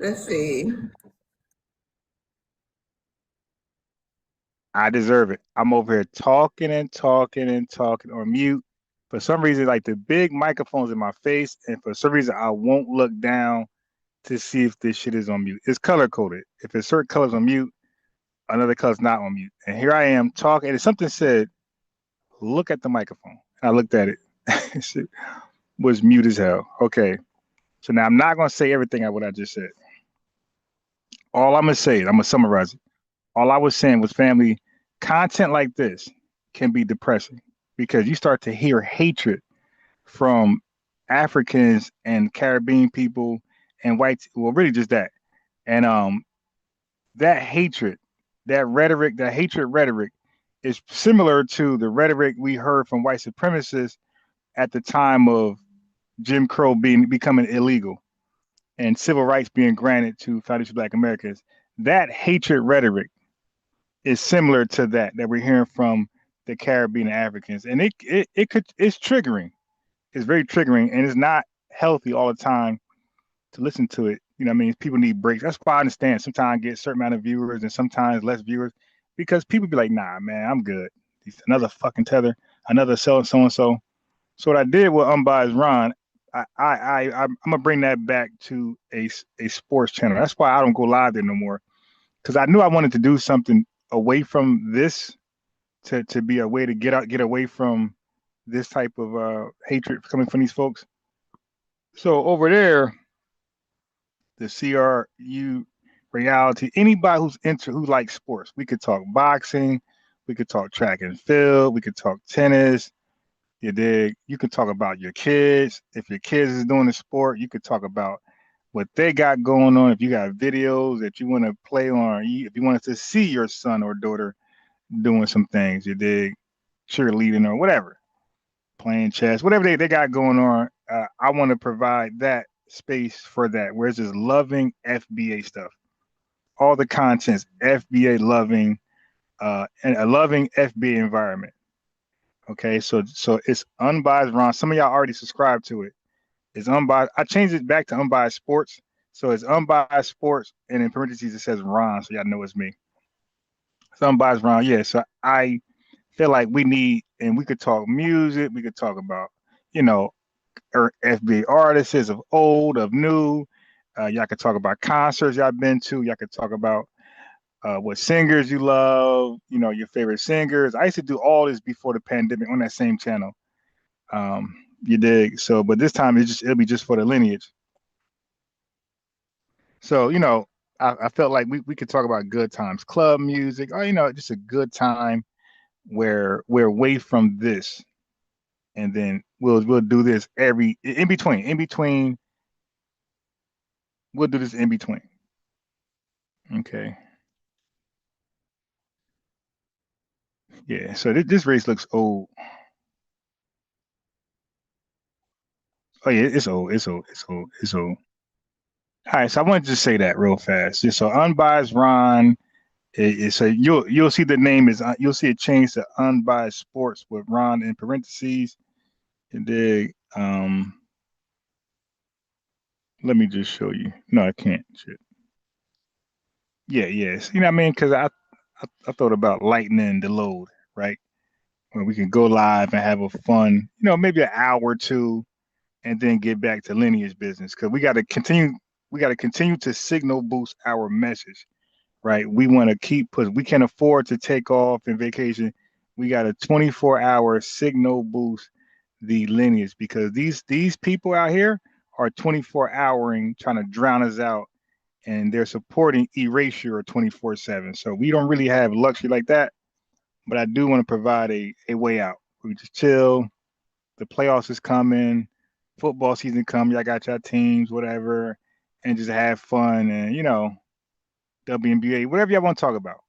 Let's see. I deserve it. I'm over here talking and talking and talking on mute. For some reason, like the big microphone's in my face, and for some reason, I won't look down to see if this shit is on mute. It's color coded. If it's certain colors on mute, another color's not on mute. And here I am talking, and something said, "Look at the microphone." And I looked at it. Shit was mute as hell. Okay, so now I'm not gonna say everything what I just said. All I'm gonna say, I'm gonna summarize it. All I was saying was, family, content like this can be depressing because you start to hear hatred from Africans and Caribbean people and whites. Well, really just that. And that hatred, that rhetoric, that hatred rhetoric is similar to the rhetoric we heard from white supremacists at the time of Jim Crow becoming illegal and civil rights being granted to foundational Black Americans. That hatred rhetoric is similar to that we're hearing from the Caribbean and Africans, and it's triggering. It's very triggering, and it's not healthy all the time to listen to it. You know what I mean? People need breaks. That's why I understand sometimes I get a certain amount of viewers and sometimes less viewers because people be like, nah, man, I'm good. Another fucking Tether, another so-and-so. So what I did with Unbiased Ron, I'm gonna bring that back to a sports channel. That's why I don't go live there no more, because I knew I wanted to do something away from this to be a way to get away from this type of hatred coming from these folks. So over there, the CRU reality, anybody who likes sports, we could talk boxing, we could talk track and field, we could talk tennis. You dig? You could talk about your kids. If your kids is doing the sport, you could talk about what they got going on. If you got videos that you want to play on, if you wanted to see your son or daughter doing some things, you dig, cheerleading or whatever, playing chess, whatever they got going on, I want to provide that space for that. Where it's just loving FBA stuff, all the contents, FBA loving, and a loving FBA environment. Okay, so it's Unbiased Ron. Some of y'all already subscribed to it. It's Unbiased. I changed it back to Unbiased Sports. So it's Unbiased Sports, and in parentheses it says Ron, so y'all know it's me. It's Unbiased Ron. Yeah, so I feel like we need, and we could talk music, we could talk about, FBA artists of old, of new. Y'all could talk about concerts y'all been to. Y'all could talk about what singers you love, your favorite singers. I used to do all this before the pandemic on that same channel. You dig? So, but this time it'll be just for the lineage. So, I felt like we could talk about good times, club music, or, just a good time where we're away from this. And then we'll do this in between. We'll do this in between. Okay. Yeah. So this race looks old. Oh yeah, it's old. It's old. All right. So I wanted to say that real fast. Just so Unbiased Ron. So you'll see the name you'll see it change to Unbiased Sports with Ron in parentheses. And then let me just show you. No, I can't. Shit. Yeah, yes. You know what I mean? Because I thought about lightening the load, right? Where we can go live and have a fun, maybe an hour or two, and then get back to lineage business. Because we got to continue to signal boost our message, right? We want to keep pushing. We can't afford to take off and vacation. We got a 24-hour signal boost the lineage, because these people out here are 24-houring trying to drown us out, and they're supporting erasure 24/7. So we don't really have luxury like that, but I do want to provide a way out. We just chill. The playoffs is coming, football season coming. Y'all got your teams, whatever, and just have fun and WNBA, whatever y'all want to talk about.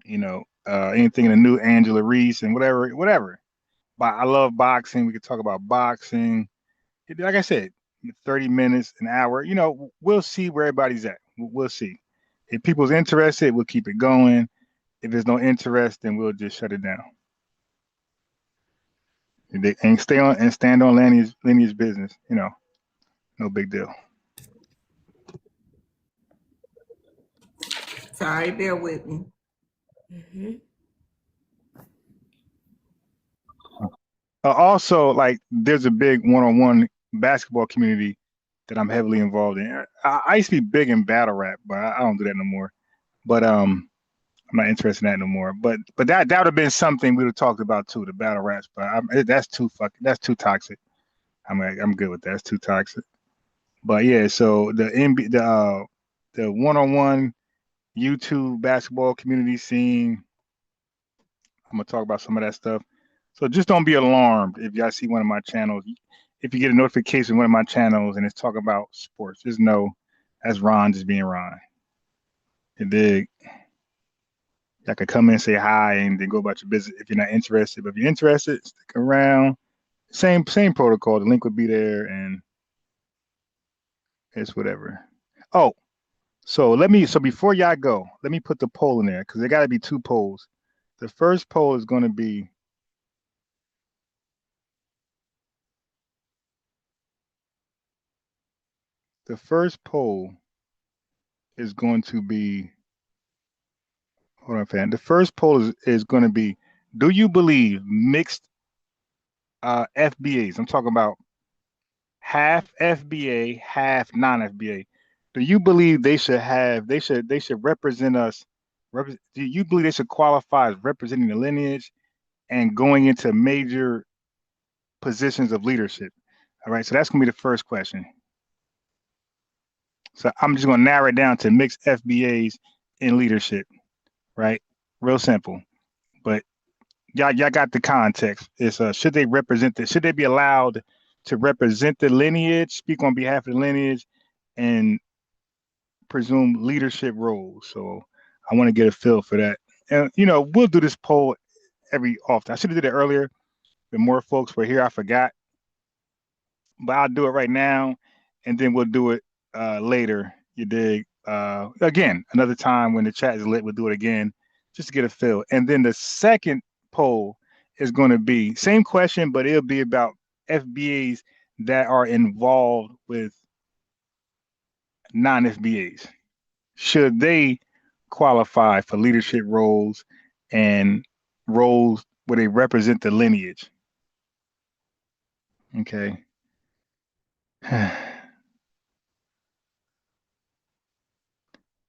Anything in the new Angela Reese and whatever. But I love boxing. We could talk about boxing. Like I said, 30 minutes, an hour. We'll see where everybody's at. We'll see. If people's interested, we'll keep it going. If there's no interest, then we'll just shut it down. And stand on lineage business. No big deal. Sorry, bear with me. Also, like, there's a big one-on-one basketball community that I'm heavily involved in. I used to be big in battle rap, but I don't do that no more. But I'm not interested in that no more. But that would have been something we would have talked about too, the battle raps. But that's too toxic. I'm good with that. It's too toxic. But yeah, so the one-on-one YouTube basketball community scene, I'm gonna talk about some of that stuff. So just don't be alarmed if y'all see one of my channels. If you get a notification on one of my channels and it's talking about sports, just know that's Ron just being Ron. You dig? Y'all can come in, say hi, and then go about your business if you're not interested. But if you're interested, stick around. Same protocol. The link would be there, and it's whatever. Oh, so before y'all go, let me put the poll in there because there got to be two polls. The first poll is going to be hold on, fan. The first poll is going to be, do you believe mixed FBAs? I'm talking about half FBA, half non-FBA. Do you believe they should represent us? Do you believe they should qualify as representing the lineage and going into major positions of leadership? All right, so that's gonna be the first question. So I'm just gonna narrow it down to mixed FBAs in leadership, right? Real simple. But y'all got the context. It's should they be allowed to represent the lineage, speak on behalf of the lineage, and presume leadership roles? So I want to get a feel for that. And we'll do this poll every often. I should have did it earlier, but more folks were here. I forgot. But I'll do it right now, and then we'll do it later. You dig? Again, another time when the chat is lit, we'll do it again just to get a feel. And then the second poll is going to be same question, but it'll be about FBAs that are involved with non-FBAs. Should they qualify for leadership roles and roles where they represent the lineage? Okay.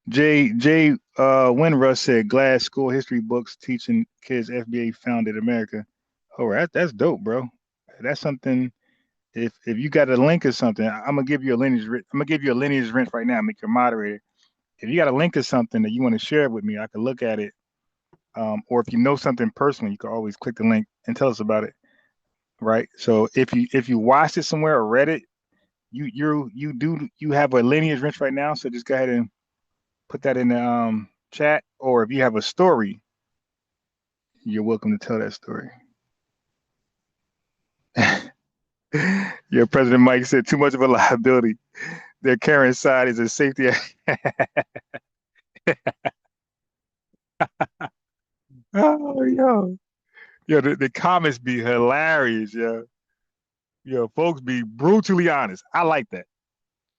Jay Winruss said, glad school history books teaching kids FBA founded America. Oh, that's dope, bro. That's something. If you got a link or something, I'm gonna give you a lineage. I'm gonna give you a lineage rent right now. Make your moderator. If you got a link or something that you want to share with me, I can look at it. Or if you know something personally, you can always click the link and tell us about it. Right. So if you watched it somewhere or read it, you have a lineage rent right now. So just go ahead and put that in the chat. Or if you have a story, you're welcome to tell that story. Your President Mike said too much of a liability. Their Karen side is a safety. Oh, yo, the comments be hilarious, yo. Yo, folks be brutally honest. I like that.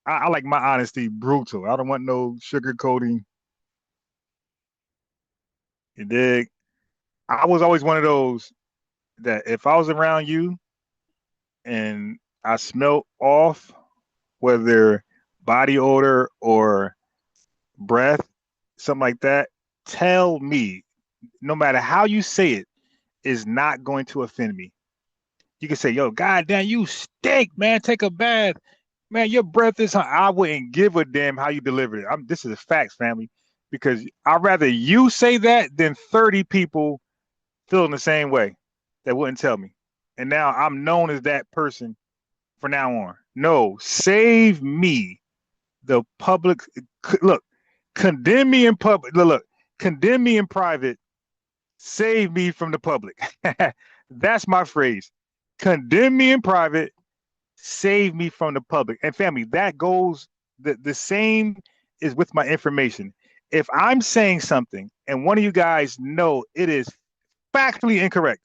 I like my honesty brutal. I don't want no sugarcoating. You dig? I was always one of those that if I was around you and I smelled off, whether body odor or breath, something like that, tell me, no matter how you say it, is not going to offend me. You can say, yo, goddamn, you stink, man. Take a bath. Man, your breath is hot. I wouldn't give a damn how you deliver it. This is a facts, family, because I'd rather you say that than 30 people feeling the same way that wouldn't tell me. And now I'm known as that person from now on. No, save me. The public, look, condemn me in public. Look, condemn me in private. Save me from the public. That's my phrase. Condemn me in private. Save me from the public. And family, that goes, the same is with my information. If I'm saying something and one of you guys know it is factually incorrect,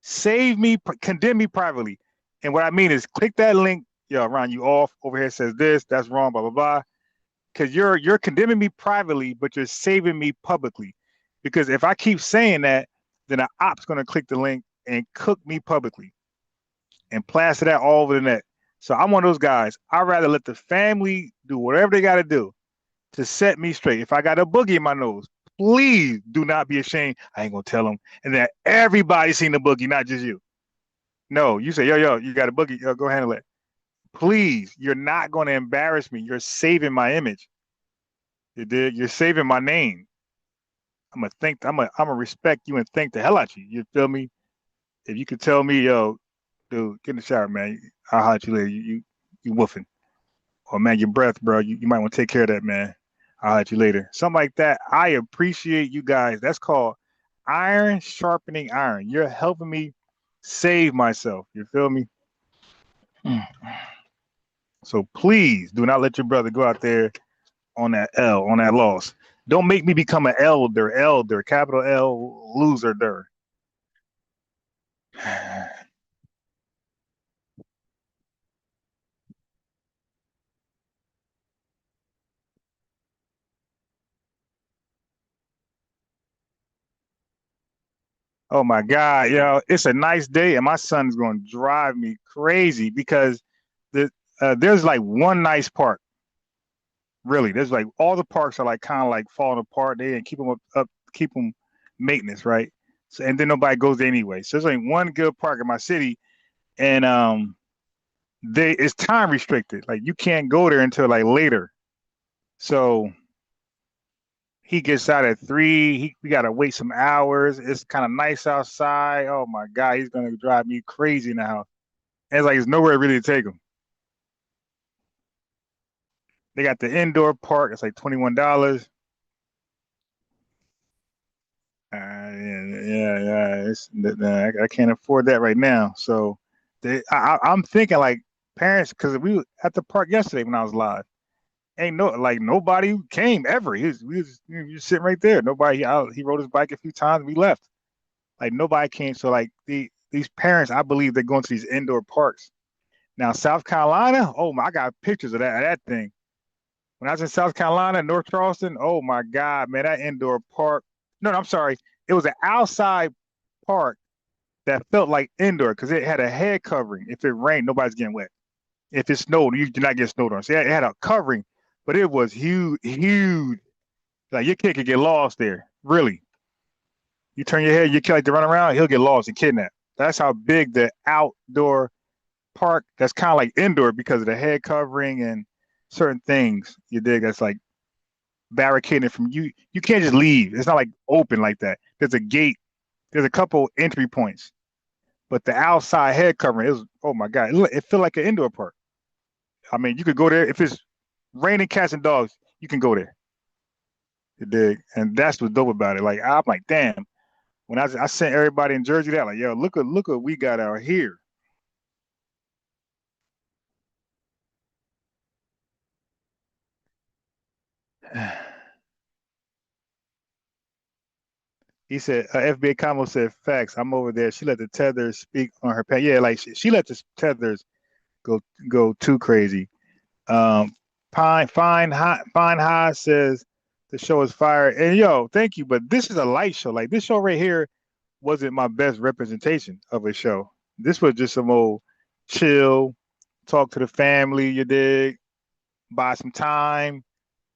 save me, condemn me privately. And what I mean is click that link. Yo, Ron, you off. Over here says this, that's wrong, blah, blah, blah. because you're condemning me privately, but you're saving me publicly. Because if I keep saying that, then an op's gonna click the link and cook me publicly and plaster that all over the net. So I'm one of those guys. I'd rather let the family do whatever they got to do to set me straight. If I got a boogie in my nose, please do not be ashamed. I ain't gonna tell them, and that everybody seen the boogie, not just you. No, you say, yo, you got a boogie, yo, go handle it. Please, you're not gonna embarrass me. You're saving my image. You did. You're saving my name. I'm gonna respect you and thank the hell out you. You feel me? If you could tell me, yo, dude, get in the shower, man. I'll holler at you later. You woofing. Or man, your breath, bro. You might want to take care of that, man. I'll holler at you later. Something like that. I appreciate you guys. That's called iron sharpening iron. You're helping me save myself. You feel me? So please do not let your brother go out there on that L, on that loss. Don't make me become an elder, capital L, loser, der. Oh my God, yo, it's a nice day, and my son's going to drive me crazy because there's like one nice park. Really, there's like all the parks are like kind of like falling apart. They didn't keep them up, keep them maintenance, right? So and then nobody goes there anyway. So there's like one good park in my city, and it's time restricted. Like you can't go there until like later. So he gets out at 3. We gotta wait some hours. It's kind of nice outside. Oh my God, he's gonna drive me crazy now. And it's like there's nowhere really to take him. They got the indoor park. It's like $21. Yeah. I can't afford that right now. So I'm thinking like parents, because we were at the park yesterday when I was live. Ain't nobody came ever. We was sitting right there. Nobody. He rode his bike a few times. We left. Like nobody came. So like these parents, I believe they're going to these indoor parks. Now South Carolina, oh my, I got pictures of that thing. When I was in South Carolina, North Charleston, oh my God, man, that indoor park. No, I'm sorry. It was an outside park that felt like indoor because it had a head covering. If it rained, nobody's getting wet. If it snowed, you did not get snowed on. So it had a covering, but it was huge. Like your kid could get lost there. Really. You turn your head, your kid like to run around, he'll get lost and kidnapped. That's how big the outdoor park that's kind of like indoor because of the head covering and certain things you dig that's like barricaded from you. You can't just leave. It's not like open like that. There's a gate. There's a couple entry points, but the outside head covering is, oh my God, it felt like an indoor park. I mean, you could go there if it's raining cats and dogs. You can go there. You dig, and that's what's dope about it. Like I'm like, damn. When I sent everybody in Jersey that, like, yo, look what we got out here. He said, FBA Combo said, facts. I'm over there. She let the tethers speak on her page. Yeah, like she let the tethers go too crazy. Fine High says the show is fire. And yo, thank you. But this is a light show. Like this show right here wasn't my best representation of a show. This was just some old chill, talk to the family, you dig, buy some time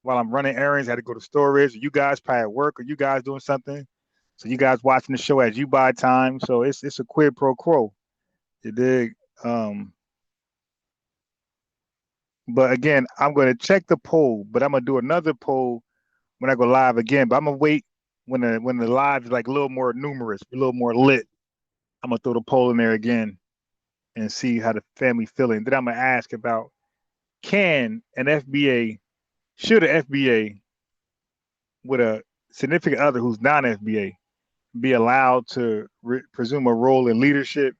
while I'm running errands, had to go to storage. You guys probably at work or you guys doing something. So you guys watching the show as you buy time. So it's a quid pro quo. You dig? But again, I'm going to check the poll, but I'm going to do another poll when I go live again. But I'm going to wait when the live is like a little more numerous, a little more lit. I'm going to throw the poll in there again and see how the family feeling. Then I'm going to ask about should an FBA with a significant other who's non-FBA be allowed to presume a role in leadership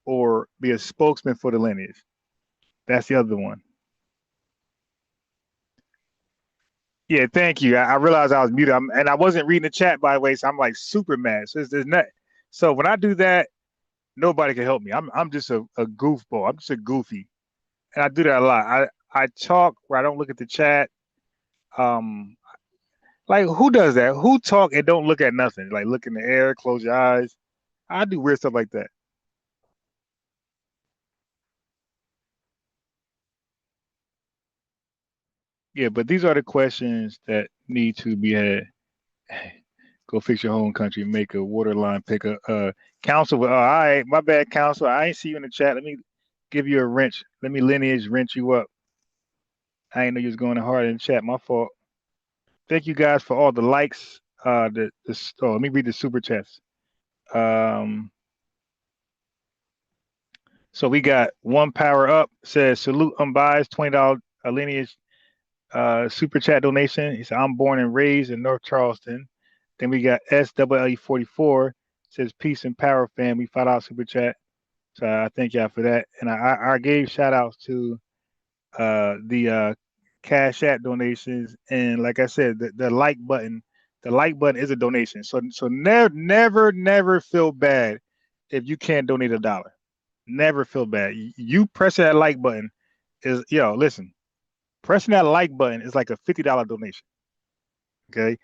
or be a spokesman for the lineage? That's the other one. Yeah, thank you. I realized I was muted, and I wasn't reading the chat, by the way, so I'm like super mad. So there's not. So when I do that, nobody can help me. I'm just a goofball. I'm just a goofy, and I do that a lot. I talk where I don't look at the chat. Like who does that? Who talk and don't look at nothing? Like look in the air, close your eyes. I do weird stuff like that. Yeah, but these are the questions that need to be had. Go fix your home country, make a water line, pick a council. All right, my bad, council. I ain't see you in the chat. Let me give you a wrench. Let me lineage wrench you up. I ain't know you was going hard in the chat. My fault. Thank you guys for all the likes. Let me read the super chats. So we got One Power Up says salute unbiased $20 lineage super chat donation. He said I'm born and raised in North Charleston. Then we got SWE44 says peace and power family $5 super chat. So I thank y'all for that. And I gave shout outs to the Cash App donations, and like I said, the like button is a donation. So never feel bad if you can't donate $1. Never feel bad. You pressing that like button is listen, pressing that like button is like a $50 donation. Okay.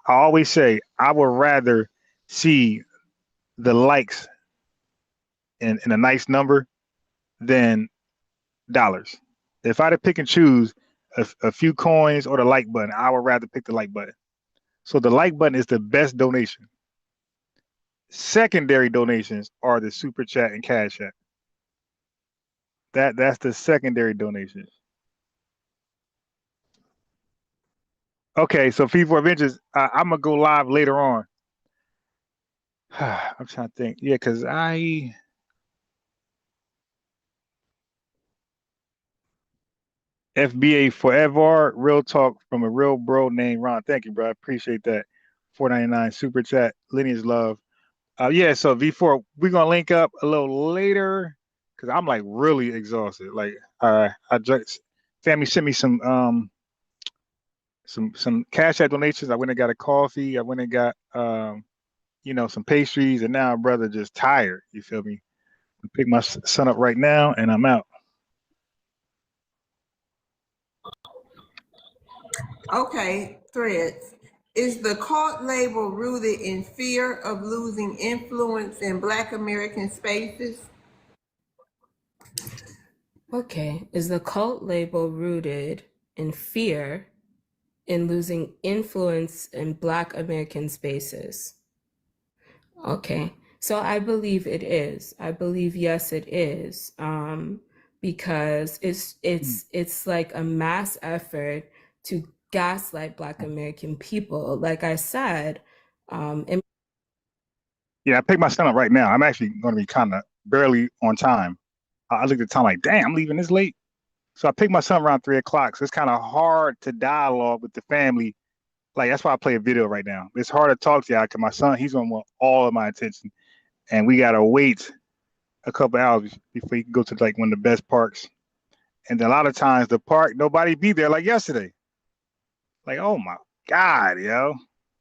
I always say I would rather see the likes in a nice number than dollars. If I had to pick and choose a few coins or the like button, I would rather pick the like button. So the like button is the best donation. Secondary donations are the super chat and cash app. That's the secondary donations. Okay, so Feed4 Adventures, I'm gonna go live later on. I'm trying to think. Yeah, because FBA Forever, real talk from a real bro named Ron. Thank you, bro. I appreciate that. $4.99 super chat. Lineage love. Yeah, so V4, we're gonna link up a little later because I'm like really exhausted. Like, I just family sent me some cash app donations. I went and got a coffee. I went and got some pastries, and now brother just tired. You feel me? I pick my son up right now, and I'm out. Okay, Threads. Is the cult label rooted in fear of losing influence in Black American spaces? Okay, is the cult label rooted in fear in losing influence in Black American spaces? Okay, so I believe it is. I believe yes, it is, because it's like a mass effort to gaslight Black American people. Like I said, Yeah, I picked my son up right now. I'm actually going to be kind of barely on time. I looked at the time like, damn, I'm leaving this late. So I picked my son around 3 o'clock. So it's kind of hard to dialogue with the family. Like, that's why I play a video right now. It's hard to talk to y'all because my son, he's going to want all of my attention. And we got to wait a couple hours before you can go to like one of the best parks. And then a lot of times the park, nobody be there like yesterday. Like, oh my God, yo.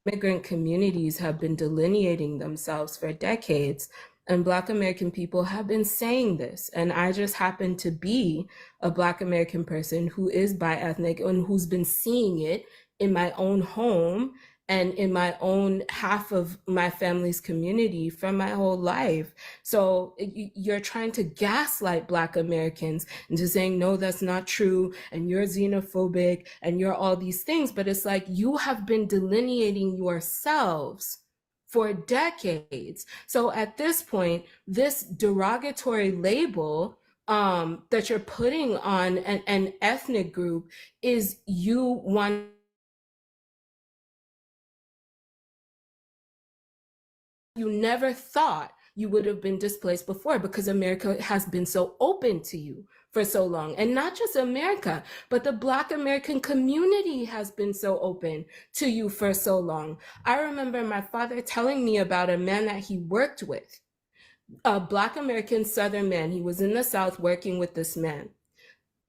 Immigrant communities have been delineating themselves for decades, and Black American people have been saying this. And I just happen to be a Black American person who is bi-ethnic and who's been seeing it in my own home and in my own half of my family's community for my whole life. So you're trying to gaslight Black Americans into saying, no, that's not true, and you're xenophobic, and you're all these things. But it's like you have been delineating yourselves for decades. So at this point, this derogatory label that you're putting on an ethnic group is you want. You never thought you would have been displaced before because America has been so open to you for so long. And not just America, but the Black American community has been so open to you for so long. I remember my father telling me about a man that he worked with, a Black American Southern man. He was in the South working with this man.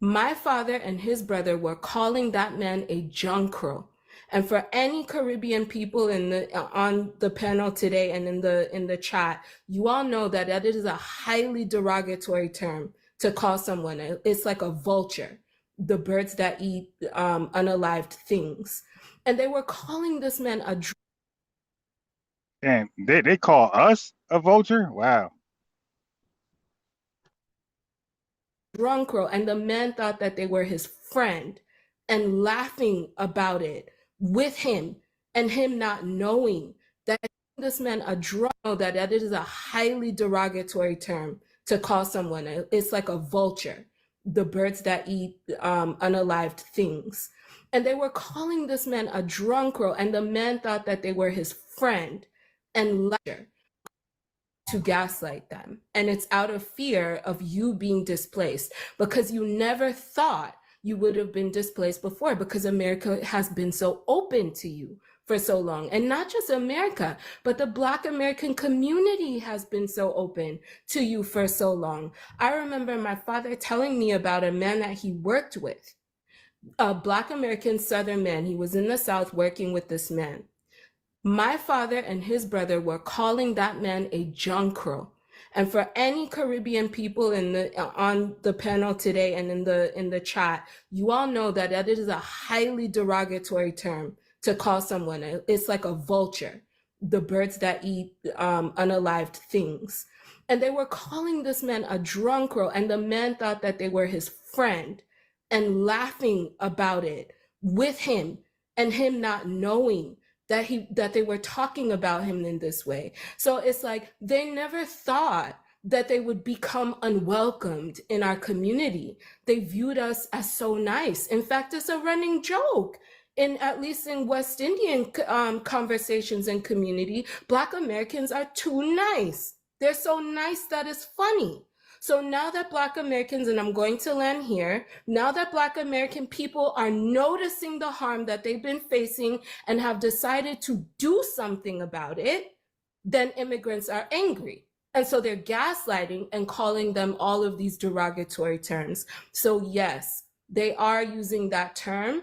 My father and his brother were calling that man a jonquil. And for any Caribbean people on the panel today and in the chat, you all know that is a highly derogatory term to call someone. It's like a vulture. the birds that eat unalived things. And they were calling this man a And they call us a vulture? Wow. drunk crow, and the man thought that they were his friend and laughing about it with him, and him not knowing that this man a drunk crow, that it is a highly derogatory term to call someone. It's like a vulture, the birds that eat unalived things. And they were calling this man a drunk crow, and the man thought that they were his friend and laughter to gaslight them. And it's out of fear of you being displaced, because you never thought you would have been displaced before, because America has been so open to you for so long. And not just America, but the Black American community has been so open to you for so long. I remember my father telling me about a man that he worked with, a Black American Southern man. He was in the South working with this man. My father and his brother were calling that man a junk crow. And for any Caribbean people on the panel today and in the chat, you all know that it is a highly derogatory term to call someone. It's like a vulture, the birds that eat unalived things. And they were calling this man a drunk crow, and the man thought that they were his friend and laughing about it with him, and him not knowing that they were talking about him in this way. So it's like they never thought that they would become unwelcomed in our community. They viewed us as so nice. In fact, it's a running joke, at least in West Indian conversations and community. Black Americans are too nice. They're so nice that it's funny. So now that Black Americans, and I'm going to land here, now that Black American people are noticing the harm that they've been facing and have decided to do something about it, then immigrants are angry. And so they're gaslighting and calling them all of these derogatory terms. So yes, they are using that term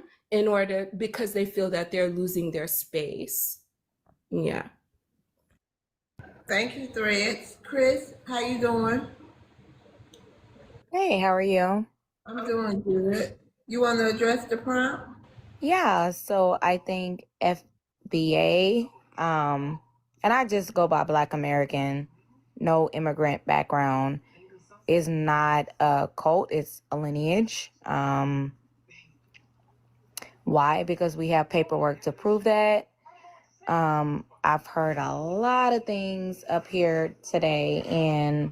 because they feel that they're losing their space. Yeah. Thank you, Threads. Chris, how you doing? Hey, how are you? I'm doing good. You want to address the prompt? Yeah, so I think FBA, and I just go by Black American, no immigrant background, is not a cult, it's a lineage. Why? Because we have paperwork to prove that. I've heard a lot of things up here today, and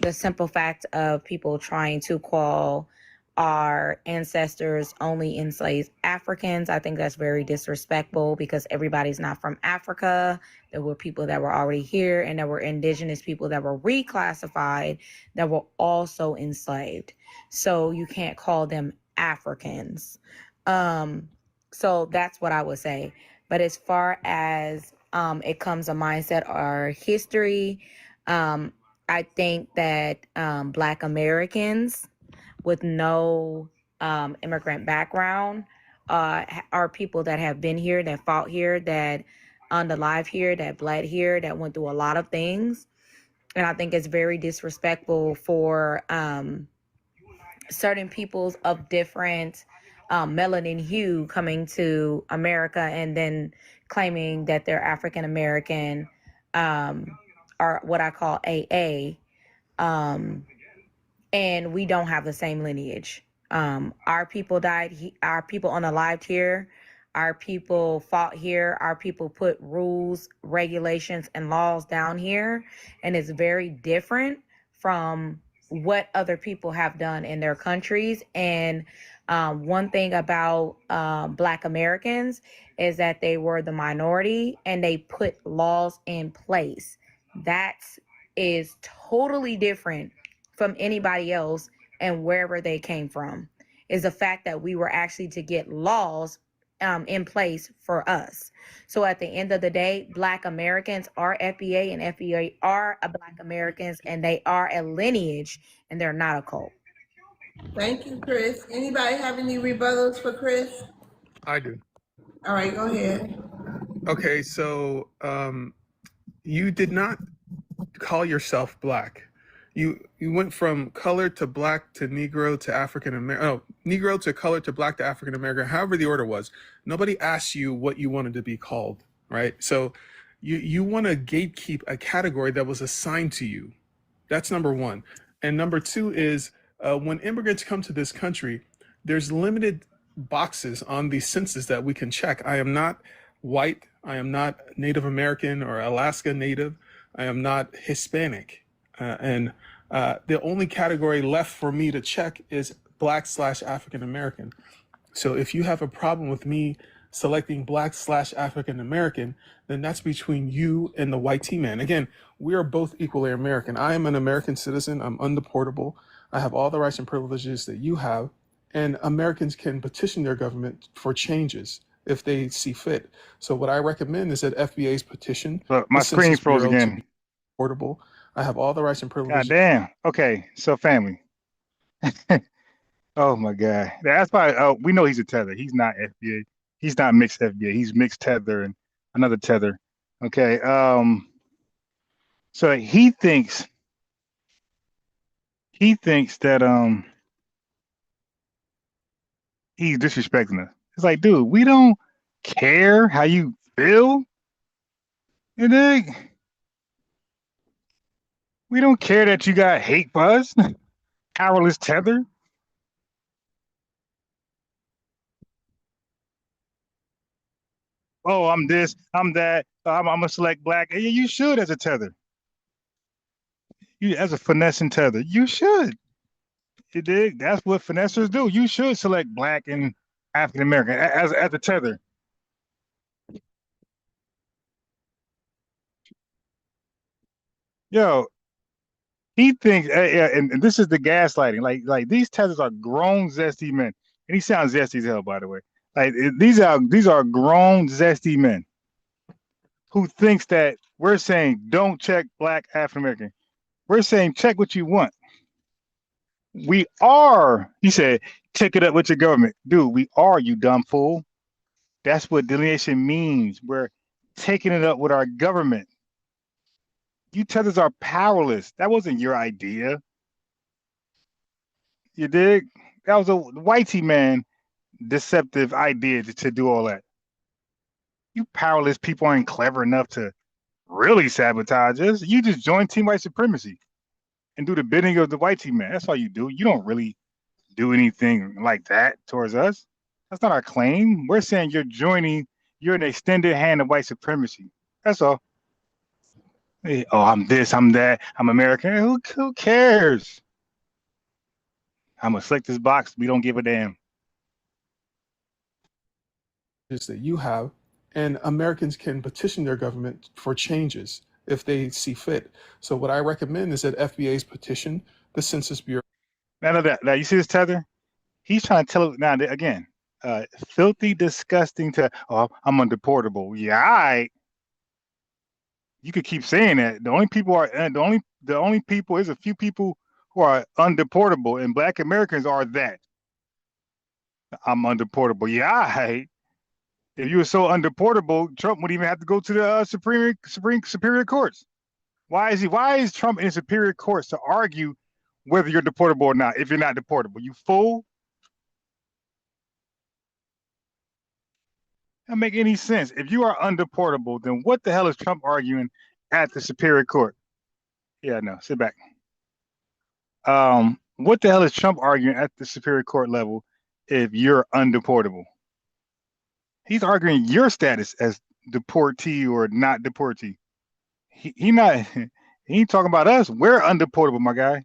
the simple fact of people trying to call our ancestors only enslaved Africans, I think that's very disrespectful, because everybody's not from Africa. There were people that were already here, and there were indigenous people that were reclassified that were also enslaved. So you can't call them Africans. So that's what I would say. But as far as it comes to mindset or history, I think that Black Americans with no immigrant background are people that have been here, that fought here, that alive here, that bled here, that went through a lot of things. And I think it's very disrespectful for certain peoples of different melanin hue coming to America and then claiming that they're African American, or what I call AA, and we don't have the same lineage. Our people died, our people unalived here, our people fought here, our people put rules, regulations, and laws down here, and it's very different from what other people have done in their countries. And one thing about Black Americans is that they were the minority and they put laws in place. That is totally different from anybody else and wherever they came from, is the fact that we were actually to get laws in place for us. So at the end of the day, Black Americans are FBA, and FBA are Black Americans, and they are a lineage, and they're not a cult. Thank you, Chris. Anybody have any rebuttals for Chris? I do. All right, go ahead. Okay, so you did not call yourself Black. You went from color to black to Negro to African American. Oh, Negro to color to black to African American. However the order was. Nobody asked you what you wanted to be called, right? So you want to gatekeep a category that was assigned to you. That's number one. And number two is when immigrants come to this country, there's limited boxes on the census that we can check. I am not white. I am not Native American or Alaska Native. I am not Hispanic. And the only category left for me to check is Black/African American. So if you have a problem with me selecting Black/African American, then that's between you and the white T-man. Again, we are both equally American. I am an American citizen. I'm undeportable. I have all the rights and privileges that you have. And Americans can petition their government for changes if they see fit. So what I recommend is that FBA's petition. Look, my screen froze again. Portable. I have all the rights and privileges. God damn. Okay, so family. Oh my God. That's why we know he's a Tether. He's not FBA. He's not mixed FBA. He's mixed Tether and another Tether. Okay. So he thinks that he's disrespecting us. It's like, dude, we don't care how you feel. You dig? We don't care that you got hate buzz. Powerless Tether. Oh, I'm this, I'm that. I'm gonna select black. Yeah, you should as a Tether. You as a finessing Tether, you should. You dig? That's what finessers do. You should select black and African American as a Tether. Yo, he thinks, and this is the gaslighting. Like these Tethers are grown, zesty men, and he sounds zesty as hell, by the way. Like these are grown, zesty men who thinks that we're saying don't check black African American. We're saying check what you want. We are, he said, check it up with your government. Dude, we are, you dumb fool. That's what delineation means. We're taking it up with our government. You Tethers are powerless. That wasn't your idea. You dig? That was a whitey man deceptive idea to do all that. You powerless people aren't clever enough to really sabotage us. You just join team white supremacy and do the bidding of the white team man. That's all you do. You don't really do anything like that towards us. That's not our claim. We're saying you're an extended hand of white supremacy. That's all. Hey, oh, I'm this, I'm that, I'm American. Who cares? I'm gonna select this box. We don't give a damn. That you have, and Americans can petition their government for changes if they see fit. So what I recommend is that FBA's petition the Census Bureau. Now you see this Tether? He's trying to tell now again, filthy, disgusting. I'm undeportable. Yeah, all right. You could keep saying that. The only people is a few people who are undeportable, and Black Americans are that. I'm undeportable. Yeah, all right. If you were so undeportable, Trump wouldn't even have to go to the superior courts. Why is Trump in superior courts to argue whether you're deportable or not? If you're not deportable, you fool. That doesn't make any sense. If you are undeportable, then what the hell is Trump arguing at the superior court? Yeah, no, sit back. What the hell is Trump arguing at the superior court level if you're undeportable? He's arguing your status as deportee or not deportee. He ain't talking about us. We're undeportable, my guy,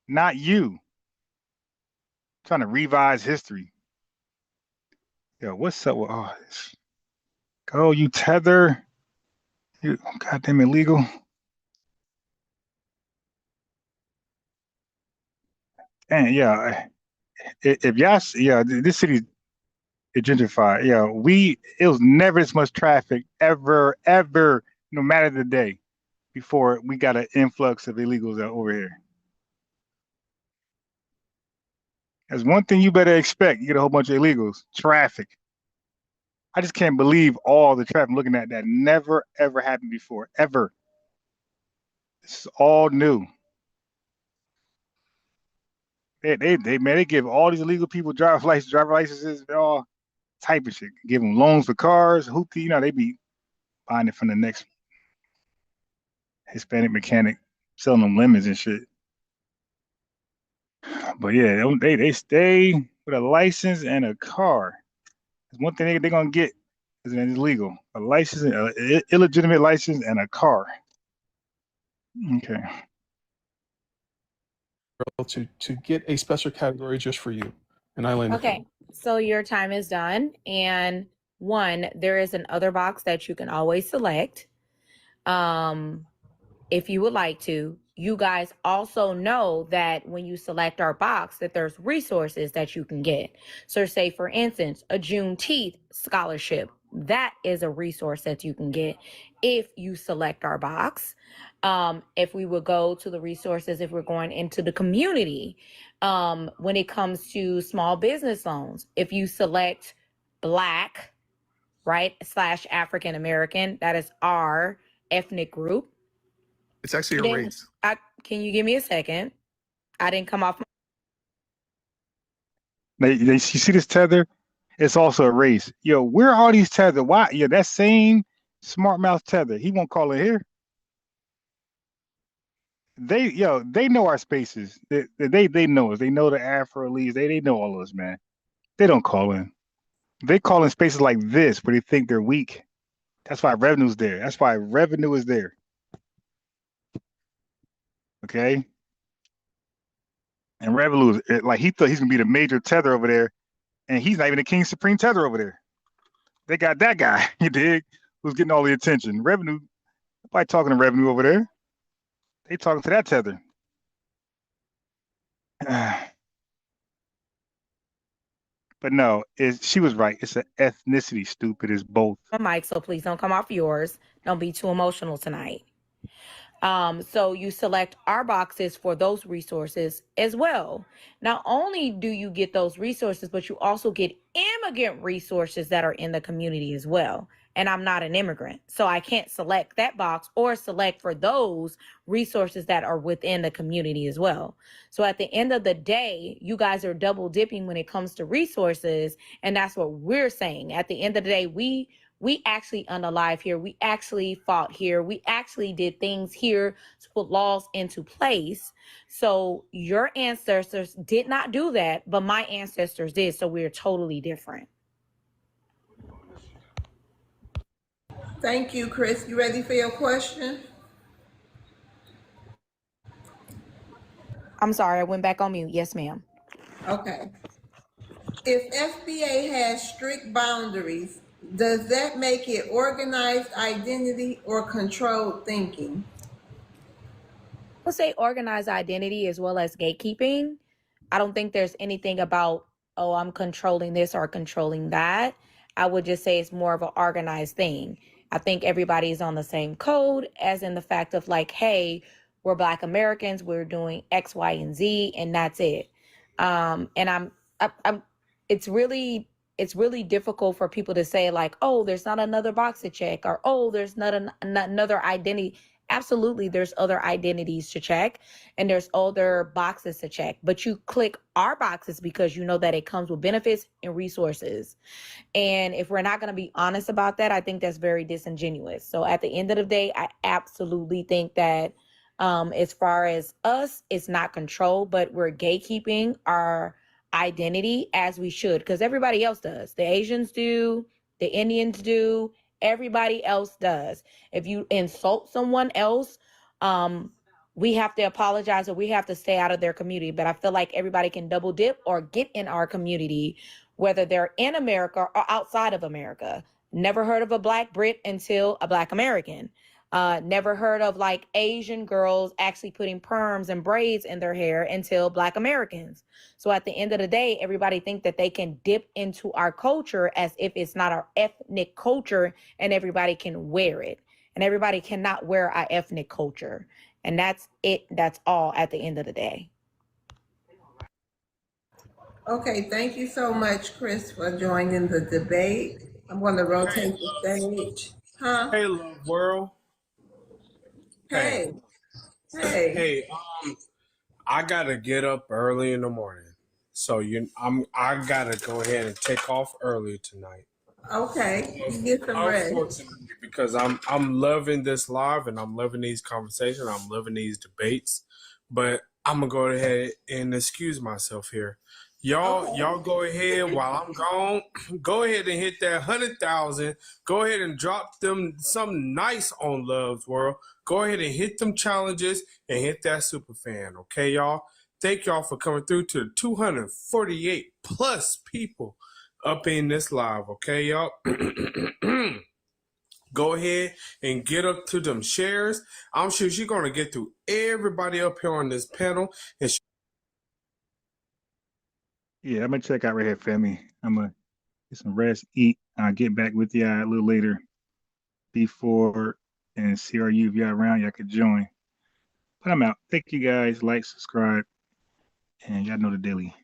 not you. Trying to revise history. Yo, what's up with all this? Go, you Tether. You goddamn illegal. And yeah, if y'all, this city is gentrified. Yeah, it was never as much traffic ever, no matter the day, before we got an influx of illegals over here. That's one thing you better expect. You get a whole bunch of illegals, traffic. I just can't believe all the traffic I'm looking at that never ever happened before, ever. This is all new. They give all these illegal people driver licenses, all type of shit. Give them loans for cars, hoopty. You know, they be buying it from the next Hispanic mechanic, selling them lemons and shit. But yeah, they stay with a license and a car. That's one thing they're gonna get is illegal. A license, an illegitimate license, and a car. Okay. To get a special category just for you, and I land. Okay, so your time is done, and one, there is an other box that you can always select. If you would like to. You guys also know that when you select our box that there's resources that you can get. So say, for instance, a Juneteenth scholarship. That is a resource that you can get if you select our box. If we would go to the resources, if we're going into the community, when it comes to small business loans, if you select Black, right, / African American, that is our ethnic group. It's actually a race. Can you give me a second? I didn't come off. You see this tether? It's also a race. Yo, where are all these tether? Why? Yeah, that same smart mouth tether. He won't call it here. They know our spaces. They know us. They know the Afro-Latinx. They know all of us, man. They don't call in. They call in spaces like this where they think they're weak. That's why revenue's there. That's why revenue is there. Okay. And revenue is like he thought he's gonna be the major tether over there, and he's not even the King Supreme tether over there. They got that guy, you dig, who's getting all the attention. Revenue, nobody talking to revenue over there. They talking to that tether. But no, she was right. It's an ethnicity, stupid. It's both. Mike, so please don't come off yours. Don't be too emotional tonight. So you select our boxes for those resources as well. Not only do you get those resources, but you also get immigrant resources that are in the community as well. And I'm not an immigrant, so I can't select that box or select for those resources that are within the community as well. So at the end of the day, you guys are double dipping when it comes to resources. And that's what we're saying. At the end of the day, we actually unalive here. We actually fought here. We actually did things here to put laws into place. So your ancestors did not do that, but my ancestors did. So we're totally different. Thank you, Chris. You ready for your question? I'm sorry, I went back on mute. Yes, ma'am. Okay. If FBA has strict boundaries, does that make it organized identity or controlled thinking? We'll say organized identity as well as gatekeeping. I don't think there's anything about, oh, I'm controlling this or controlling that. I would just say it's more of an organized thing. I think everybody's on the same code, as in the fact of like, hey, we're Black Americans, we're doing X, Y, and Z, and that's it. And it's really difficult for people to say like, oh, there's not another box to check, or oh, there's not another identity. Absolutely, there's other identities to check, and there's other boxes to check. But you click our boxes because you know that it comes with benefits and resources. And if we're not going to be honest about that, I think that's very disingenuous. So at the end of the day, I absolutely think that as far as us, it's not control, but we're gatekeeping our identity as we should, because everybody else does. The Asians do, the Indians do, everybody else does. If you insult someone else, we have to apologize or we have to stay out of their community. But I feel like everybody can double dip or get in our community, whether they're in America or outside of America. Never heard of a Black Brit until a Black American. Never heard of like Asian girls actually putting perms and braids in their hair until Black Americans. So at the end of the day, everybody think that they can dip into our culture as if it's not our ethnic culture and everybody can wear it. And everybody cannot wear our ethnic culture. And that's it. That's all at the end of the day. Okay, thank you so much, Chris, for joining the debate. I'm going to rotate the stage. Huh? Hey, love world. Hey. Hey, I gotta get up early in the morning, so I gotta go ahead and take off early tonight. Okay, you get some rest. Unfortunately, because I'm loving this live and I'm loving these conversations, I'm loving these debates, but I'm gonna go ahead and excuse myself here. Y'all go ahead while I'm gone. Go ahead and hit that 100,000. Go ahead and drop them something nice on Love's World. Go ahead and hit them challenges and hit that super fan. Okay, y'all. Thank y'all for coming through to the 248 plus people up in this live. Okay, y'all. Go ahead and get up to them shares. I'm sure she's gonna get through everybody up here on this panel and. Yeah, I'm gonna check out right here, family. I'm gonna get some rest, eat. I'll get back with y'all a little later before and CRU if y'all around, y'all could join. But I'm out. Thank you guys. Like, subscribe, and y'all know the daily.